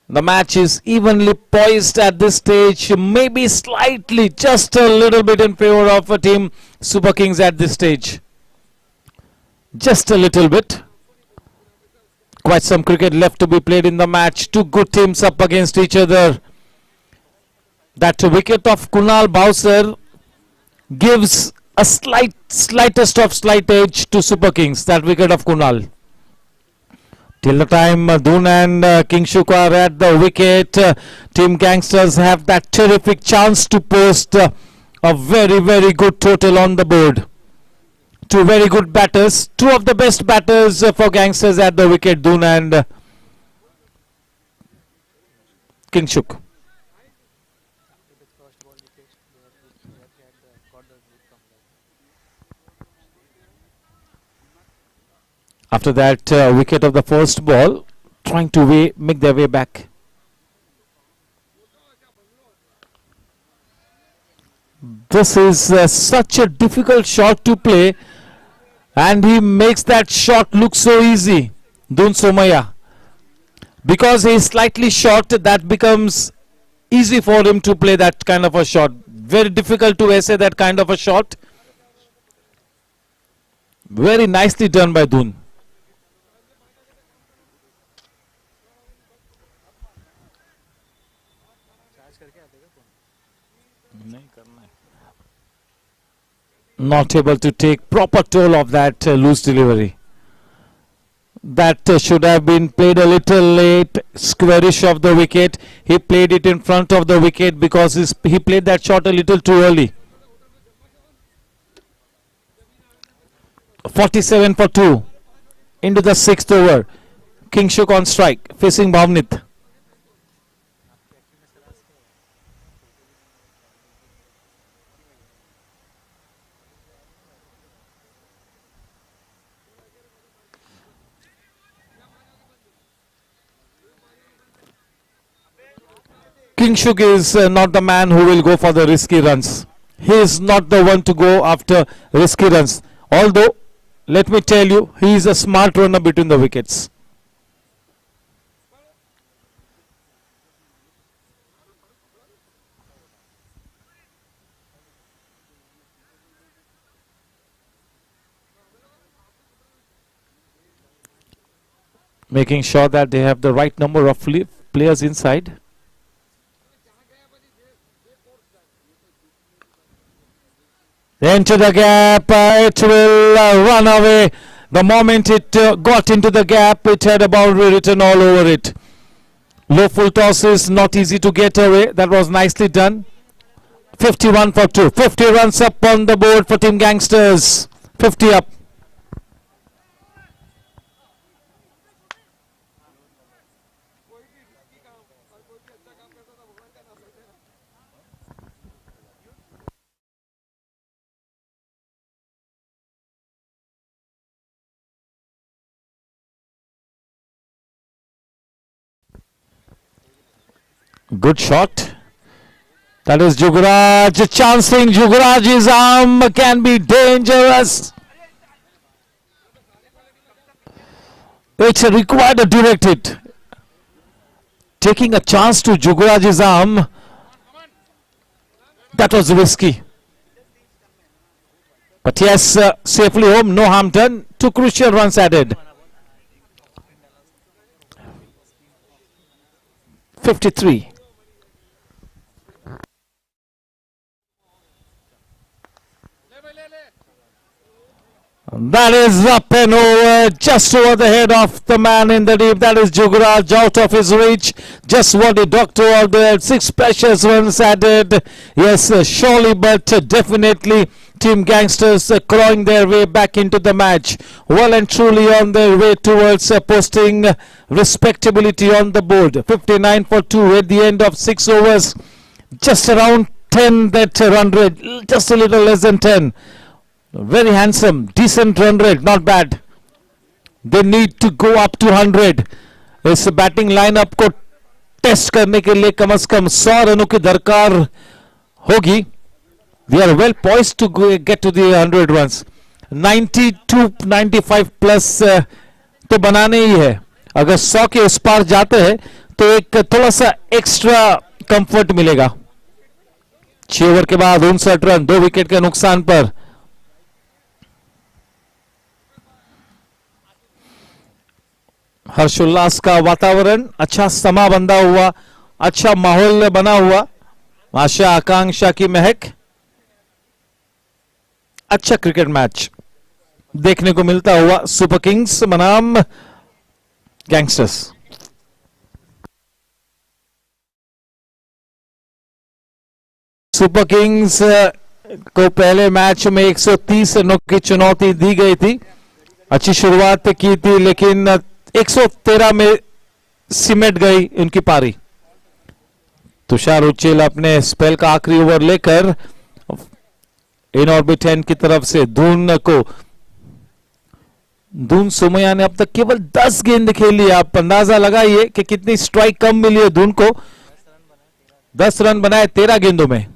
The match is evenly poised at this stage. Maybe slightly, just a little bit in favor of a team Super Kings at this stage. Just a little bit. Quite some cricket left to be played in the match. Two good teams up against each other. That wicket of Kunal Bowser gives a slightest of slight edge to Super Kings. That wicket of Kunal. Till the time Doon and King Shuk are at the wicket, Team Gangsters have that terrific chance to post a very, very good total on the board. Two very good batters, two of the best batters for Gangsters at the wicket, Doon and King Shuk. After that wicket of the first ball, trying to make their way back. This is such a difficult shot to play, and he makes that shot look so easy, Doon Somaya. Because he is slightly short, that becomes easy for him to play that kind of a shot. Very difficult to essay that kind of a shot. Very nicely done by Doon. Not able to take proper toll of that loose delivery. That should have been played a little late, squarish of the wicket. He played it in front of the wicket because he played that shot a little too early. 47 for 2 into the 6th over. King Shuk on strike, facing Bhavnit. King Shuk is not the man who will go for the risky runs. He is not the one to go after risky runs. Although, let me tell you, he is a smart runner between the wickets. Making sure that they have the right number of players inside. Into the gap, it will run away. The moment it got into the gap, it had a boundary written all over it. Low full toss is not easy to get away. That was nicely done. 51 for 2. 50 runs up on the board for Team Gangsters. 50 up. Good shot. That is Jugaraj chancing. Jugaraj's arm can be dangerous. It's required to direct it. Taking a chance to Jugaraj's arm. That was risky. But yes, safely home, no harm done. 2 crucial runs added. 53. That is up and over, just over the head of the man in the deep. That is Jugaraj, out of his reach. Just what the doctor ordered. 6 precious runs added. Yes, surely, but definitely Team Gangsters clawing their way back into the match. Well and truly on their way towards posting respectability on the board. 59 for 2 at the end of 6 overs. Just around 10 that run rate. Just a little less than 10. Very handsome, decent run rate, not bad. They need to go up to 100. इस batting lineup को test करने के लिए कम से कम 100 रनों की दरकार होगी. We are well poised to get to the 100 runs. 92, 95 plus तो बनाने ही है. अगर 100 के उस पार जाते हैं तो एक थोड़ा सा एक्स्ट्रा कंफर्ट मिलेगा. 6 ओवर के बाद 59 रन, 2 विकेट के नुकसान पर. हर्षोल्लास का वातावरण, अच्छा समा बंधा हुआ, अच्छा माहौल बना हुआ, आशा आकांक्षा की महक. अच्छा क्रिकेट मैच देखने को मिलता हुआ सुपर किंग्स बनाम गैंगस्टर्स. सुपर किंग्स को पहले मैच में 130 रनों की चुनौती दी गई थी. अच्छी शुरुआत की थी लेकिन 113 में सिमट गई उनकी पारी. तुषार उच्चेल अपने स्पेल का आखिरी ओवर लेकर इन ऑर्बिट 10 की तरफ से धून सोमैया ने अब तक केवल 10 गेंद खेली. आप अंदाजा लगाइए कि कितनी स्ट्राइक कम मिली है धून को. 10 रन बनाए 13 गेंदों में.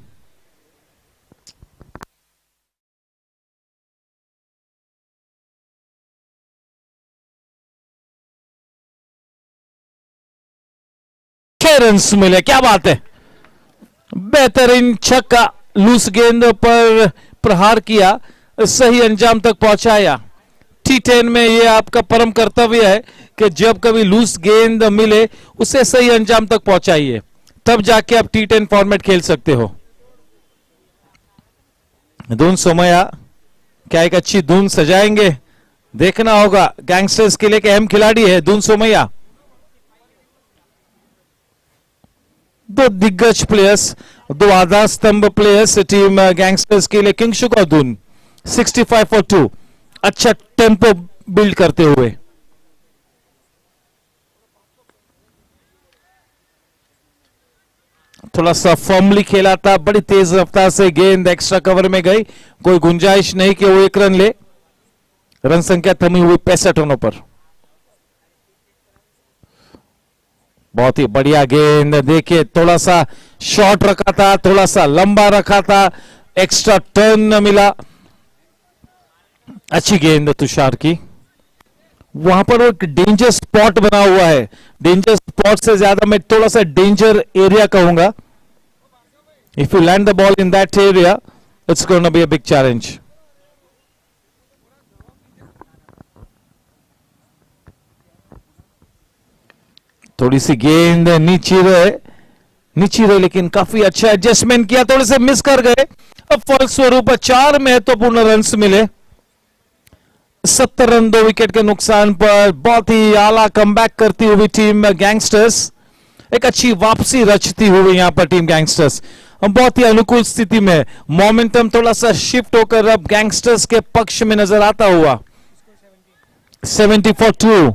रन्स मिले, क्या बात है. बेहतरीन छक्का, लूस गेंद पर प्रहार किया, सही अंजाम तक पहुंचाया. T10 में यह आपका परम कर्तव्य है कि जब कभी लूस गेंद मिले उसे सही अंजाम तक पहुंचाइए, तब जाके आप T10 फॉर्मेट खेल सकते हो. धून सोमैया क्या एक अच्छी धून सजाएंगे, देखना होगा. गैंगस्टर्स के लिए एक अहम खिलाड़ी है धून सोमैया. 2 दिग्गज प्लेयर्स, 2 आधार स्तंभ प्लेयर्स टीम गैंगस्टर्स के लिए. किंगशुक और धून 65 for 2. अच्छा टेम्पो बिल्ड करते हुए. थोड़ा सा फॉर्मली खेला था, बड़ी तेज रफ्तार से गेंद एक्स्ट्रा कवर में गई. कोई गुंजाइश नहीं कि वो 1 रन ले. रन संख्या थमी हुई 65 रनों पर. बहुत ही बढ़िया गेंद. देखिए थोड़ा सा शॉर्ट रखा था, थोड़ा सा लंबा रखा था, एक्स्ट्रा टर्न मिला. अच्छी गेंद तुषार की. वहां पर एक डेंजर स्पॉट बना हुआ है. डेंजर स्पॉट से ज्यादा मैं थोड़ा सा डेंजर एरिया कहूंगा. If you land the ball in that area it's gonna be a big challenge. थोड़ी सी गेंद नीचे रहे लेकिन काफी अच्छा एडजस्टमेंट किया, थोड़े से मिस कर गए. अब फलस्वरूप 4 महत्वपूर्ण रन्स मिले. 70 रन 2 विकेट के नुकसान पर. बहुत ही आला कमबैक करती हुई टीम गैंगस्टर्स. एक अच्छी वापसी रचती हुई यहां पर टीम गैंगस्टर्स. बहुत ही अनुकूल स्थिति में. मोमेंटम थोड़ा सा शिफ्ट होकर अब गैंगस्टर्स के पक्ष में नजर आता हुआ. 70 for 2.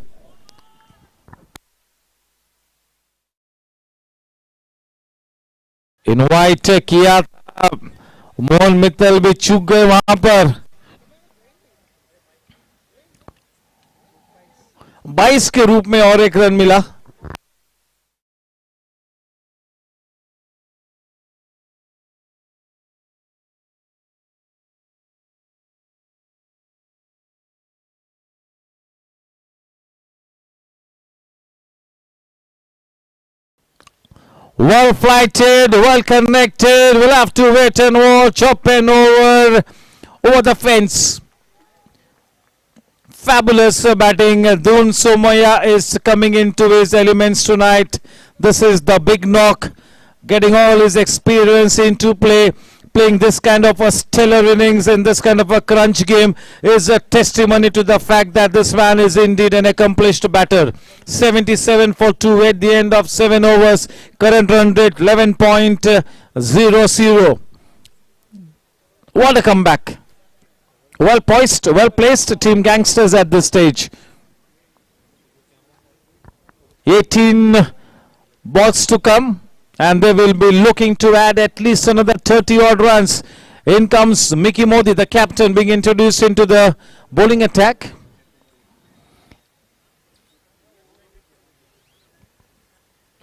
इनवाइट किया था, मोहन मित्तल भी चूक गए वहां पर. 22 के रूप में और 1 रन मिला. Well flighted, well connected. We'll have to wait and watch. Up and over the fence. Fabulous batting. Dun Somaya is coming into his elements tonight. This is the big knock. Getting all his experience into play. Playing this kind of a stellar innings in this kind of a crunch game is a testimony to the fact that this man is indeed an accomplished batter. 77 for 2 at the end of 7 overs. Current run rate 11.00. What a comeback. Well poised, well placed team gangsters at this stage. 18 balls to come. And they will be looking to add at least another 30 odd runs. In comes Mickey Modi, the captain, being introduced into the bowling attack.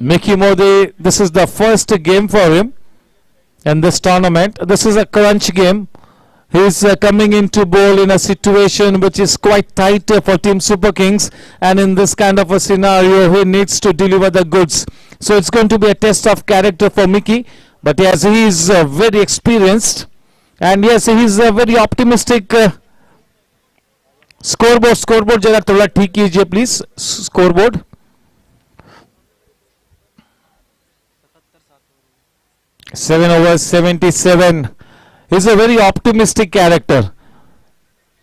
Mickey Modi, this is the first game for him in this tournament. This is a crunch game. He's coming into bowl in a situation which is quite tight for Team Super Kings, and in this kind of a scenario he needs to deliver the goods. So it's going to be a test of character for Mickey, but yes, he is very experienced, and yes, he is very optimistic. Scoreboard जरा थोड़ा ठीक कीजिए please. Scoreboard. Seven overs, 77. He's a very optimistic character,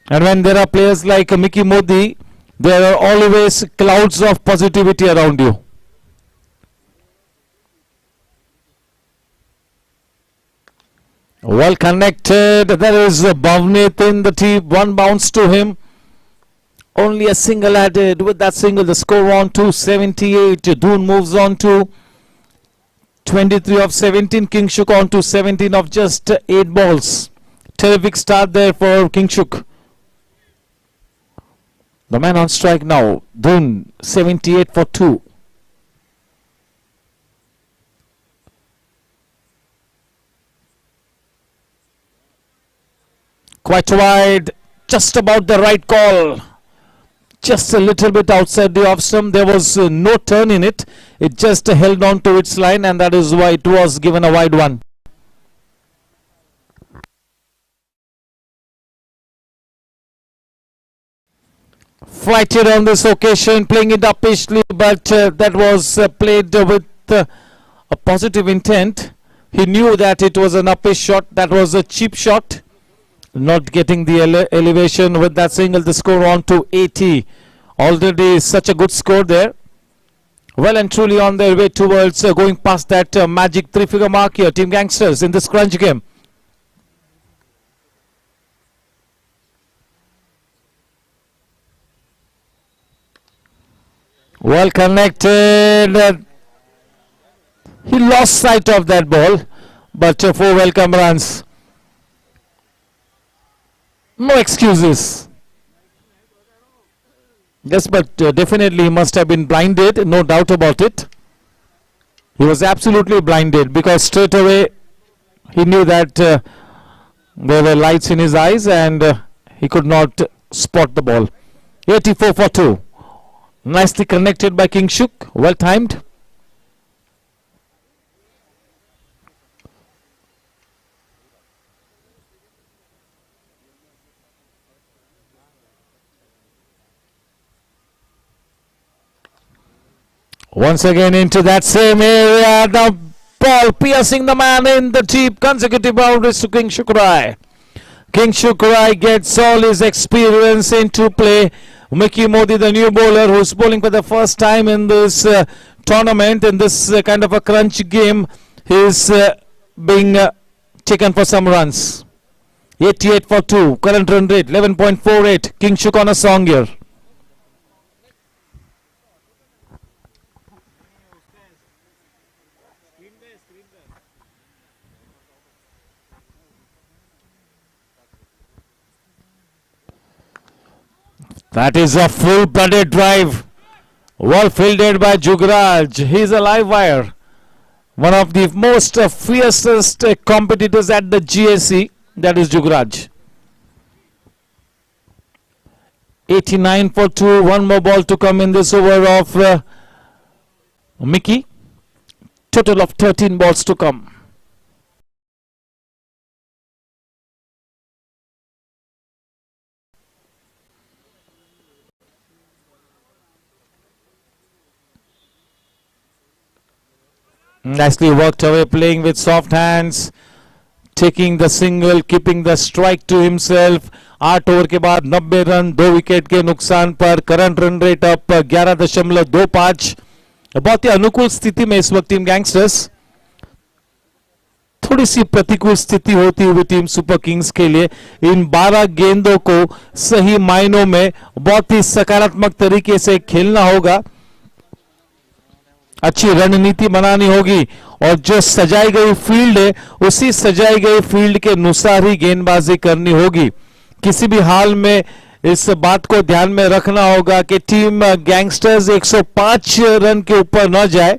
and when there are players like Mickey Modi, there are always clouds of positivity around you. Well connected. There is Bhavnit in the tee. One bounce to him. Only a single added. With that single, the score on to 78. Doon moves on to 23 of 17. Kingshuk on to 17 of just 8 balls. Terrific start there for Kingshuk. The man on strike now. Doon 78 for 2. Quite wide, just about the right call. Just a little bit outside the off stump. There was no turn in it. It just held on to its line, and that is why it was given a wide one. Flighted on this occasion, playing it uppishly, but that was played with a positive intent. He knew that it was an uppish shot. That was a cheap shot. Not getting the elevation. With that single, the score on to 80. Already such a good score there. Well and truly on their way towards going past that magic 3-figure mark here. Team Gangsters in this crunch game. Well connected. He lost sight of that ball, but 4 welcome runs. No excuses. Yes, but definitely he must have been blinded, no doubt about it. He was absolutely blinded because straight away he knew that there were lights in his eyes and he could not spot the ball. 84 for 2. Nicely connected by Kingshuk. Well timed. Once again into that same area, the ball piercing the man in the deep. Consecutive boundaries to Kingshuk Rai. Kingshuk Rai gets all his experience into play. Mickey Modi, the new bowler, who's bowling for the first time in this tournament, in this kind of a crunch game, is being taken for some runs. 88 for 2. Current run rate 11.48. Kingshuk on a song here. That is a full-blooded drive. Well fielded by Jugraj. He's a live wire. One of the most fiercest competitors at the GSC. That is Jugraj. 89 for 2. One more ball to come in this over of Mickey. Total of 13 balls to come. Nicely worked away, playing with soft hands, taking the single, keeping the strike to himself. 8 over के बाद 90 run, 2 wicket के नुकसान पर current run rate up 11.25. बहुत ही अनुकूल स्थिति में इस वक्त टीम गैंगस्टर्स. थोड़ी सी प्रतिकूल स्थिति होती हुई टीम सुपर किंग्स के लिए इन 12 गेंदों को सही मायनों में बहुत ही सकारात्मक तरीके से खेलना होगा. अच्छी रणनीति बनानी होगी और जो सजाई गई फील्ड है उसी सजाई गई फील्ड के अनुसार ही गेंदबाजी करनी होगी. किसी भी हाल में इस बात को ध्यान में रखना होगा कि टीम गैंगस्टर्स 105 रन के ऊपर न जाए.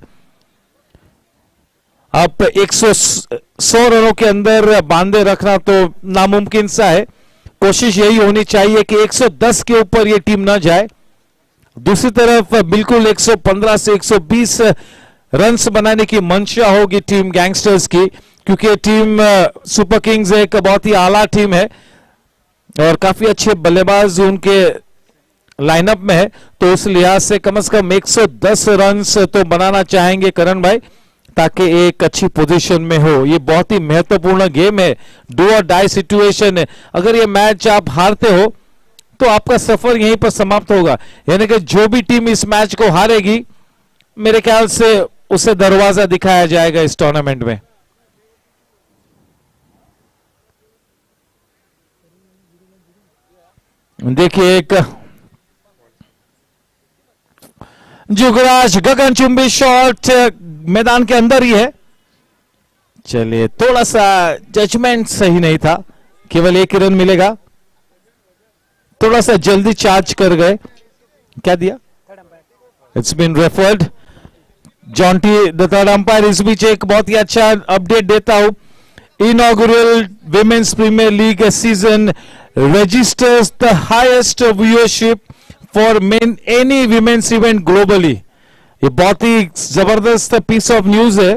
अब 100 रनों के अंदर बांधे रखना तो नामुमकिन सा है. कोशिश यही होनी चाहिए कि 110 के ऊपर ये टीम न जाए. दूसरी तरफ बिल्कुल 115 से 120 रन्स बनाने की मंशा होगी टीम गैंगस्टर्स की, क्योंकि टीम सुपर किंग्स एक बहुत ही आला टीम है और काफी अच्छे बल्लेबाज उनके लाइनअप में है. तो उस लिहाज से कम 110 रन्स तो बनाना चाहेंगे करण भाई, ताकि एक अच्छी पोजीशन में हो. ये बहुत ही महत्वपूर्ण गेम है, डू और डाई सिचुएशन है. अगर ये मैच आप हारते हो तो आपका सफर यहीं पर समाप्त होगा. यानी कि जो भी टीम इस मैच को हारेगी मेरे ख्याल से उसे दरवाजा दिखाया जाएगा इस टूर्नामेंट में. देखिए एक जुगराज गगनचुंबी शॉट मैदान के अंदर ही है. चलिए थोड़ा सा जजमेंट सही नहीं था, केवल 1 रन मिलेगा. थोड़ा सा जल्दी चार्ज कर गए. क्या दिया? It's been referred. Jonty the third umpire. इस बीच एक बहुत ही अच्छा अपडेट देता हूं. Inaugural women's premiere league season registers the highest viewership for any women's event globally. ये बहुत ही जबरदस्त piece of news है.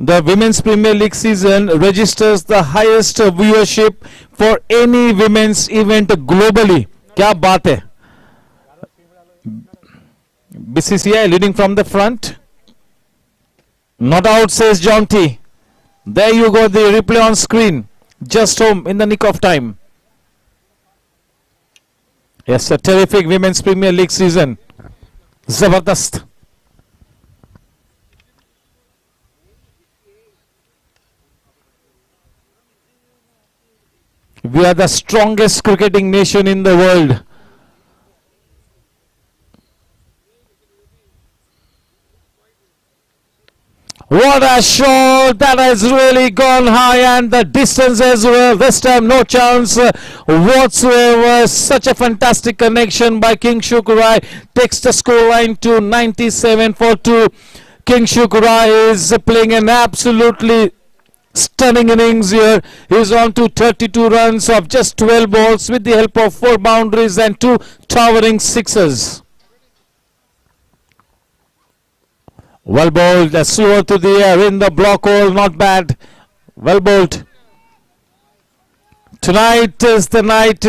The Women's Premier League season registers the highest viewership for any women's event globally. क्या बात है. BCCI leading from the front. Not out, says John T. There you go, the replay on screen. Just home in the nick of time. Yes, a terrific Women's Premier League season. Zabardast. We are the strongest cricketing nation in the world. What a shot! That has really gone high, and the distance as well. This time no chance whatsoever. Such a fantastic connection by King Shukrai. Takes the scoreline to 97 for 2. King Shukrai is playing an absolutely stunning innings here. He's on to 32 runs of just 12 balls with the help of 4 boundaries and 2 towering sixes. Well bowled, slower to the air in the block hole, not bad. Well bowled. Tonight is the night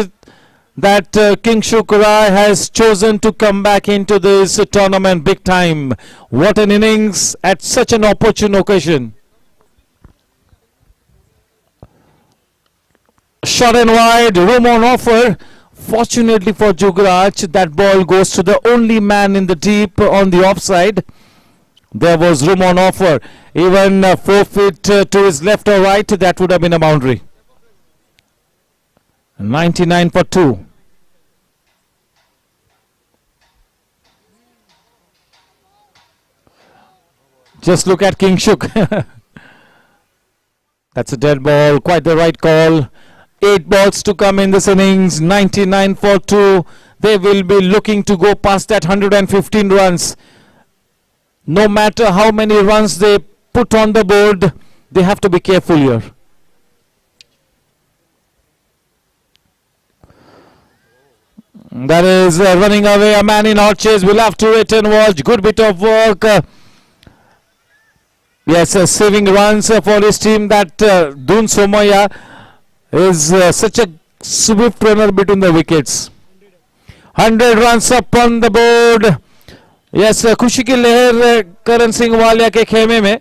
that King Shukrai has chosen to come back into this tournament big time. What an innings at such an opportune occasion. Shot and wide, room on offer. Fortunately for Jugraj, that ball goes to the only man in the deep on the offside. There was room on offer. Even 4 feet to his left or right, that would have been a boundary. 99 for 2. Just look at King Shuk. That's a dead ball. Quite the right call. 8 balls to come in this innings. 99 for 2. They will be looking to go past that 115 runs. No matter how many runs they put on the board, they have to be careful here. That is running away, a man in hot chase. We'll have to wait and watch. Good bit of work. Yes, saving runs for his team. That Dun Somaya is such a swift runner between the wickets. 100 runs up on the board. Yes, खुशी की लहर करण सिंह वालिया के खेमे में.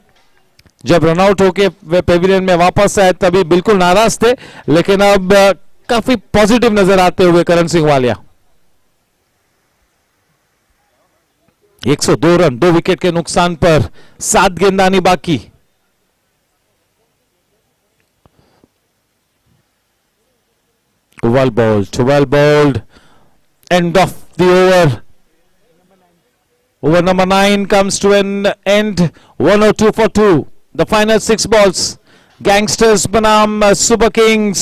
जब runout होके वे Pavilion में वापस आए तभी बिल्कुल नाराज थे, लेकिन अब काफी पॉजिटिव नजर आते हुए करण सिंह वालिया. 102 रन 2 विकेट के नुकसान पर 7 गेंदबाजी बाकी. Well bowled. End of the over. Over number 9 comes to an end. 102 for 2. The final 6 balls. Gangsters बनाम Super Kings.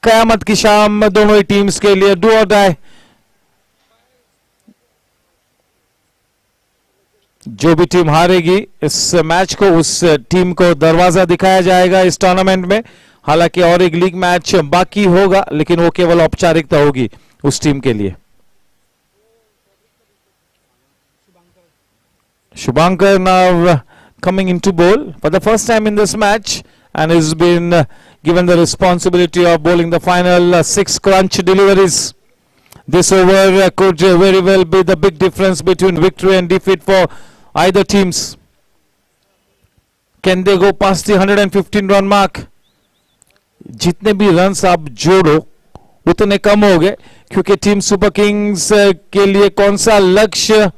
कयामत की शाम दोनों ही टीम्स के लिए डू और डाई. जो भी टीम हारेगी इस मैच को, उस टीम को दरवाजा दिखाया जाएगा इस टूर्नामेंट में. हालांकि और एक लीग मैच बाकी होगा, लेकिन वो केवल औपचारिकता होगी उस टीम के लिए. Shubhankar now coming into bowl for the first time in this match and has been given the responsibility of bowling the final 6 crunch deliveries. This over could very well be the big difference between victory and defeat for either teams. Can they go past the 115 run mark? जितने भी runs आप जोड़ो उतने कम हो गए, क्योंकि team super kings के लिए कौन सा लक्ष्य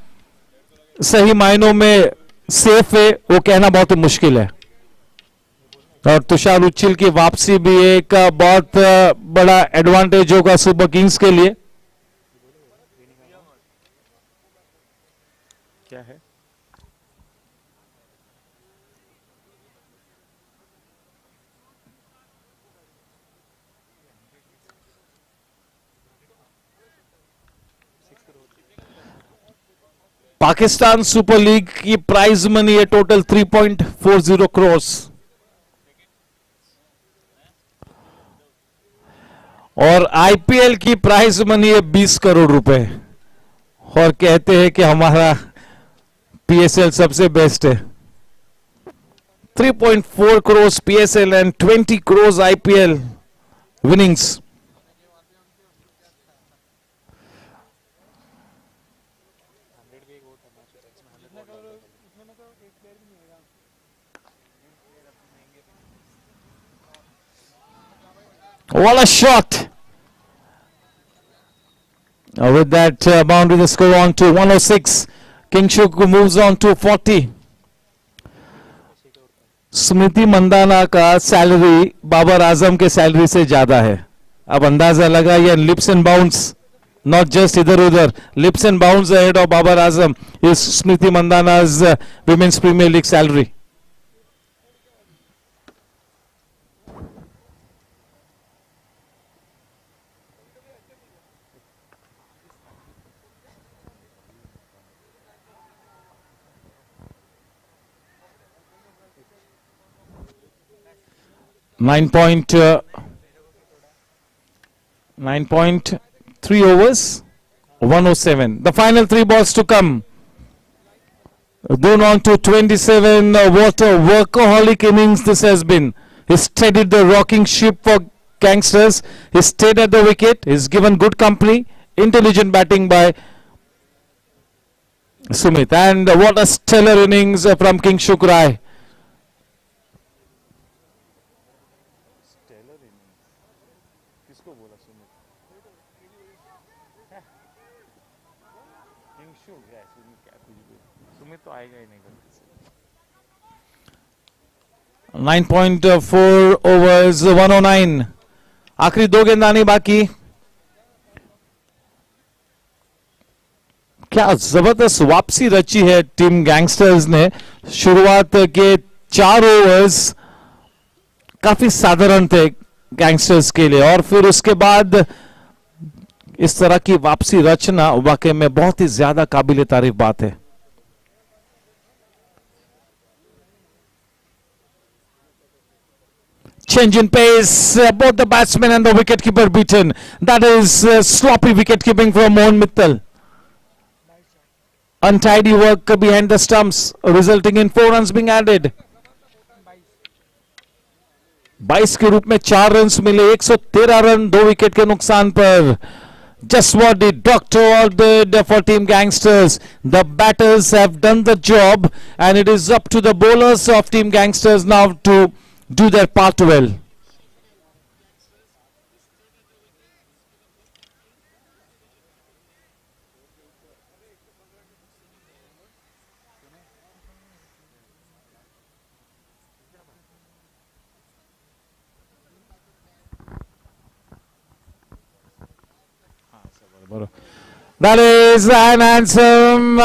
सही मायनों में सेफ है वो कहना बहुत मुश्किल है. और तुषार उच्चिल की वापसी भी एक बहुत बड़ा एडवांटेज होगा सुपर किंग्स के लिए. क्या है पाकिस्तान सुपर लीग की प्राइज मनी है टोटल 3.40 करोड़ और आईपीएल की प्राइज मनी है 20 करोड़ रुपए. और कहते हैं कि हमारा पीएसएल सबसे बेस्ट है. 3.4 crore PSL and 20 crore IPL winnings. What a shot! With that boundary, the score on to 106. Kingshuk moves on to 40. स्मृति मंदाना का सैलरी बाबर आजम के सैलरी से ज्यादा है. अब अंदाजा लगा ये leaps and bounds, not just इधर उधर, leaps and bounds ahead of Babar Azam is Smriti Mandhana's Women's premiere League salary. Nine point 9.3 overs, 107. The final 3 balls to come. Going on to 27. What a workaholic innings this has been. He steadied the rocking ship for Gangsters. He stayed at the wicket. He's given good company. Intelligent batting by Sumit. And what a stellar innings from Kingshuk Rai. Sumit तो आएगा ही नहीं. 9.4 overs, 109. आखिरी 2 गेंदानी बाकी. क्या जबरदस्त वापसी रची है टीम गैंगस्टर्स ने. शुरुआत के 4 ओवर्स काफी साधारण थे गैंगस्टर्स के लिए और फिर उसके बाद इस तरह की वापसी रचना वाकई में बहुत ही ज्यादा काबिल तारीफ बात है. Change in pace, both the batsmen and the wicketkeeper beaten. That is sloppy wicketkeeping from Mohan Mittal. Untidy work behind the stumps, resulting in 4 runs being added. 22 के रूप में 4 रन्स मिले, 113 रन 2 विकेट के नुकसान पर. Just what the doctor ordered for Team Gangsters. The batters have done the job, and it is up to the bowlers of Team Gangsters now to do their part well. That is an handsome.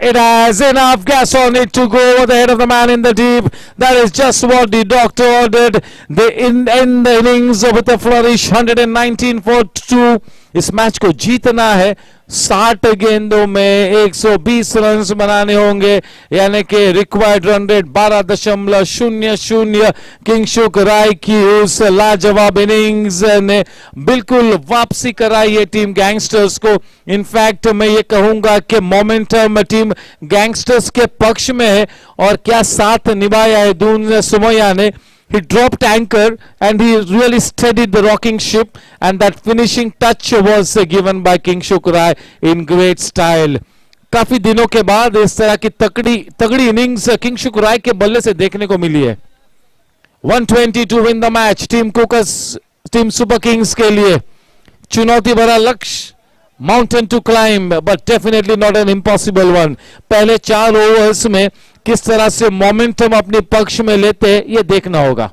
It has enough gas on it to go over the head of the man in the deep. That is just what the doctor ordered. They end the innings with a flourish. 119 for 2. इस match को जीतना है. 60 गेंदों में 120 run बनाने होंगे, यानी कि रिक्वायर्ड रन रेट 12.00. किंगशुक राय की उस लाजवाब इनिंग्स ने बिल्कुल वापसी कराई है टीम गैंगस्टर्स को. इनफैक्ट मैं ये कहूंगा कि मोमेंटम टीम गैंगस्टर्स के पक्ष में है, और क्या साथ निभाया है दून सुमैया ने. He dropped anchor and he really steadied the rocking ship, and that finishing touch was given by Kingshuk Rai in great style. काफी दिनों के बाद इस तरह की तगड़ी इनिंग्स किंगशुक राय के बल्ले से देखने को मिली है. 120 to win the match. Team cookers, team super kings के लिए चुनौती भरा लक्ष्य, mountain to climb, but definitely not an impossible one. पहले 4 ओवर्स में किस तरह से मोमेंटम अपने पक्ष में लेते, ये देखना होगा.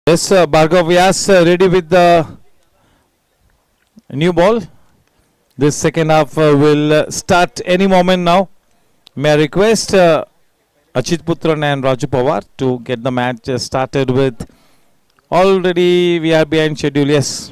Yes, Bhargav Vyas ready with the new ball. This second half will start any moment now. May I request Achit Putran and Raju Pawar to get the match started with. Already we are behind schedule, yes.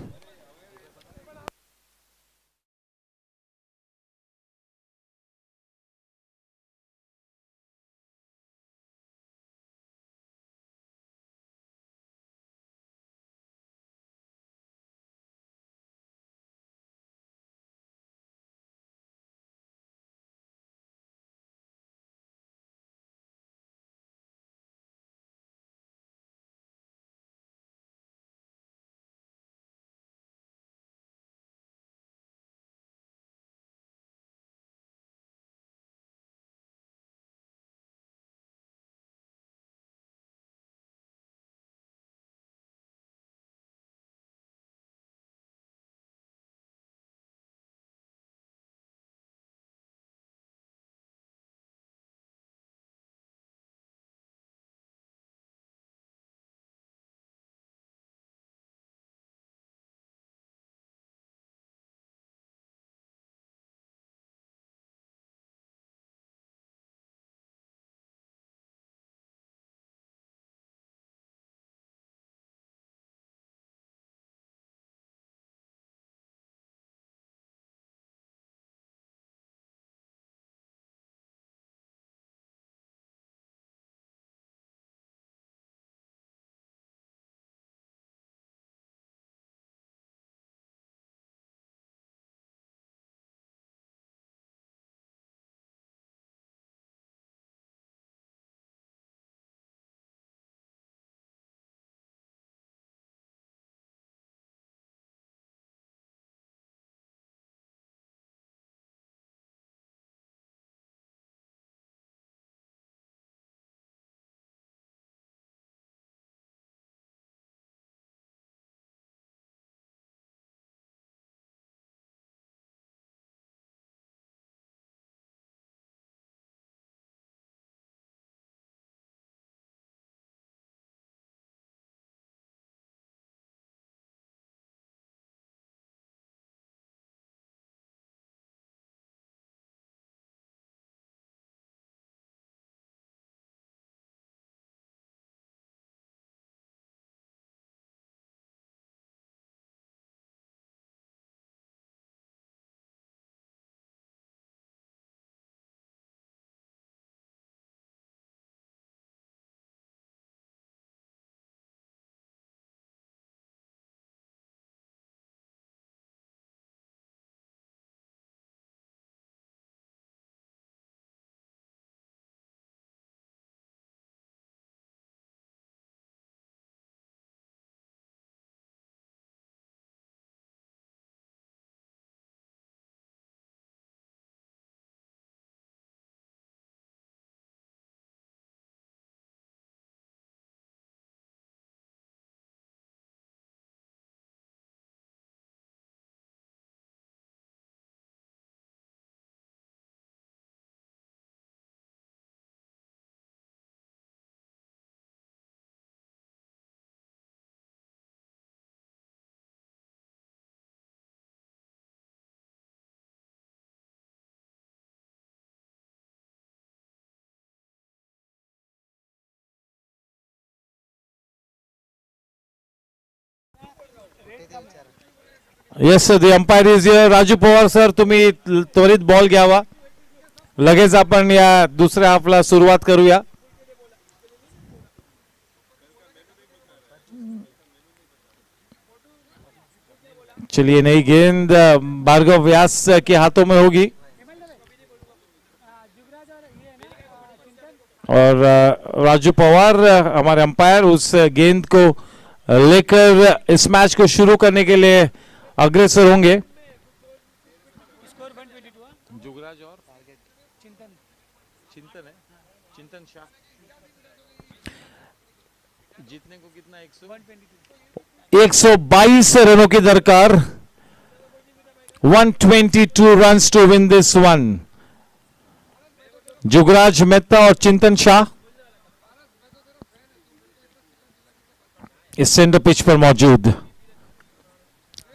Yes, sir, the umpire is here. Raju Pawar sir, तुम्ही त्वरित ball घ्यावा. लगेच आपण या दुसऱ्या हाफला सुरुवात करूया. चलिए, नई गेंद भार्गव व्यास के हाथों में होगी और राजू पवार हमारे अंपायर उस गेंद को लेकर इस मैच को शुरू करने के लिए अग्रसर होंगे. जुगराज और चिंतन है, चिंतन शाह. जीतने को कितना 122 रनों की दरकार. 122 runs to win this one. Jugraj Mehta और चिंतन शाह. इस सेंटर पिच पर मौजूद।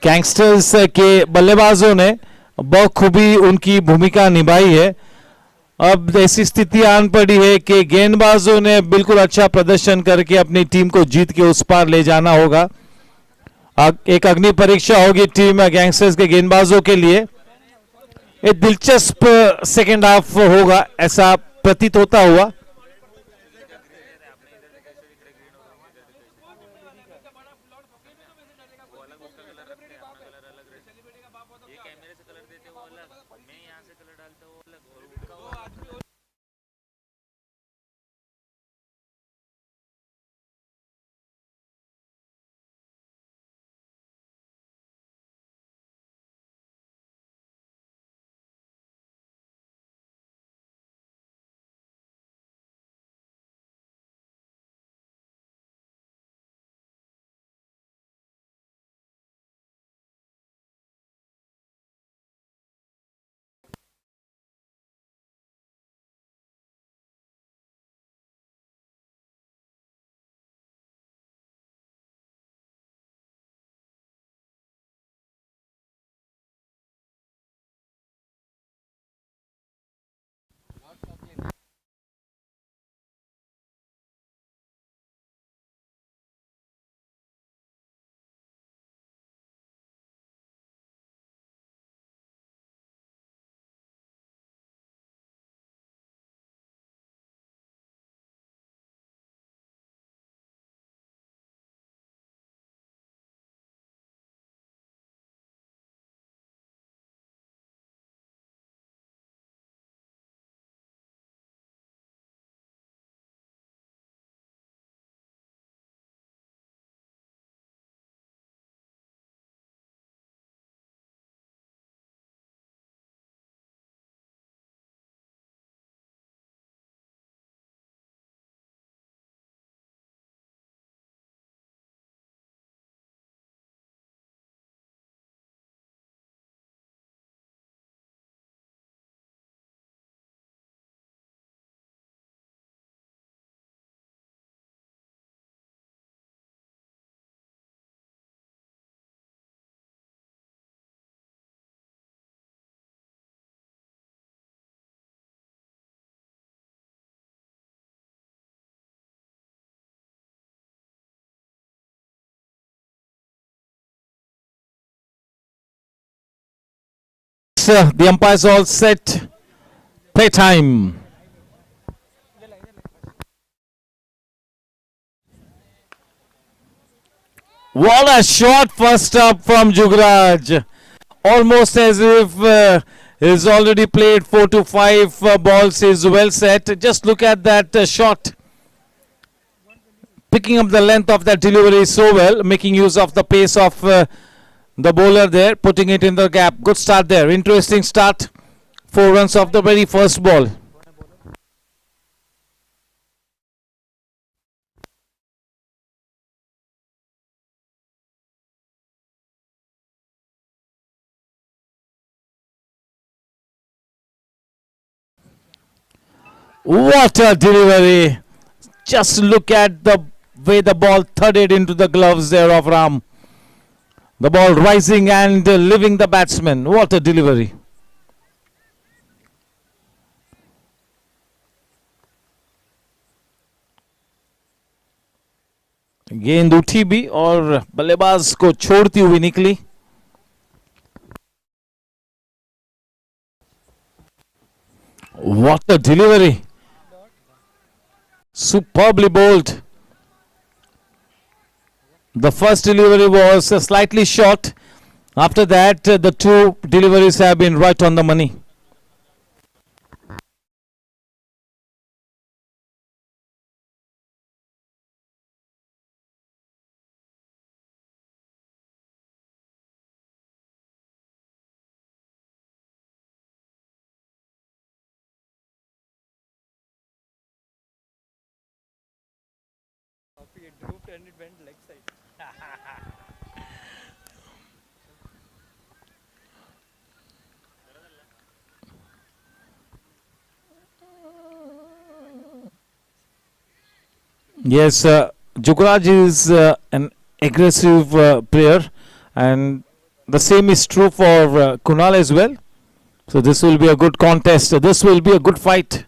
गैंगस्टर्स के बल्लेबाजों ने बखूबी उनकी भूमिका निभाई है। अब ऐसी स्थिति आन पड़ी है कि गेंदबाजों ने बिल्कुल अच्छा प्रदर्शन करके अपनी टीम को जीत के उस पार ले जाना होगा। एक अग्नि परीक्षा होगी टीम गैंगस्टर्स के गेंदबाजों के लिए। एक दिलचस्प सेकेंड हाफ होगा ऐसा प्रतीत होता हुआ। The umpires all set. Play time. What a shot first up from Jugraj. Almost as if he's already played 4 to 5 balls. Is well set. Just look at that shot. Picking up the length of that delivery so well. Making use of the pace of the bowler there. Putting it in the gap. Good start there. Interesting start. 4 runs off the very first ball. What a delivery. Just look at the way the ball thudded into the gloves there of Ram. The ball rising and leaving the batsman. What a delivery. गेंद उठी भी और बल्लेबाज को छोड़ती हुई निकली. What a delivery. Superbly bowled. The first delivery was slightly short. After that, the two deliveries have been right on the money. It drooped and it went leg side. Yes, Jugraj is an aggressive player, and the same is true for Kunal as well. So this will be a good contest. This will be a good fight.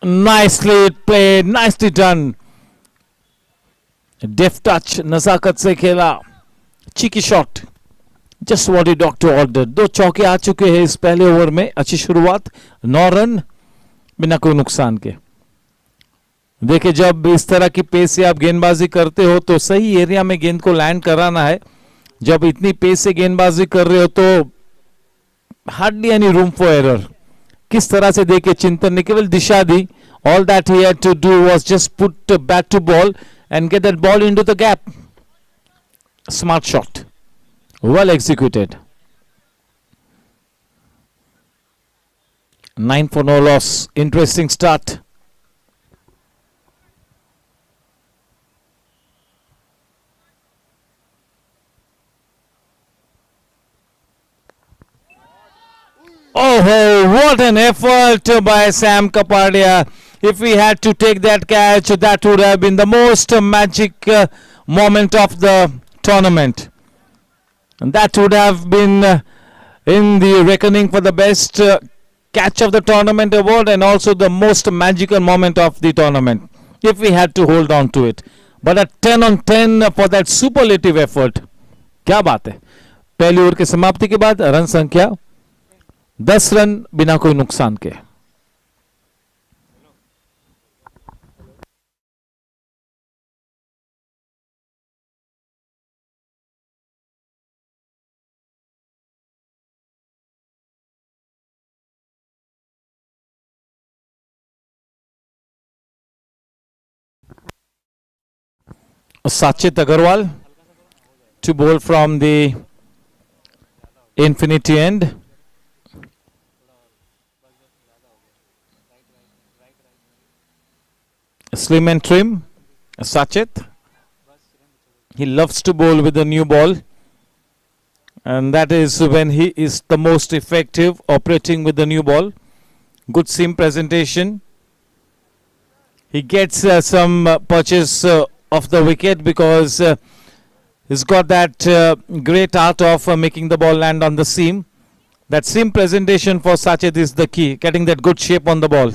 Nicely played, nicely done. Deft touch, नजाकत से खेला. Cheeky shot. Just what the doctor ordered. 2 चौके आ चुके हैं इस पहले over में. अच्छी शुरुआत. 9 रन बिना कोई नुकसान के. देखिए, जब इस तरह की पेस से आप गेंदबाजी करते हो तो सही एरिया में गेंद को लैंड कराना है. जब इतनी पेस से गेंदबाजी कर रहे हो तो hardly any room for error. किस तरह से देखिए, चिंतन ने केवल दिशा दी. All that he had to do was just put bat to ball and get that ball into the gap. Smart shot. Well executed. 9 for no loss. Interesting start. Oh, what an effort by Sam Kapadia. If we had to take that catch, that would have been the most magic moment of the tournament. And that would have been in the reckoning for the best catch of the tournament award and also the most magical moment of the tournament, if we had to hold on to it. But a 10 on 10 for that superlative effort. क्या बात है. पहली over के समाप्ति के बाद run संख्या 10 run बिना कोई नुकसान के. Sachit Agarwal to bowl from the infinity end. Slim and trim, Sachit. He loves to bowl with the new ball, and that is when he is the most effective operating with the new ball. Good seam presentation. He gets some purchase of the wicket because he's got that great art of making the ball land on the seam. That seam presentation for Sachit is the key, getting that good shape on the ball.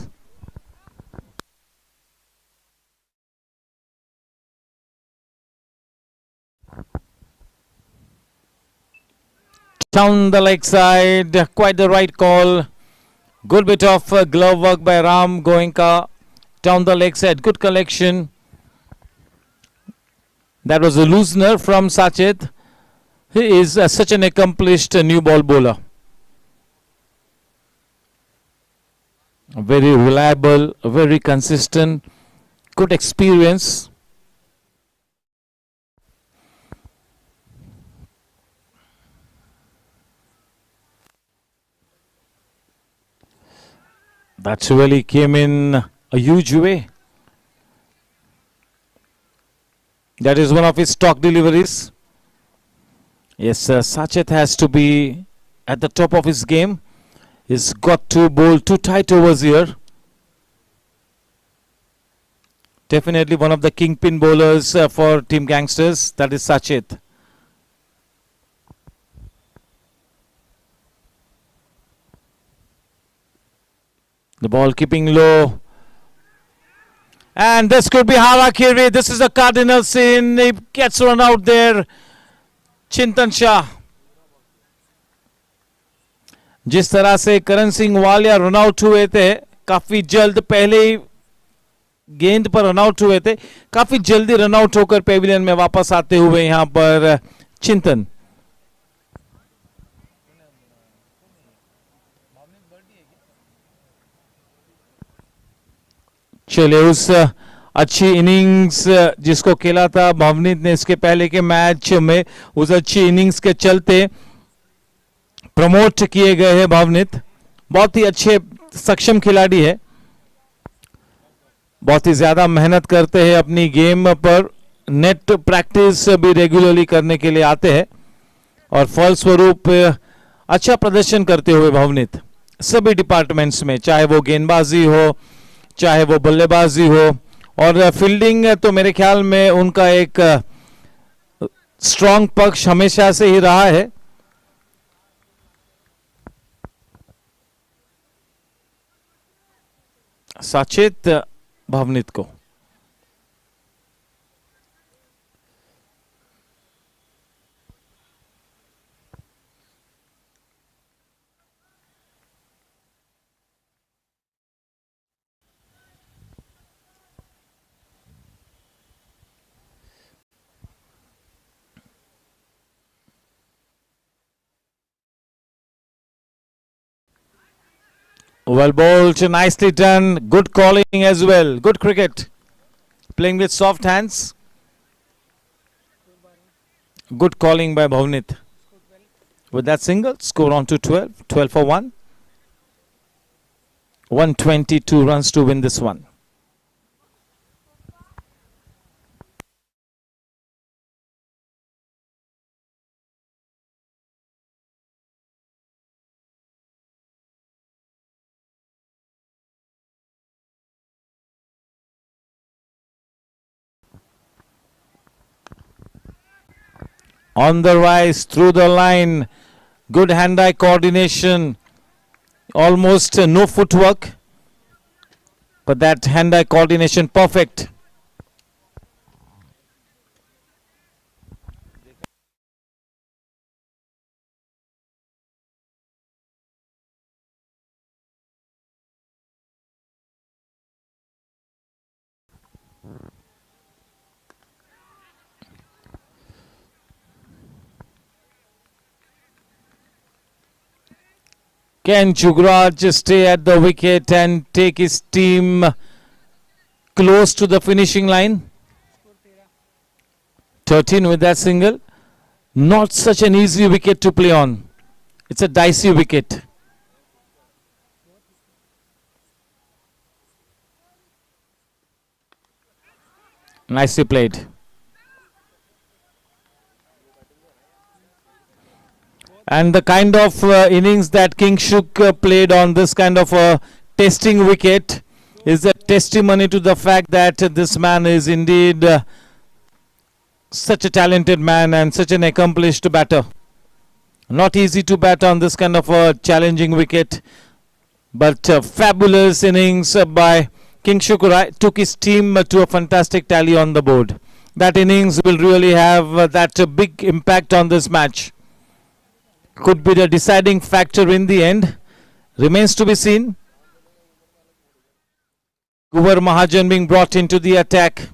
Down the leg side, quite the right call. Good bit of glove work by Ram Goenka. Down the leg side, good collection. That was a loosener from Sachit. He is such an accomplished new ball bowler. Very reliable, very consistent, good experience. That really came in a huge way. That is one of his stock deliveries. Yes, Sachit has to be at the top of his game. He's got to bowl 2 tight overs here. Definitely one of the kingpin bowlers for Team Gangsters. That is Sachit. The ball keeping low. And this could be Harakiri. This is a cardinal sin. He gets run out there. Chintan Shah. जिस तरह से करण Singh Walia run out हुए थे काफी जल्द, पहले ही गेंद पर रन आउट हुए थे, काफी जल्दी रन आउट होकर पेविलियन में वापस आते हुए यहां पर चिंतन. चलिए उस अच्छी इनिंग्स जिसको खेला था भवनीत ने इसके पहले के मैच में, उस अच्छी इनिंग्स के चलते प्रमोट किए गए हैं भवनीत। बहुत ही अच्छे सक्षम खिलाड़ी है, बहुत ही ज्यादा मेहनत करते हैं अपनी गेम पर, नेट प्रैक्टिस भी रेगुलरली करने के लिए आते हैं और फलस्वरूप अच्छा प्रदर्शन करते हुए भवनीत सभी डिपार्टमेंट्स में, चाहे वो गेंदबाजी हो, चाहे वो बल्लेबाजी हो, और फील्डिंग तो मेरे ख्याल में उनका एक स्ट्रॉन्ग पक्ष हमेशा से ही रहा है। साचेत भवनीत को well bowled, nicely done, good calling as well, good cricket, playing with soft hands, good calling by Bhavnit. With that single, score on to 12 for 1, 122 runs to win this one. On the rise, through the line, good hand-eye coordination, almost no footwork, but that hand-eye coordination perfect. Can Jugraj stay at the wicket and take his team close to the finishing line? 13 with that single. Not such an easy wicket to play on. It's a dicey wicket. Nicely played. And the kind of innings that Kingshuk played on this kind of a testing wicket is a testimony to the fact that this man is indeed such a talented man and such an accomplished batter. Not easy to bat on this kind of a challenging wicket, but fabulous innings by Kingshuk took his team to a fantastic tally on the board. That innings will really have that big impact on this match. Could be the deciding factor in the end. Remains to be seen. Kuvar Mahajan being brought into the attack.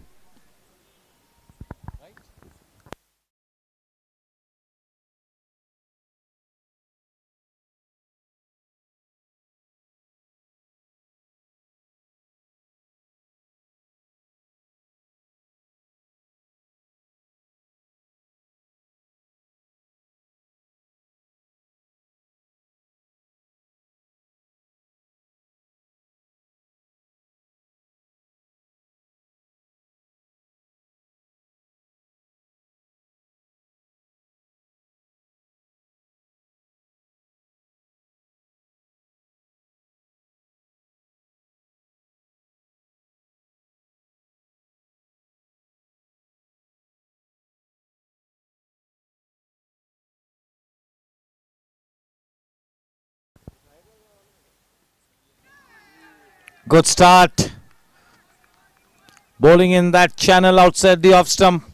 Good start. Bowling in that channel outside the off stump.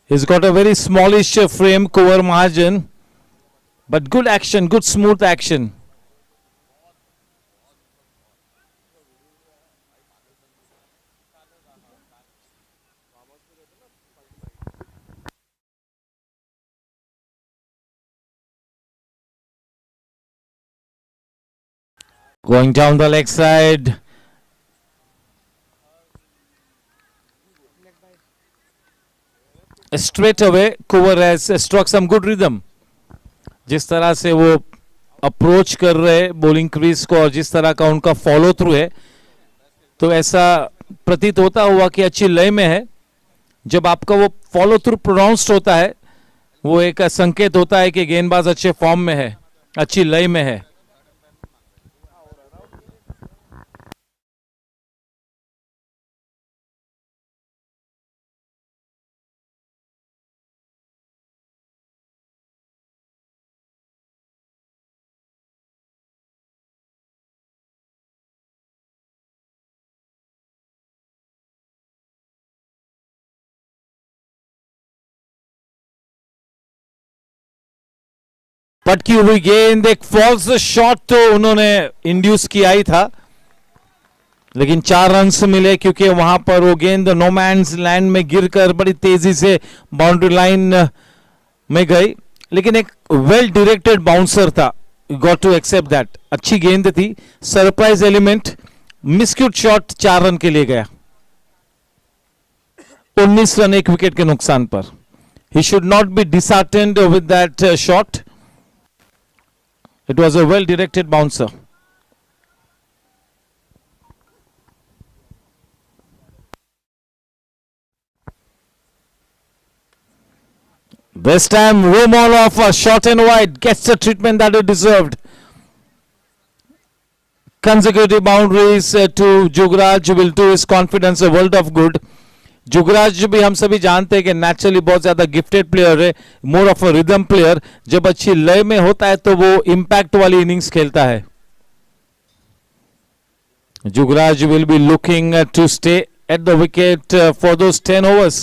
He's got a very smallish frame, Kuvar Mahajan, but good action, good smooth action. Going down the leg side. Straight away, Coover has struck some good rhythm. जिस तरह से वो approach कर रहे bowling crease को और जिस तरह का उनका फॉलो थ्रू है, तो ऐसा प्रतीत होता हुआ कि अच्छी लय में है. जब आपका वो फॉलो थ्रू प्रोनाउंस्ड होता है, वो एक संकेत होता है कि गेंदबाज अच्छे फॉर्म में है, अच्छी लय में है. पटकी हुई गेंद, एक फॉल्स शॉट तो उन्होंने इंड्यूस किया ही था, लेकिन 4 रन्स मिले क्योंकि वहां पर वो गेंद नो मैन्स लैंड में गिरकर बड़ी तेजी से बाउंड्री लाइन में गई. लेकिन एक वेल डायरेक्टेड बाउंसर था, गॉट टू एक्सेप्ट दैट. अच्छी गेंद थी, सरप्राइज एलिमेंट, मिसक्यूट शॉट 4 रन के लिए गया. 19 रन 1 विकेट के नुकसान पर. He should not be disheartened with that shot. It was a well directed bouncer. This time Romal of short and wide gets the treatment that it deserved. Consecutive boundaries to Jugraj will do his confidence a world of good. Jugraj भी हम सभी जानते हैं कि naturally बहुत ज्यादा gifted player है, more of a rhythm player. जब अच्छी लय में होता है तो वो इंपैक्ट वाली इनिंग्स खेलता है. Jugraj will be looking to stay at the wicket for those 10 overs.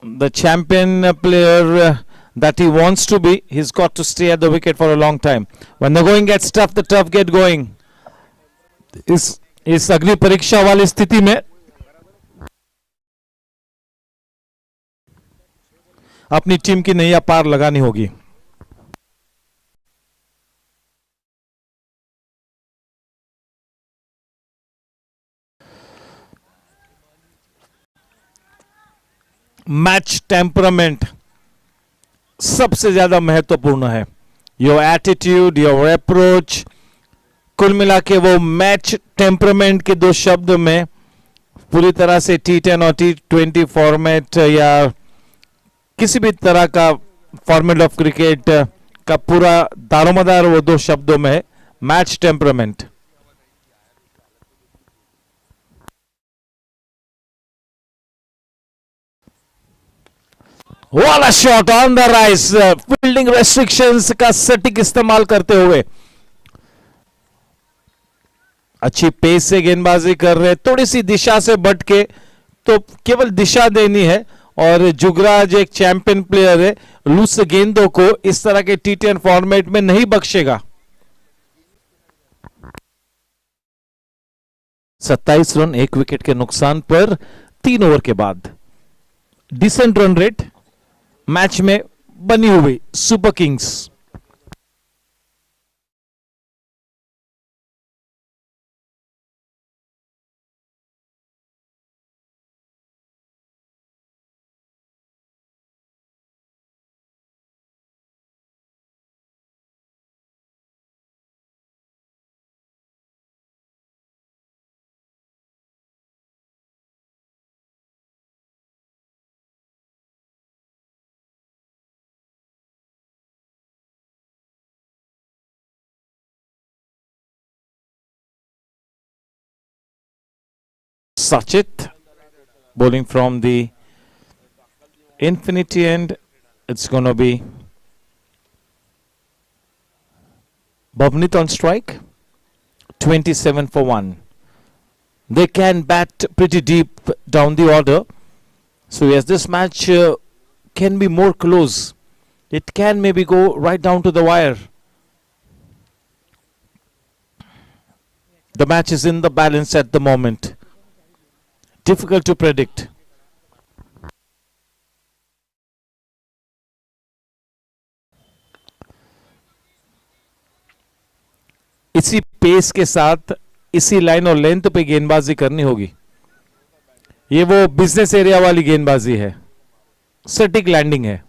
The champion player that he wants to be, he's got to stay at the wicket for a long time. When the going gets tough, the tough get going. इस अग्नि परीक्षा वाली स्थिति में अपनी team की नैया पार लगानी होगी. मैच टेम्परामेंट सबसे ज्यादा महत्वपूर्ण है. योर एटीट्यूड, योर अप्रोच, कुल मिला के वो मैच टेम्परामेंट के 2 शब्द में पूरी तरह से T10 और T20 फॉर्मेट या किसी भी तरह का फॉर्मेट ऑफ क्रिकेट का पूरा दारोमदार वो 2 शब्दों में है, मैच टेम्परामेंट. वाला shot on the rise, fielding restrictions का सटीक इस्तेमाल करते हुए अच्छी पेस से गेंदबाजी कर रहे, थोड़ी सी दिशा से भटके तो केवल दिशा देनी है. और जुगराज एक चैंपियन प्लेयर है, लूज गेंदों को इस तरह के T10 फॉर्मेट में नहीं बख्शेगा. 27 रन 1 विकेट के नुकसान पर 3 ओवर के बाद. डिसेंट रन रेट मैच में बनी हुई super Kings. Sachit bowling from the infinity end. It's going to be Bhavnit on strike. 27 for 1. They can bat pretty deep down the order. So yes, this match can be more close. It can maybe go right down to the wire. The match is in the balance at the moment. Difficult to predict. इसी pace के साथ इसी line और length पे गेंदबाजी करनी होगी। ये वो बिजनेस एरिया वाली गेंदबाजी है, सटीक लैंडिंग है।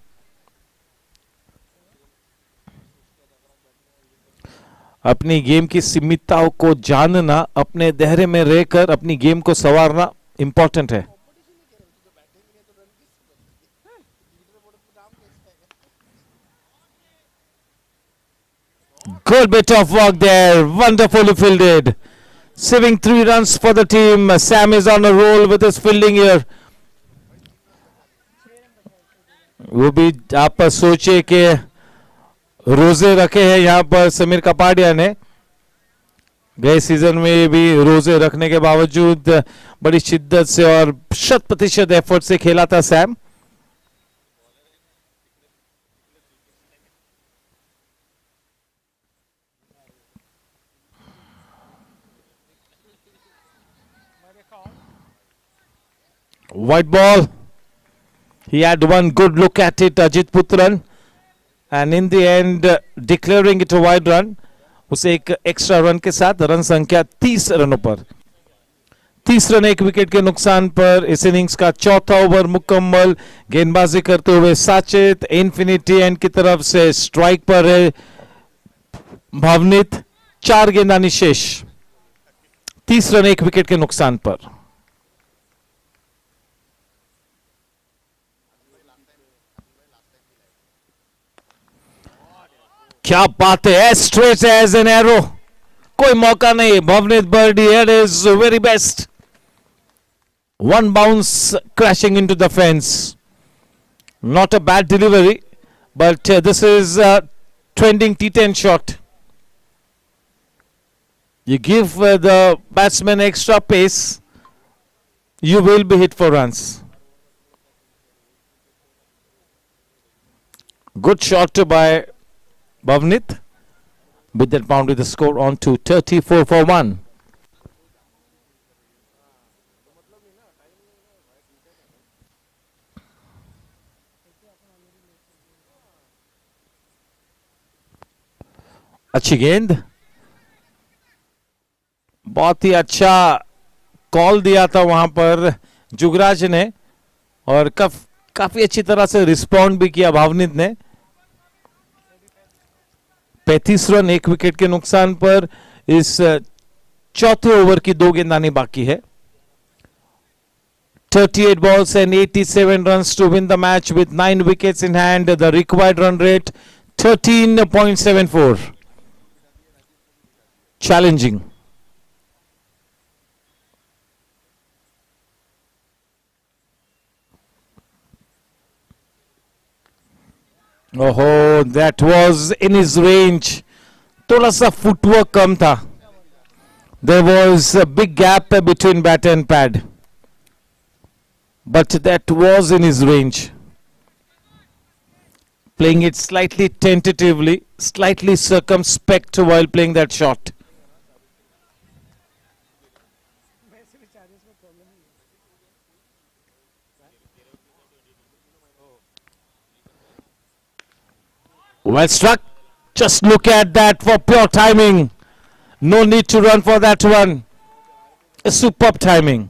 अपनी गेम की सीमितताओं को जानना, अपने दायरे में रहकर अपनी गेम को संवारना इंपॉर्टेंट है। Good bit of work there, wonderfully fielded. Saving 3 runs for the team. Sam is on a roll with his fielding here. वो भी आप सोचे कि रोजे रखे हैं यहाँ पर समीर कपाडिया ने। गए सीजन में भी रोजे रखने के बावजूद बड़ी शिद्दत से और 100% एफर्ट से खेला था Sam. White ball. He had one good look at it, Ajit Putran, and in the end declaring it a wide run. उसे एक एक्स्ट्रा रन के साथ रन संख्या 30 रनों पर, 30 रन 1 विकेट के नुकसान पर इस इनिंग्स का चौथा ओवर मुकम्मल। गेंदबाजी करते हुए साचित इन्फिनिटी एंड की तरफ से स्ट्राइक पर है भावनित। 4 गेंदानी शेष, 30 रन 1 विकेट के नुकसान पर। क्या बात है, स्ट्रेट एज एन एरो, कोई मौका नहीं। Bhavneet Birdi here is very best, one bounce crashing into the fence. Not a bad delivery, but this is a trending T10 shot. You give the batsman extra pace, you will be hit for runs. Good shot by Bhavnit with that boundary, the score on to 34 for 1. अच्छी गेंद, बहुत ही अच्छा call दिया था वहां पर जुगराज ने और काफी अच्छी तरह से रिस्पॉन्ड भी किया भावनित ने। 35 रन 1 विकेट के नुकसान पर इस चौथे ओवर की 2 गेंदानी बाकी है। 38 balls and 87 runs to win the match with 9 wickets in hand. The required run rate 13.74. Challenging. Oh, that was in his range. थोड़ा सा फुटवर्क कम था. There was a big gap between bat and pad, but that was in his range. Playing it slightly tentatively, slightly circumspect while playing that shot. Well struck. Just look at that for pure timing. No need to run for that one. A superb timing.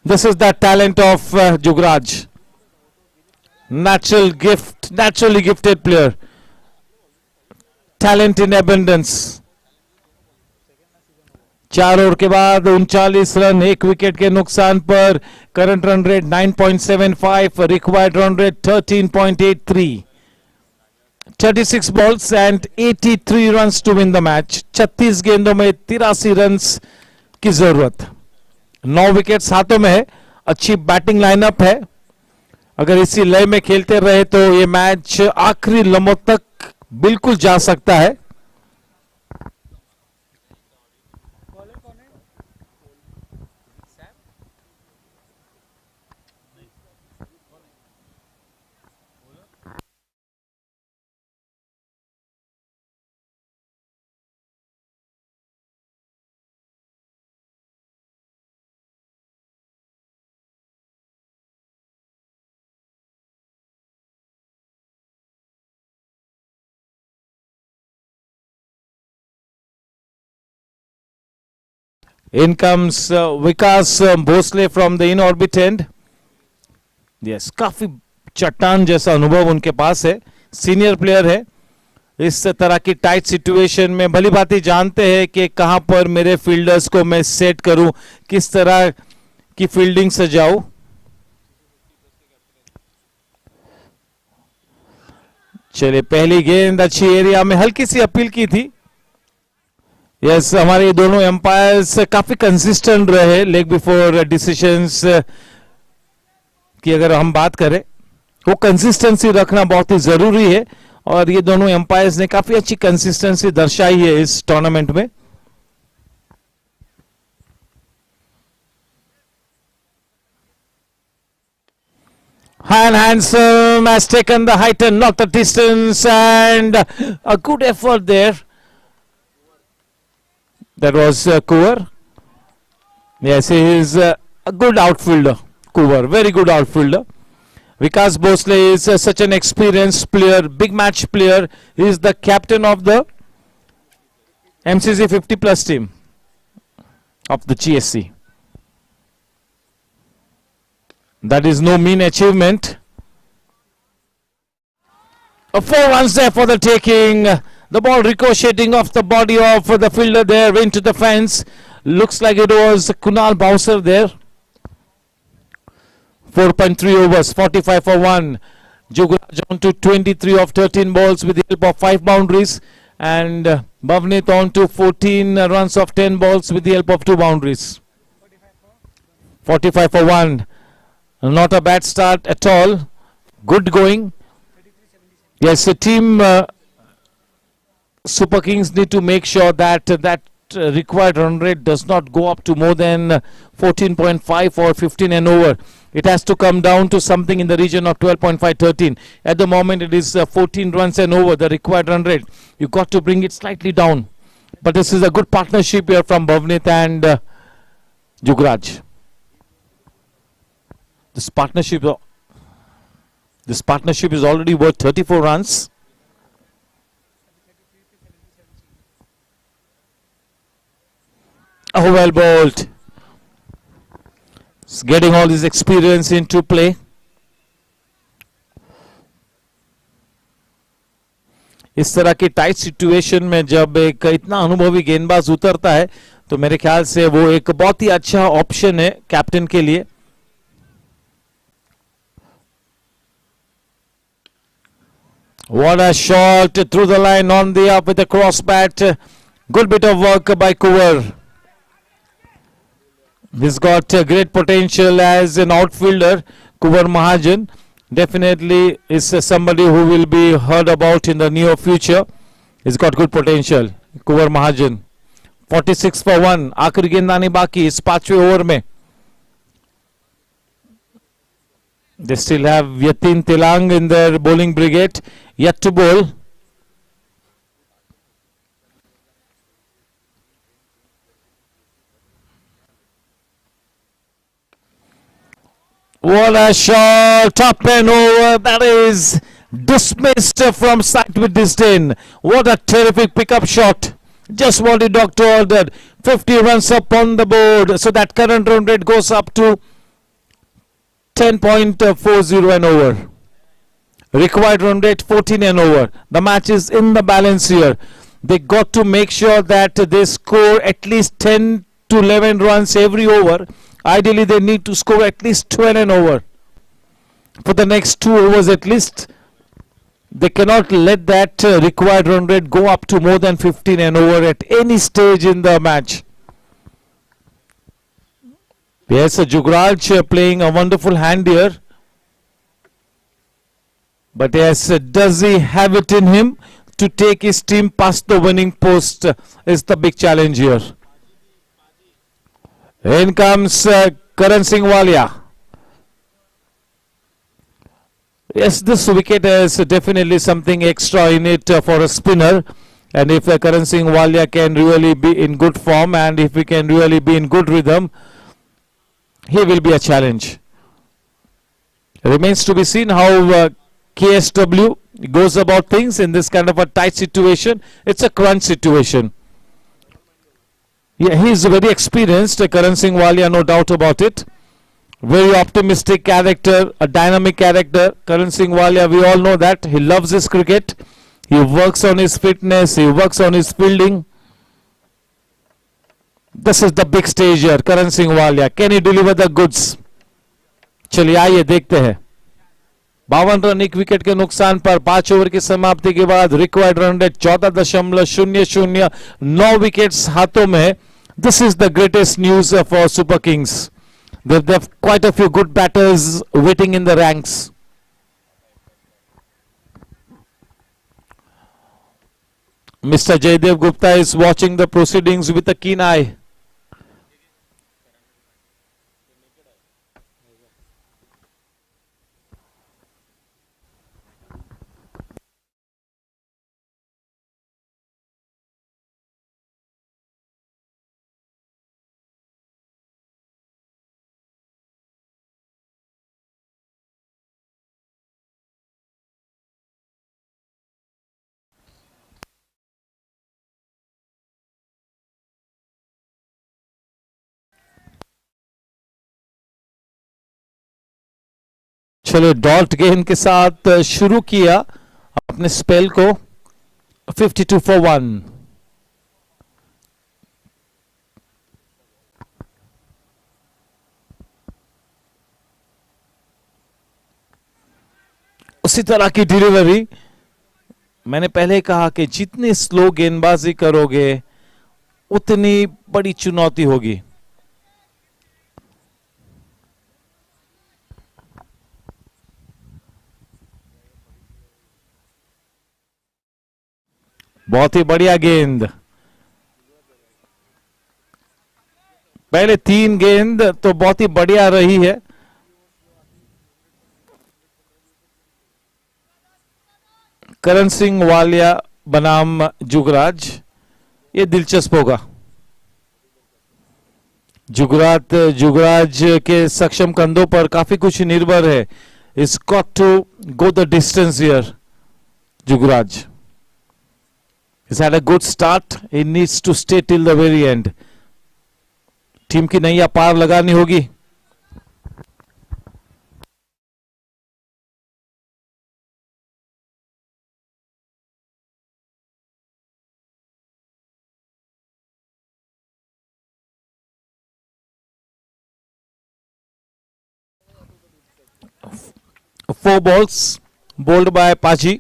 This is the talent of Jugraj. Naturally gifted player. Talent in abundance. 4 over के बाद 39 run 1 wicket के नुकसान पर current run rate 9.75, required run rate 13.83. 36 balls and 83 runs to win the match. 36 गेंदों में 83 runs की जरूरत. 9 wickets हाथों में है. अच्छी बैटिंग लाइनअप है. अगर इसी लय में खेलते रहे तो ये मैच आखिरी लम्हों तक बिल्कुल जा सकता है. In comes Vikas Bhosle from the in orbit end. Yes, काफी चट्टान जैसा अनुभव उनके पास है, सीनियर प्लेयर है. इस तरह की टाइट सिचुएशन में भली भांति जानते हैं कि कहां पर मेरे फील्डर्स को मैं सेट करूं, किस तरह की फील्डिंग सजाऊं. चलिए, पहली गेंद अच्छी एरिया में, हल्की सी अपील की थी. यस, हमारे दोनों एम्पायर्स काफी कंसिस्टेंट रहे लेग बिफोर डिसीजंस की. अगर हम बात करें, वो कंसिस्टेंसी रखना बहुत ही जरूरी है और ये दोनों एम्पायर्स ने काफी अच्छी कंसिस्टेंसी दर्शाई है इस टूर्नामेंट में. Handsome has taken the height and not the distance, and a good effort there. That was Kuvar. Yes, he is a good outfielder. Kuvar, very good outfielder. Vikas Bhosle is such an experienced player, big match player. He is the captain of the MCC 50 plus team of the GSC. That is no mean achievement. 4 runs there for the taking. The ball ricocheting off the body of the fielder there into the fence. Looks like it was Kunal Bowser there. 4.3 overs, 45 for 1. Jugraj on to 23 of 13 balls with the help of 5 boundaries. And Bhavnit on to 14 runs of 10 balls with the help of 2 boundaries. 45 for 1. Not a bad start at all. Good going. Yes, the team Super Kings need to make sure that required run rate does not go up to more than 14.5 or 15 and over. It has to come down to something in the region of 12.5, 13. At the moment, it is 14 runs and over, the required run rate. You got to bring it slightly down. But this is a good partnership here from Bhavnit and Jugraj. This partnership is already worth 34 runs. Oh, well bowled. It's getting all this experience into play. इस तरह की tight situation में जब एक इतना अनुभवी गेंदबाज उतरता है तो मेरे ख्याल से वो एक बहुत ही अच्छा ऑप्शन है कैप्टन के लिए. What a shot through the line on the up with a cross bat. Good bit of work by Kuvar. He's got great potential as an outfielder. Kuvar Mahajan definitely is somebody who will be heard about in the near future. He's got good potential. Kuvar Mahajan. 46 for 1. आखिरी गेंद आनी बाकी इस 5वें over में. They still have Yatin Tilang in their bowling brigade yet to bowl. What a shot, top and over. That is dismissed from sight with disdain. What a terrific pickup shot. Just what the doctor ordered. 50 runs up on the board. So that current run rate goes up to 10.40 and over. Required run rate 14 and over. The match is in the balance here. They got to make sure that they score at least 10 to 11 runs every over. Ideally, they need to score at least 12 and over. For the next 2 overs at least, they cannot let that required run rate go up to more than 15 and over at any stage in the match. Yes, Jugraj playing a wonderful hand here. But yes, does he have it in him to take his team past the winning post is the big challenge here. In comes Karan Singh Walia. Yes, this wicket has definitely something extra in it for a spinner. And if Karan Singh Walia can really be in good form and if he can really be in good rhythm, he will be a challenge. Remains to be seen how KSW goes about things in this kind of a tight situation. It's a crunch situation. Yeah, he's very experienced, Karan Singh Walia, no doubt about it. Very optimistic character, a dynamic character. Karan Singh Walia, we all know that. He loves his cricket. He works on his fitness. He works on his fielding. This is the big stage here. Karan Singh Walia. Can he deliver the goods? चलिए आइए देखते हैं. 52 run एक wicket के नुकसान पर 5 over की समाप्ति के बाद रिक्वायर्ड रन रेट 14.00, 9 विकेट्स हाथों में. This is the greatest news for Super Kings. They have quite a few good batters waiting in the ranks. Mr. Jaydev Gupta is watching the proceedings with a keen eye. चलो dot गेंद के साथ शुरू किया अपने spell को. 52 for 1. उसी तरह की डिलीवरी. मैंने पहले कहा कि जितनी स्लो गेंदबाजी करोगे उतनी बड़ी चुनौती होगी. बहुत ही बढ़िया गेंद. पहले 3 गेंद तो बहुत ही बढ़िया रही है. करण सिंह वालिया बनाम जुगराज, ये दिलचस्प होगा. जुगराज के सक्षम कंधों पर काफी कुछ निर्भर है. Is got to go the distance here. Jugraj He's had a good start. He needs to stay till the very end. Team की नैया पार लगानी होगी. Four balls bowled by Paji.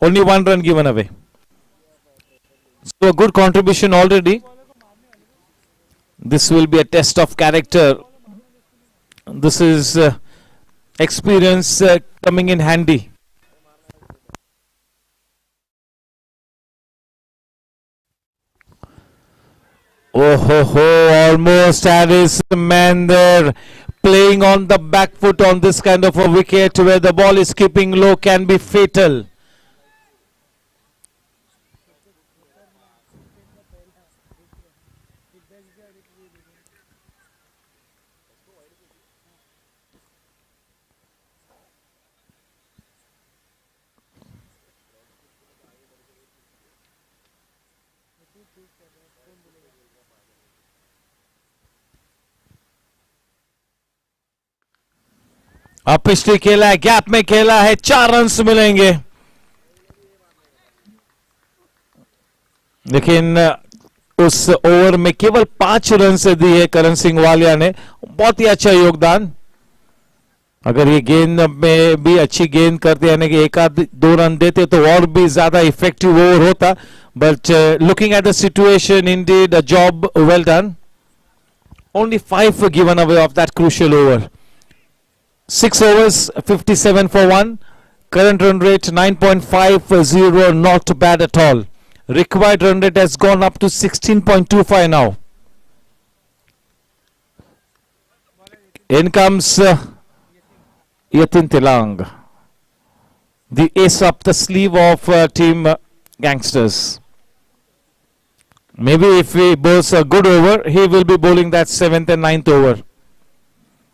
Only 1 run given away. So a good contribution already. This will be a test of character. This is experience coming in handy. Oh ho ho, almost had his man there. Playing on the back foot on this kind of a wicket where the ball is keeping low can be fatal. अब पिछली खेला है, gap में खेला है, 4 run मिलेंगे. लेकिन उस ओवर में केवल 5 रन से दिए करण सिंह वालिया ने. बहुत ही अच्छा योगदान. अगर ये गेंद में भी अच्छी गेंद करते यानी कि 1-2 रन देते तो और भी ज्यादा इफेक्टिव ओवर होता. But looking at the situation, indeed a job well done. Only 5 given away of that crucial over. 6 overs, 57 for 1. Current run rate 9.50, not bad at all. Required run rate has gone up to 16.25 now. In comes Yatin Tilang, the ace up the sleeve of team Gangsters. Maybe if he bowls a good over, he will be bowling that 7th and 9th over.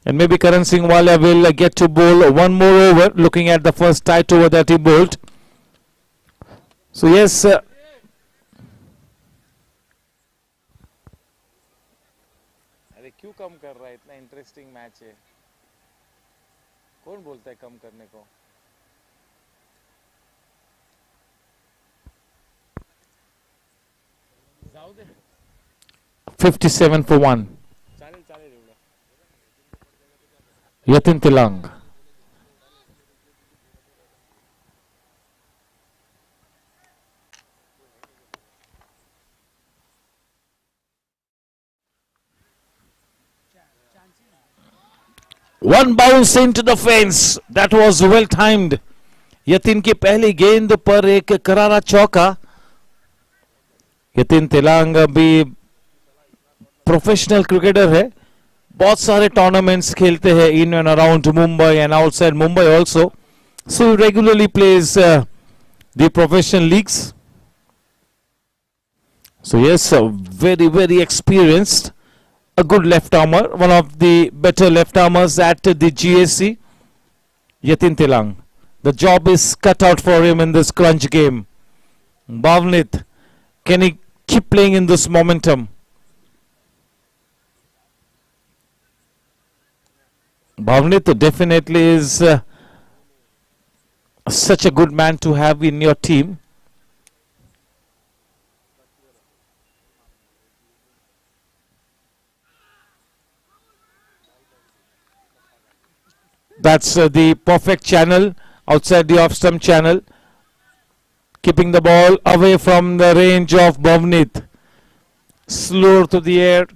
And maybe Karan Singh Walia will get to bowl one more over, looking at the first tight over that he bowled. So yes, क्यों कम कर रहा है? इतना interesting match है. कौन बोलता है कम करने को? जाऊ दे. 57 for 1. चालेल चालेल एवढं. Yatin Tilang. One bounce into the fence. That was well timed. Yatin की पहली गेंद पर एक करारा चौका. यतिन तिलांग भी प्रोफेशनल क्रिकेटर है. बहुत सारे टूर्नामेंट्स खेलते हैं in and around Mumbai and outside Mumbai also. So regularly plays the professional leagues. So yes, very, very experienced. A good left armer, one of the better left armers at the GSC. Yatin Tilang. The job is cut out for him in this crunch game. Bhavnit, can he keep playing in this momentum? Bhavnit definitely is such a good man to have in your team. That's the perfect channel outside the off-stump channel. Keeping the ball away from the range of Bhavnit. Slow to the air,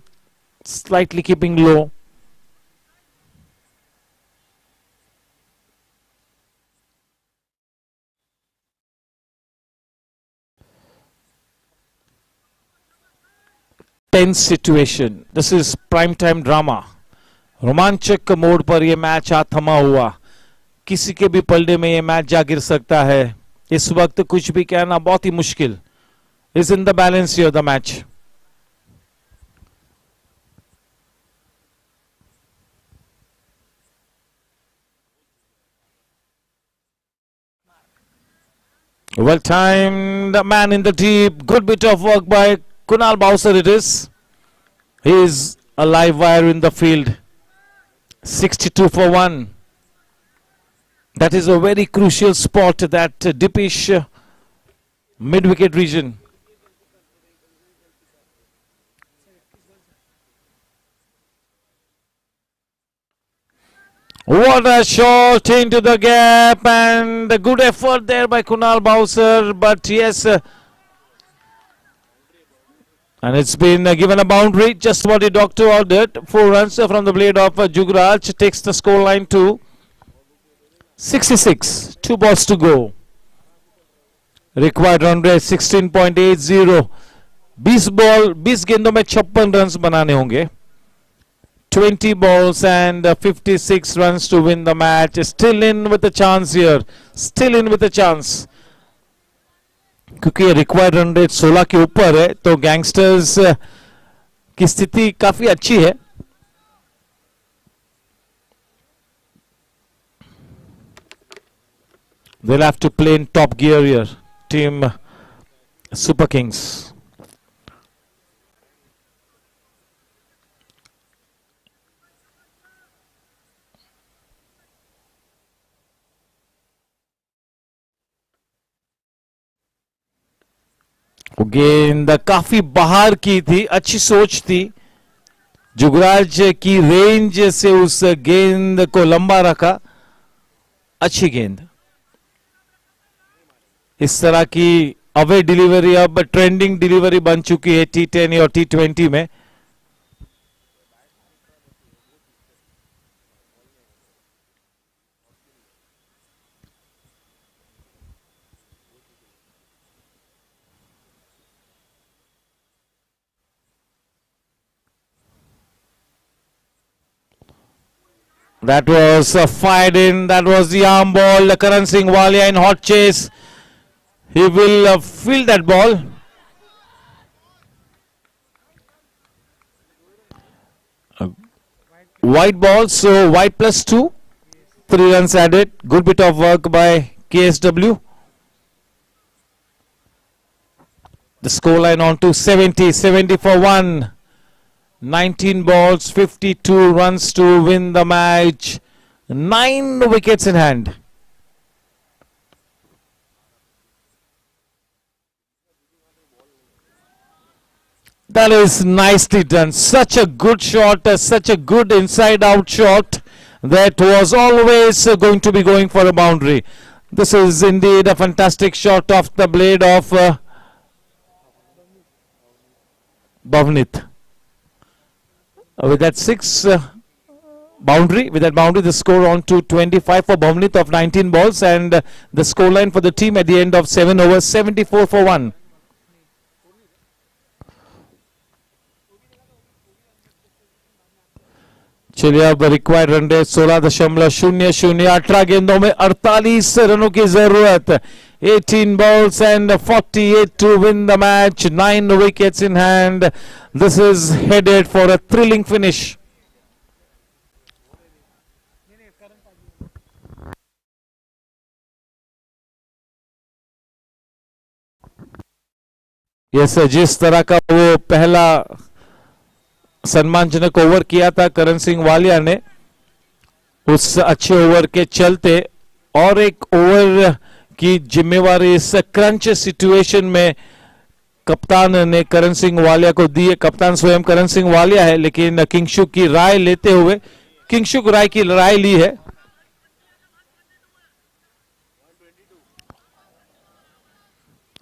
slightly keeping low. Tense situation. This is prime time drama. रोमांचक mode पर यह match आज थमा हुआ. किसी के भी पलड़े में यह मैच जा गिर सकता है. इस वक्त कुछ भी कहना बहुत ही मुश्किल. Is in the balance here the match. Well timed, the man in the deep. Good bit of work by Kunal Bowser it is. He is a live wire in the field. 62 for 1. That is a very crucial spot, that dippish mid-wicket region. What a shot into the gap, and a good effort there by Kunal Bowser, but yes, and it's been given a boundary, just what the doctor ordered. 4 runs from the blade of Jugraj takes the scoreline to 66. 2 balls to go. Required run rate 16.80. 20 गेंदों में 56 runs बनाने होंगे. 20 balls and 56 runs to win the match. Still in with a chance here. Still in with a chance. क्योंकि required run rate 16 के ऊपर है, तो gangsters की स्थिति काफी अच्छी है. They'll have to play in top gear here, team Super Kings. गेंद काफी बाहर की थी, अच्छी सोच थी. जुगराज की रेंज से उस गेंद को लंबा रखा. अच्छी गेंद. इस तरह की अवे डिलीवरी अब ट्रेंडिंग डिलीवरी बन चुकी है T10 और T20 में. That was fired in. That was the arm ball. Karan Singh Walia in hot chase. He will field that ball. White ball, so white plus 2. 3 runs added. Good bit of work by KSW. The scoreline on to 70. 70 for 1. 19 balls, 52 runs to win the match. 9 wickets in hand. That is nicely done. Such a good shot, such a good inside-out shot. That was always going to be going for a boundary. This is indeed a fantastic shot off the blade of Bhavnit. With that boundary, the score on to 25 for Bhavnit of 19 balls, and the scoreline for the team at the end of 7 overs, 74 for 1. चलिए अब required run rate 16.00, 18 गेंदों में 48 रनों की जरूरत. 18 balls and 48 to win the match. 9 wickets in hand. This is headed for a thrilling finish. Yes, जिस तरह का वो पहला सम्मानजनक ओवर किया था करण सिंह वालिया ने, उस अच्छे ओवर के चलते और एक ओवर की जिम्मेवारी इस क्रंच सिचुएशन में कप्तान ने करण सिंह वालिया को दी है. कप्तान स्वयं करण सिंह वालिया है, लेकिन किंगशुक की राय लेते हुए किंगशुक राय की राय ली है.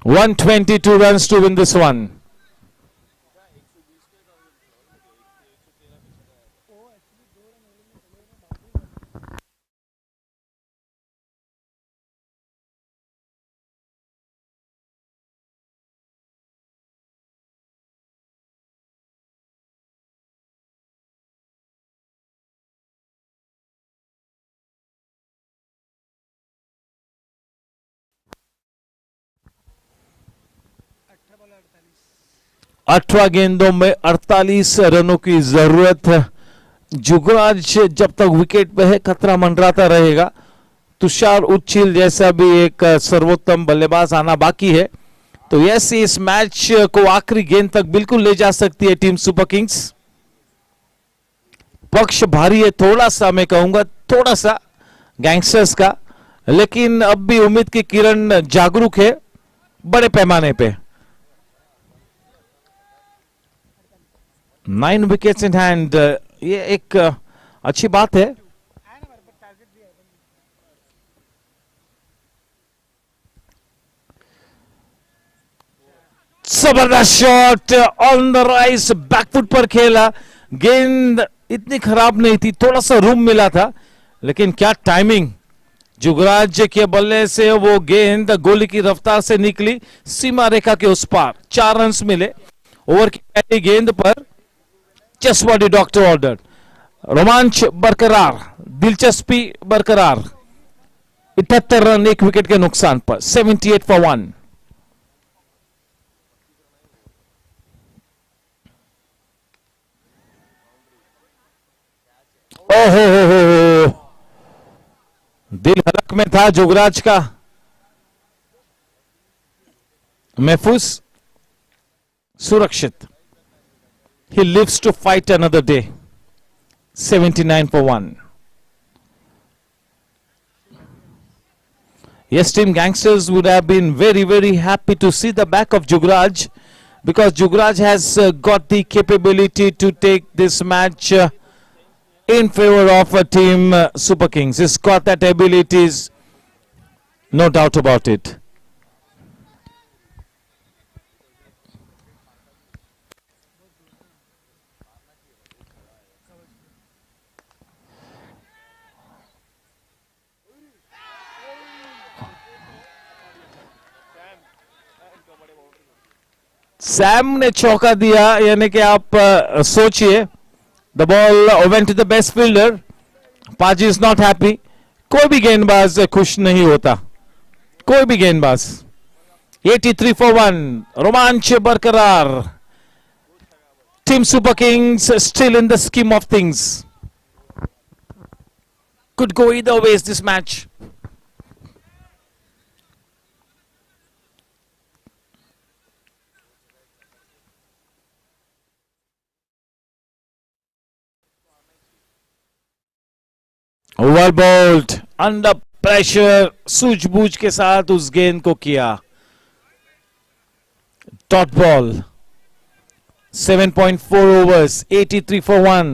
$122 runs to win this one. अठारह गेंदों में 48 रनों की जरूरत है. जुगराज जब तक विकेट पे है खतरा मंडराता रहेगा. तुषार उच्छिल जैसा भी एक सर्वोत्तम बल्लेबाज आना बाकी है. तो यस, इस मैच को आखिरी गेंद तक बिल्कुल ले जा सकती है टीम सुपर किंग्स. पक्ष भारी है थोड़ा सा, मैं कहूंगा थोड़ा सा गैंगस्टर्स का, लेकिन अब भी उम्मीद की किरण जागरूक है बड़े पैमाने पे. 9 विकेट्स इन हैंड, ये एक अच्छी बात है. जबरदस्त shot on the rise, back foot पर खेला. गेंद इतनी खराब नहीं थी, थोड़ा सा रूम मिला था, लेकिन क्या टाइमिंग. जुगराज के बल्ले से वो गेंद गोली की रफ्तार से निकली, सीमा रेखा के उस पार. 4 रन्स मिले ओवर की पहली गेंद पर. Just what the doctor ordered. रोमांच बरकरार, दिलचस्पी बरकरार. 78 रन 1 विकेट के नुकसान पर. 78 for 1. ओहो, दिल हलक में था जुगराज का. महफूज, सुरक्षित. He lives to fight another day. 79 for 1. Yes, team gangsters would have been very, very happy to see the back of Jugraj, because Jugraj has got the capability to take this match in favor of team Super Kings. He's got that abilities, no doubt about it. Sam ने चौका दिया, यानी कि आप सोचिए, the ball went to the best fielder. पाजी is not happy. कोई भी गेंदबाज खुश नहीं होता, कोई भी गेंदबाज. 83 for 1. रोमांच बरकरार. Team super kings still in the scheme of things. Could go either ways this match. Well bowled, under pressure, सूझबूझ के साथ उस गेंद को किया. Dot ball. 7.4 overs, 83 for 1.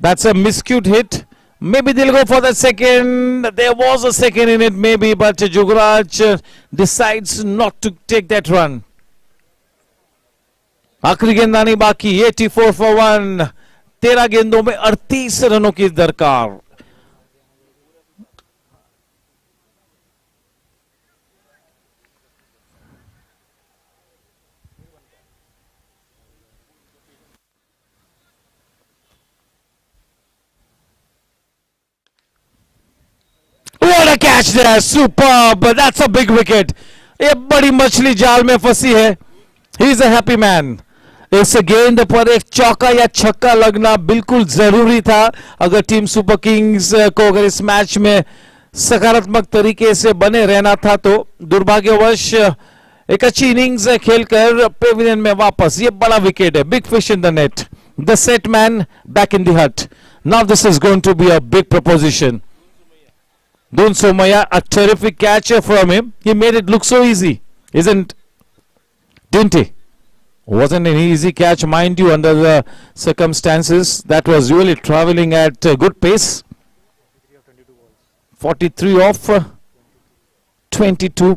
That's a miscued hit. Maybe they'll go for the second. There was a second in it, maybe, but Jugraj decides not to take that run. आखिरी गेंदानी बाकी, 84 for 1. 13 गेंदों में 38 रनों की दरकार. What a catch there, superb. That's a big wicket. ये बड़ी मछली जाल में फंसी है. He is a happy man. इस गेंद पर एक चौका या छक्का लगना बिल्कुल जरूरी था अगर टीम सुपर किंग्स को अगर इस मैच में सकारात्मक तरीके से बने रहना था तो. दुर्भाग्यवश एक अच्छी इनिंग्स खेलकर पेविलियन में वापस. ये बड़ा विकेट है. Big fish in the net. The set man back in the hut. Now this is going to be a big proposition. Dun Somaya, a terrific catch from him. He made it look so easy, didn't he? Wasn't an easy catch, mind you, under the circumstances. That was really traveling at a good pace. 43 off 22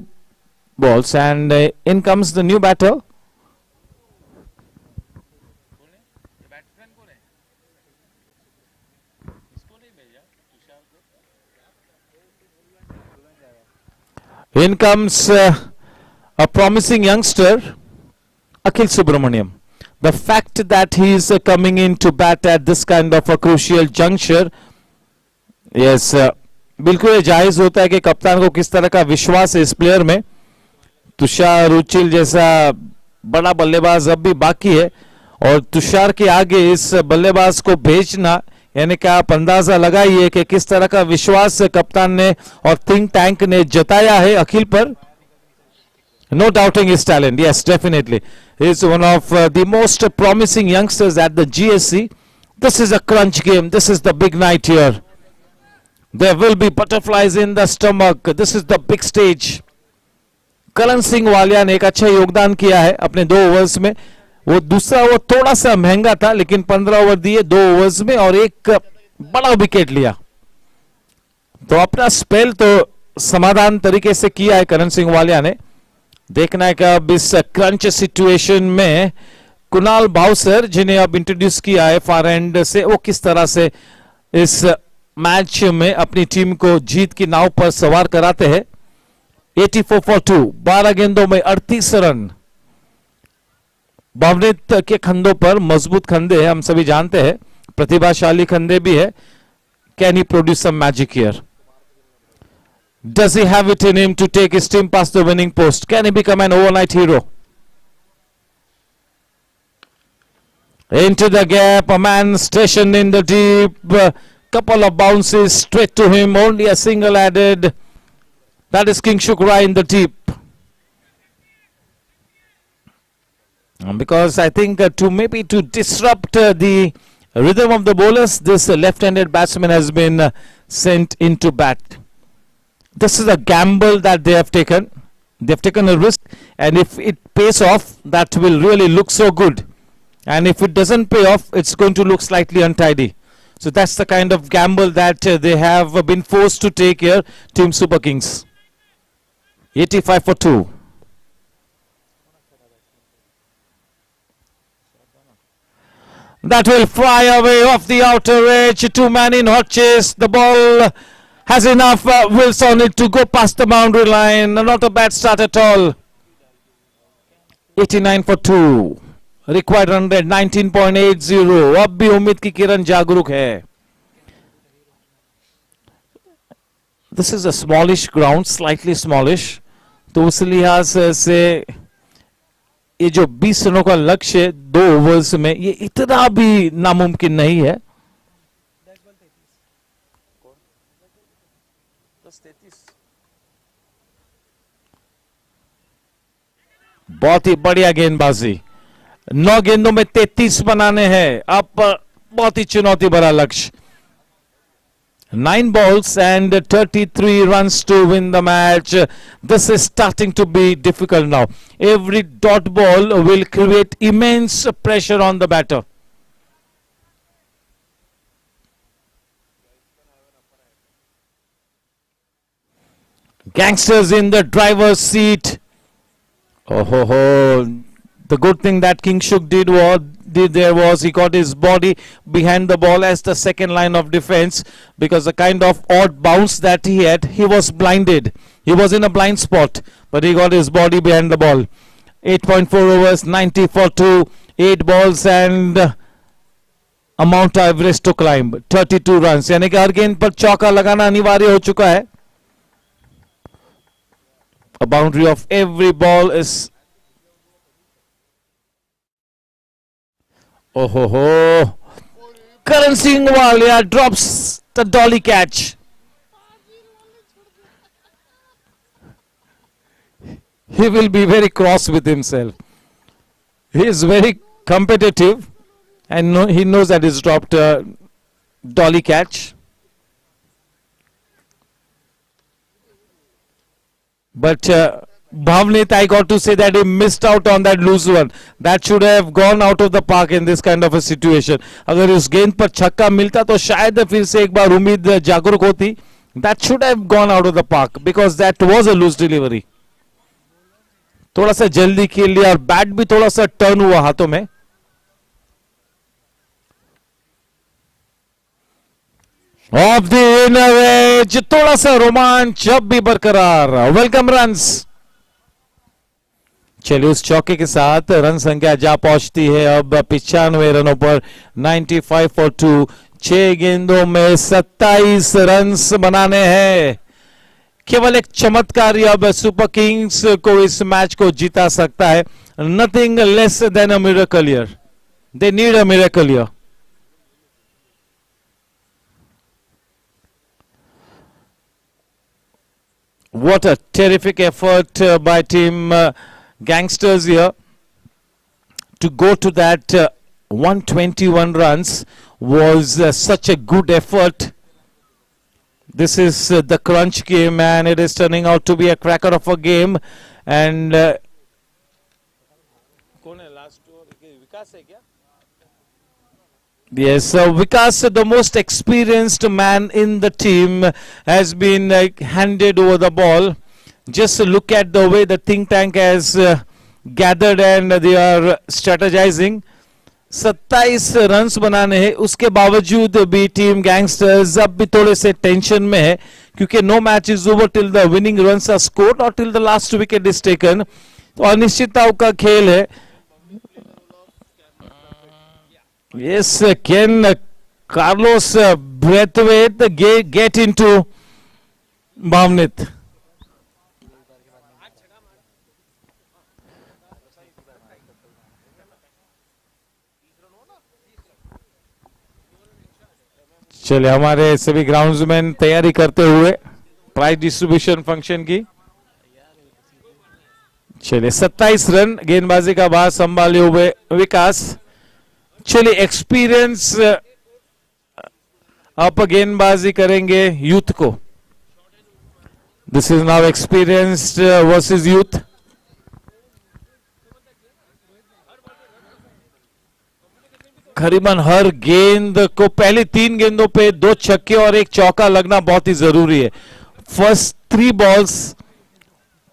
balls, and in comes the new batter. In comes a promising youngster, Akhil Subramaniam. The fact that he is coming in to bat at this kind of a crucial juncture, yes, बिल्कुल जायज होता है कि कप्तान को किस तरह का विश्वास है इस प्लेयर में. तुषार रुचिल जैसा बड़ा बल्लेबाज अब भी बाकी है और तुषार के आगे इस बल्लेबाज को भेजना, यानी कि आप अंदाजा लगाइए कि किस तरह का विश्वास कप्तान ने और थिंक टैंक ने जताया है अखिल पर. No doubting his talent. Yes, definitely he is one of the most promising youngsters at the GSC. This is a crunch game. This is the big night here. There will be butterflies in the stomach. This is the big stage. Karan Singh Walia ने एक अच्छा योगदान किया है अपने 2 overs में. वो दूसरा ओवर थोड़ा सा महंगा था लेकिन 15 ओवर दिए 2 ओवर्स में और एक बड़ा विकेट लिया. तो अपना स्पेल तो समाधान तरीके से किया है करण सिंह वालिया ने. देखना है कि अब इस क्रंच सिचुएशन में कुणाल भावसर, जिन्हें अब इंट्रोड्यूस किया है फार एंड से, वो किस तरह से इस मैच में अपनी टीम को जीत की नाव पर सवार कराते हैं. 84 for 2. 12 गेंदों में 38 रन. भावनित के खंदों पर मजबूत खंदे हैं, हम सभी जानते हैं. प्रतिभाशाली खंदे भी है. Can he produce some magic here? Does he have it in him to take his team past the winning post? Can he become an overnight hero? Into the gap, a man stationed in the deep. Couple of bounces straight to him. Only a single added. That is King Shukra in the deep. Because I think to disrupt the rhythm of the bowlers, this left-handed batsman has been sent into bat. This is a gamble that they have taken. They have taken a risk, and if it pays off, that will really look so good. And if it doesn't pay off, it's going to look slightly untidy. So that's the kind of gamble that they have been forced to take here, Team Super Kings. 85 for 2. That will fly away off the outer edge. 2 man in hot chase. The ball has enough wheels on it to go past the boundary line. Not a bad start at all. 89 for 2. Required run rate 19.80. अब भी उम्मीद की किरण जागरूक है. This is a smallish ground, slightly smallish. तो उस लिहाज से ये जो 20 रनों का लक्ष्य 2 ओवर्स में, ये इतना भी नामुमकिन नहीं है. बहुत ही बढ़िया गेंदबाजी, 9 गेंदों में 33 बनाने हैं, अब बहुत ही चुनौती भरा लक्ष्य। 9 balls and 33 runs to win the match. This is starting to be difficult now. Every dot ball will create immense pressure on the batter. Gangsters in the driver's seat. Oh ho ho. The good thing that Kingshuk did was he got his body behind the ball as the second line of defense, because the kind of odd bounce that he had, he was blinded. He was in a blind spot, but he got his body behind the ball. 8.4 overs, 90 for 2, 8 balls and a Mount Everest to climb, 32 runs. यानी कि हर गेंद पर चौका लगाना अनिवार्य हो चुका है. A boundary of every ball is. Oh ho ho! Karan Singh Walia drops the dolly catch. He will be very cross with himself. He is very competitive, and he knows that he's dropped a dolly catch. But Bhavnit, I got to say that he missed out on that loose one. That should have gone out of the park in this kind of a situation. अगर उस गेंद पर छक्का मिलता तो शायद फिर से एक बार उम्मीद जागरूक होती. That should have gone out of the park because that was a loose delivery. थोड़ा सा जल्दी खेल लिया और बैट भी थोड़ा सा टर्न हुआ हाथों में. Off the inner edge, थोड़ा सा रोमांच अब भी बरकरार. Welcome runs. चलिए उस चौके के साथ रन संख्या जा पहुंचती है अब 95 रनों पर. 95 for 2, 6 गेंदों में 27 रन्स बनाने हैं. केवल एक चमत्कार अब सुपर किंग्स को इस मैच को जीता सकता है. Nothing less than a miracle here. They need a miracle here. What a terrific effort by team Gangsters here to go to that 121 runs was such a good effort. This is the crunch game and it is turning out to be a cracker of a game. And yes, Vikas, the most experienced man in the team, has been handed over the ball. Just look at the way the think tank has gathered and they are strategizing. 27 runs बनाने हैं, उसके बावजूद भी team gangsters अब भी थोड़े से tension में है क्योंकि no match is over till the winning runs are scored और till the last wicket is taken. तो अनिश्चितताओं का खेल है. Yes, can Carlos Braithwaite get into Bhavnit? चलिए हमारे सभी ग्राउंड्समैन तैयारी करते हुए प्राइज डिस्ट्रीब्यूशन फंक्शन की. चलिए 27 रन गेंदबाजी का भार संभाले हुए विकास. चलिए एक्सपीरियंस आप गेंदबाजी करेंगे यूथ को. This is now experienced versus youth. करीबन हर गेंद को पहली 3 गेंदों पे 2 छक्के और 1 चौका लगना बहुत ही जरूरी है. First 3 balls,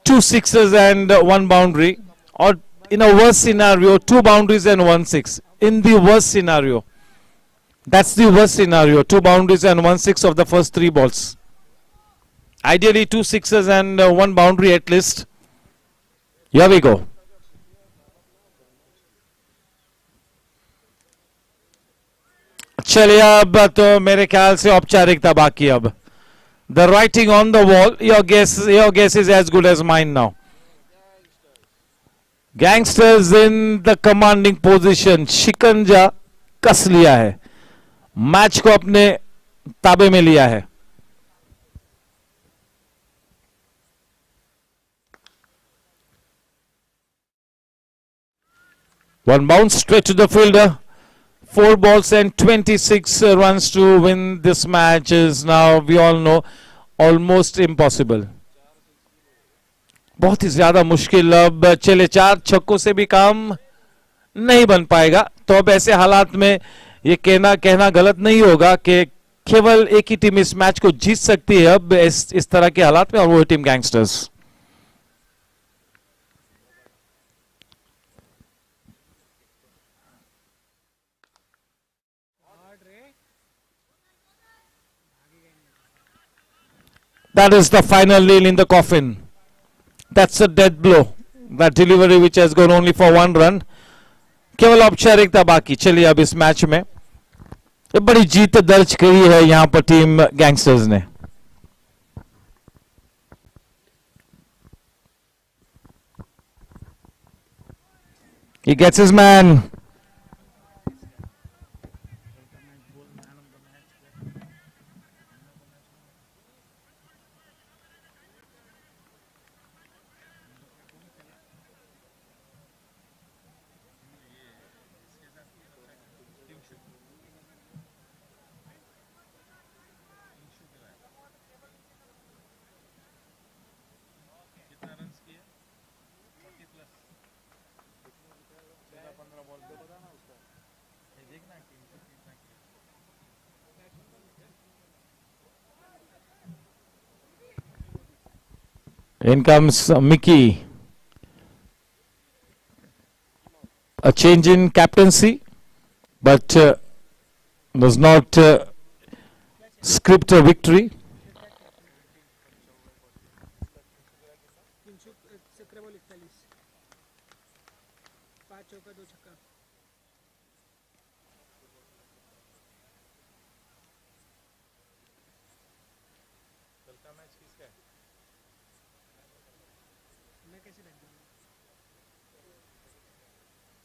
2 sixes and 1 boundary, or in a worst scenario 2 boundaries and 1 6. In the worst scenario, that's the worst scenario, 2 boundaries and 1 6 of the first 3 balls. Ideally 2 sixes and 1 boundary at least. Here we go. चलिए अब तो मेरे ख्याल से औपचारिकता बाकी. अब the writing on the wall, your guess is as good as mine now. Gangsters in the commanding position. शिकंजा कस लिया है, मैच को अपने ताबे में लिया है. One bounce straight to the fielder. 4 balls and 26 runs to win this match is now, we all know, almost impossible. बहुत ही ज्यादा मुश्किल. अब चले 4 छक्कों से भी काम नहीं बन पाएगा. तो अब ऐसे हालात में ये कहना गलत नहीं होगा कि केवल एक ही टीम इस मैच को जीत सकती है अब इस तरह के हालात में, और वो team gangsters. That is the final nail in the coffin. That's a dead blow. That delivery which has gone only for 1 run. केवल औपचारिकता बाकी. चलिए अब इस मैच में बड़ी जीत दर्ज करी है यहां पर टीम गैंगस्टर्स ने. He gets his man. In comes Mickey. A change in captaincy, but does not script a victory.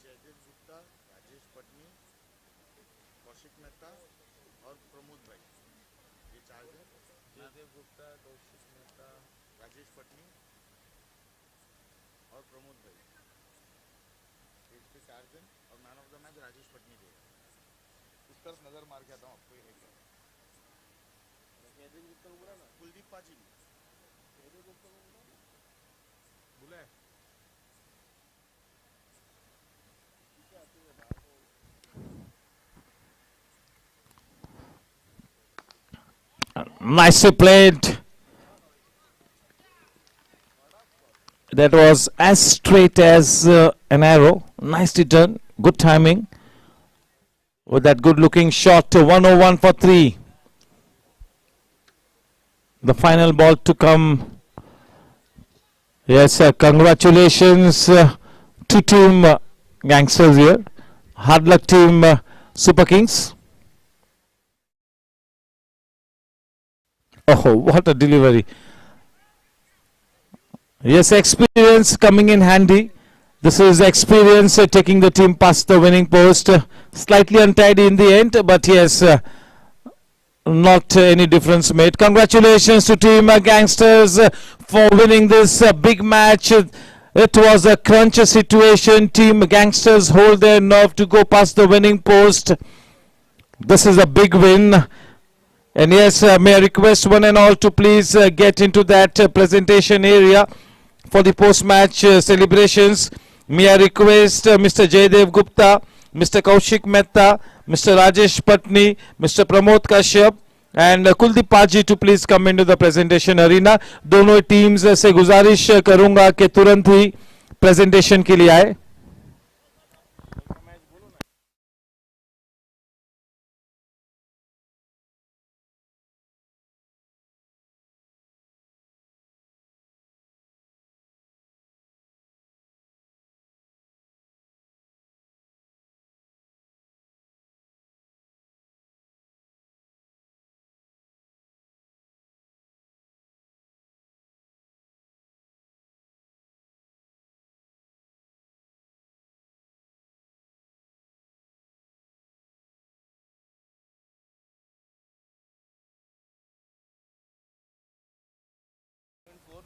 Jaidev Gupta, Rajesh Patni, Kaushik Mehta और प्रमोद भाई, ये 4 जन. जयदेव गुप्ता, कौशिक मेहता, राजेश पटनी और प्रमोद भाई, इस पे 4 जन. और man of the match Rajesh Patni देगा. उस तरफ नजर मार के आता हूँ आपको. एक जयदेव गुप्ता को बोला ना, कुलदीप पाजी. जयदेव गुप्ता को बोला है. Nicely played. That was as straight as an arrow. Nicely done. Good timing. With that good looking shot. 101 for 3. The final ball to come. Yes, congratulations to team Gangsters here. Hard luck team Super Kings. Oh, what a delivery. Yes, experience coming in handy. This is experience taking the team past the winning post. Slightly untidy in the end, but yes, not any difference made. Congratulations to team Gangsters for winning this big match. It was a crunch situation. Team Gangsters hold their nerve to go past the winning post. This is a big win. And yes, may I request one and all to please get into that presentation area for the post-match celebrations. May I request Mr. Jaydev Gupta, Mr. Kaushik Mehta, Mr. Rajesh Patni, Mr. Pramod Kashyap and Kuldeep Paji to please come into the presentation arena. दोनों teams से गुजारिश करूंगा कि तुरंत ही presentation के लिए आए.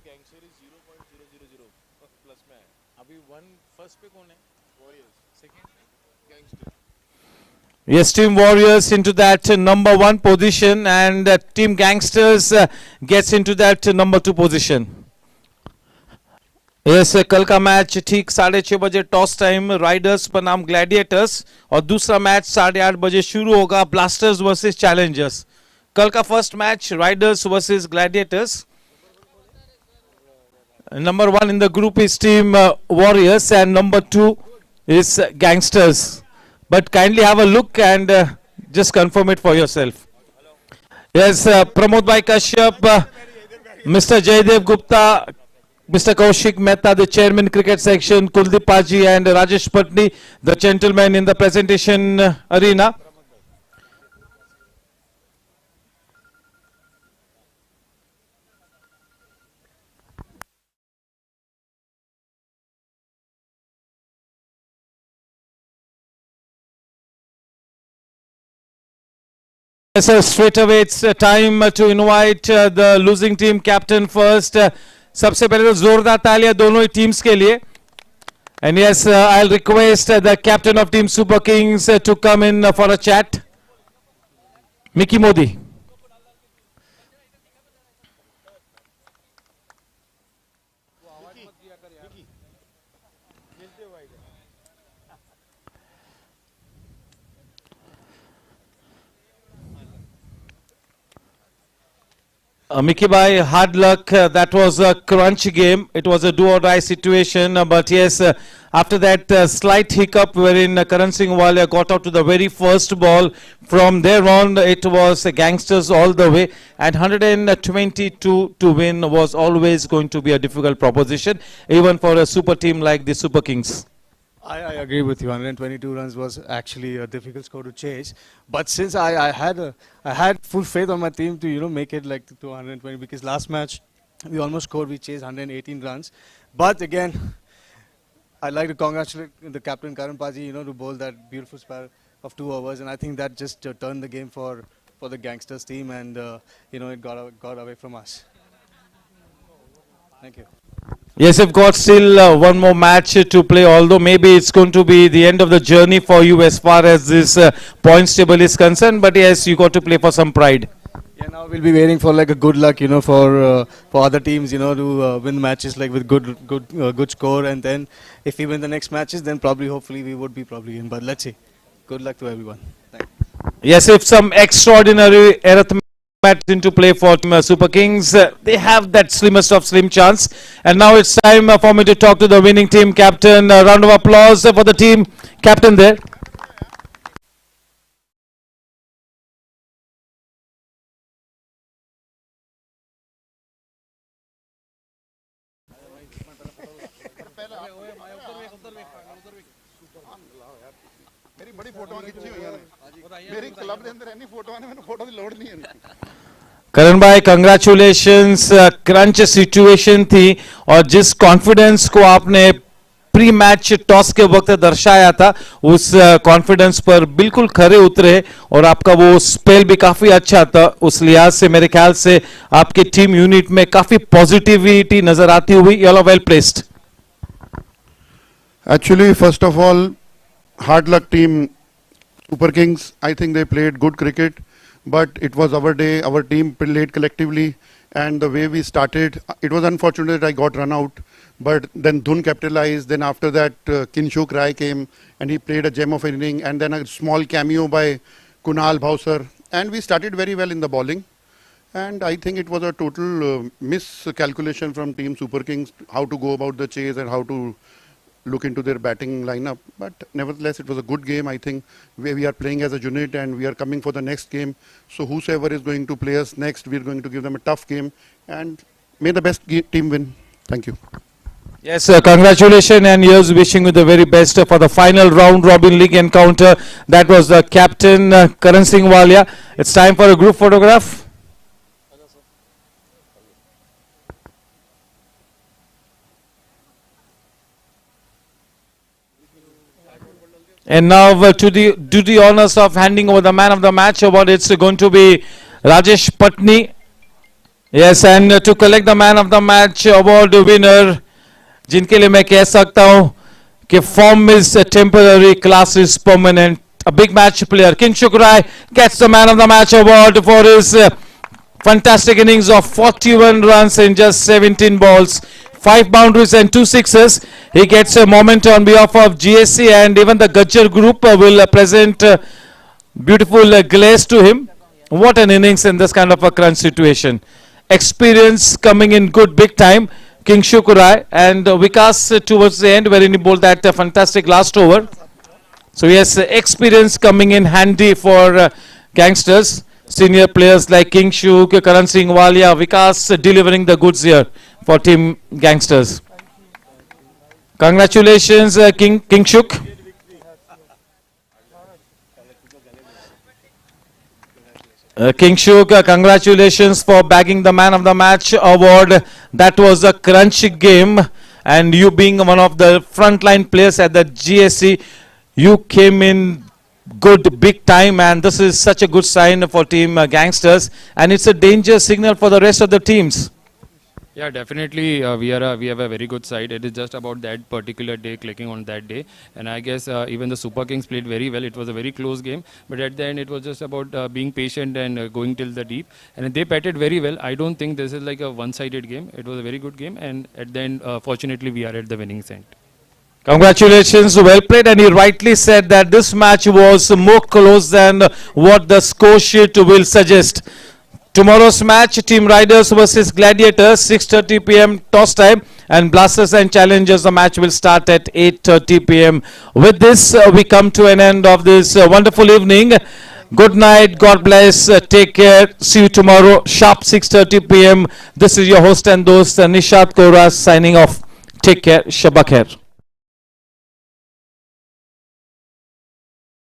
Gangster is 0.000 plus में है. अभी 1 फर्स्ट पे कौन है? Yes, Team Warriors into that number 1 position, and Team Gangsters gets into that number 2 position. Yes कल का मैच ठीक 6:30 बजे टॉस टाइम राइडर्स बनाम ग्लैडिएटर्स और दूसरा मैच 8:30 बजे शुरू होगा ब्लास्टर्स वर्सेस चैलेंजर्स. कल का first match Riders versus Gladiators. Number 1 in the group is Team Warriors and number 2 is Gangsters. But kindly have a look and just confirm it for yourself. Yes, Pramod Bhai Kashyap, Mr. Jaydev Gupta, Mr. Kaushik Mehta, the chairman cricket section, Kuldeep Paji and Rajesh Patni, the gentlemen in the presentation arena. Yes, sir, straight away it's time to invite the losing team captain first. सबसे पहले तो जोरदार तालियां दोनों ही teams के लिए. And yes, I'll request the captain of Team Super Kings to come in for a chat. Mickey Modi. Mickey bhai, hard luck. That was a crunch game. It was a do-or-die situation. But yes, after that slight hiccup wherein Karan Singh Walia got out to the very first ball, from there on it was Gangsters all the way. And 122 to win was always going to be a difficult proposition, even for a super team like the Super Kings. I agree with you. 122 runs was actually a difficult score to chase. But since I had full faith on my team to make it like to 120, because last match we almost scored. We chased 118 runs. But again, I'd like to congratulate the captain Karan Paji, to bowl that beautiful spell of 2 overs, and I think that just turned the game for the Gangsters team, and it got away from us. Thank you. Yes, you've got still one more match to play, although maybe it's going to be the end of the journey for you as far as this points table is concerned, but yes, you got to play for some pride. Yeah, now we'll be waiting for like a good luck, for other teams, to win matches like with good score, and then if we win the next matches, then hopefully we would be in. But let's see. Good luck to everyone. Thanks. Yes, if some extraordinary arithmetic into play for Super Kings, they have that slimmest of slim chance. And now it's time for me to talk to the winning team captain. A round of applause for the team captain there. करण भाई congratulations. Crunch situation थी और जिस confidence को आपने pre match toss के वक्त दर्शाया था, उस कॉन्फिडेंस पर बिल्कुल खरे उतरे और आपका वो स्पेल भी काफी अच्छा था. उस लिहाज से मेरे ख्याल से आपकी टीम यूनिट में काफी पॉजिटिविटी नजर आती हुई. You are well placed. Actually, first of all, hard luck team Super Kings. I think they played good cricket, but it was our day. Our team played collectively, and the way we started, it was unfortunate that I got run out. But then Dhun capitalized. Then after that, Kinshuk Rai came, and he played a gem of an inning. And then a small cameo by Kunal Bhausar, and we started very well in the bowling. And I think it was a total miscalculation from Team Super Kings how to go about the chase and how to look into their batting lineup. But nevertheless, it was a good game. I think we are playing as a unit and we are coming for the next game. So whosoever is going to play us next, we are going to give them a tough game, and may the best team win. Thank you. Yes, congratulations, and here's wishing you the very best for the final round robin league encounter. That was the captain Karan Singh Walia. It's time for a group photograph. And now to do the honors of handing over the man of the match award, it's going to be Rajesh Patni. Yes, and to collect the man of the match award winner, जिनके लिए मैं कह सकता हूं Okay, form is temporary, class is permanent. A big match player, King Shukrai, gets the man of the match award for his fantastic innings of 41 runs in just 17 balls, 5 boundaries and 2 sixes. He gets a moment on behalf of GSC, and even the Gajjar group will present beautiful glaze to him. What an innings in this kind of a crunch situation. Experience coming in good big time. King Shukurai and Vikas towards the end wherein he bowled that fantastic last over. So yes, experience coming in handy for gangsters. Senior players like King Shuk, Karan Singh Walia, Vikas delivering the goods here for team gangsters. Congratulations King Shuk. King Shuk, congratulations for bagging the man of the match award. That was a crunchy game, and you being one of the frontline players at the GSC, you came in good big time, and this is such a good sign for team gangsters, and it's a danger signal for the rest of the teams. Yeah, definitely we have a very good side. It is just about that particular day, clicking on that day, and I guess even the Super Kings played very well. It was a very close game, but at the end it was just about being patient and going till the deep, and they batted very well. I don't think this is like a one-sided game. It was a very good game, and at the end fortunately we are at the winning end. Congratulations, well played, and he rightly said that this match was more close than what the score sheet will suggest. Tomorrow's match, Team Riders versus Gladiators, 6:30 p.m. toss time, and Blasters and Challengers, the match will start at 8:30 p.m. With this, we come to an end of this wonderful evening. Good night, God bless, take care, see you tomorrow, sharp 6:30 p.m. This is your host and host, Nishat Koras, signing off. Take care, Shabba Khair.